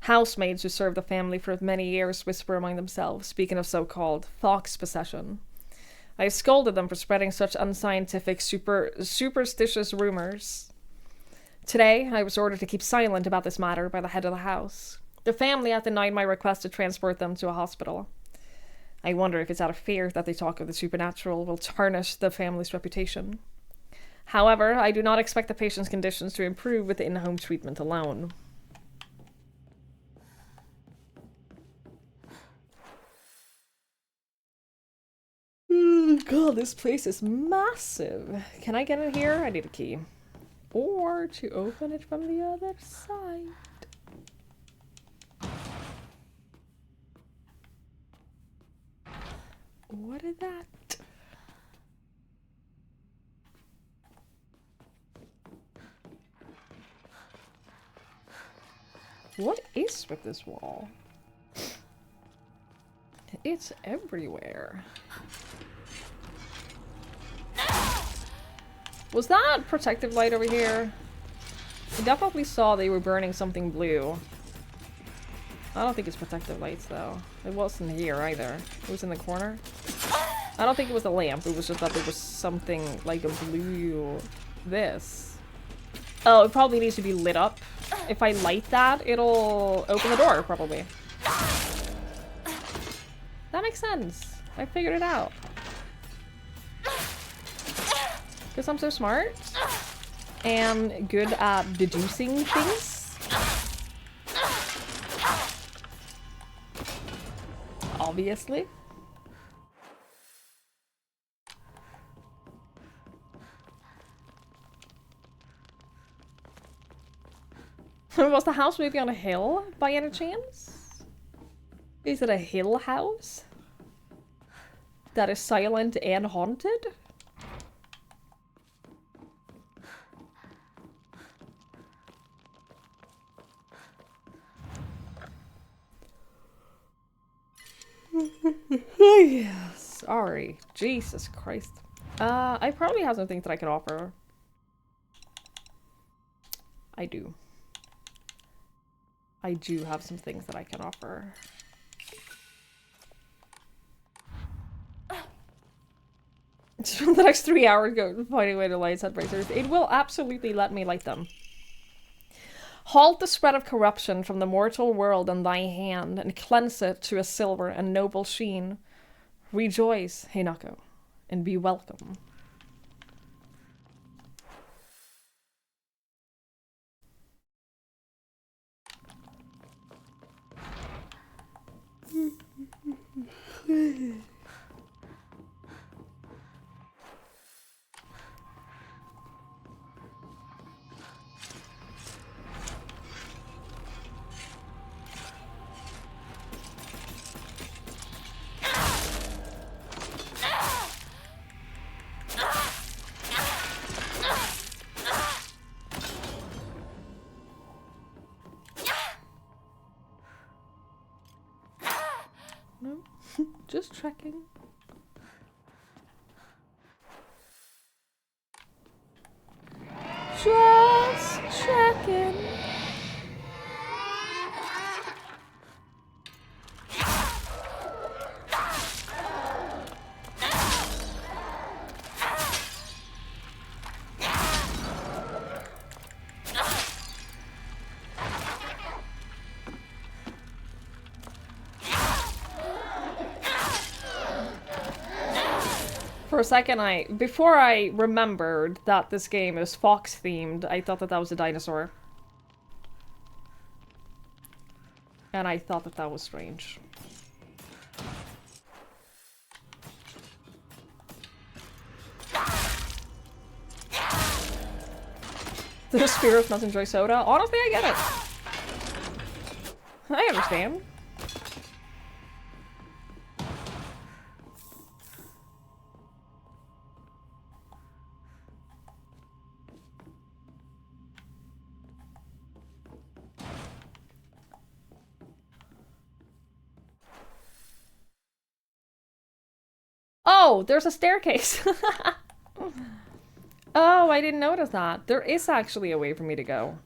Housemaids who served the family for many years whisper among themselves, speaking of so-called fox possession. I scolded them for spreading such unscientific, superstitious rumors. Today, I was ordered to keep silent about this matter by the head of the house. The family had denied my request to transport them to a hospital. I wonder if it's out of fear that they talk of the supernatural will tarnish the family's reputation. However, I do not expect the patient's conditions to improve with in-home treatment alone. God, this place is massive. Can I get in here? I need a key. Or to open it from the other side. What is that? What is with this wall? It's everywhere. Was that protective light over here? I definitely saw they were burning something blue. I don't think it's protective lights though. It wasn't here either. It was in the corner. I don't think it was a lamp. It was just that there was something like a blue... This. Oh, it probably needs to be lit up. If I light that, it'll open the door, probably. That makes sense. I figured it out. Because I'm so smart. And good at deducing things. Obviously. Was the house maybe on a hill by any chance? Is it a hill house? That is silent and haunted? Sorry. Jesus Christ. I probably have some things that I can offer. I do. I do have some things that I can offer. Spend the next 3 hours finding a way to light Sunbreakers. It will absolutely let me light them. Halt the spread of corruption from the mortal world in thy hand, and cleanse it to a silver and noble sheen. Rejoice, Hinako, and be welcome. No, just checking. Just checking. For a second, before I remembered that this game is fox themed, I thought that that was a dinosaur. And I thought that that was strange. The spirits must enjoy soda? Honestly, I get it. I understand. Oh, there's a staircase. Oh, I didn't notice that. There is actually a way for me to go.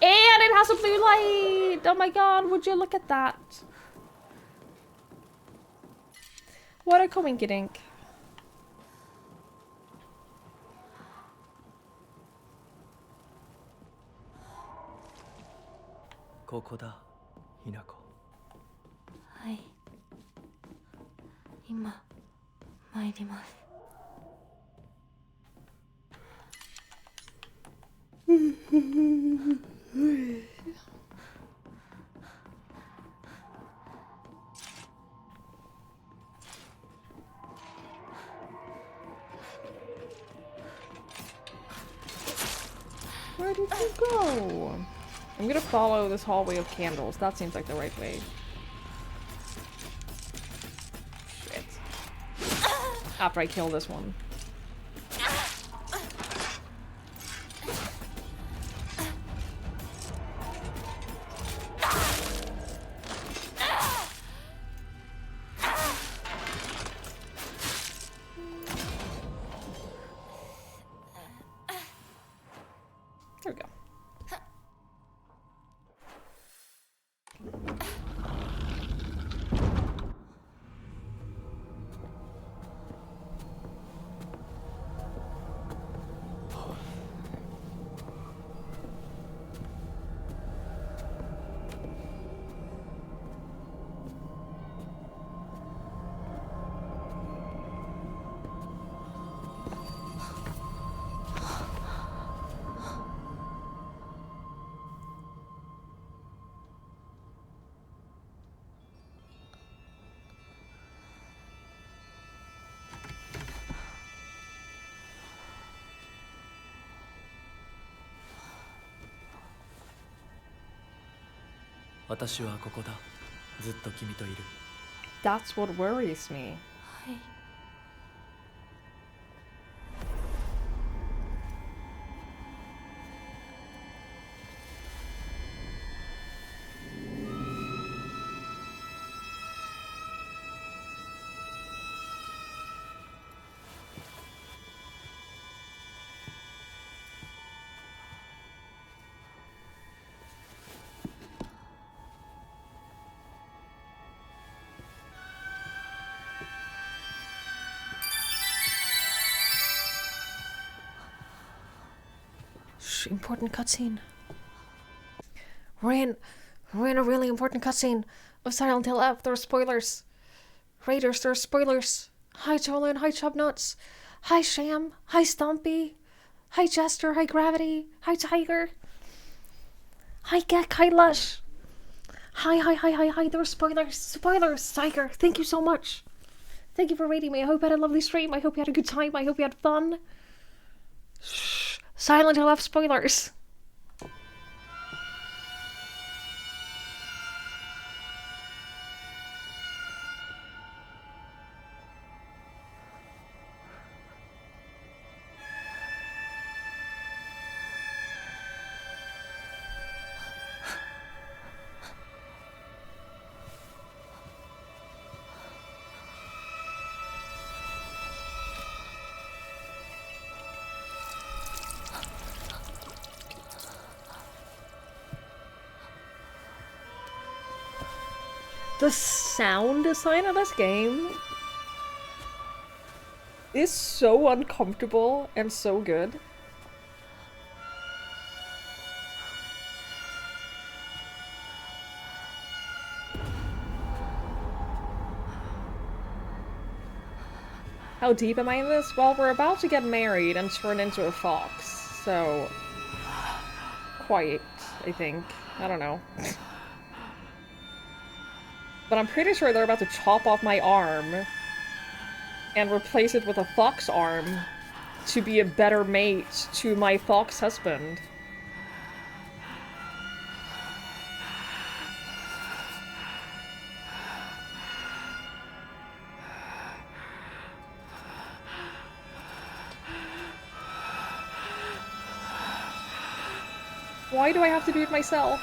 And it has a blue light! Oh my god, would you look at that? What a coinkydink. Kokoda, Hinako. はい。今参ります。Where did you go? I'm gonna follow this hallway of candles. That seems like the right way. Shit. After I kill this one. 私はここだ。ずっと君といる。 That's what worries me. はい。Important cutscene. We're in a really important cutscene of Silent Hill F. There are spoilers. Raiders, there are spoilers. Hi Jolin, hi Chubnuts. Hi Sham, hi Stumpy. Hi Jester, hi Gravity. Hi Tiger. Hi Gek, hi Lush. Hi. There are spoilers. Spoilers, Tiger. Thank you so much. Thank you for rating me. I hope you had a lovely stream. I hope you had a good time. I hope you had fun. Shh. Silent Hill F spoilers. The sound design of this game is so uncomfortable and so good. How deep am I in this? Well, we're about to get married and turn into a fox, so... quite, I think. I don't know. But I'm pretty sure they're about to chop off my arm and replace it with a fox arm to be a better mate to my fox husband. Why do I have to do it myself?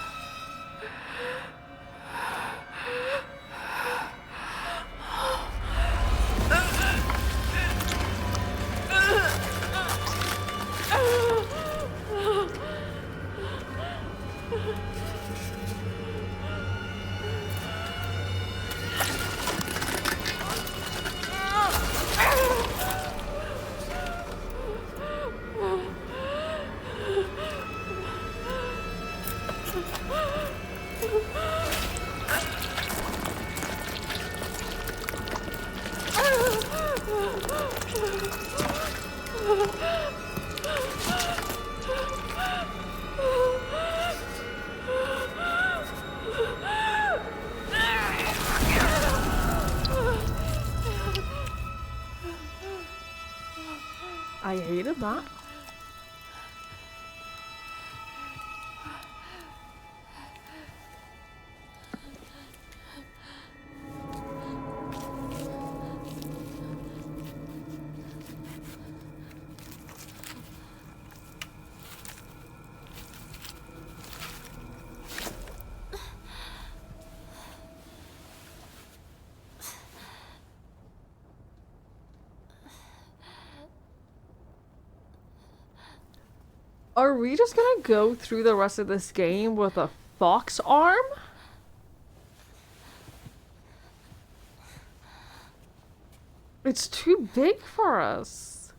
I hated that. Are we just gonna go through the rest of this game with a fox arm? It's too big for us.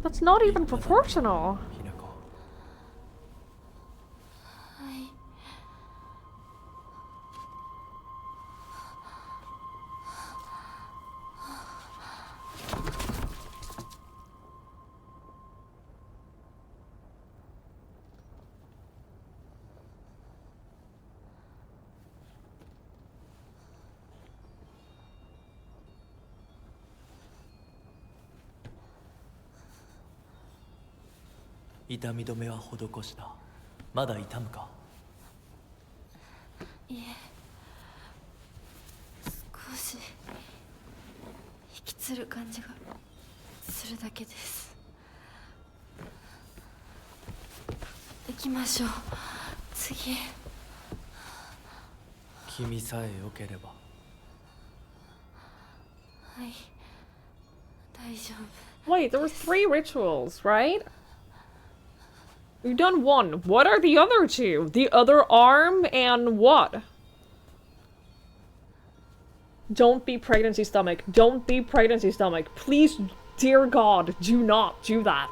That's not even proportional. 痛み止めは施した。まだ痛むか？いえ、少し引きつる感じがするだけです。行きましょう。次。君さえ良ければ。はい、大丈夫。 Wait, there were 3 rituals, right? We've done 1. What are the other 2? The other arm and what? Don't be pregnancy stomach. Don't be pregnancy stomach. Please, dear God, do not do that.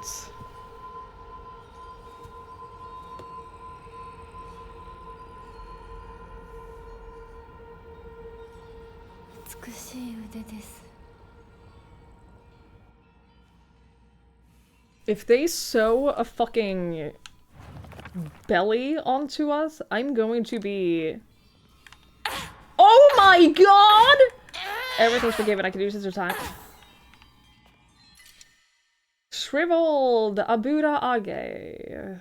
美しい腕です。 If they sew a fucking belly onto us, I'm going to be... Oh my god! Everything's forgiven. I can use his attack. Shriveled Abuda Age.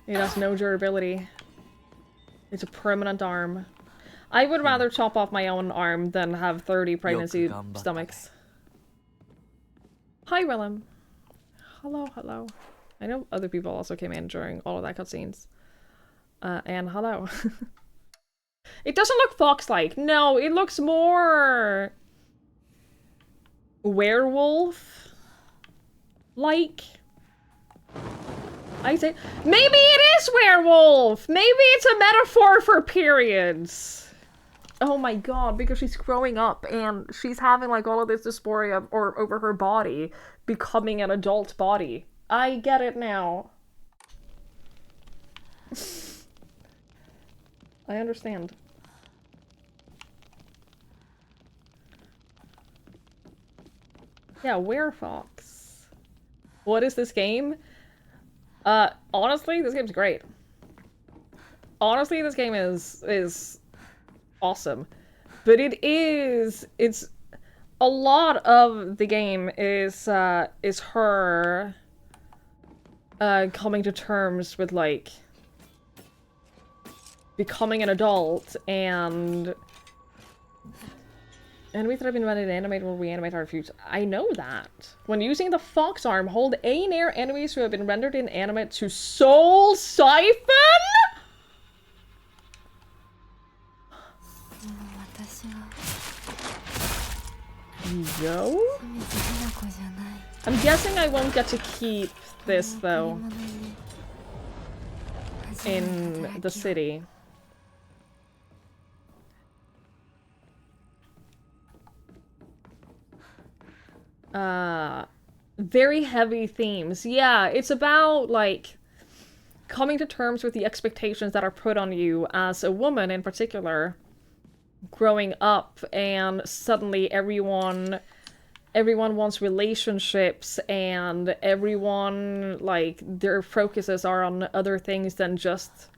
It has no durability. It's a permanent arm. I would rather chop off my own arm than have 30 pregnancy stomachs. Hi, Willem. Hello, hello. I know other people also came in during all of that cutscenes. And hello. It doesn't look fox-like. No, it looks more... werewolf-like. I say... Maybe it is werewolf! Maybe it's a metaphor for periods! Oh my god, because she's growing up and she's having like all of this dysphoria or over her body becoming an adult body. I get it now. I understand. Yeah, Werefox. What is this game? Honestly, this game's great. Honestly, this game is awesome. But it's a lot of the game is her coming to terms with like becoming an adult and enemies that have been rendered animated will reanimate our future. I know that. When using the fox arm, hold A near enemies who have been rendered inanimate to soul siphon? Yo? I'm guessing I won't get to keep this though in the city. Very heavy themes. Yeah, it's about, like, coming to terms with the expectations that are put on you as a woman in particular, growing up, and suddenly everyone wants relationships, and everyone, like, their focuses are on other things than just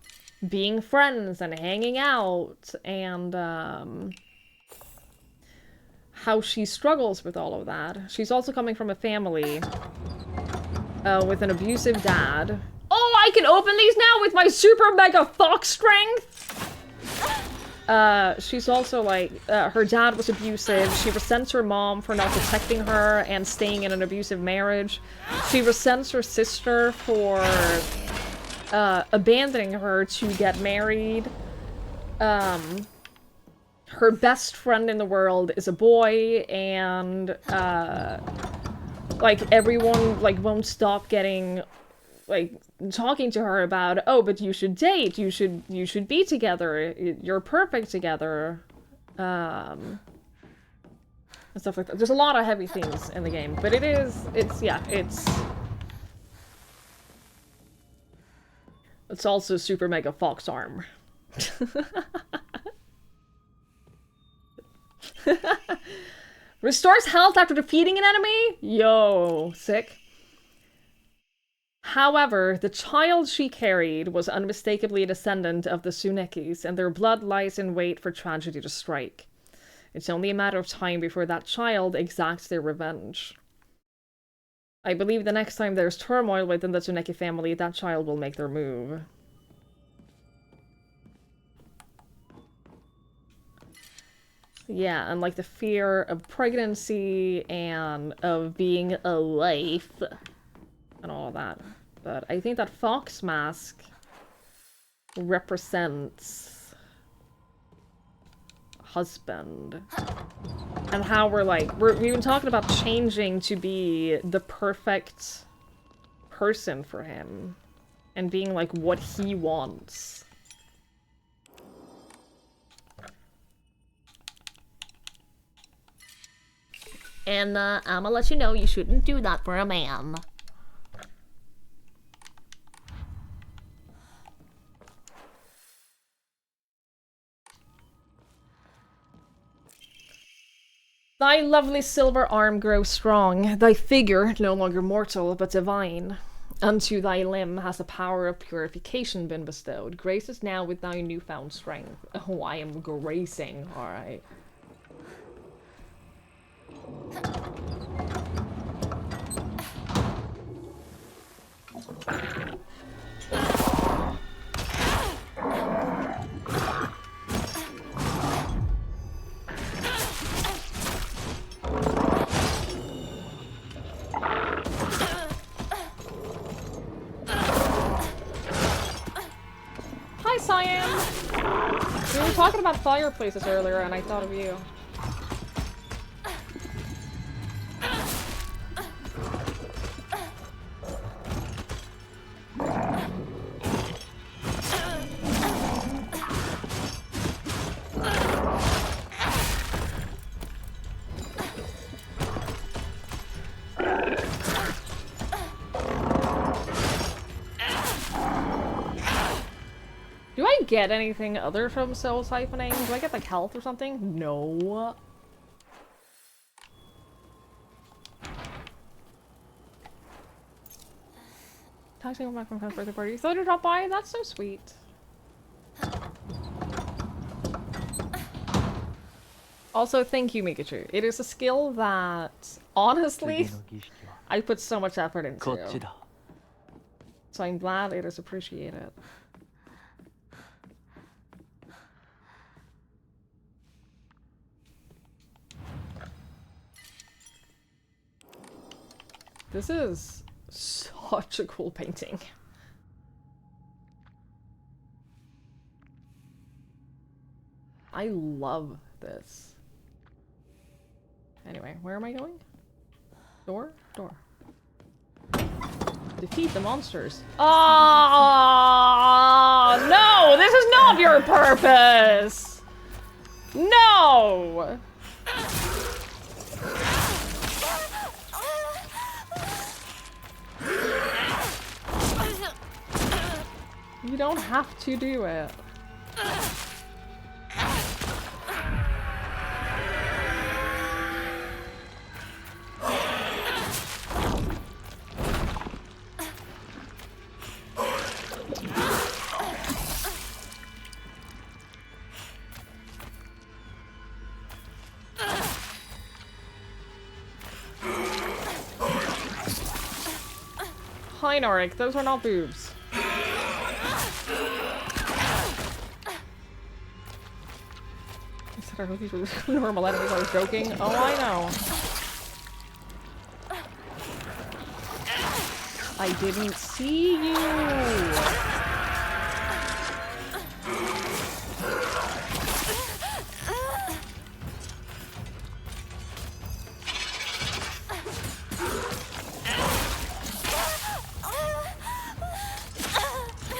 being friends and hanging out, and, how she struggles with all of that. She's also coming from a family with an abusive dad. Oh, I can open these now with my super mega fox strength! She's also like, her dad was abusive. She resents her mom for not protecting her and staying in an abusive marriage. She resents her sister for abandoning her to get married. Her best friend in the world is a boy, and, like, everyone, like, won't stop getting, like, talking to her about, oh, but you should date, you should be together, you're perfect together, and stuff like that. There's a lot of heavy themes in the game, but it's also super mega fox arm. Restores health after defeating an enemy? Yo, sick. However, the child she carried was unmistakably a descendant of the Tsunekis, and their blood lies in wait for tragedy to strike. It's only a matter of time before that child exacts their revenge. I believe the next time there's turmoil within the Tsuneki family, that child will make their move. Yeah, and like the fear of pregnancy and of being a wife and all that. But I think that fox mask represents husband. And how we've been talking about changing to be the perfect person for him. And being like what he wants. And I'ma let you know you shouldn't do that for a man. Thy lovely silver arm grows strong, thy figure no longer mortal but divine. Unto thy limb has the power of purification been bestowed. Grace is now with thy newfound strength. Oh, I am gracing, alright. Hi, Cyan! We were talking about fireplaces earlier and I thought of you. Do I get anything other from soul siphoning? Do I get like health or something? No. Texting back from Ken's birthday party. You thought to drop by? That's so sweet. Also, thank you, Mikachu. It is a skill that, honestly, I put so much effort into. So I'm glad it is appreciated. This is such a cool painting. I love this. Anyway, where am I going? Door? Door. Defeat the monsters. Oh no! This is not your purpose! No! You don't have to do it. Hi, Norik. Those are not boobs. I hope these were normal enemies. I was joking. Oh, I know. I didn't see you.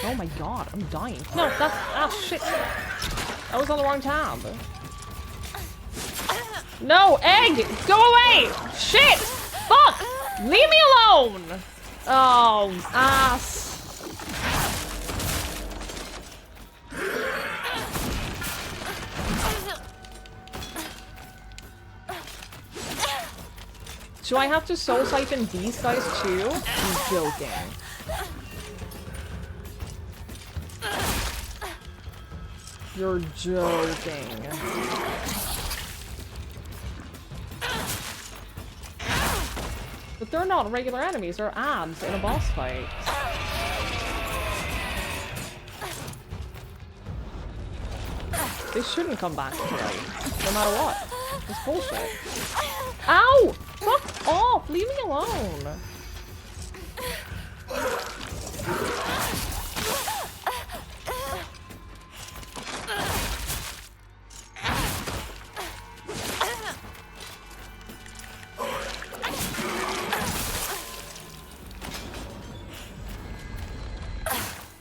Oh my god, I'm dying. No, that's... ah, shit. That was on the wrong tab. No, egg! Go away! Shit! Fuck! Leave me alone! Oh, ass. Do I have to soul siphon these guys too? I'm joking. You're joking. they're not regular enemies, they're ads in a boss fight. They shouldn't come back to life, no matter what. It's bullshit. Ow! Fuck off! Leave me alone!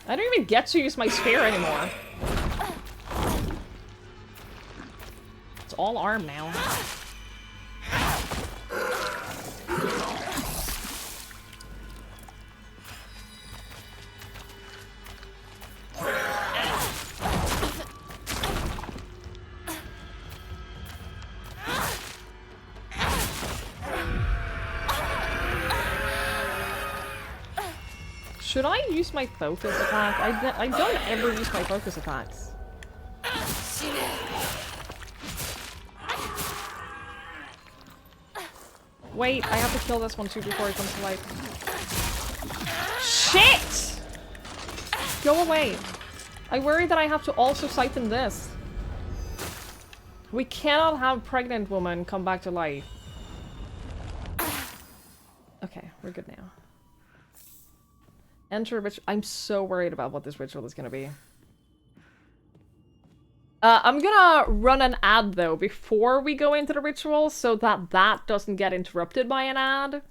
I don't even get to use my spear anymore. It's all arm now. Should I use my focus attack? I don't ever use my focus attacks. Wait, I have to kill this one too before it comes to life. Shit! Go away. I worry that I have to also siphon this. We cannot have pregnant woman come back to life. Okay, we're good now. Enter ritual. I'm so worried about what this ritual is gonna be. I'm gonna run an ad though before we go into the ritual so that that doesn't get interrupted by an ad.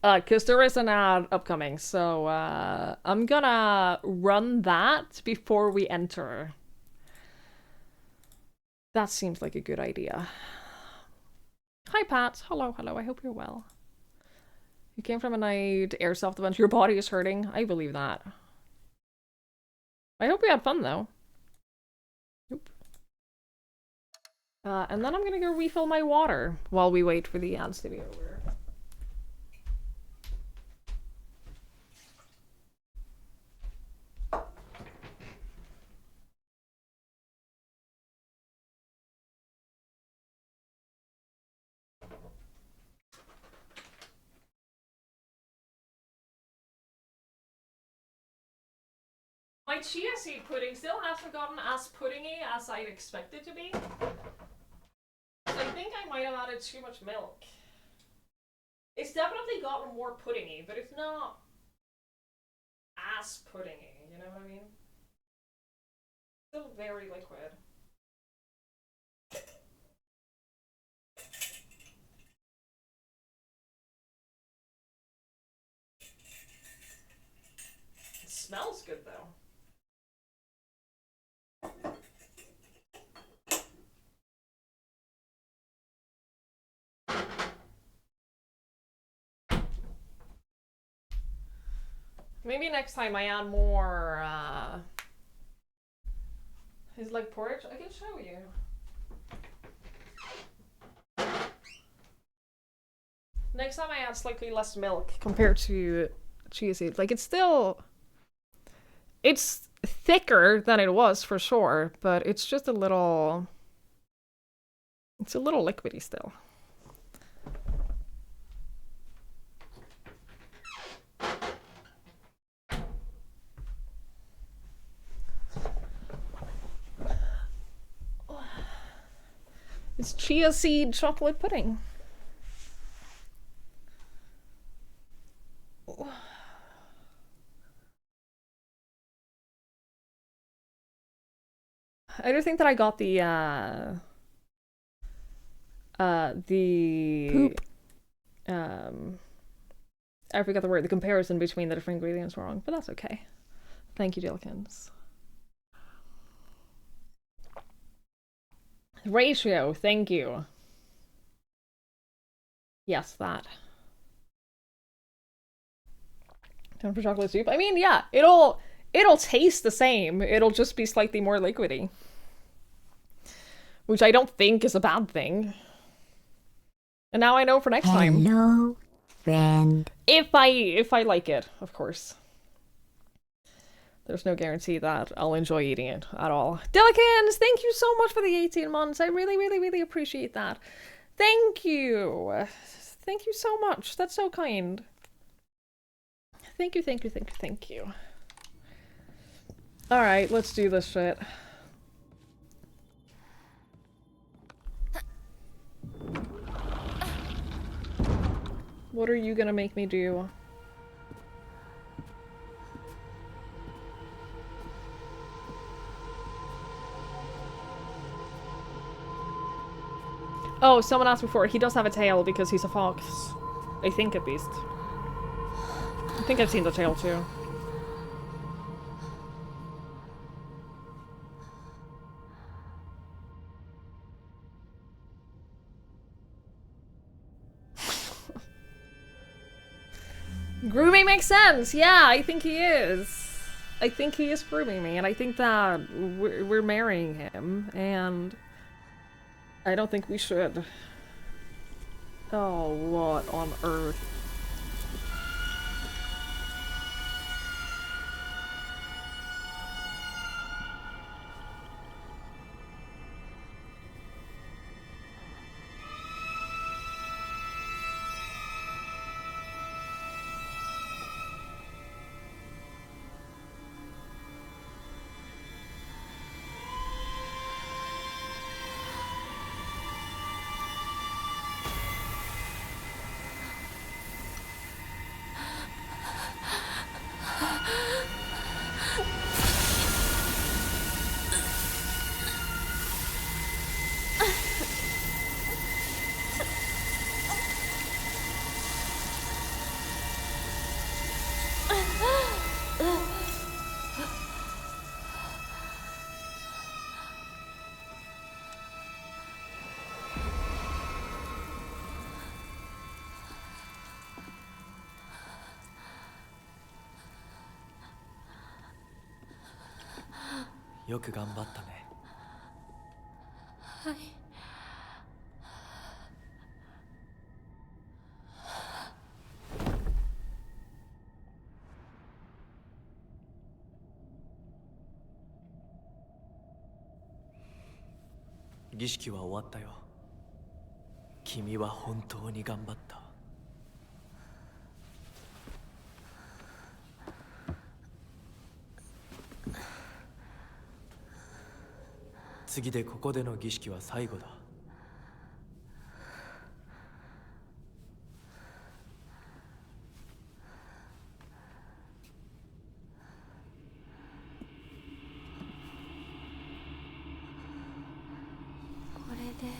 Because there is an ad upcoming, so I'm gonna run that before we enter. That seems like a good idea. Hi Pat, hello, hello, I hope you're well. You came from a night airsoft event, your body is hurting. I believe that. I hope we had fun though. Nope. And then I'm gonna go refill my water while we wait for the ads to be over. My chia seed pudding still hasn't gotten as puddingy as I'd expect it to be. So I think I might have added too much milk. It's definitely gotten more puddingy, but it's not as puddingy, you know what I mean? Still very liquid. It smells good though. Maybe next time I add more, is like porridge? I can show you. Next time I add slightly less milk compared to chia seed. Like it's thicker than it was for sure, but it's just a little liquidy still. It's chia seed chocolate pudding. I do think that I got the poop. I forgot the word. The comparison between the different ingredients wrong, but that's okay. Thank you, Dilkins. Ratio, thank you. Yes, that. Time for chocolate soup. I mean, yeah, it'll taste the same. It'll just be slightly more liquidy, which I don't think is a bad thing. And now I know for next time. Hello, friend. If I like it, of course. There's no guarantee that I'll enjoy eating it at all. Dillikins, thank you so much for the 18 months. I really, really, really appreciate that. Thank you! Thank you so much. That's so kind. Thank you, thank you, thank you, thank you. Alright, let's do this shit. What are you gonna make me do? Oh, someone asked before. He does have a tail because he's a fox. I think, at least. I think I've seen the tail, too. Grooming makes sense! Yeah, I think he is. I think he is grooming me, and I think that we're marrying him, and I don't think we should. Oh, what on earth?よく頑張ったね。はい。儀式は終わったよ。君は本当に頑張った。次でここでの儀式は最後だ。これで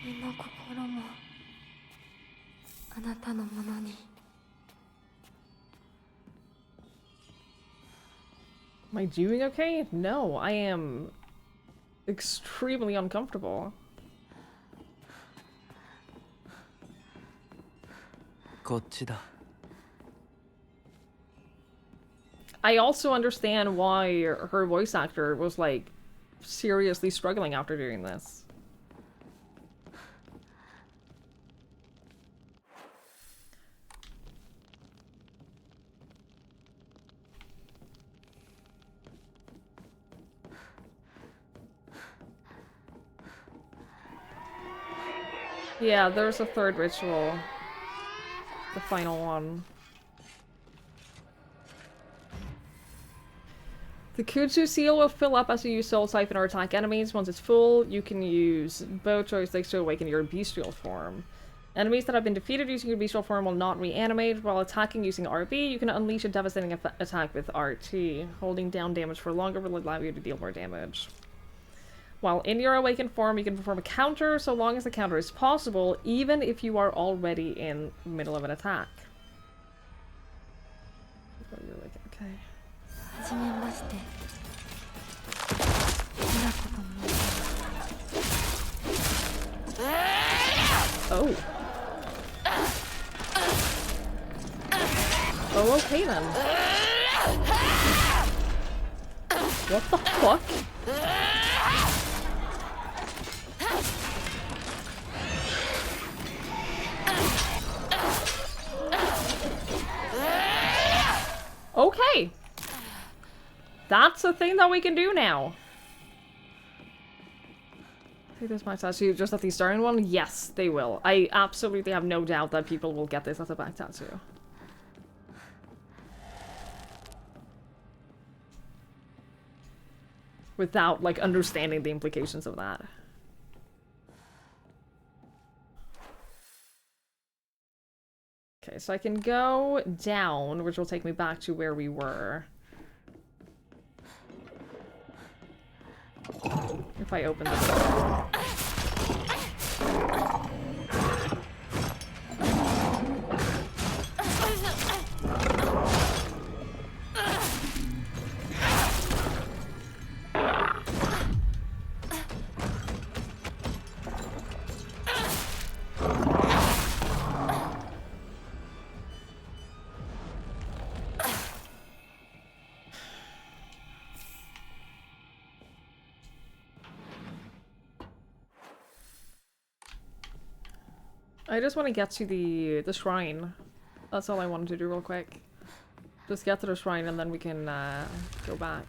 身も心もあなたのものに。Am I doing okay? No, I am extremely uncomfortable. こっちだ。I also understand why her voice actor was like seriously struggling after doing this. Yeah, there's a third ritual. The final one. The Kutsu seal will fill up as you use Soul Siphon or attack enemies. Once it's full, you can use both joysticks to awaken your bestial form. Enemies that have been defeated using your bestial form will not reanimate. While attacking using RB, you can unleash a devastating attack with RT. Holding down damage for longer will allow you to deal more damage. While in your awakened form, you can perform a counter so long as the counter is possible, even if you are already in the middle of an attack. Okay. Oh. Oh, okay then. What the fuck? Okay. That's a thing that we can do now. Take this back tattoo just at the starting one? Yes, they will. I absolutely have no doubt that people will get this as a back tattoo. Without, like, understanding the implications of that. Okay, so I can go down, which will take me back to where we were. If I open the door. I just want to get to the shrine. That's all I wanted to do real quick. Just get to the shrine and then we can go back.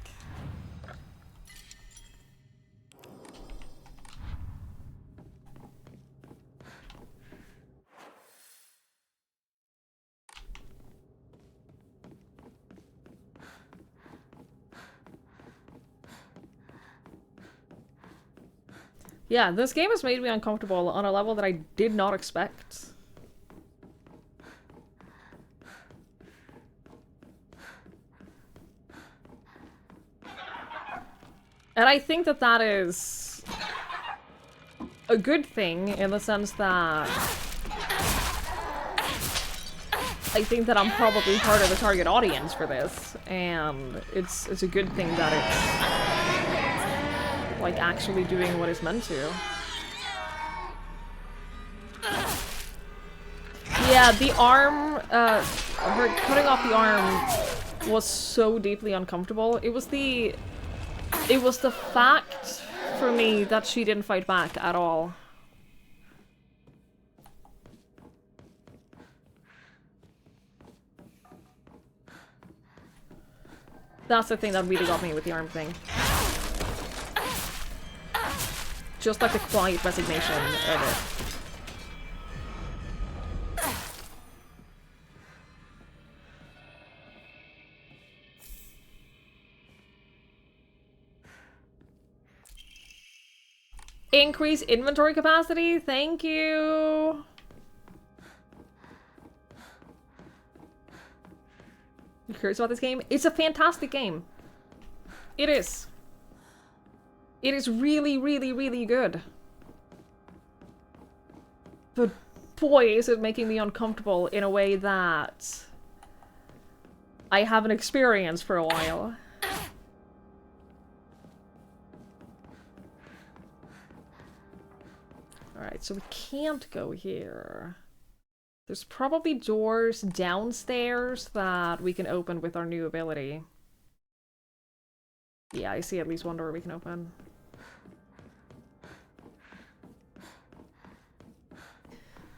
Yeah, this game has made me uncomfortable on a level that I did not expect. And I think that that is a good thing in the sense that I think that I'm probably part of the target audience for this, and it's a good thing that it's like actually doing what it's meant to. Yeah, the arm, her cutting off the arm was so deeply uncomfortable. It was the fact for me that she didn't fight back at all. That's the thing that really got me with the arm thing. Just like the quiet resignation of it. Increase inventory capacity? Thank you! You curious about this game? It's a fantastic game. It is. It is really, really, really good. But boy, is it making me uncomfortable in a way that I haven't experienced for a while. Alright, so we can't go here. There's probably doors downstairs that we can open with our new ability. Yeah, I see at least one door we can open.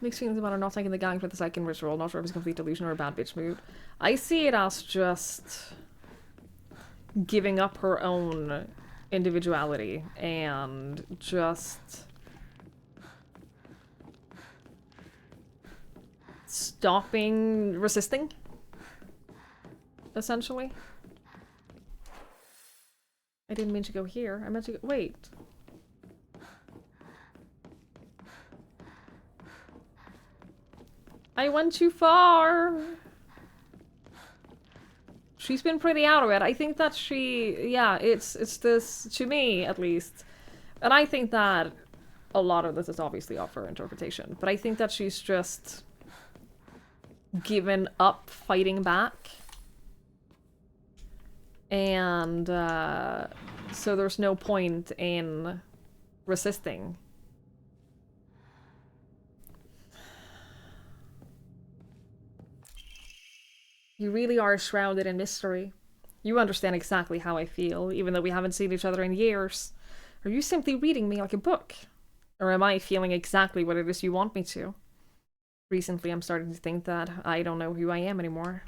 Mixed feelings about her not taking the gang for the second ritual. Not sure if it's a complete delusion or a bad bitch mood. I see it as just giving up her own individuality and just stopping resisting, essentially. I didn't mean to go here. I meant to go— wait. I went too far. She's been pretty out of it. I think that yeah, it's this, to me at least. And I think that a lot of this is obviously up for interpretation, but I think that she's just given up fighting back. And so there's no point in resisting. You really are shrouded in mystery. You understand exactly how I feel, even though we haven't seen each other in years. Are you simply reading me like a book? Or am I feeling exactly what it is you want me to? Recently, I'm starting to think that I don't know who I am anymore.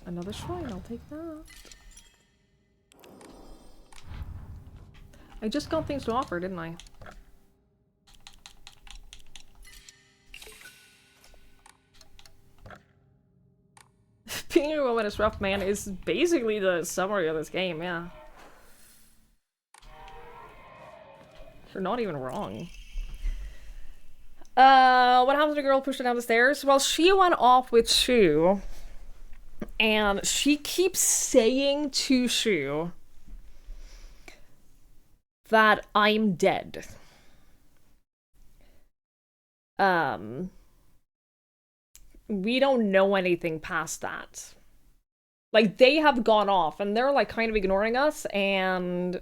Another shrine, I'll take that. I just got things to offer, didn't I? Being a woman is rough, man, is basically the summary of this game, yeah. You're not even wrong. What happened to the girl pushed her down the stairs? Well, she went off with Shu. And she keeps saying to Shu that I'm dead. We don't know anything past that. Like, they have gone off and they're like kind of ignoring us and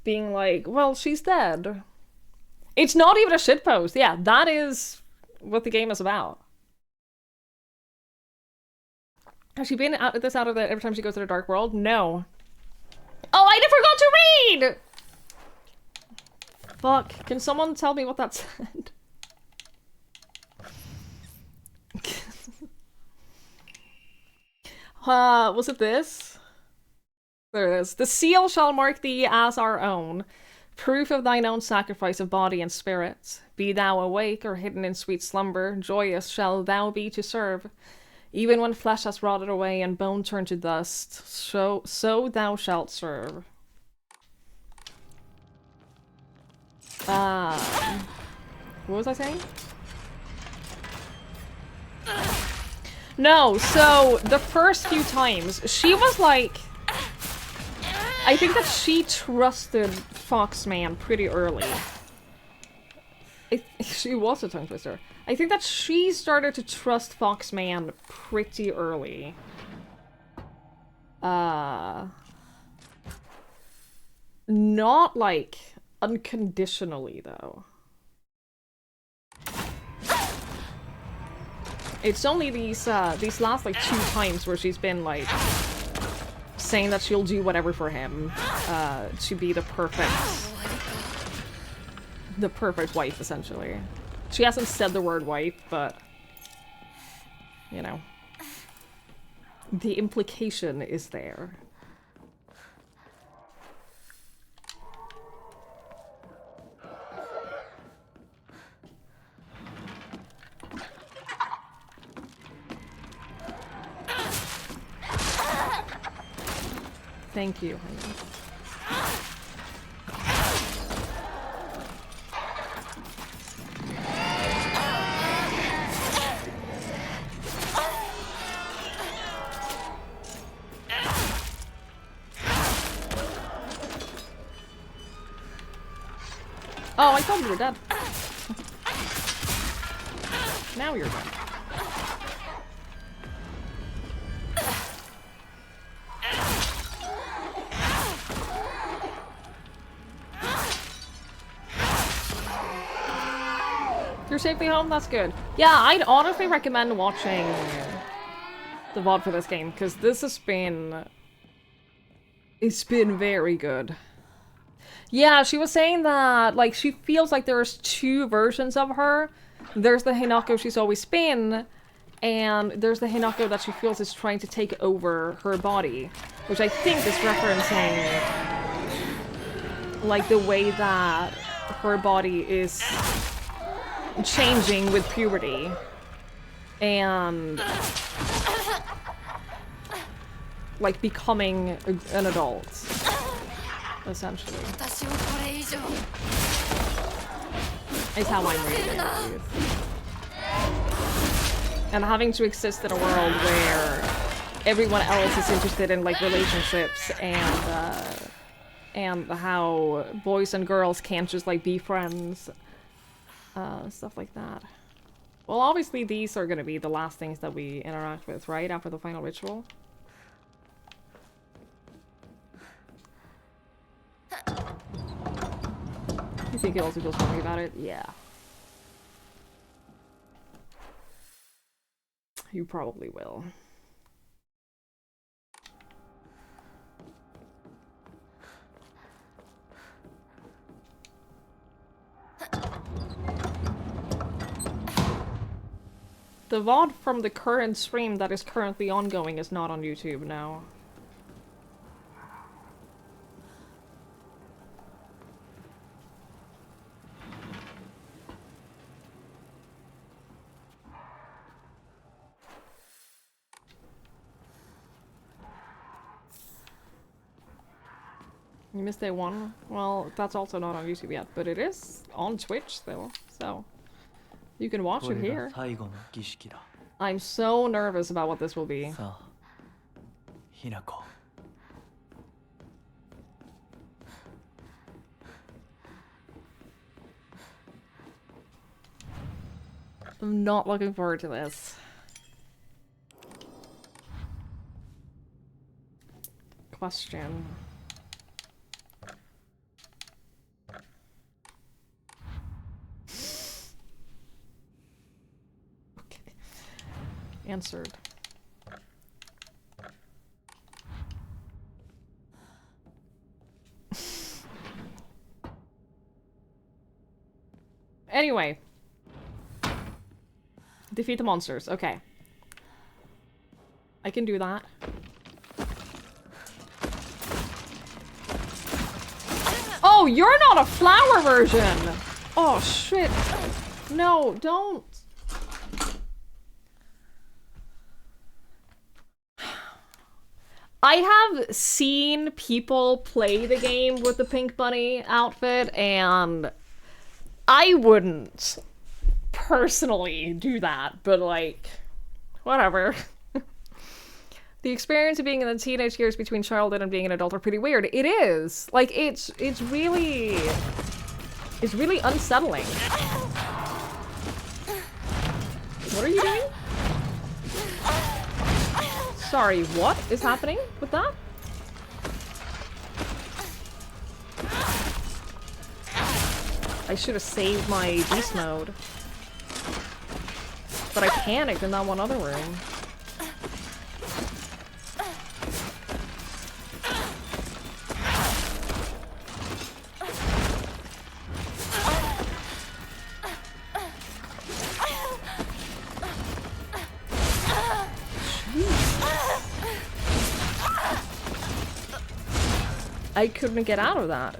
being like, well, she's dead. It's not even a shitpost. Yeah, that is what the game is about. Has she been out of that every time she goes to the dark world? No. Oh, I forgot to read! Fuck. Can someone tell me what that said? Was it this? There it is. The seal shall mark thee as our own, proof of thine own sacrifice of body and spirit. Be thou awake or hidden in sweet slumber, joyous shall thou be to serve. Even when flesh has rotted away and bone turned to dust, so thou shalt serve. What was I saying? No, so the first few times, she was like... I think that she trusted Foxman pretty early. She was a tongue twister. I think that she started to trust Foxman pretty early. Not like unconditionally though. It's only these last like 2 times where she's been like saying that she'll do whatever for him to be the perfect wife, essentially. She hasn't said the word wife, but you know, the implication is there. Thank you, honey. Oh, I thought you were dead. Now you're dead. You're safely home? That's good. Yeah, I'd honestly recommend watching the VOD for this game, because this has been... It's been very good. Yeah, she was saying that, like, she feels like there's 2 versions of her. There's the Hinako she's always been, and there's the Hinako that she feels is trying to take over her body. Which I think is referencing, like, the way that her body is changing with puberty. And like becoming an adult, essentially. Is how I'm reading it, at least. And having to exist in a world where everyone else is interested in like relationships and how boys and girls can't just like be friends, stuff like that. Well, obviously these are gonna be the last things that we interact with, right? After the final ritual. You think it also feels funny about it? Yeah. You probably will. The VOD from the current stream that is currently ongoing is not on YouTube now. You missed day one? Well, that's also not on YouTube yet, but it is on Twitch still, so you can watch it here. 最後の儀式だ。 I'm so nervous about what this will be. さあ、ひなこ。 I'm not looking forward to this. Question. Okay. Answered. Anyway. Defeat the monsters. Okay. I can do that. Oh, you're not a flower version! Oh, shit. No, don't. I have seen people play the game with the Pink Bunny outfit, and I wouldn't personally do that, but like, whatever. The experience of being in the teenage years between childhood and being an adult are pretty weird. It is. Like, it's really unsettling. What are you doing? Sorry, what is happening with that? I should have saved my beast mode. But I panicked in that one other room. I couldn't get out of that.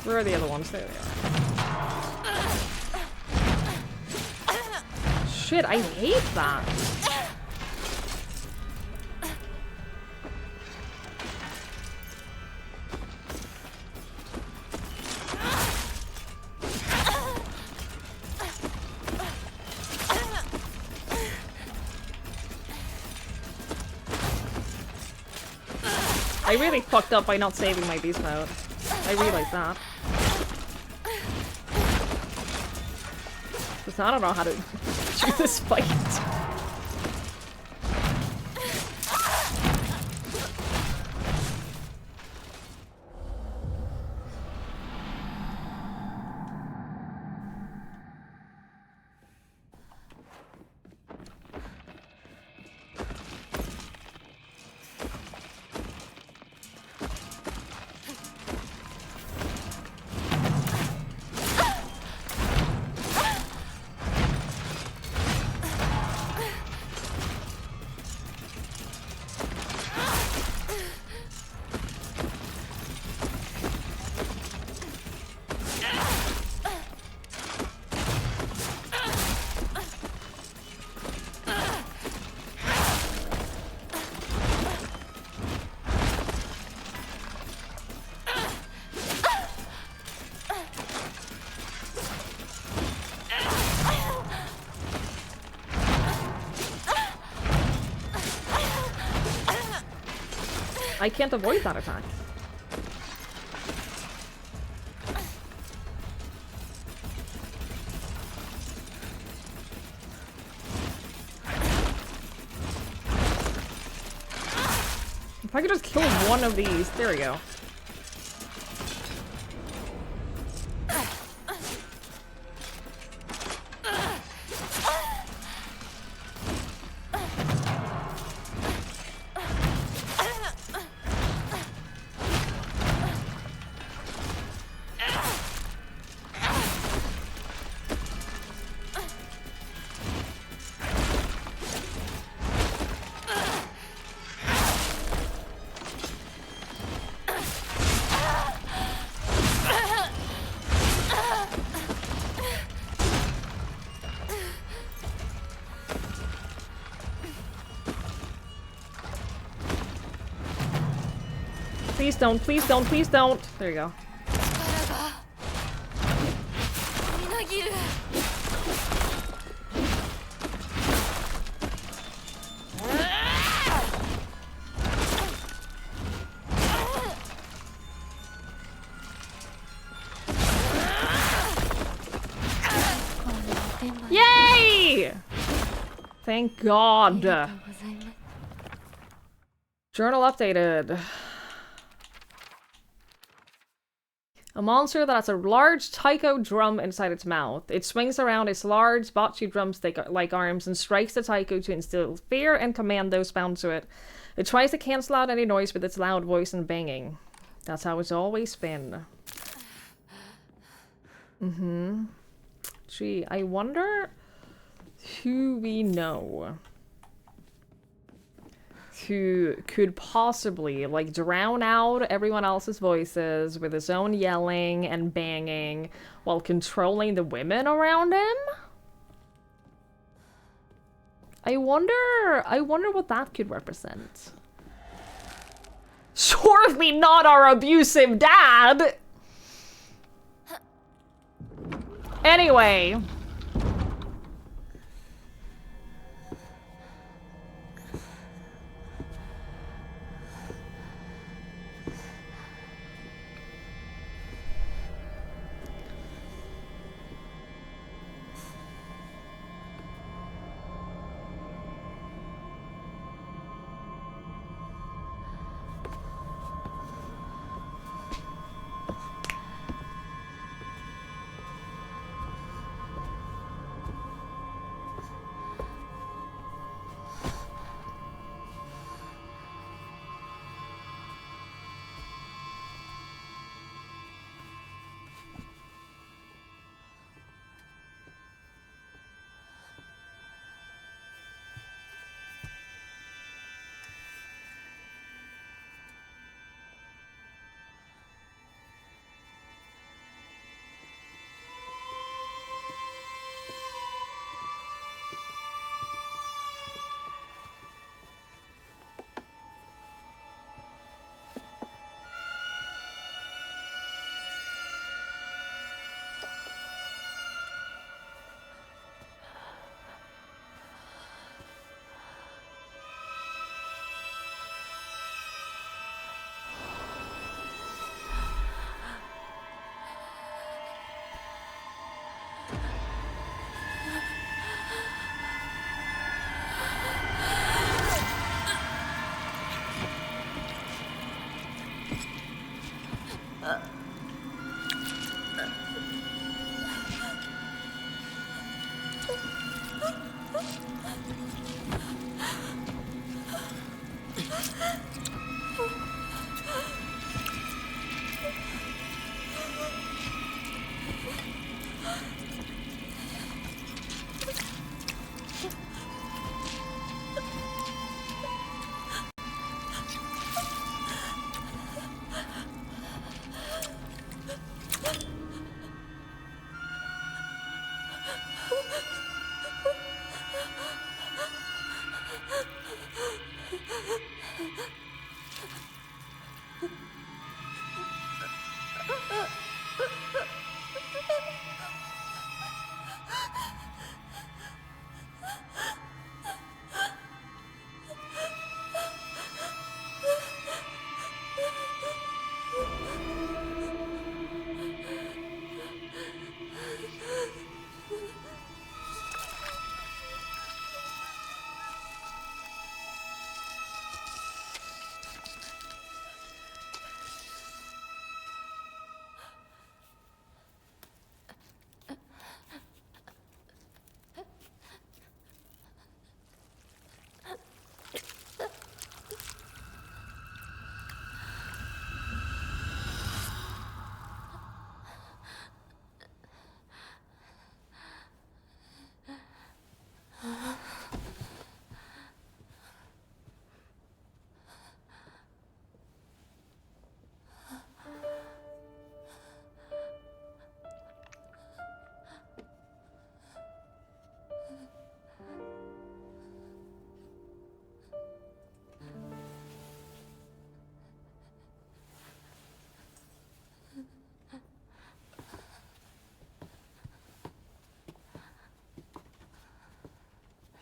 Where are the other ones? There they are. Shit, I hate that. I really fucked up by not saving my beast mode. I realized that. Because I don't know how to do this fight. I can't avoid that attack. If I could just kill one of these, there we go. Please don't, please don't, please don't. There you go. Yay! Thank God. Journal updated. A monster that has a large taiko drum inside its mouth. It swings around its large bocce drumstick-like arms and strikes the taiko to instill fear and command those bound to it. It tries to cancel out any noise with its loud voice and banging. That's how it's always been. Gee, I wonder who we know who could possibly, like, drown out everyone else's voices with his own yelling and banging while controlling the women around him? I wonder what that could represent. Surely not our abusive dad! Anyway.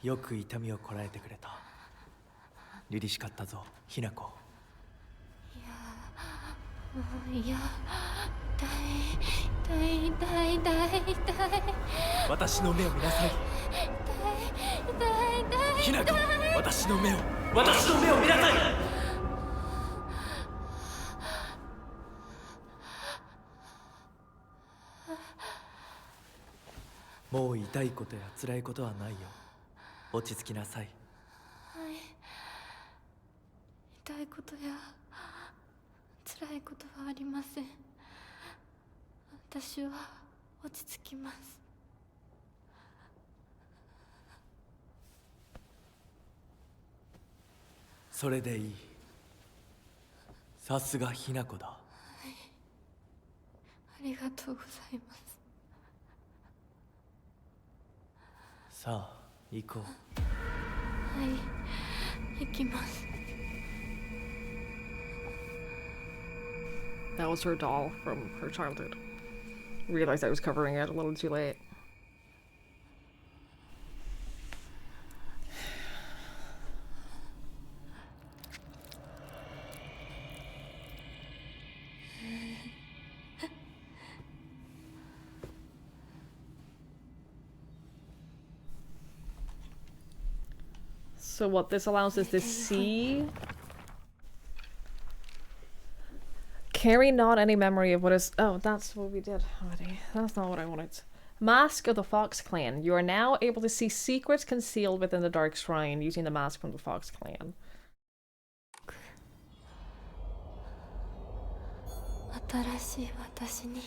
よく痛みをこらえてくれた。凛々しかったぞ、ひな子。いや、痛い。私の目を見なさい。ひな子、私の目を見なさい。もう痛いことや辛いことはないよ。落ち着きなさい。痛いことや辛いことはありません。私は落ち着きます。それでいい。さすがひな子だ。ありがとうございます。さあ、行こう。はい、行きます。That was her doll from her childhood. Realized I was covering it a little too late. So what this allows us to see... Carry not any memory of what is... Oh, that's what we did already. That's not what I wanted. Mask of the Fox Clan. You are now able to see secrets concealed within the Dark Shrine using the mask from the Fox Clan. 新しい私に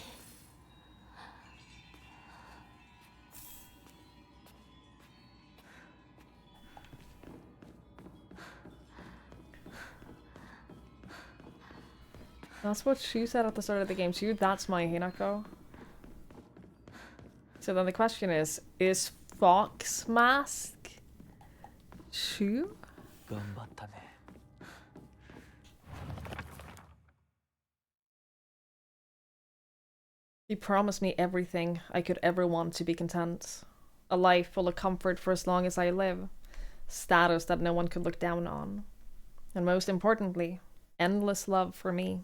That's what she said at the start of the game too. That's my Hinako. So then the question is Fox Mask Shu? 頑張ったね。He promised me everything I could ever want to be content. A life full of comfort for as long as I live. Status that no one could look down on. And most importantly, endless love for me.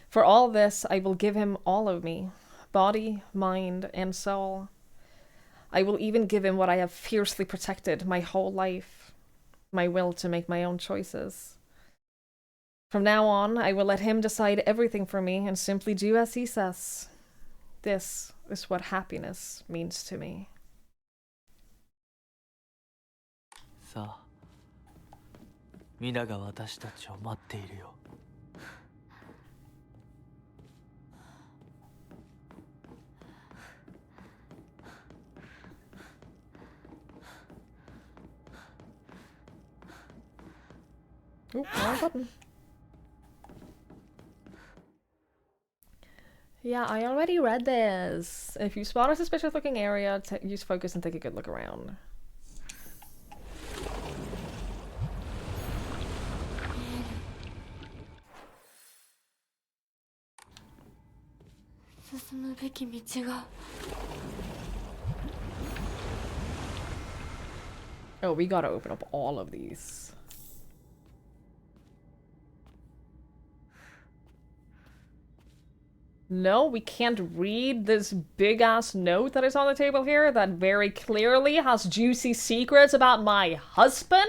For all this, I will give him all of me. Body, mind, and soul. I will even give him what I have fiercely protected my whole life. My will to make my own choices. From now on, I will let him decide everything for me and simply do as he says. This is what happiness means to me. さあ、皆が私たちを待っているよ。Oop, wrong button. Yeah, I already read this. If you spot a suspicious looking area, use focus and take a good look around. Oh, we gotta open up all of these. No, we can't read this big-ass note that is on the table here that very clearly has juicy secrets about my husband?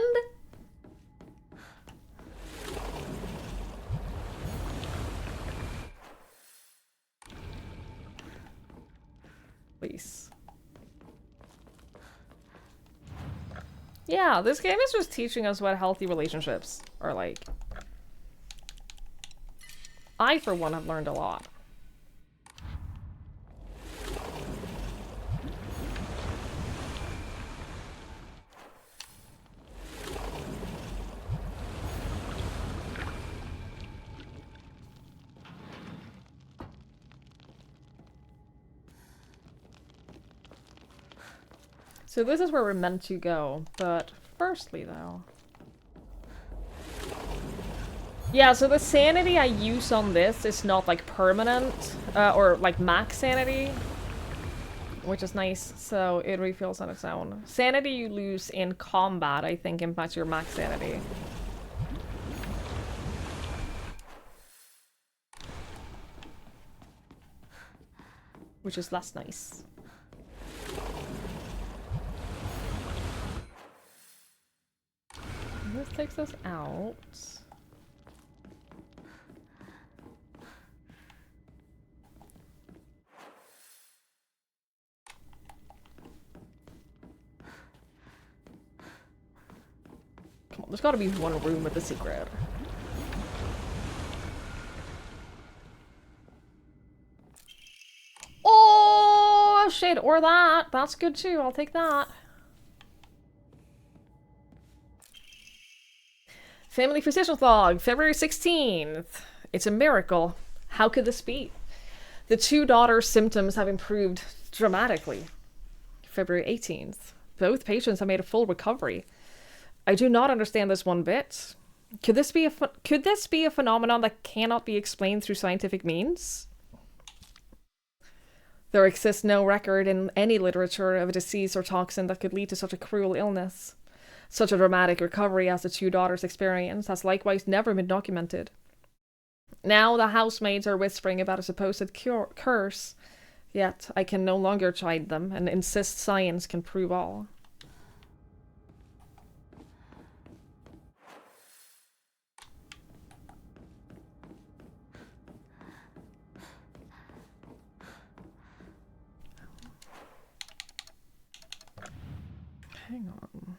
Please. Yeah, this game is just teaching us what healthy relationships are like. I, for one, have learned a lot. So this is where we're meant to go, but firstly though... Yeah, so the sanity I use on this is not like permanent, or like max sanity. which is nice, so it refills on its own. Sanity you lose in combat, I think, impacts your max sanity. Which is less nice. This takes us out. Come on, there's gotta be one room with a secret. Oh shit, or that. That's good too, I'll take that. Family physician's log, February 16th. It's a miracle. How could this be? The two daughters' symptoms have improved dramatically. February 18th. Both patients have made a full recovery. I do not understand this one bit. Could this be a phenomenon that cannot be explained through scientific means? There exists no record in any literature of a disease or toxin that could lead to such a cruel illness. Such a dramatic recovery as the two daughters experienced has likewise never been documented. Now the housemaids are whispering about a supposed curse, yet I can no longer chide them and insist science can prove all. Hang on.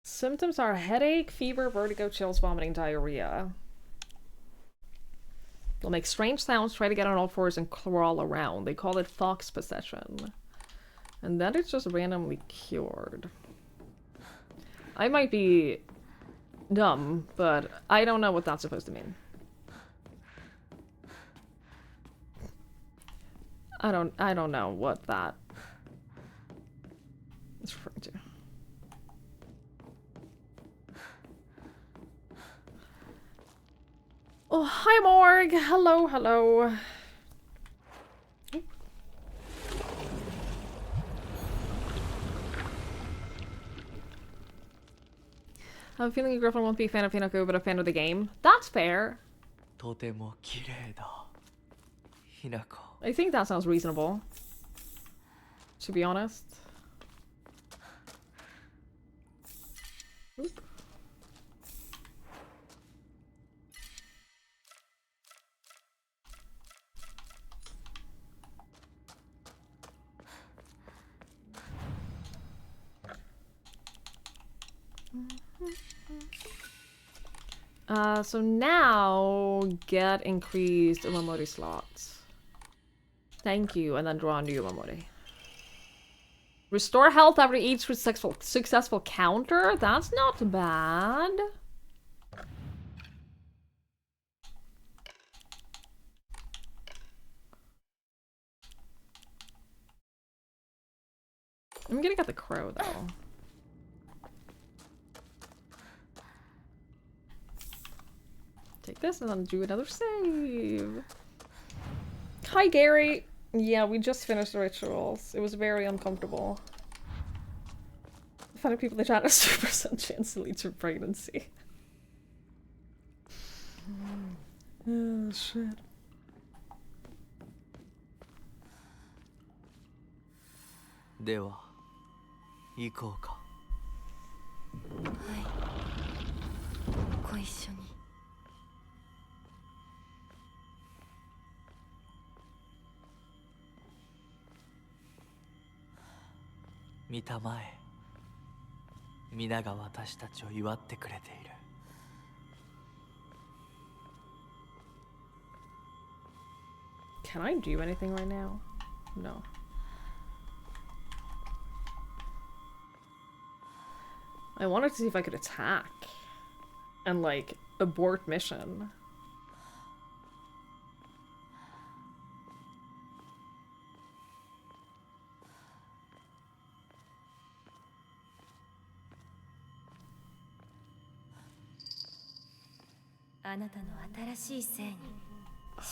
Symptoms are headache, fever, vertigo, chills, vomiting, diarrhea. They'll make strange sounds, try to get on all fours, and crawl around. They call it fox possession. And then it's just randomly cured. I might be dumb, but I don't know what that's supposed to mean. I don't know what that is referring to. Oh, hi Morg! Hello, hello. I have a feeling your girlfriend won't be a fan of Hinako, but a fan of the game. That's fair. とても綺麗だ。ひなこ。 I think that sounds reasonable. To be honest. Oop. So now get increased Umamori slots. Thank you, and then draw a new Umamori. Restore health after each successful counter? That's not bad. I'm gonna get the crow though. Take this and then do another save. Hi, Gary. Yeah, we just finished the rituals. It was very uncomfortable. I found people in the chat has 2% chance to lead to pregnancy. Oh, shit. Dewa, 行こうか。はい。ご一緒に。見たまえ。皆が私たちを祝ってくれている。Can I do anything right now? No. I wanted to see if I could attack and like abort mission. Oh,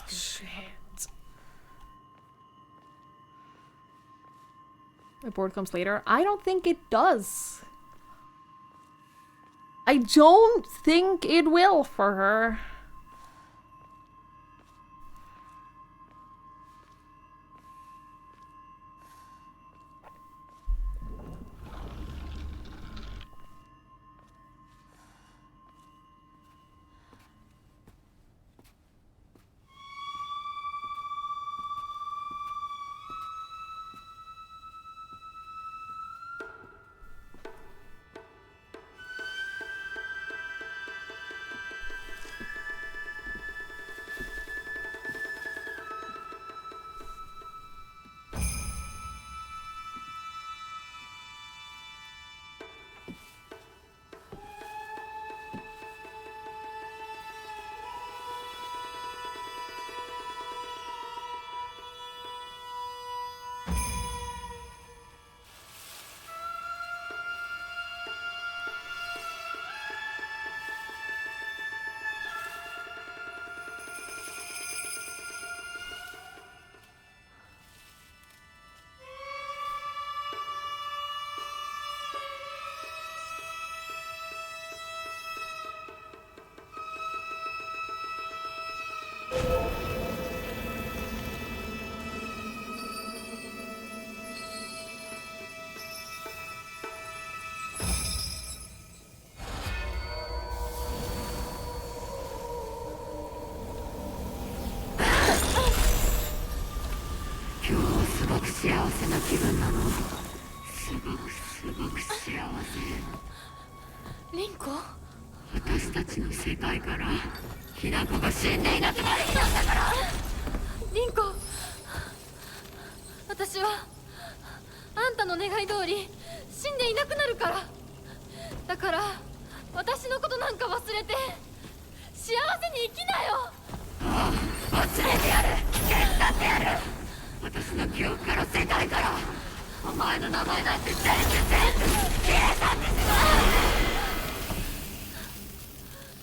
shit. My board comes later. I don't think it does. I don't think it will for her.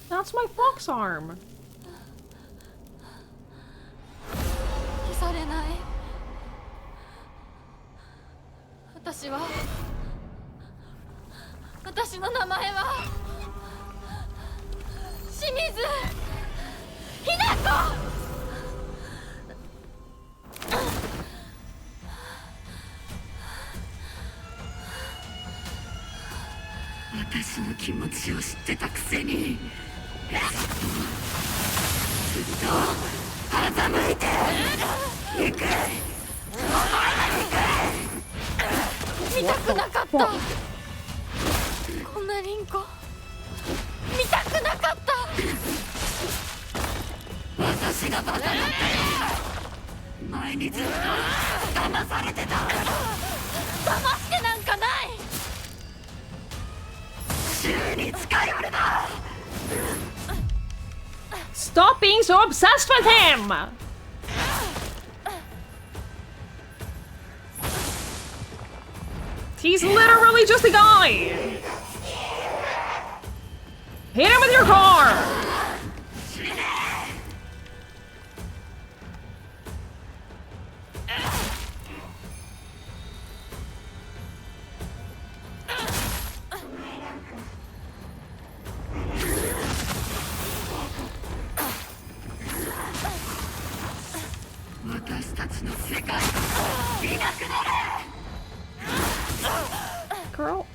That's my fox arm. 消されない。私の名前は清水ひな子。私の気持ちを知ってたくせにずっと欺いていく。見たくなかった。こんなリンコ見たくなかった。私がバカだったよ。前にずっと騙されてた。騙してなんかない。Stop being so obsessed with him! He's literally just a guy! Hit him with your car! Girl.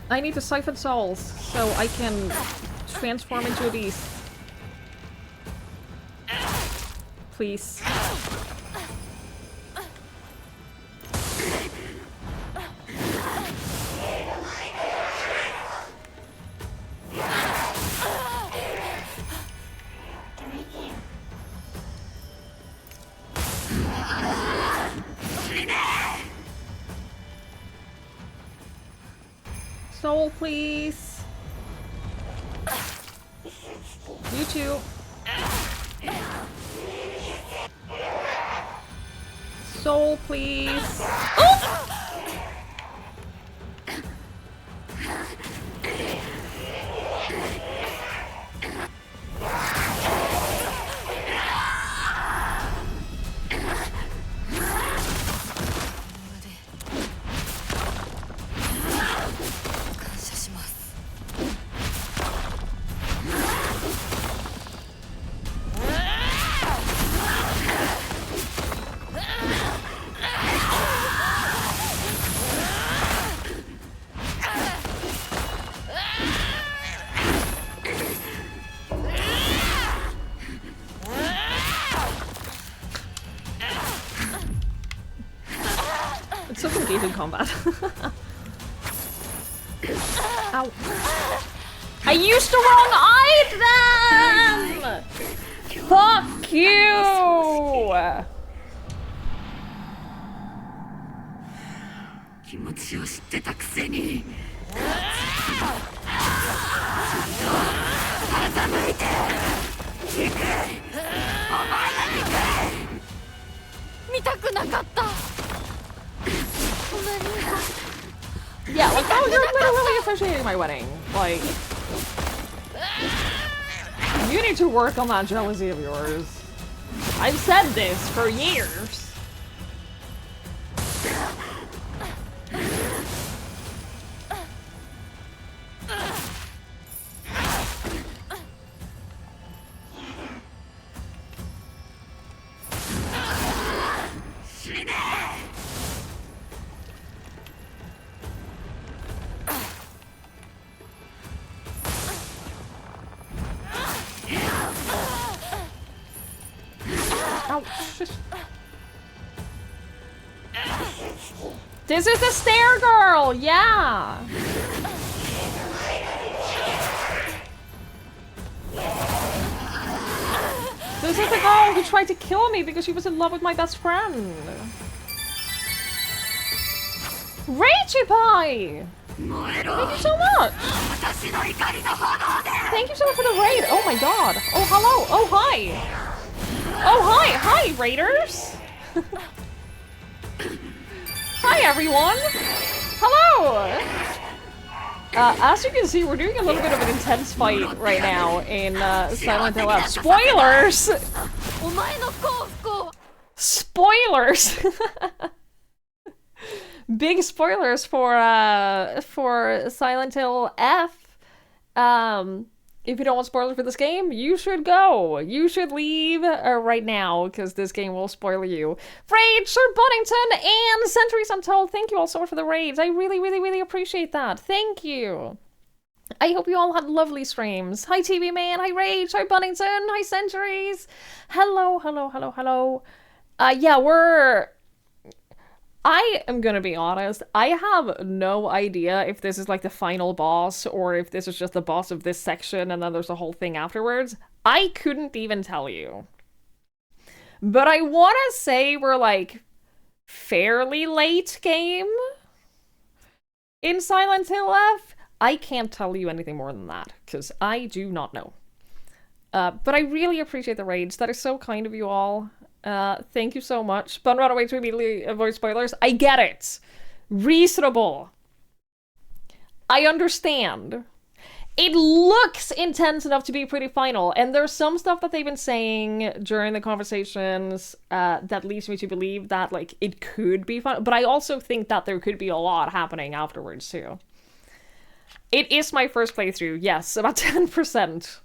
I need to siphon souls so I can transform into a beast. Please. Soul, please. You too. Soul, please. Oh! It's such engaging combat. Ow. I used the wrong item! Fuck you! Yeah, like, oh, you're literally officiating my wedding. Like, you need to work on that jealousy of yours. I've said this for years. This is the stair girl, yeah. This is the girl who tried to kill me because she was in love with my best friend. Raichi Pie! Thank you so much! Thank you so much for the raid! Oh my god! Oh, hello! Oh, hi! Oh, hi! Hi, raiders! Hi, everyone! Hello! As you can see, we're doing a little bit of an intense fight right now in Silent Hill F. Spoilers! Spoilers! Big spoilers for Silent Hill F. If you don't want spoilers for this game, you should go. You should leave right now, because this game will spoil you. Raid, Sir Buddington, and Centuries Untold, thank you all so much for the raids. I really, really, really appreciate that. Thank you. I hope you all had lovely streams. Hi, TV Man. Hi, Rage. Hi, Buddington. Hi, Centuries. Hello, hello, hello, hello. Yeah, I am gonna be honest, I have no idea if this is like the final boss or if this is just the boss of this section and then there's a whole thing afterwards. I couldn't even tell you. But I want to say we're like fairly late game in Silent Hill F. I can't tell you anything more than that because I do not know. But I really appreciate the raids. That is so kind of you all. Thank you so much. Bun run away to immediately avoid spoilers. I get it. Reasonable. I understand. It looks intense enough to be pretty final, and there's some stuff that they've been saying during the conversations that leads me to believe that like it could be fun, but I also think that there could be a lot happening afterwards too. It is my first playthrough, yes, about 10%.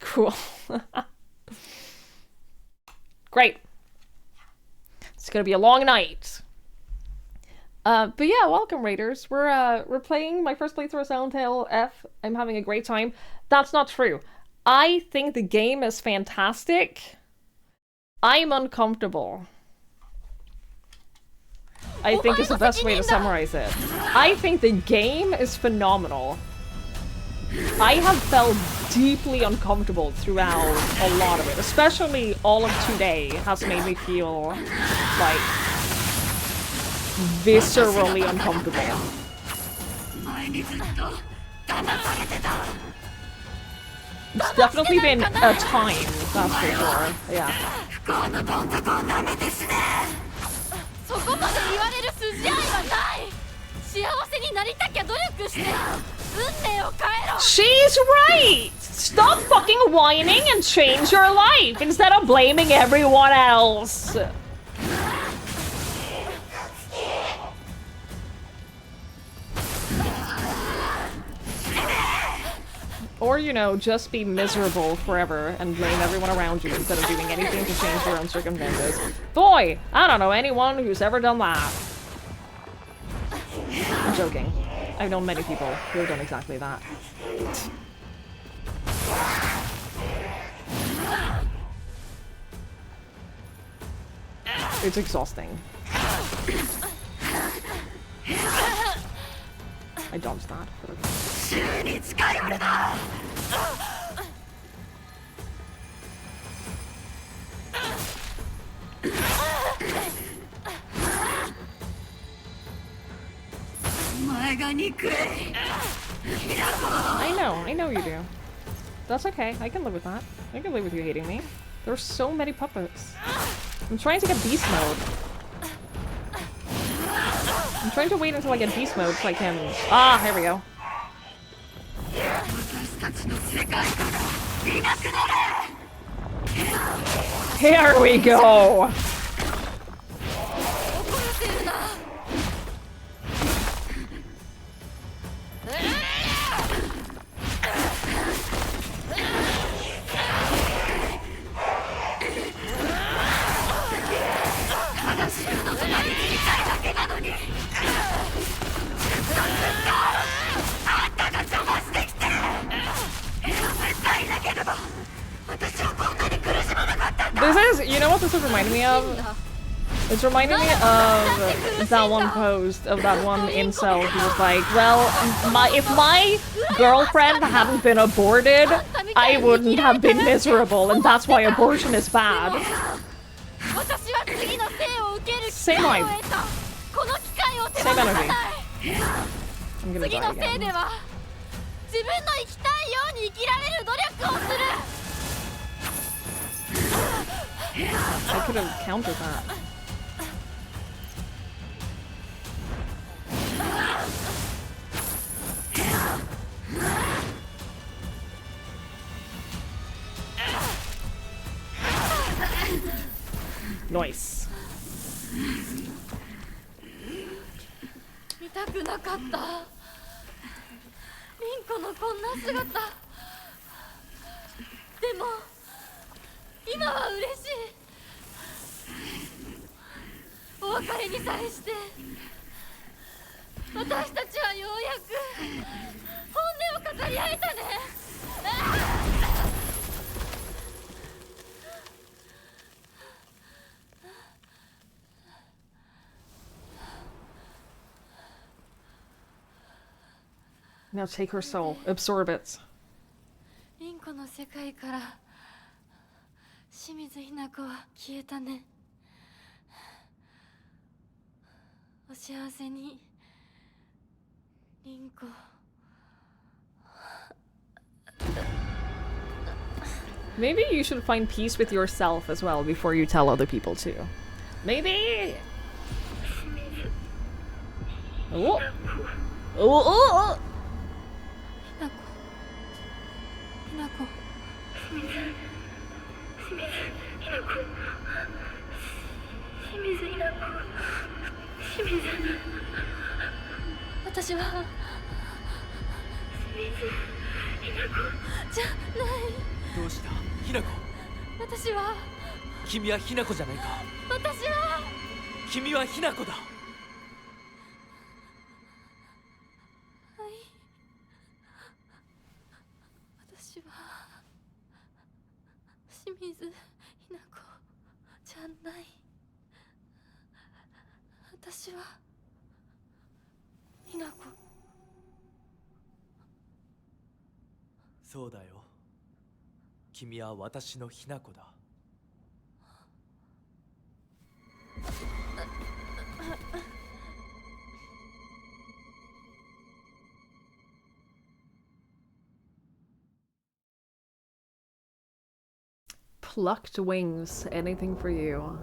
Cool. Great. It's gonna be a long night. But yeah, welcome raiders. We're playing my first playthrough of Silent Hill F. I'm having a great time. That's not true. I think the game is fantastic. I'm uncomfortable. I think is the best way to summarize it. I think the game is phenomenal. I have felt deeply uncomfortable throughout a lot of it, especially all of today has made me feel like viscerally uncomfortable. It's definitely been a time, that's for sure, yeah. She's right! Stop fucking whining and change your life instead of blaming everyone else! Or, you know, just be miserable forever and blame everyone around you instead of doing anything to change your own circumstances. Boy, I don't know anyone who's ever done that. I'm joking. I've known many people who have done exactly that. It's exhausting. I dodged that, but okay. I know you do. That's okay, I can live with that. I can live with you hating me. There are so many puppets. I'm trying to get beast mode. I'm trying to wait until I get beast mode so I can... Ah, here we go. Here we go! This is, you know what this is reminding me of? It's reminding me of that one post of that one incel who was like, well, if my girlfriend hadn't been aborted, I wouldn't have been miserable, and that's why abortion is bad. Same vibe. Same energy. I'm gonna die again. I could have countered that. Nice. 見たくなかった。リンコのこんな姿。でも今は嬉しい。お別れにさえして私たちはようやく本音を語り合えたね。Now take her soul. Absorb it. リンコの世界から清水ひな子は消えたね。お幸せに、リンコ。Maybe you should find peace with yourself as well before you tell other people too. Maybe. Oh. Oh. ひなこ。私はじゃない。どうしたひなこ。私は君はひなこじゃないか。私は君はひなこだ。私は清水ひな子じゃない。私はひな子。そうだよ。君は私のひな子だ。Plucked wings. Anything for you.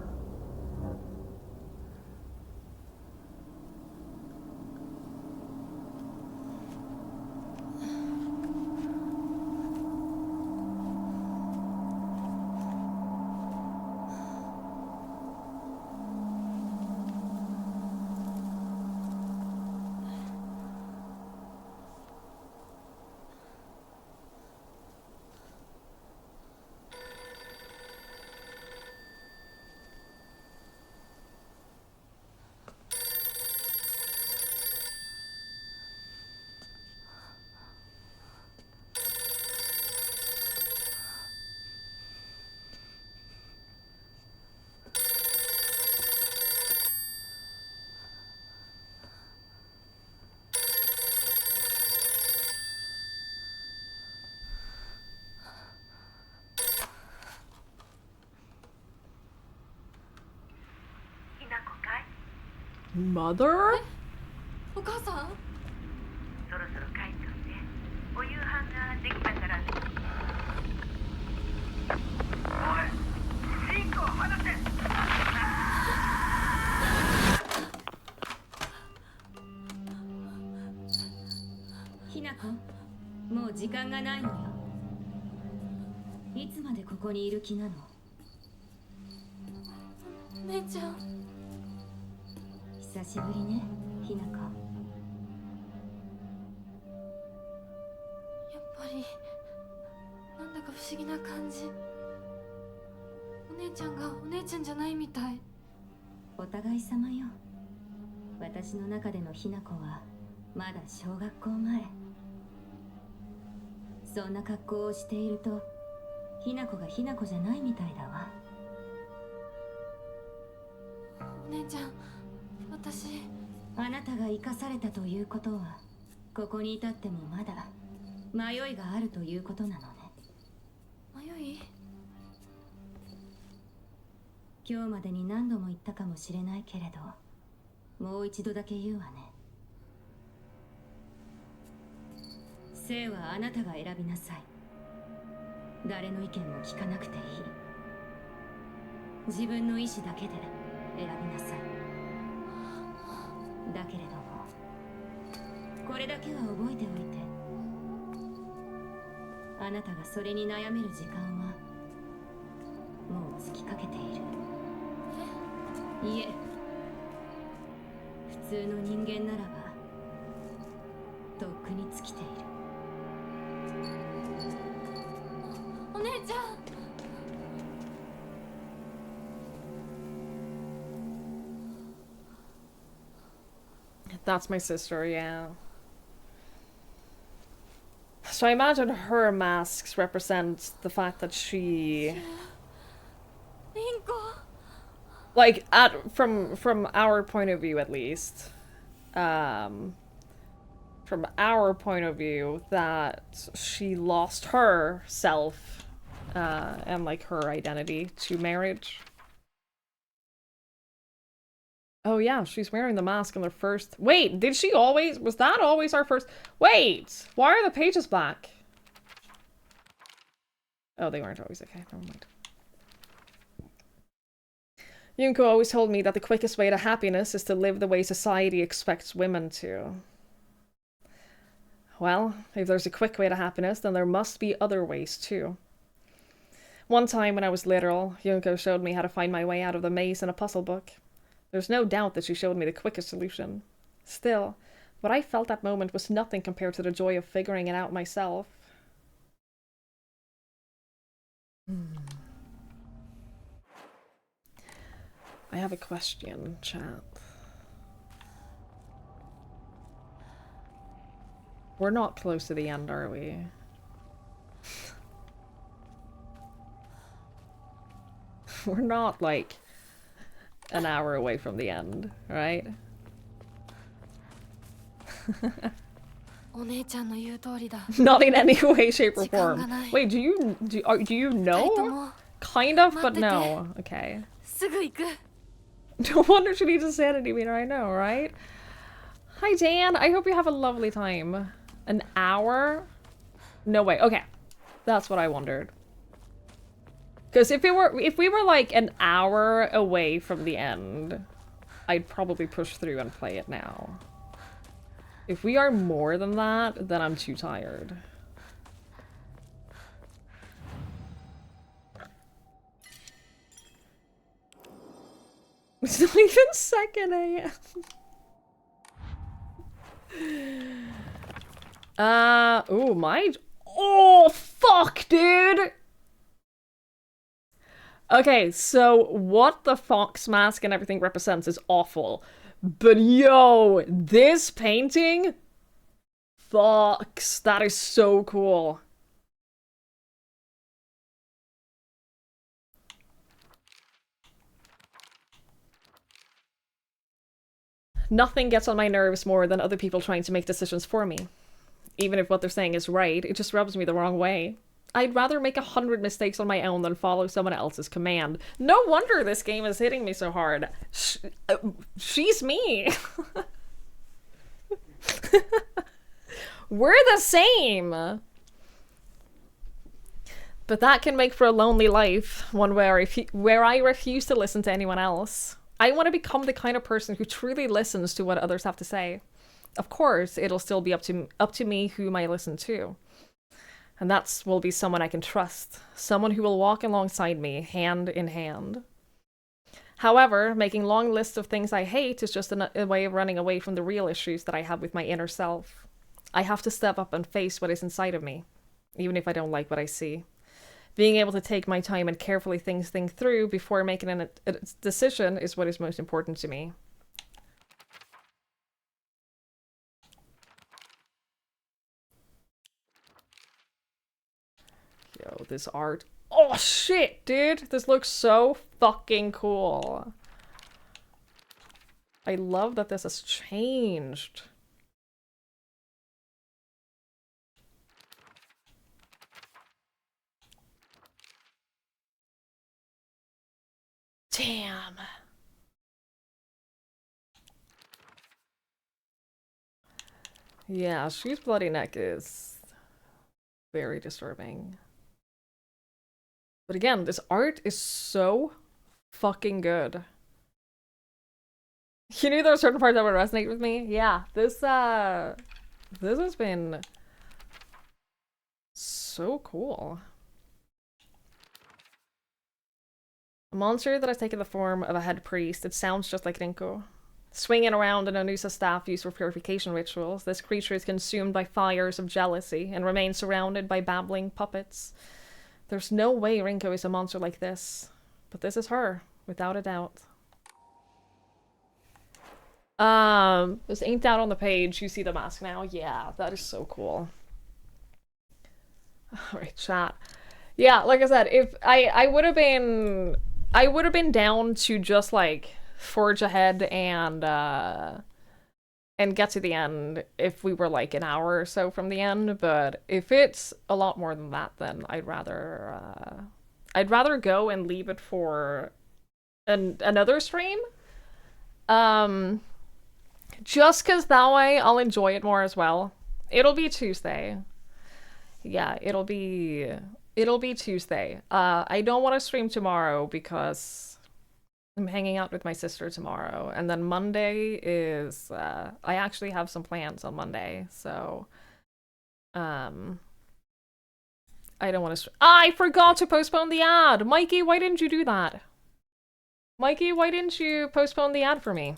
Mother? お母さん？そろそろ帰っておいで。お夕飯ができたから。おい、リンクを離せ。ひなこ、もう時間がないのよ。いつまでここにいる気なの？お姉ちゃん。久しぶりね、ひなこ。やっぱりなんだか不思議な感じ。お姉ちゃんがお姉ちゃんじゃないみたい。お互い様よ。私の中でのひなこはまだ小学校前。そんな格好をしているとひなこがひなこじゃないみたいだわ。お姉ちゃん、私。あなたが生かされたということはここに至ってもまだ迷いがあるということなのね。迷い？今日までに何度も言ったかもしれないけれど、もう一度だけ言うわね。生はあなたが選びなさい。誰の意見も聞かなくていい。自分の意志だけで選びなさい。だけれどもこれだけは覚えておいて、あなたがそれに悩める時間はもう尽きかけている。いえ、普通の人間ならばとっくに尽きている。お姉ちゃん。That's my sister, yeah. So I imagine her masks represent the fact that she... Like, from our point of view at least. From our point of view, that she lost herself and like her identity to marriage. Oh yeah, she's wearing the mask in their first... Wait, did she always... Was that always our first... Wait! Why are the pages black? Oh, they weren't always. Okay, never mind. Yunko always told me that the quickest way to happiness is to live the way society expects women to. Well, if there's a quick way to happiness, then there must be other ways too. One time when I was little, Yunko showed me how to find my way out of the maze in a puzzle book. There's no doubt that she showed me the quickest solution. Still, what I felt that moment was nothing compared to the joy of figuring it out myself. I have a question, chat. We're not close to the end, are we? We're not, like, an hour away from the end, right? Not in any way, shape, or form. Wait, do you know? Kind of, but no. Okay. No wonder she needs a sanity meter, I know, right? Hi, Dan. I hope you have a lovely time. An hour? No way. Okay. That's what I wondered. Because if we were like an hour away from the end, I'd probably push through and play it now. If we are more than that, then I'm too tired. It's not even 2nd AM. Ooh, oh, fuck, dude! Okay, so what the fox mask and everything represents is awful. But yo, this painting? Fox, that is so cool. Nothing gets on my nerves more than other people trying to make decisions for me. Even if what they're saying is right, it just rubs me the wrong way. I'd rather make 100 mistakes on my own than follow someone else's command. No wonder this game is hitting me so hard. She's me. We're the same. But that can make for a lonely life, one where I refuse to listen to anyone else. I want to become the kind of person who truly listens to what others have to say. Of course, it'll still be up to me whom I listen to. And that will be someone I can trust, someone who will walk alongside me, hand in hand. However, making long lists of things I hate is just a way of running away from the real issues that I have with my inner self. I have to step up and face what is inside of me, even if I don't like what I see. Being able to take my time and carefully think things through before making a decision is what is most important to me. Yo, this art. Oh shit, dude! This looks so fucking cool. I love that this has changed. Damn. Yeah, She's Bloody Neck is very disturbing. But again, this art is so fucking good. You knew there were certain parts that would resonate with me? Yeah, this has been so cool. A monster that has taken the form of a head priest. It sounds just like Rinko. Swinging around an Onusa staff used for purification rituals, this creature is consumed by fires of jealousy and remains surrounded by babbling puppets. There's no way Rinko is a monster like this, but this is her, without a doubt. This inked out on the page. You see the mask now? Yeah, that is so cool. Alright, chat. Yeah, like I said, if I would have been down to just like forge ahead and get to the end if we were like an hour or so from the end, but if it's a lot more than that, then I'd rather go and leave it for another stream. Just because that way I'll enjoy it more as well. It'll be Tuesday. Yeah, it'll be Tuesday. I don't want to stream tomorrow because I'm hanging out with my sister tomorrow, and then Monday is I actually have some plans on Monday, so I don't want to I forgot to postpone the ad. Mikey, why didn't you do that? Mikey, why didn't you postpone the ad for me?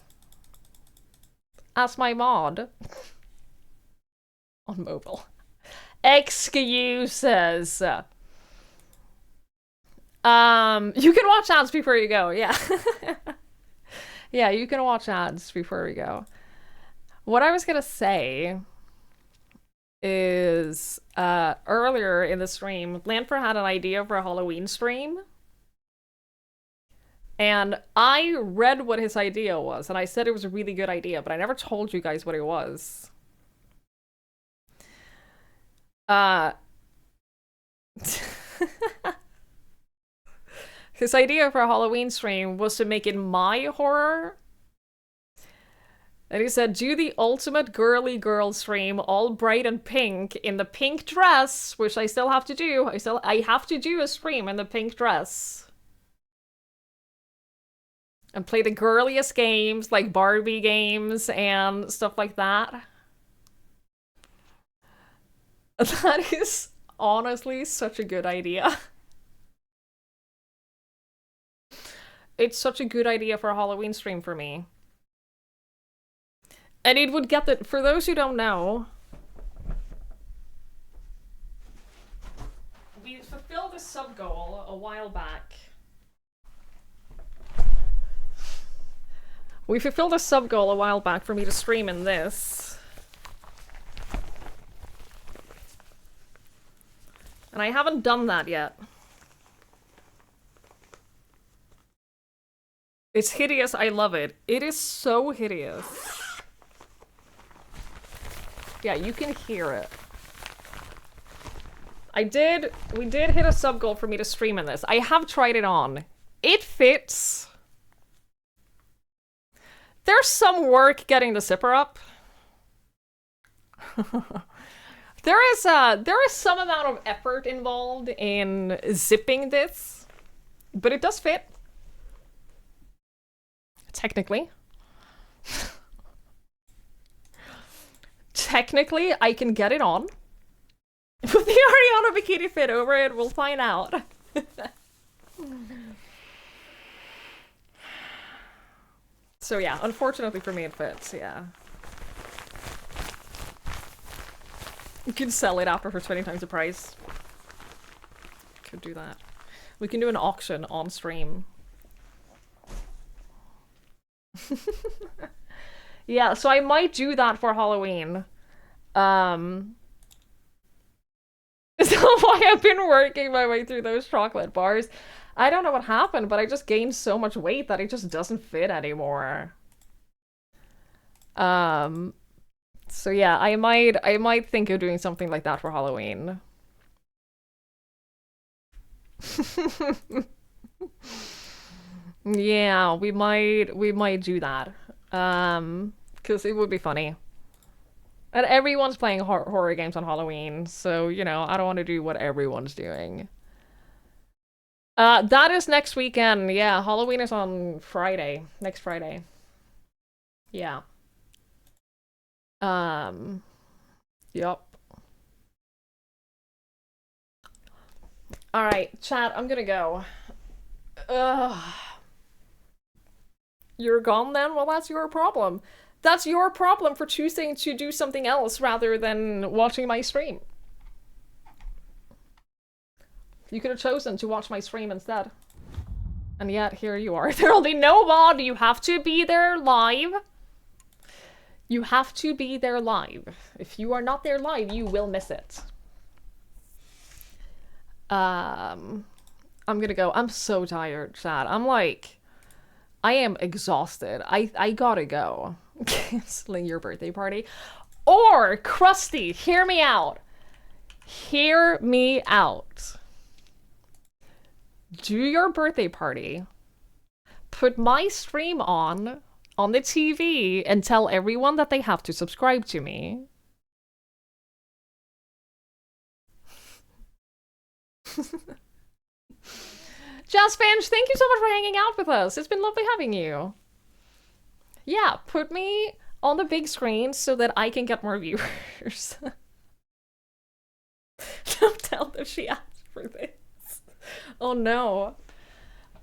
As my mod on mobile. Excuses. You can watch ads before you go, yeah. Yeah, you can watch ads before we go. What I was gonna say is, earlier in the stream, Lanford had an idea for a Halloween stream. And I read what his idea was, and I said it was a really good idea, but I never told you guys what it was. His idea for a Halloween stream was to make it my horror. And he said, do the ultimate girly girl stream, all bright and pink, in the pink dress, which I still have to do. I have to do a stream in the pink dress. And play the girliest games, like Barbie games and stuff like that. That is honestly such a good idea. It's such a good idea for a Halloween stream for me. And it would get the... For those who don't know... We fulfilled a sub-goal a while back. We fulfilled a sub-goal a while back for me to stream in this. And I haven't done that yet. It's hideous, I love it. It is so hideous. Yeah, you can hear it. We did hit a sub goal for me to stream in this. I have tried it on. It fits. There's some work getting the zipper up. There is some amount of effort involved in zipping this, but it does fit. Technically. Technically, I can get it on. With the Ariana bikini fit over it, we'll find out. So yeah, unfortunately for me it fits, yeah. You can sell it after for 20 times the price. Could do that. We can do an auction on stream. Yeah, so I might do that for Halloween. Is that why I've been working my way through those chocolate bars? I don't know what happened, but I just gained so much weight that it just doesn't fit anymore. So yeah, I might think of doing something like that for Halloween. Yeah, we might do that. Because it would be funny. And everyone's playing horror games on Halloween, so, you know, I don't want to do what everyone's doing. That is next weekend. Yeah, Halloween is on Friday. Next Friday. Yeah. Yup. Alright, chat, I'm gonna go. Ugh. You're gone then? Well, that's your problem. That's your problem for choosing to do something else rather than watching my stream. You could have chosen to watch my stream instead. And yet, here you are. There'll be no VOD. You have to be there live. You have to be there live. If you are not there live, you will miss it. I'm gonna go. I'm so tired, chat. I'm like... I am exhausted. I gotta go. Canceling your birthday party. Or, Krusty, hear me out. Hear me out. Do your birthday party. Put my stream on the TV and tell everyone that they have to subscribe to me. Jazzfange, thank you so much for hanging out with us. It's been lovely having you. Yeah, put me on the big screen so that I can get more viewers. Don't tell them she asked for this. Oh no.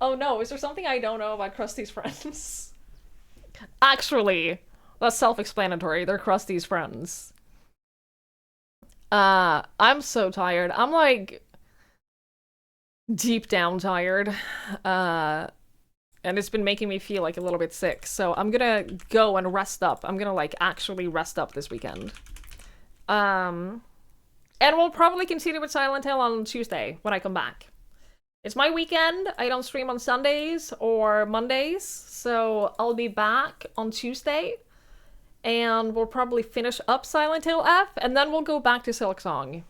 Oh no, is there something I don't know about Krusty's friends? Actually, that's self-explanatory. They're Krusty's friends. I'm so tired. I'm like... deep down tired. And it's been making me feel like a little bit sick. So I'm gonna go and rest up. I'm gonna like actually rest up this weekend. And we'll probably continue with Silent Hill on Tuesday when I come back. It's my weekend. I don't stream on Sundays or Mondays. So I'll be back on Tuesday. And we'll probably finish up Silent Hill F. And then we'll go back to Silksong.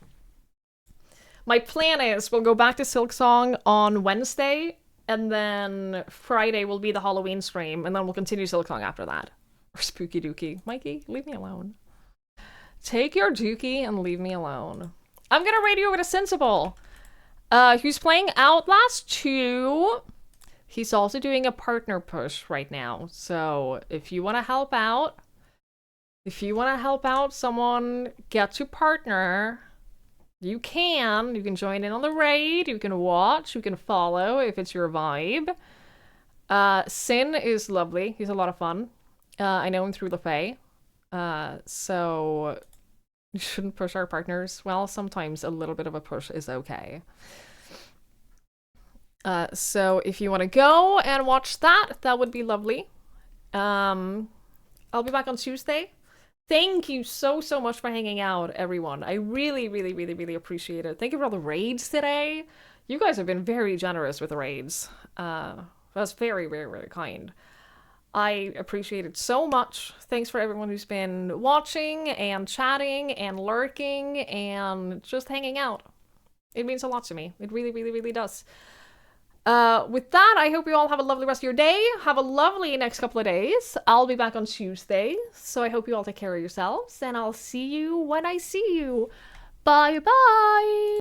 My plan is we'll go back to Silksong on Wednesday, and then Friday will be the Halloween stream, and then we'll continue Silksong after that. Or Spooky Dookie. Mikey, leave me alone. Take your Dookie and leave me alone. I'm gonna radio over to Sensible, who's playing Outlast 2. He's also doing a partner push right now, so if you want to help out, someone get to partner... You can join in on the raid, you can watch, you can follow if it's your vibe. Sin is lovely, he's a lot of fun. I know him through the Fae. So you shouldn't push our partners. Well, sometimes a little bit of a push is okay. So if you want to go and watch that, that would be lovely. I'll be back on Tuesday. Thank you so much for hanging out, everyone. I really appreciate it. Thank you for all the raids today. You guys have been very generous with the raids. That's very kind. I appreciate it so much. Thanks for everyone who's been watching and chatting and lurking and just hanging out. It means a lot to me. It really, really, really does. With that, I hope you all have a lovely rest of your day. Have a lovely next couple of days. I'll be back on Tuesday, so I hope you all take care of yourselves, and I'll see you when I see you. Bye bye!